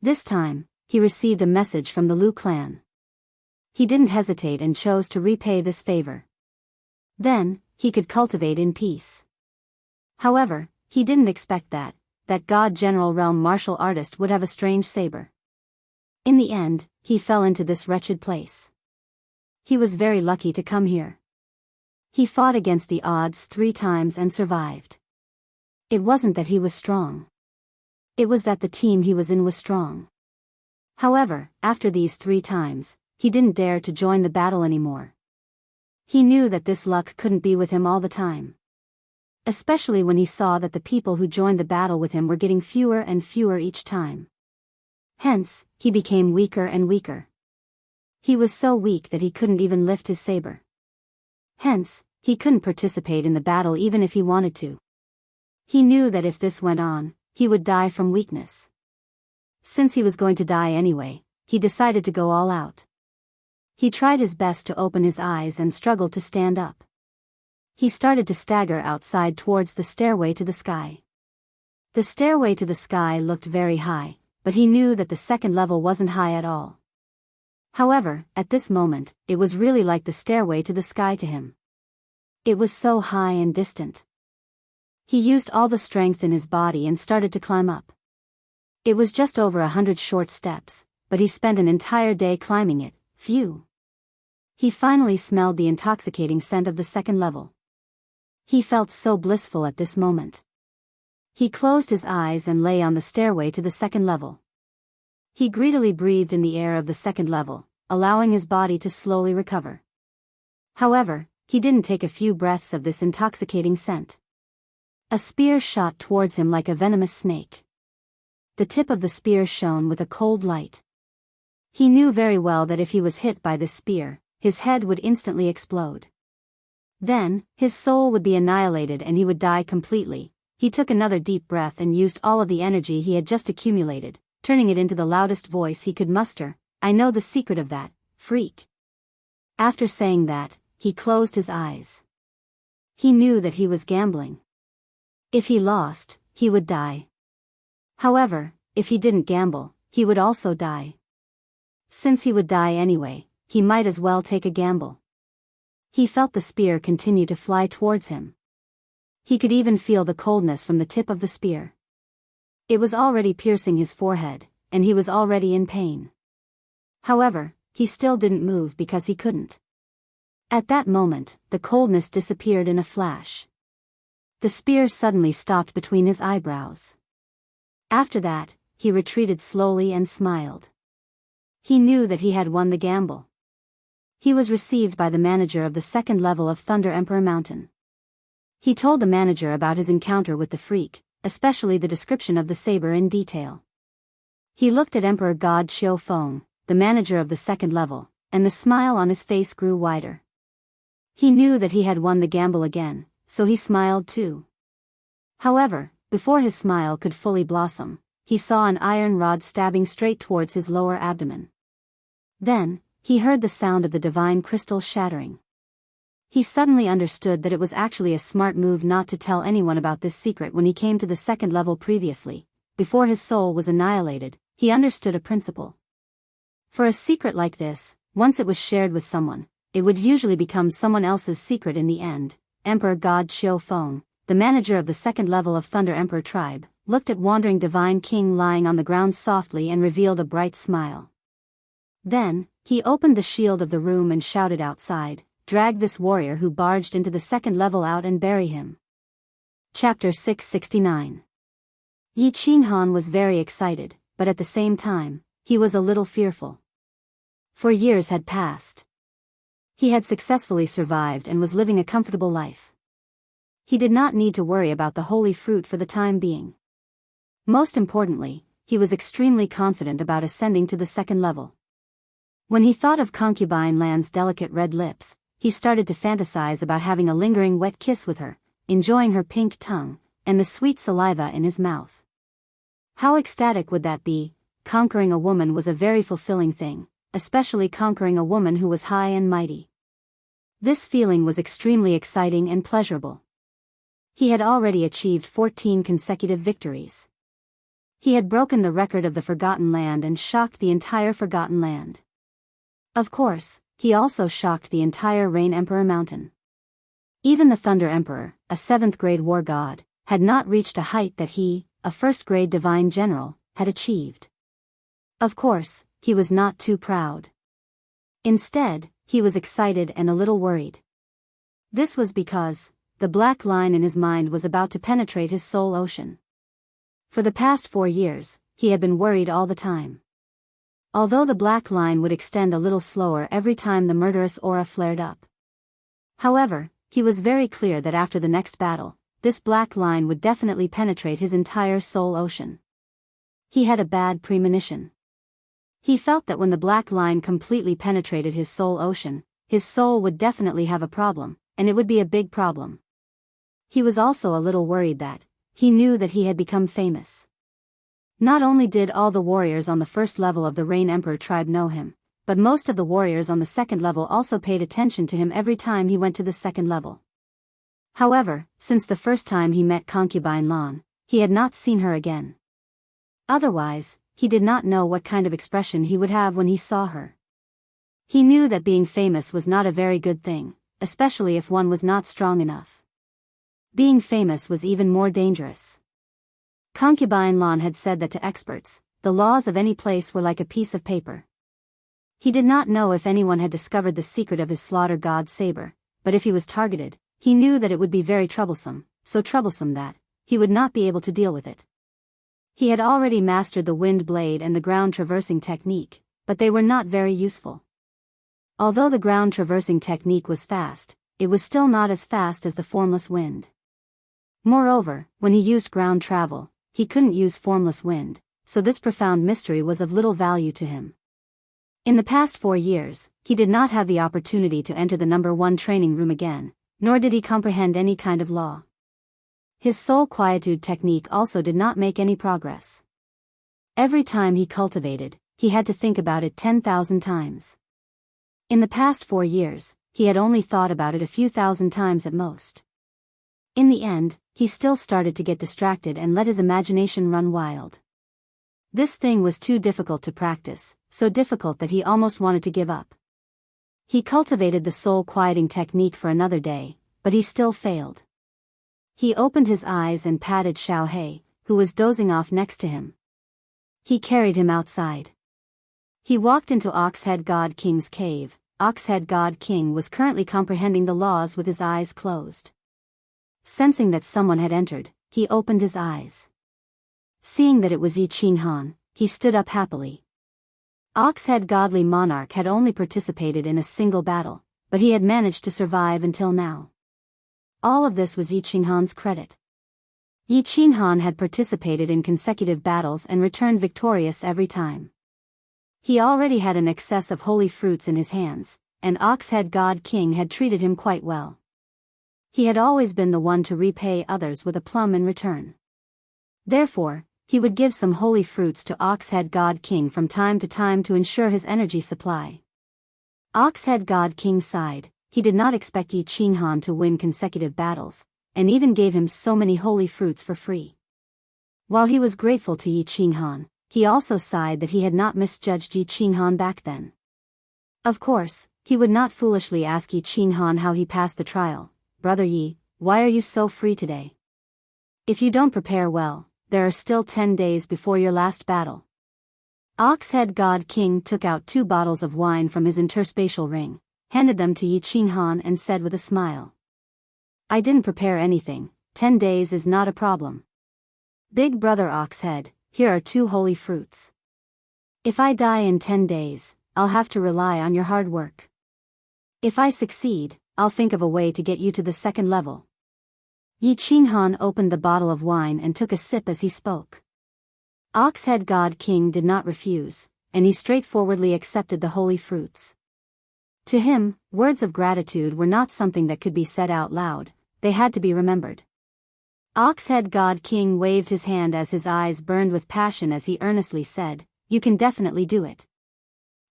This time, he received a message from the Lu clan. He didn't hesitate and chose to repay this favor. Then, he could cultivate in peace. However, he didn't expect that God General Realm martial artist would have a strange saber. In the end, he fell into this wretched place. He was very lucky to come here. He fought against the odds 3 times and survived. It wasn't that he was strong. It was that the team he was in was strong. However, after these 3 times, he didn't dare to join the battle anymore. He knew that this luck couldn't be with him all the time. Especially when he saw that the people who joined the battle with him were getting fewer and fewer each time. Hence, he became weaker and weaker. He was so weak that he couldn't even lift his saber. Hence, he couldn't participate in the battle even if he wanted to. He knew that if this went on, he would die from weakness. Since he was going to die anyway, he decided to go all out. He tried his best to open his eyes and struggled to stand up. He started to stagger outside towards the stairway to the sky. The stairway to the sky looked very high, but he knew that the second level wasn't high at all. However, at this moment, it was really like the stairway to the sky to him. It was so high and distant. He used all the strength in his body and started to climb up. It was just over 100 short steps, but he spent an entire day climbing it. Phew. He finally smelled the intoxicating scent of the second level. He felt so blissful at this moment. He closed his eyes and lay on the stairway to the second level. He greedily breathed in the air of the second level, allowing his body to slowly recover. However, he didn't take a few breaths of this intoxicating scent. A spear shot towards him like a venomous snake. The tip of the spear shone with a cold light. He knew very well that if he was hit by this spear, his head would instantly explode. Then, his soul would be annihilated and he would die completely. He took another deep breath and used all of the energy he had just accumulated, turning it into the loudest voice he could muster. I know the secret of that, freak. After saying that, he closed his eyes. He knew that he was gambling. If he lost, he would die. However, if he didn't gamble, he would also die. Since he would die anyway, he might as well take a gamble. He felt the spear continue to fly towards him. He could even feel the coldness from the tip of the spear. It was already piercing his forehead, and he was already in pain. However, he still didn't move because he couldn't. At that moment, the coldness disappeared in a flash. The spear suddenly stopped between his eyebrows. After that, he retreated slowly and smiled. He knew that he had won the gamble. He was received by the manager of the second level of Thunder Emperor Mountain. He told the manager about his encounter with the freak, especially the description of the saber in detail. He looked at Emperor God Xiu Feng, the manager of the second level, and the smile on his face grew wider. He knew that he had won the gamble again, so he smiled too. However, before his smile could fully blossom, he saw an iron rod stabbing straight towards his lower abdomen. Then, he heard the sound of the divine crystal shattering. He suddenly understood that it was actually a smart move not to tell anyone about this secret when he came to the second level previously. Before his soul was annihilated, he understood a principle. For a secret like this, once it was shared with someone, it would usually become someone else's secret in the end. Emperor God Xiu Feng, the manager of the second level of Thunder Emperor tribe, looked at Wandering Divine King lying on the ground softly and revealed a bright smile. Then, he opened the shield of the room and shouted outside, "Drag this warrior who barged into the second level out and bury him." Chapter 669. Yi Qinghan was very excited, but at the same time, he was a little fearful. For years had passed. He had successfully survived and was living a comfortable life. He did not need to worry about the holy fruit for the time being. Most importantly, he was extremely confident about ascending to the second level. When he thought of Concubine Lan's delicate red lips, he started to fantasize about having a lingering wet kiss with her, enjoying her pink tongue, and the sweet saliva in his mouth. How ecstatic would that be? Conquering a woman was a very fulfilling thing, especially conquering a woman who was high and mighty. This feeling was extremely exciting and pleasurable. He had already achieved 14 consecutive victories. He had broken the record of the Forgotten Land and shocked the entire Forgotten Land. Of course, he also shocked the entire Rain Emperor Mountain. Even the Thunder Emperor, a 7th-grade war god, had not reached a height that he, a 1st-grade divine general, had achieved. Of course, he was not too proud. Instead, he was excited and a little worried. This was because the black line in his mind was about to penetrate his soul ocean. For the past 4 years, he had been worried all the time. Although the black line would extend a little slower every time the murderous aura flared up. However, he was very clear that after the next battle, this black line would definitely penetrate his entire soul ocean. He had a bad premonition. He felt that when the black line completely penetrated his soul ocean, his soul would definitely have a problem, and it would be a big problem. He was also a little worried that he knew that he had become famous. Not only did all the warriors on the first level of the Rain Emperor tribe know him, but most of the warriors on the second level also paid attention to him every time he went to the second level. However, since the first time he met Concubine Lan, he had not seen her again. Otherwise, he did not know what kind of expression he would have when he saw her. He knew that being famous was not a very good thing, especially if one was not strong enough. Being famous was even more dangerous. Concubine Lan had said that to experts, the laws of any place were like a piece of paper. He did not know if anyone had discovered the secret of his slaughter god saber, but if he was targeted, He knew that it would be very troublesome, so troublesome that he would not be able to deal with it. He had already mastered the wind blade and the ground traversing technique, but they were not very useful. Although the ground traversing technique was fast, it was still not as fast as the formless wind. Moreover, when he used ground travel, he couldn't use formless wind, so this profound mystery was of little value to him. In the past 4 years, he did not have the opportunity to enter the number 1 training room again, nor did he comprehend any kind of law. His soul quietude technique also did not make any progress. Every time he cultivated, he had to think about it 10,000 times. In the past 4 years, he had only thought about it a few thousand times at most. In the end, he still started to get distracted and let his imagination run wild. This thing was too difficult to practice, so difficult that he almost wanted to give up. He cultivated the soul quieting technique for another day, but he still failed. He opened his eyes and patted Xiao He, who was dozing off next to him. He carried him outside. He walked into Oxhead God King's cave. Oxhead God King was currently comprehending the laws with his eyes closed. Sensing that someone had entered, he opened his eyes. Seeing that it was Yi Qinghan, he stood up happily. Oxhead Godly Monarch had only participated in a single battle, but he had managed to survive until now. All of this was Yi Qinghan's credit. Yi Qinghan had participated in consecutive battles and returned victorious every time. He already had an excess of holy fruits in his hands, and Oxhead God King had treated him quite well. He had always been the one to repay others with a plum in return. Therefore, he would give some holy fruits to Oxhead God King from time to time to ensure his energy supply. Oxhead God King sighed. He did not expect Yi Qinghan to win consecutive battles, and even gave him so many holy fruits for free. While he was grateful to Yi Qinghan, he also sighed that he had not misjudged Yi Qinghan back then. Of course, he would not foolishly ask Yi Qinghan how he passed the trial. Brother Yi, why are you so free today? If you don't prepare well, there are still 10 days before your last battle. Oxhead God King took out 2 bottles of wine from his interspatial ring, handed them to Yi Qinghan and said with a smile. I didn't prepare anything, 10 days is not a problem. Big brother Oxhead, here are 2 holy fruits. If I die in 10 days, I'll have to rely on your hard work. If I succeed, I'll think of a way to get you to the 2nd level. Yi Qinghan opened the bottle of wine and took a sip as he spoke. Oxhead God King did not refuse, and he straightforwardly accepted the holy fruits. To him, words of gratitude were not something that could be said out loud, they had to be remembered. Oxhead God King waved his hand as his eyes burned with passion as he earnestly said, You can definitely do it.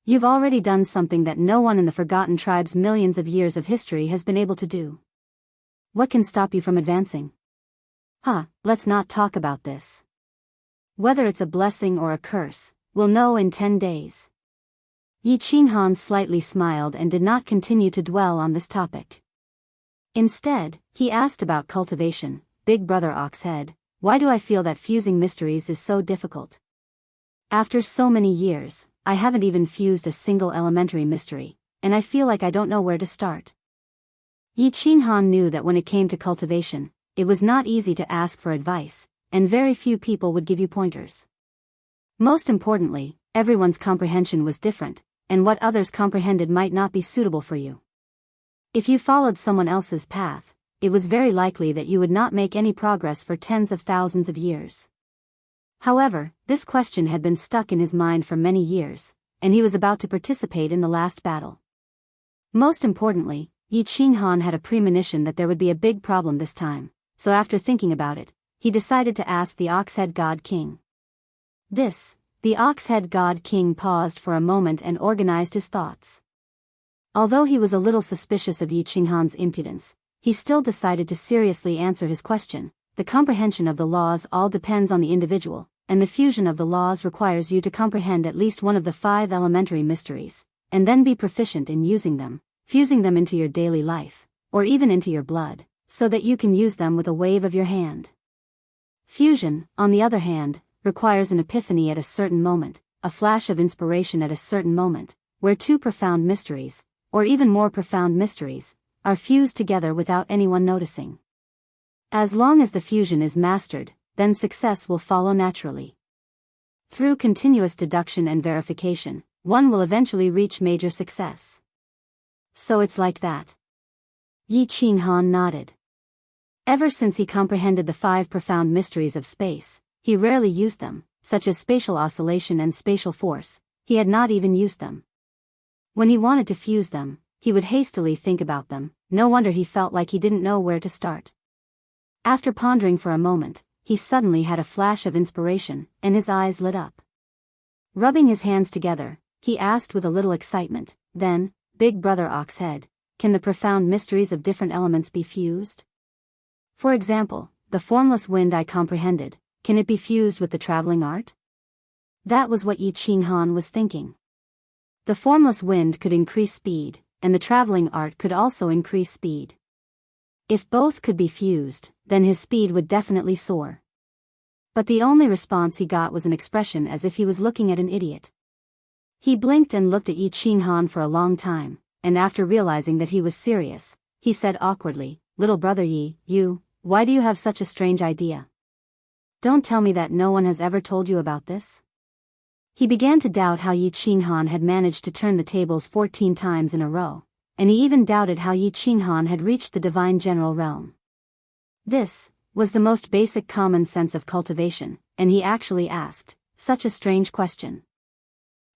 You've already done something that no one in the Forgotten Tribe's millions of years of history has been able to do. What can stop you from advancing? Let's not talk about this. Whether it's a blessing or a curse, we'll know in 10 days. Yi Qinghan slightly smiled and did not continue to dwell on this topic. Instead, he asked about cultivation. Big brother Oxhead, why do I feel that fusing mysteries is so difficult? After so many years, I haven't even fused a single elementary mystery, and I feel like I don't know where to start. Yi Qinghan knew that when it came to cultivation, it was not easy to ask for advice, and very few people would give you pointers. Most importantly, everyone's comprehension was different, and what others comprehended might not be suitable for you. If you followed someone else's path, it was very likely that you would not make any progress for tens of thousands of years. However, this question had been stuck in his mind for many years, and he was about to participate in the last battle. Most importantly, Yi Qinghan had a premonition that there would be a big problem this time, so after thinking about it, he decided to ask the Oxhead God King. The Oxhead God King paused for a moment and organized his thoughts. Although he was a little suspicious of Yi Qinghan's impudence, he still decided to seriously answer his question. The comprehension of the laws all depends on the individual, and the fusion of the laws requires you to comprehend at least one of the 5 elementary mysteries, and then be proficient in using them, fusing them into your daily life, or even into your blood, so that you can use them with a wave of your hand. Fusion, on the other hand, requires an epiphany at a certain moment, a flash of inspiration at a certain moment, where 2 profound mysteries, or even more profound mysteries, are fused together without anyone noticing. As long as the fusion is mastered, then success will follow naturally. Through continuous deduction and verification, one will eventually reach major success. So it's like that. Yi Qinghan nodded. Ever since he comprehended the 5 profound mysteries of space, he rarely used them, such as spatial oscillation and spatial force. He had not even used them. When he wanted to fuse them, he would hastily think about them. No wonder he felt like he didn't know where to start. After pondering for a moment, he suddenly had a flash of inspiration, and his eyes lit up. Rubbing his hands together, he asked with a little excitement, "Then, Big Brother Oxhead, can the profound mysteries of different elements be fused? For example, the formless wind I comprehended, can it be fused with the traveling art?" That was what Yi Qinghan was thinking. The formless wind could increase speed, and the traveling art could also increase speed. If both could be fused, then his speed would definitely soar. But the only response he got was an expression as if he was looking at an idiot. He blinked and looked at Yi Qinghan for a long time, and after realizing that he was serious, he said awkwardly, "Little brother Yi, why do you have such a strange idea? Don't tell me that no one has ever told you about this?" He began to doubt how Yi Qinghan had managed to turn the tables 14 times in a row, and he even doubted how Yi Qinghan had reached the divine general realm. This was the most basic common sense of cultivation, and he actually asked such a strange question.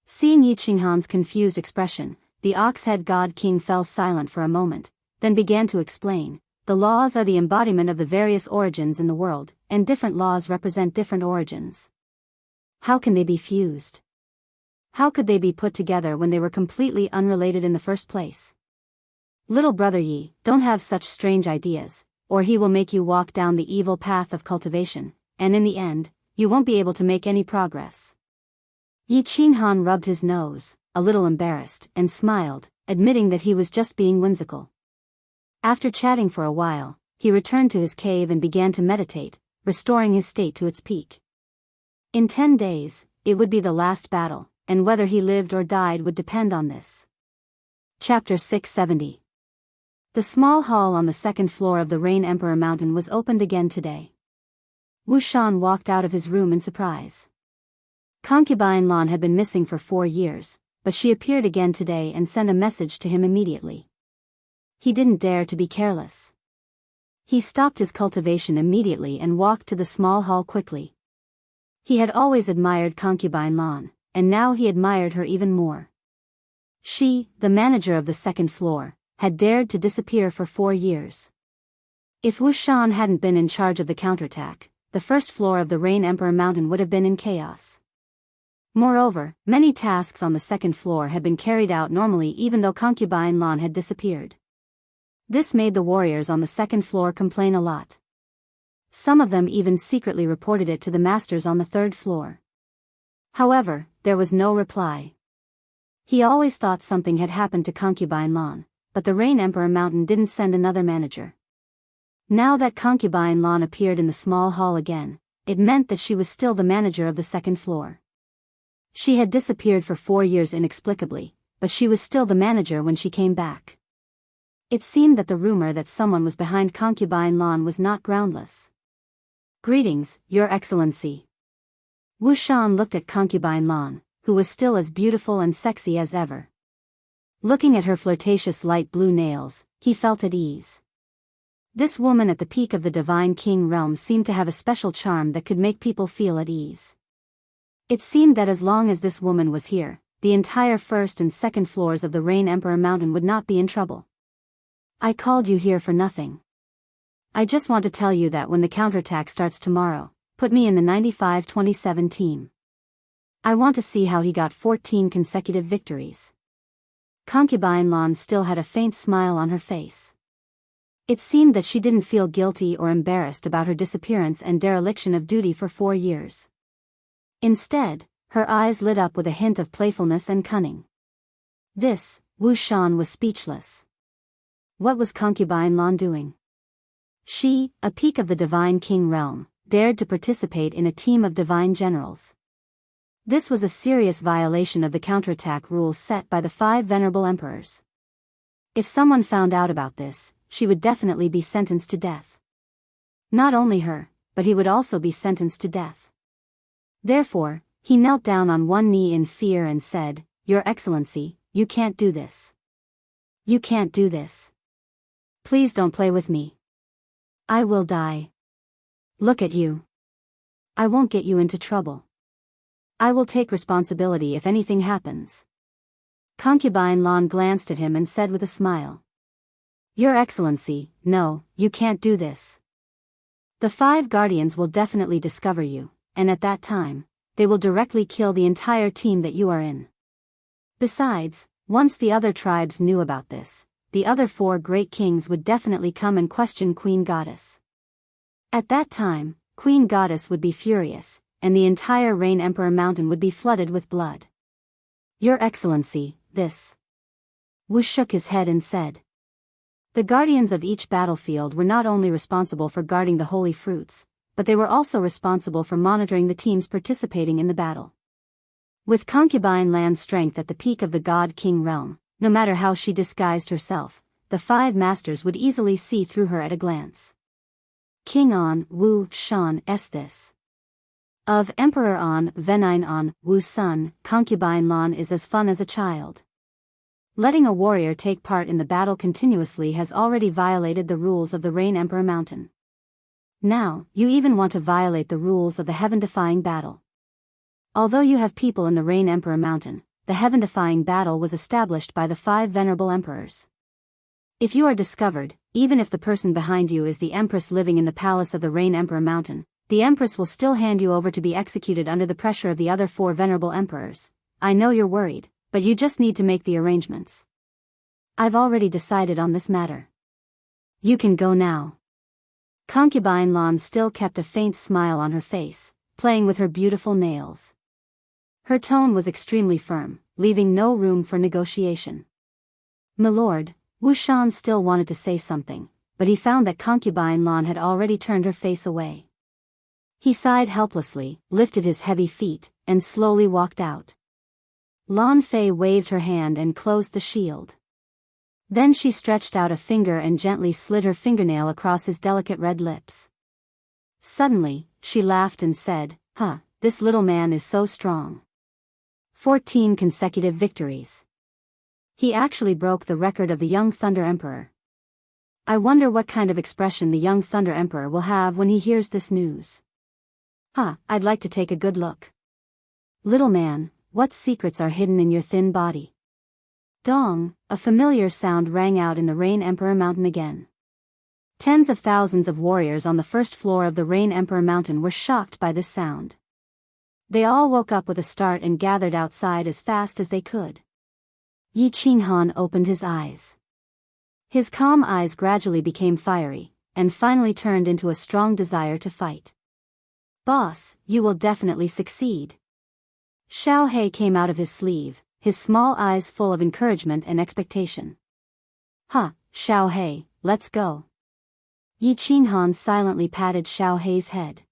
Seeing Yi Qinghan's confused expression, the Oxhead God King fell silent for a moment, then began to explain, "The laws are the embodiment of the various origins in the world, and different laws represent different origins. How can they be fused? How could they be put together when they were completely unrelated in the first place? Little brother Yi, don't have such strange ideas, or he will make you walk down the evil path of cultivation, and in the end, you won't be able to make any progress." Yi Qinghan rubbed his nose, a little embarrassed, and smiled, admitting that he was just being whimsical. After chatting for a while, he returned to his cave and began to meditate, restoring his state to its peak. In 10 days, it would be the last battle, and whether he lived or died would depend on this. Chapter 670. The small hall on the 2nd floor of the Rain Emperor Mountain was opened again today. Wu Shan walked out of his room in surprise. Concubine Lan had been missing for 4 years, but she appeared again today and sent a message to him immediately. He didn't dare to be careless. He stopped his cultivation immediately and walked to the small hall quickly. He had always admired Concubine Lan, and now he admired her even more. She, the manager of the 2nd floor, had dared to disappear for 4 years. If Wu Shan hadn't been in charge of the counterattack, the 1st floor of the Rain Emperor Mountain would have been in chaos. Moreover, many tasks on the 2nd floor had been carried out normally even though Concubine Lan had disappeared. This made the warriors on the 2nd floor complain a lot. Some of them even secretly reported it to the masters on the 3rd floor. However, there was no reply. He always thought something had happened to Concubine Lan, but the Rain Emperor Mountain didn't send another manager. Now that Concubine Lan appeared in the small hall again, it meant that she was still the manager of the 2nd floor. She had disappeared for 4 years inexplicably, but she was still the manager when she came back. It seemed that the rumor that someone was behind Concubine Lan was not groundless. "Greetings, Your Excellency." Wu Shan looked at Concubine Lan, who was still as beautiful and sexy as ever. Looking at her flirtatious light blue nails, he felt at ease. This woman at the peak of the Divine King realm seemed to have a special charm that could make people feel at ease. It seemed that as long as this woman was here, the entire 1st and 2nd floors of the Rain Emperor Mountain would not be in trouble. "I called you here for nothing. I just want to tell you that when the counterattack starts tomorrow, put me in the 95-27 team. I want to see how he got 14 consecutive victories." Concubine Lan still had a faint smile on her face. It seemed that she didn't feel guilty or embarrassed about her disappearance and dereliction of duty for 4 years. Instead, her eyes lit up with a hint of playfulness and cunning. Wu Shan was speechless. What was Concubine Lan doing? She, a peak of the Divine King realm, dared to participate in a team of divine generals. This was a serious violation of the counterattack rules set by the 5 venerable emperors. If someone found out about this, she would definitely be sentenced to death. Not only her, but he would also be sentenced to death. Therefore, he knelt down on one knee in fear and said, "Your Excellency, you can't do this. You can't do this. Please don't play with me. I will die. Look at you. I won't get you into trouble. I will take responsibility if anything happens." Concubine Lan glanced at him and said with a smile, "Your Excellency, no, you can't do this. The 5 guardians will definitely discover you, and at that time, they will directly kill the entire team that you are in. Besides, once the other tribes knew about this, the other 4 great kings would definitely come and question Queen Goddess. At that time, Queen Goddess would be furious, and the entire Rain Emperor Mountain would be flooded with blood. Your Excellency, this." Wu shook his head and said. The guardians of each battlefield were not only responsible for guarding the holy fruits, but they were also responsible for monitoring the teams participating in the battle. With Concubine Lan's strength at the peak of the God-King realm, no matter how she disguised herself, the 5 masters would easily see through her at a glance. King An Wu Shan S. This. Of Emperor An Venine An Wu's son, Concubine Lan is as fun as a child. Letting a warrior take part in the battle continuously has already violated the rules of the Rain Emperor Mountain. Now, you even want to violate the rules of the heaven-defying battle. Although you have people in the Rain Emperor Mountain, the heaven-defying battle was established by the 5 venerable emperors. If you are discovered, even if the person behind you is the Empress living in the palace of the Rain Emperor Mountain, the Empress will still hand you over to be executed under the pressure of the other 4 venerable emperors. I know you're worried, but you just need to make the arrangements. I've already decided on this matter. You can go now." Concubine Lan still kept a faint smile on her face, playing with her beautiful nails. Her tone was extremely firm, leaving no room for negotiation. "Milord," Wu Shan still wanted to say something, but he found that Concubine Lan had already turned her face away. He sighed helplessly, lifted his heavy feet, and slowly walked out. Lan Fei waved her hand and closed the shield. Then she stretched out a finger and gently slid her fingernail across his delicate red lips. Suddenly, she laughed and said, "This little man is so strong. 14 consecutive victories. He actually broke the record of the young Thunder Emperor. I wonder what kind of expression the young Thunder Emperor will have when he hears this news. I'd like to take a good look. Little man, what secrets are hidden in your thin body?" Dong, a familiar sound rang out in the Rain Emperor Mountain again. Tens of thousands of warriors on the first floor of the Rain Emperor Mountain were shocked by this sound. They all woke up with a start and gathered outside as fast as they could. Yi Qinghan opened his eyes. His calm eyes gradually became fiery, and finally turned into a strong desire to fight. "Boss, you will definitely succeed." Xiao He came out of his sleeve, his small eyes full of encouragement and expectation. Xiao He, let's go." Yi Qinghan silently patted Xiao He's head.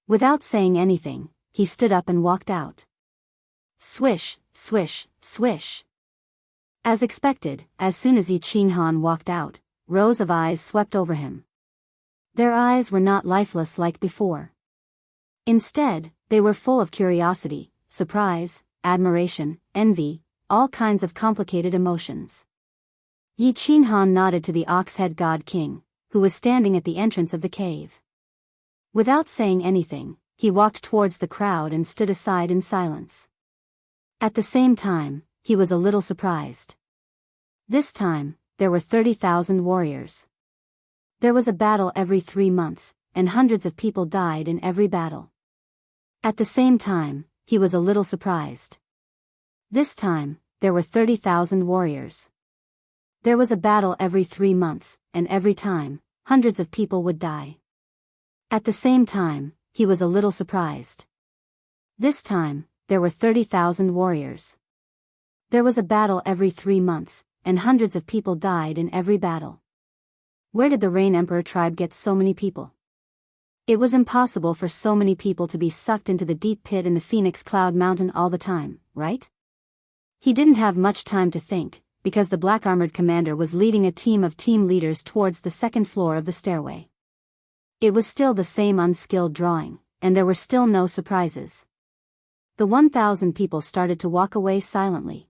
Without saying anything, he stood up and walked out. Swish, swish, swish. As expected, as soon as Yi Qinghan walked out, rows of eyes swept over him. Their eyes were not lifeless like before. Instead, they were full of curiosity, surprise, admiration, envy, all kinds of complicated emotions. Yi Qinghan nodded to the Ox-Head God King, who was standing at the entrance of the cave. Without saying anything, he walked towards the crowd and stood aside in silence. At the same time, he was a little surprised. This time, there were 30,000 warriors. There was a battle every 3 months, and hundreds of people died in every battle. At the same time, he was a little surprised. This time, there were 30,000 warriors. There was a battle every 3 months, and every time, hundreds of people would die. At the same time, he was a little surprised. This time, there were 30,000 warriors. There was a battle every 3 months, and hundreds of people died in every battle. Where did the Rain Emperor tribe get so many people? It was impossible for so many people to be sucked into the deep pit in the Phoenix Cloud Mountain all the time, right? He didn't have much time to think, because the black-armored commander was leading a team of team leaders towards the second floor of the stairway. It was still the same unskilled drawing, and there were still no surprises. The 1,000 people started to walk away silently.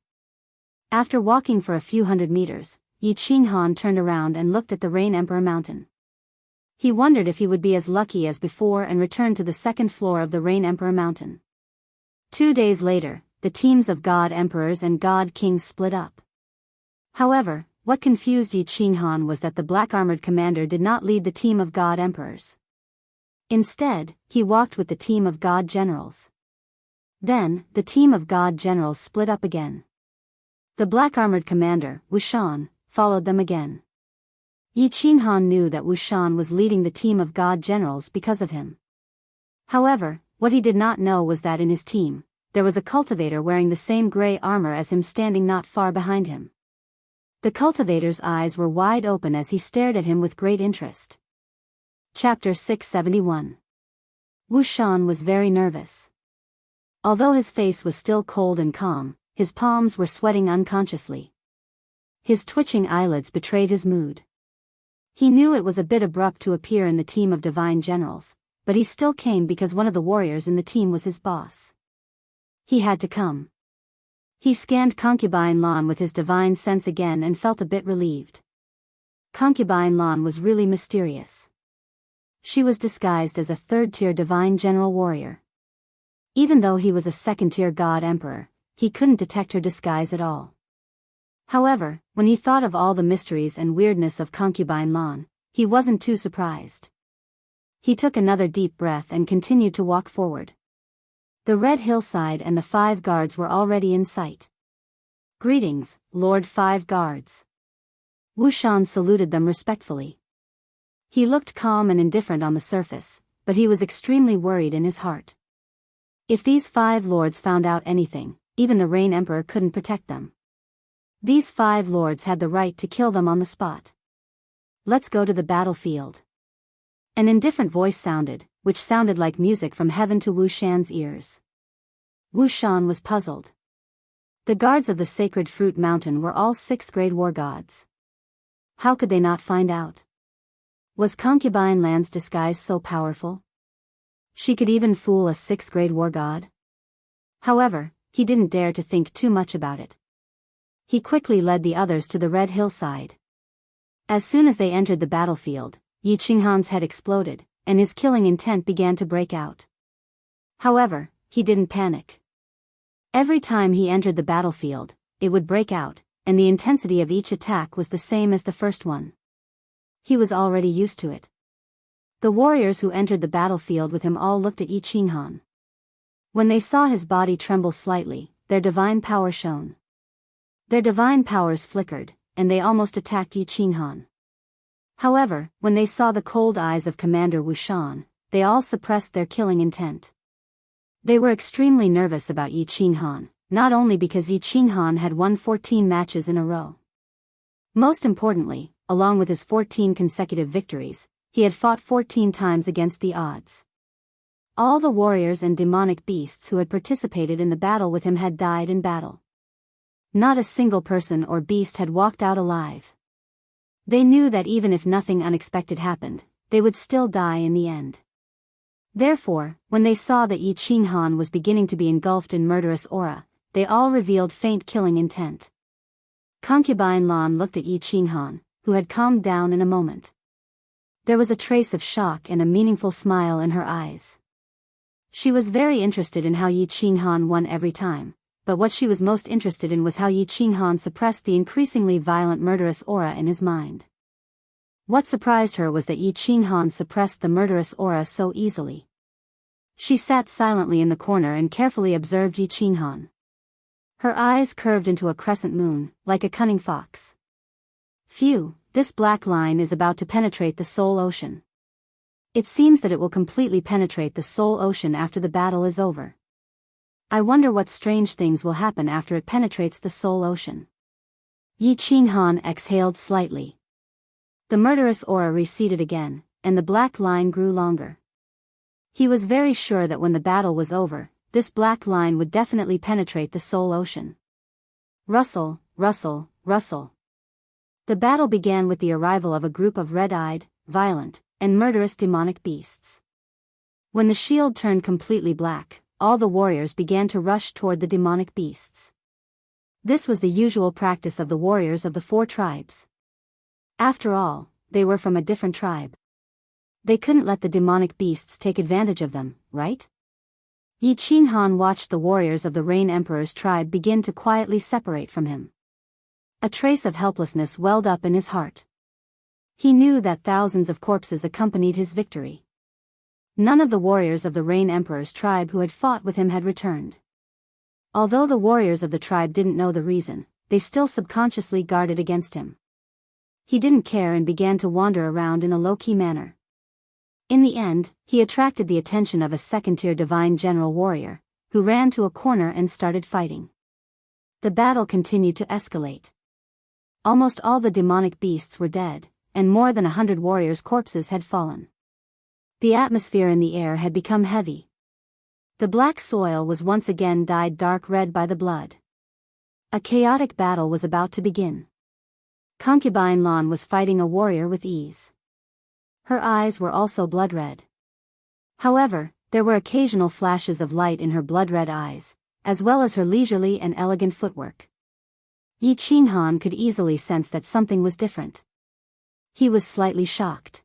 After walking for a few hundred meters, Yi Qinghan turned around and looked at the Rain Emperor Mountain. He wondered if he would be as lucky as before and returned to the second floor of the Rain Emperor Mountain. 2 days later, the teams of God Emperors and God Kings split up. However, what confused Yi Qinghan was that the black-armored commander did not lead the team of God Emperors. Instead, he walked with the team of God Generals. Then, the team of God Generals split up again. The black-armored commander, Wu Shan, followed them again. Yi Qinghan knew that Wu Shan was leading the team of God Generals because of him. However, what he did not know was that in his team, there was a cultivator wearing the same gray armor as him standing not far behind him. The cultivator's eyes were wide open as he stared at him with great interest. Chapter 671. Wu Shan was very nervous. Although his face was still cold and calm, his palms were sweating unconsciously. His twitching eyelids betrayed his mood. He knew it was a bit abrupt to appear in the team of divine generals, but he still came because one of the warriors in the team was his boss. He had to come. He scanned Concubine Lan with his divine sense again and felt a bit relieved. Concubine Lan was really mysterious. She was disguised as a third-tier divine general warrior. Even though he was a second-tier god emperor, he couldn't detect her disguise at all. However, when he thought of all the mysteries and weirdness of Concubine Lan, he wasn't too surprised. He took another deep breath and continued to walk forward. The red hillside and the 5 guards were already in sight. "Greetings, Lord 5 guards." Wu Shan saluted them respectfully. He looked calm and indifferent on the surface, but he was extremely worried in his heart. If these 5 lords found out anything, even the Rain Emperor couldn't protect them. These 5 lords had the right to kill them on the spot. "Let's go to the battlefield." An indifferent voice sounded, which sounded like music from heaven to Wu Shan's ears. Wu Shan was puzzled. The guards of the Sacred Fruit Mountain were all 6th-grade war gods. How could they not find out? Was Concubine Lan's disguise so powerful? She could even fool a 6th-grade war god? However, he didn't dare to think too much about it. He quickly led the others to the red hillside. As soon as they entered the battlefield, Yi Qinghan's head exploded, and his killing intent began to break out. However, he didn't panic. Every time he entered the battlefield, it would break out, and the intensity of each attack was the same as the first one. He was already used to it. The warriors who entered the battlefield with him all looked at Yi Qinghan. When they saw his body tremble slightly, their divine power shone. Their divine powers flickered, and they almost attacked Yi Qinghan. However, when they saw the cold eyes of Commander Wu Shan, they all suppressed their killing intent. They were extremely nervous about Yi Qinghan, not only because Yi Qinghan had won 14 matches in a row. Most importantly, along with his 14 consecutive victories, he had fought 14 times against the odds. All the warriors and demonic beasts who had participated in the battle with him had died in battle. Not a single person or beast had walked out alive. They knew that even if nothing unexpected happened, they would still die in the end. Therefore, when they saw that Yi Qinghan was beginning to be engulfed in murderous aura, they all revealed faint killing intent. Concubine Lan looked at Yi Qinghan, who had calmed down in a moment. There was a trace of shock and a meaningful smile in her eyes. She was very interested in how Yi Qinghan won every time, but what she was most interested in was how Yi Qinghan suppressed the increasingly violent murderous aura in his mind. What surprised her was that Yi Qinghan suppressed the murderous aura so easily. She sat silently in the corner and carefully observed Yi Qinghan. Her eyes curved into a crescent moon, like a cunning fox. Phew, this black line is about to penetrate the soul ocean. It seems that it will completely penetrate the soul ocean after the battle is over. I wonder what strange things will happen after it penetrates the soul ocean. Yi Qinghan exhaled slightly. The murderous aura receded again, and the black line grew longer. He was very sure that when the battle was over, this black line would definitely penetrate the soul ocean. Rustle, rustle, Russell. The battle began with the arrival of a group of red-eyed, violent, and murderous demonic beasts. When the shield turned completely black, all the warriors began to rush toward the demonic beasts. This was the usual practice of the warriors of the 4 tribes. After all, they were from a different tribe. They couldn't let the demonic beasts take advantage of them, right? Yi Qinghan watched the warriors of the Rain Emperor's tribe begin to quietly separate from him. A trace of helplessness welled up in his heart. He knew that thousands of corpses accompanied his victory. None of the warriors of the Rain Emperor's tribe who had fought with him had returned. Although the warriors of the tribe didn't know the reason, they still subconsciously guarded against him. He didn't care and began to wander around in a low-key manner. In the end, he attracted the attention of a second-tier divine general warrior, who ran to a corner and started fighting. The battle continued to escalate. Almost all the demonic beasts were dead, and more than 100 warriors' corpses had fallen. The atmosphere in the air had become heavy. The black soil was once again dyed dark red by the blood. A chaotic battle was about to begin. Concubine Lan was fighting a warrior with ease. Her eyes were also blood-red. However, there were occasional flashes of light in her blood-red eyes, as well as her leisurely and elegant footwork. Yi Qinghan could easily sense that something was different. He was slightly shocked.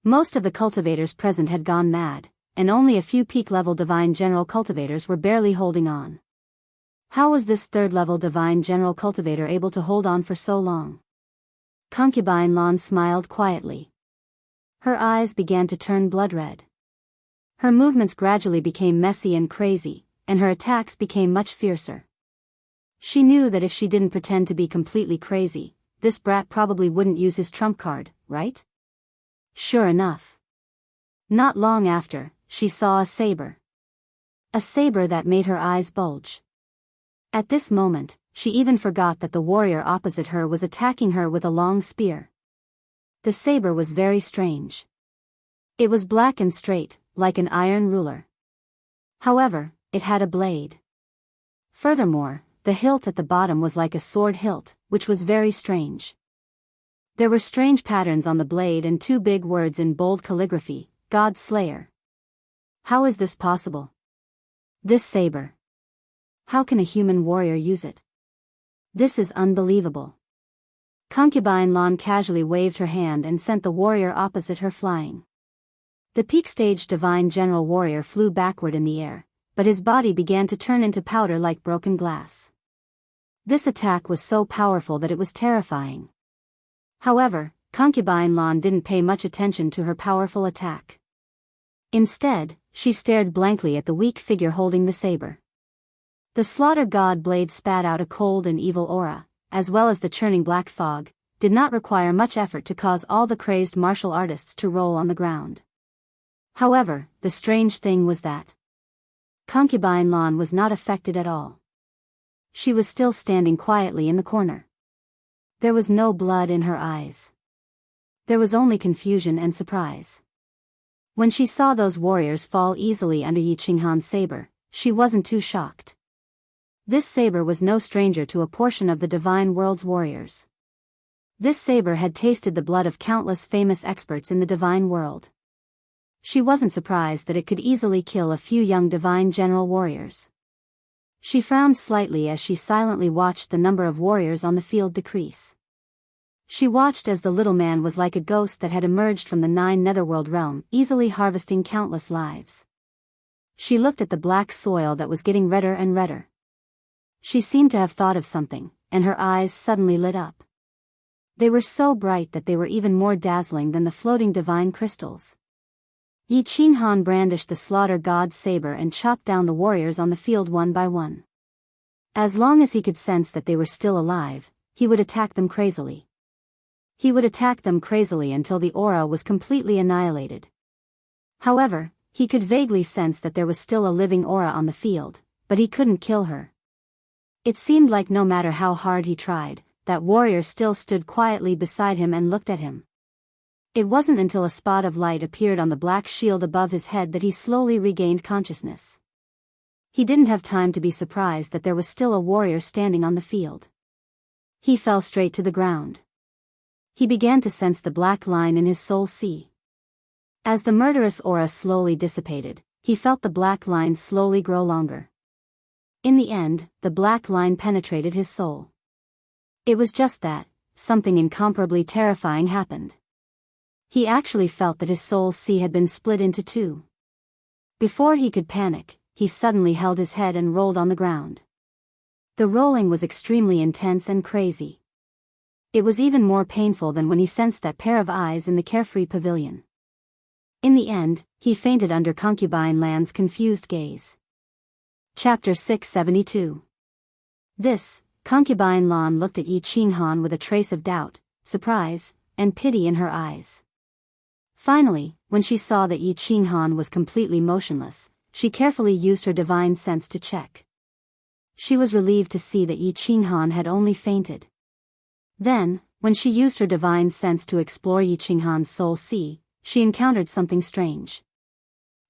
Most of the cultivators present had gone mad, and only a few peak-level Divine General cultivators were barely holding on. How was this third-level Divine General cultivator able to hold on for so long? Concubine Lan smiled quietly. Her eyes began to turn blood-red. Her movements gradually became messy and crazy, and her attacks became much fiercer. She knew that if she didn't pretend to be completely crazy, this brat probably wouldn't use his trump card, right? Sure enough. Not long after, she saw a saber. A saber that made her eyes bulge. At this moment, she even forgot that the warrior opposite her was attacking her with a long spear. The saber was very strange. It was black and straight, like an iron ruler. However, it had a blade. Furthermore, the hilt at the bottom was like a sword hilt, which was very strange. There were strange patterns on the blade and 2 big words in bold calligraphy, God Slayer. How is this possible? This saber. How can a human warrior use it? This is unbelievable. Concubine Lan casually waved her hand and sent the warrior opposite her flying. The peak-stage Divine General warrior flew backward in the air, but his body began to turn into powder like broken glass. This attack was so powerful that it was terrifying. However, Concubine Lan didn't pay much attention to her powerful attack. Instead, she stared blankly at the weak figure holding the saber. The slaughter god blade spat out a cold and evil aura, as well as the churning black fog, did not require much effort to cause all the crazed martial artists to roll on the ground. However, the strange thing was that Concubine Lan was not affected at all. She was still standing quietly in the corner. There was no blood in her eyes. There was only confusion and surprise. When she saw those warriors fall easily under Yi Qinghan's saber, she wasn't too shocked. This saber was no stranger to a portion of the divine world's warriors. This saber had tasted the blood of countless famous experts in the divine world. She wasn't surprised that it could easily kill a few young divine general warriors. She frowned slightly as she silently watched the number of warriors on the field decrease. She watched as the little man was like a ghost that had emerged from the 9 netherworld realm, easily harvesting countless lives. She looked at the black soil that was getting redder and redder. She seemed to have thought of something, and her eyes suddenly lit up. They were so bright that they were even more dazzling than the floating divine crystals. Yi Qinghan brandished the slaughter god's saber and chopped down the warriors on the field one by one. As long as he could sense that they were still alive, he would attack them crazily. He would attack them crazily until the aura was completely annihilated. However, he could vaguely sense that there was still a living aura on the field, but he couldn't kill her. It seemed like no matter how hard he tried, that warrior still stood quietly beside him and looked at him. It wasn't until a spot of light appeared on the black shield above his head that he slowly regained consciousness. He didn't have time to be surprised that there was still a warrior standing on the field. He fell straight to the ground. He began to sense the black line in his soul sea. As the murderous aura slowly dissipated, he felt the black line slowly grow longer. In the end, the black line penetrated his soul. It was just that, something incomparably terrifying happened. He actually felt that his soul sea had been split into two. Before he could panic, he suddenly held his head and rolled on the ground. The rolling was extremely intense and crazy. It was even more painful than when he sensed that pair of eyes in the carefree pavilion. In the end, he fainted under Concubine Lan's confused gaze. Chapter 672. This, Concubine Lan looked at Yi Qinghan with a trace of doubt, surprise, and pity in her eyes. Finally, when she saw that Yi Qinghan was completely motionless, she carefully used her divine sense to check. She was relieved to see that Yi Qinghan had only fainted. Then, when she used her divine sense to explore Yi Qinghan's soul sea, she encountered something strange.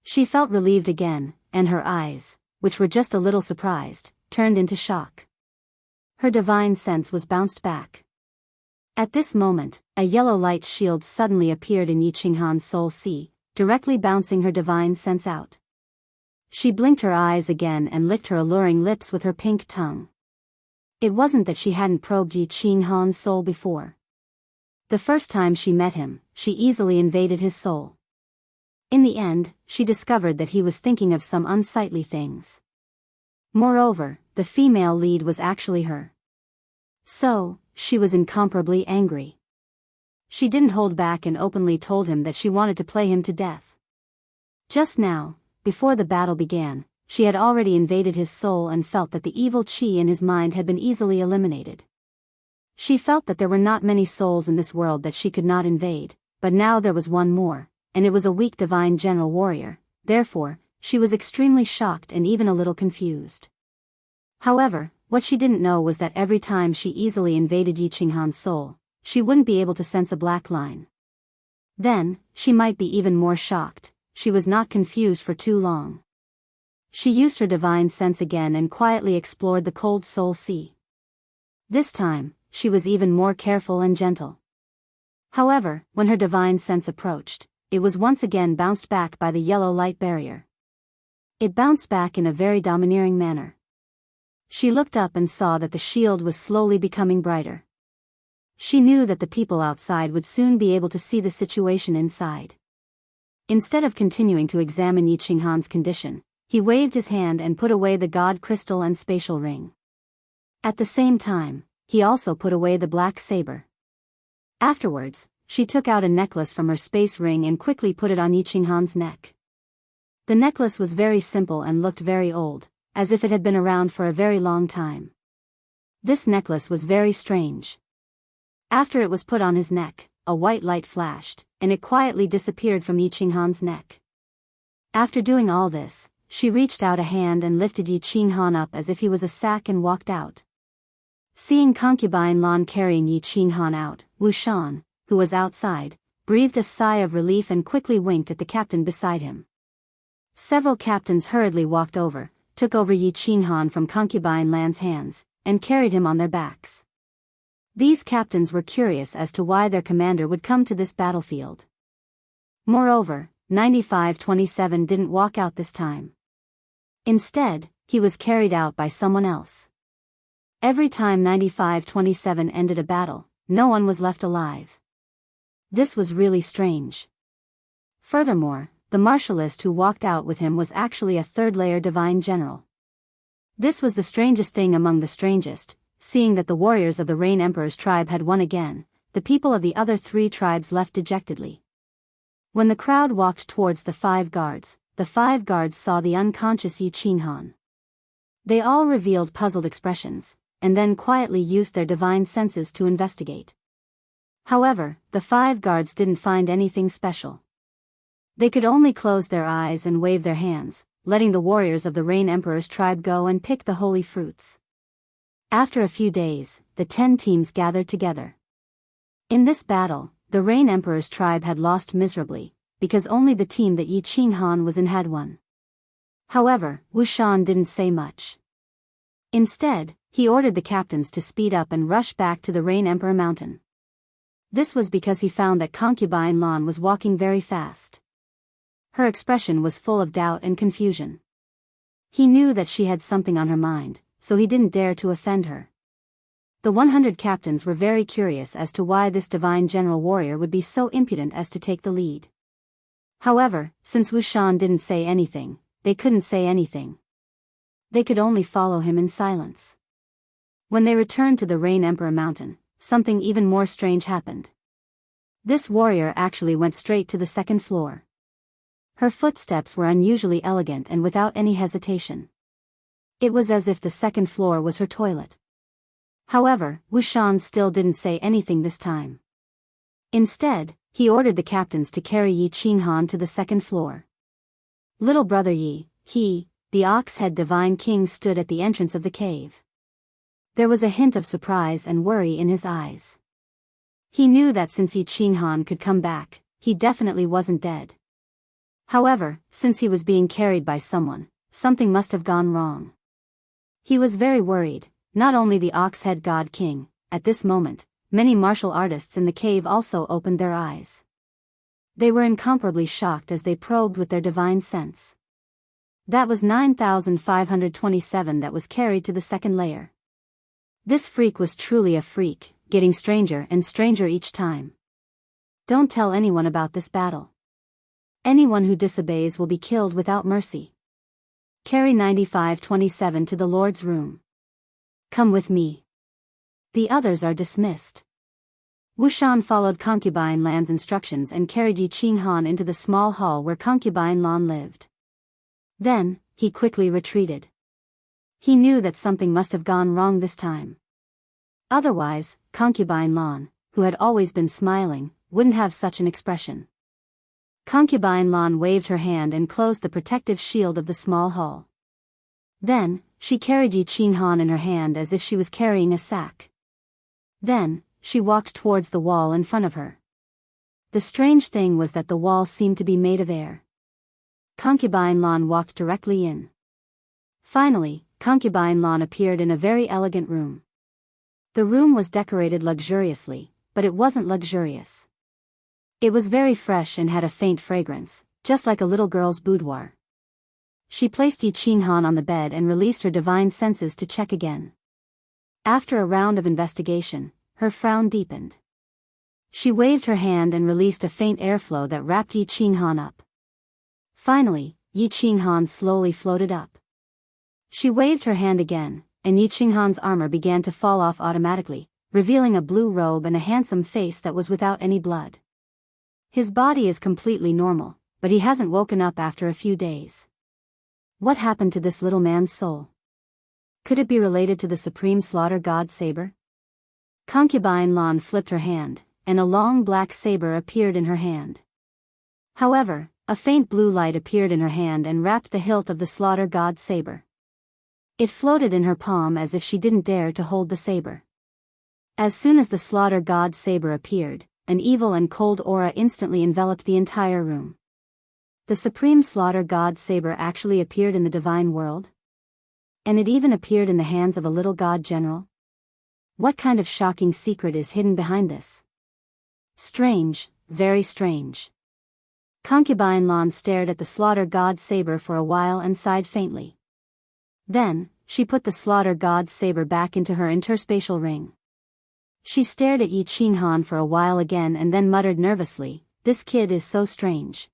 She felt relieved again, and her eyes, which were just a little surprised, turned into shock. Her divine sense was bounced back. At this moment, a yellow light shield suddenly appeared in Yi Qinghan's soul sea, directly bouncing her divine sense out. She blinked her eyes again and licked her alluring lips with her pink tongue. It wasn't that she hadn't probed Yi Qinghan's soul before. The first time she met him, she easily invaded his soul. In the end, she discovered that he was thinking of some unsightly things. Moreover, the female lead was actually her. So, she was incomparably angry. She didn't hold back and openly told him that she wanted to play him to death. Just now, before the battle began, she had already invaded his soul and felt that the evil qi in his mind had been easily eliminated. She felt that there were not many souls in this world that she could not invade, but now there was one more, and it was a weak divine general warrior. Therefore, she was extremely shocked and even a little confused. However, what she didn't know was that every time she easily invaded Yi Qinghan's soul, she wouldn't be able to sense a black line. Then, she might be even more shocked. She was not confused for too long. She used her divine sense again and quietly explored the cold soul sea. This time, she was even more careful and gentle. However, when her divine sense approached, it was once again bounced back by the yellow light barrier. It bounced back in a very domineering manner. She looked up and saw that the shield was slowly becoming brighter. She knew that the people outside would soon be able to see the situation inside. Instead of continuing to examine Yi Qinghan's condition, he waved his hand and put away the god crystal and spatial ring. At the same time, he also put away the black saber. Afterwards, she took out a necklace from her space ring and quickly put it on Yi Qinghan's neck. The necklace was very simple and looked very old, as if it had been around for a very long time. This necklace was very strange. After it was put on his neck, a white light flashed, and it quietly disappeared from Yi Qinghan's neck. After doing all this, she reached out a hand and lifted Yi Qinghan up as if he was a sack and walked out. Seeing Concubine Lan carrying Yi Qinghan out, Wu Shan, who was outside, breathed a sigh of relief and quickly winked at the captain beside him. Several captains hurriedly walked over, took over Yi Qinghan from Concubine Lan's hands, and carried him on their backs. These captains were curious as to why their commander would come to this battlefield. Moreover, 9527 didn't walk out this time. Instead, he was carried out by someone else. Every time 9527 ended a battle, no one was left alive. This was really strange. Furthermore, the martialist who walked out with him was actually a third-layer divine general. This was the strangest thing among the strangest. Seeing that the warriors of the Rain Emperor's tribe had won again, the people of the other three tribes left dejectedly. When the crowd walked towards the five guards saw the unconscious Yi Qinghan. They all revealed puzzled expressions, and then quietly used their divine senses to investigate. However, the five guards didn't find anything special. They could only close their eyes and wave their hands, letting the warriors of the Rain Emperor's tribe go and pick the holy fruits. After a few days, the 10 teams gathered together. In this battle, the Rain Emperor's tribe had lost miserably, because only the team that Yi Qinghan was in had won. However, Wu Shan didn't say much. Instead, he ordered the captains to speed up and rush back to the Rain Emperor Mountain. This was because he found that concubine Lan was walking very fast. Her expression was full of doubt and confusion. He knew that she had something on her mind, so he didn't dare to offend her. The 100 captains were very curious as to why this divine general warrior would be so impudent as to take the lead. However, since Wu Shan didn't say anything, they couldn't say anything. They could only follow him in silence. When they returned to the Rain Emperor Mountain, something even more strange happened. This warrior actually went straight to the second floor. Her footsteps were unusually elegant and without any hesitation. It was as if the second floor was her toilet. However, Wu Shan still didn't say anything this time. Instead, he ordered the captains to carry Yi Qinghan to the second floor. Little brother Yi, the ox-head divine king, stood at the entrance of the cave. There was a hint of surprise and worry in his eyes. He knew that since Yi Qinghan could come back, he definitely wasn't dead. However, since he was being carried by someone, something must have gone wrong. He was very worried. Not only the ox-head god king, at this moment, many martial artists in the cave also opened their eyes. They were incomparably shocked as they probed with their divine sense. That was 9,527 that was carried to the second layer. This freak was truly a freak, getting stranger and stranger each time. Don't tell anyone about this battle. Anyone who disobeys will be killed without mercy. Carry 9527 to the Lord's room. Come with me. The others are dismissed. Wu Shan followed concubine Lan's instructions and carried Yi Qinghan into the small hall where concubine Lan lived. Then, he quickly retreated. He knew that something must have gone wrong this time. Otherwise, concubine Lan, who had always been smiling, wouldn't have such an expression. Concubine Lan waved her hand and closed the protective shield of the small hall. Then, she carried Yi Qinghan in her hand as if she was carrying a sack. Then, she walked towards the wall in front of her. The strange thing was that the wall seemed to be made of air. Concubine Lan walked directly in. Finally, concubine Lan appeared in a very elegant room. The room was decorated luxuriously, but it wasn't luxurious. It was very fresh and had a faint fragrance, just like a little girl's boudoir. She placed Yi Qinghan on the bed and released her divine senses to check again. After a round of investigation, her frown deepened. She waved her hand and released a faint airflow that wrapped Yi Qinghan up. Finally, Yi Qinghan slowly floated up. She waved her hand again, and Yi Qinghan's armor began to fall off automatically, revealing a blue robe and a handsome face that was without any blood. His body is completely normal, but he hasn't woken up after a few days. What happened to this little man's soul? Could it be related to the supreme slaughter god saber? Concubine Lan flipped her hand, and a long black saber appeared in her hand. However, a faint blue light appeared in her hand and wrapped the hilt of the slaughter god saber. It floated in her palm as if she didn't dare to hold the saber. As soon as the slaughter god saber appeared, an evil and cold aura instantly enveloped the entire room. The supreme slaughter god saber actually appeared in the divine world? And it even appeared in the hands of a little god general? What kind of shocking secret is hidden behind this? Strange, very strange. Concubine Lan stared at the slaughter god saber for a while and sighed faintly. Then, she put the slaughter god saber back into her interspatial ring. She stared at Yi Qinghan for a while again and then muttered nervously, "This kid is so strange.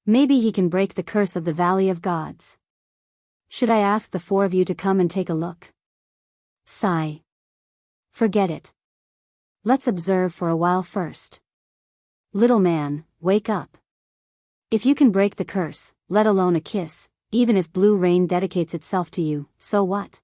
Maybe he can break the curse of the Valley of Gods. Should I ask the four of you to come and take a look?" Sigh. Forget it. Let's observe for a while first. Little man, wake up. If you can break the curse, let alone a kiss, even if blue rain dedicates itself to you, so what?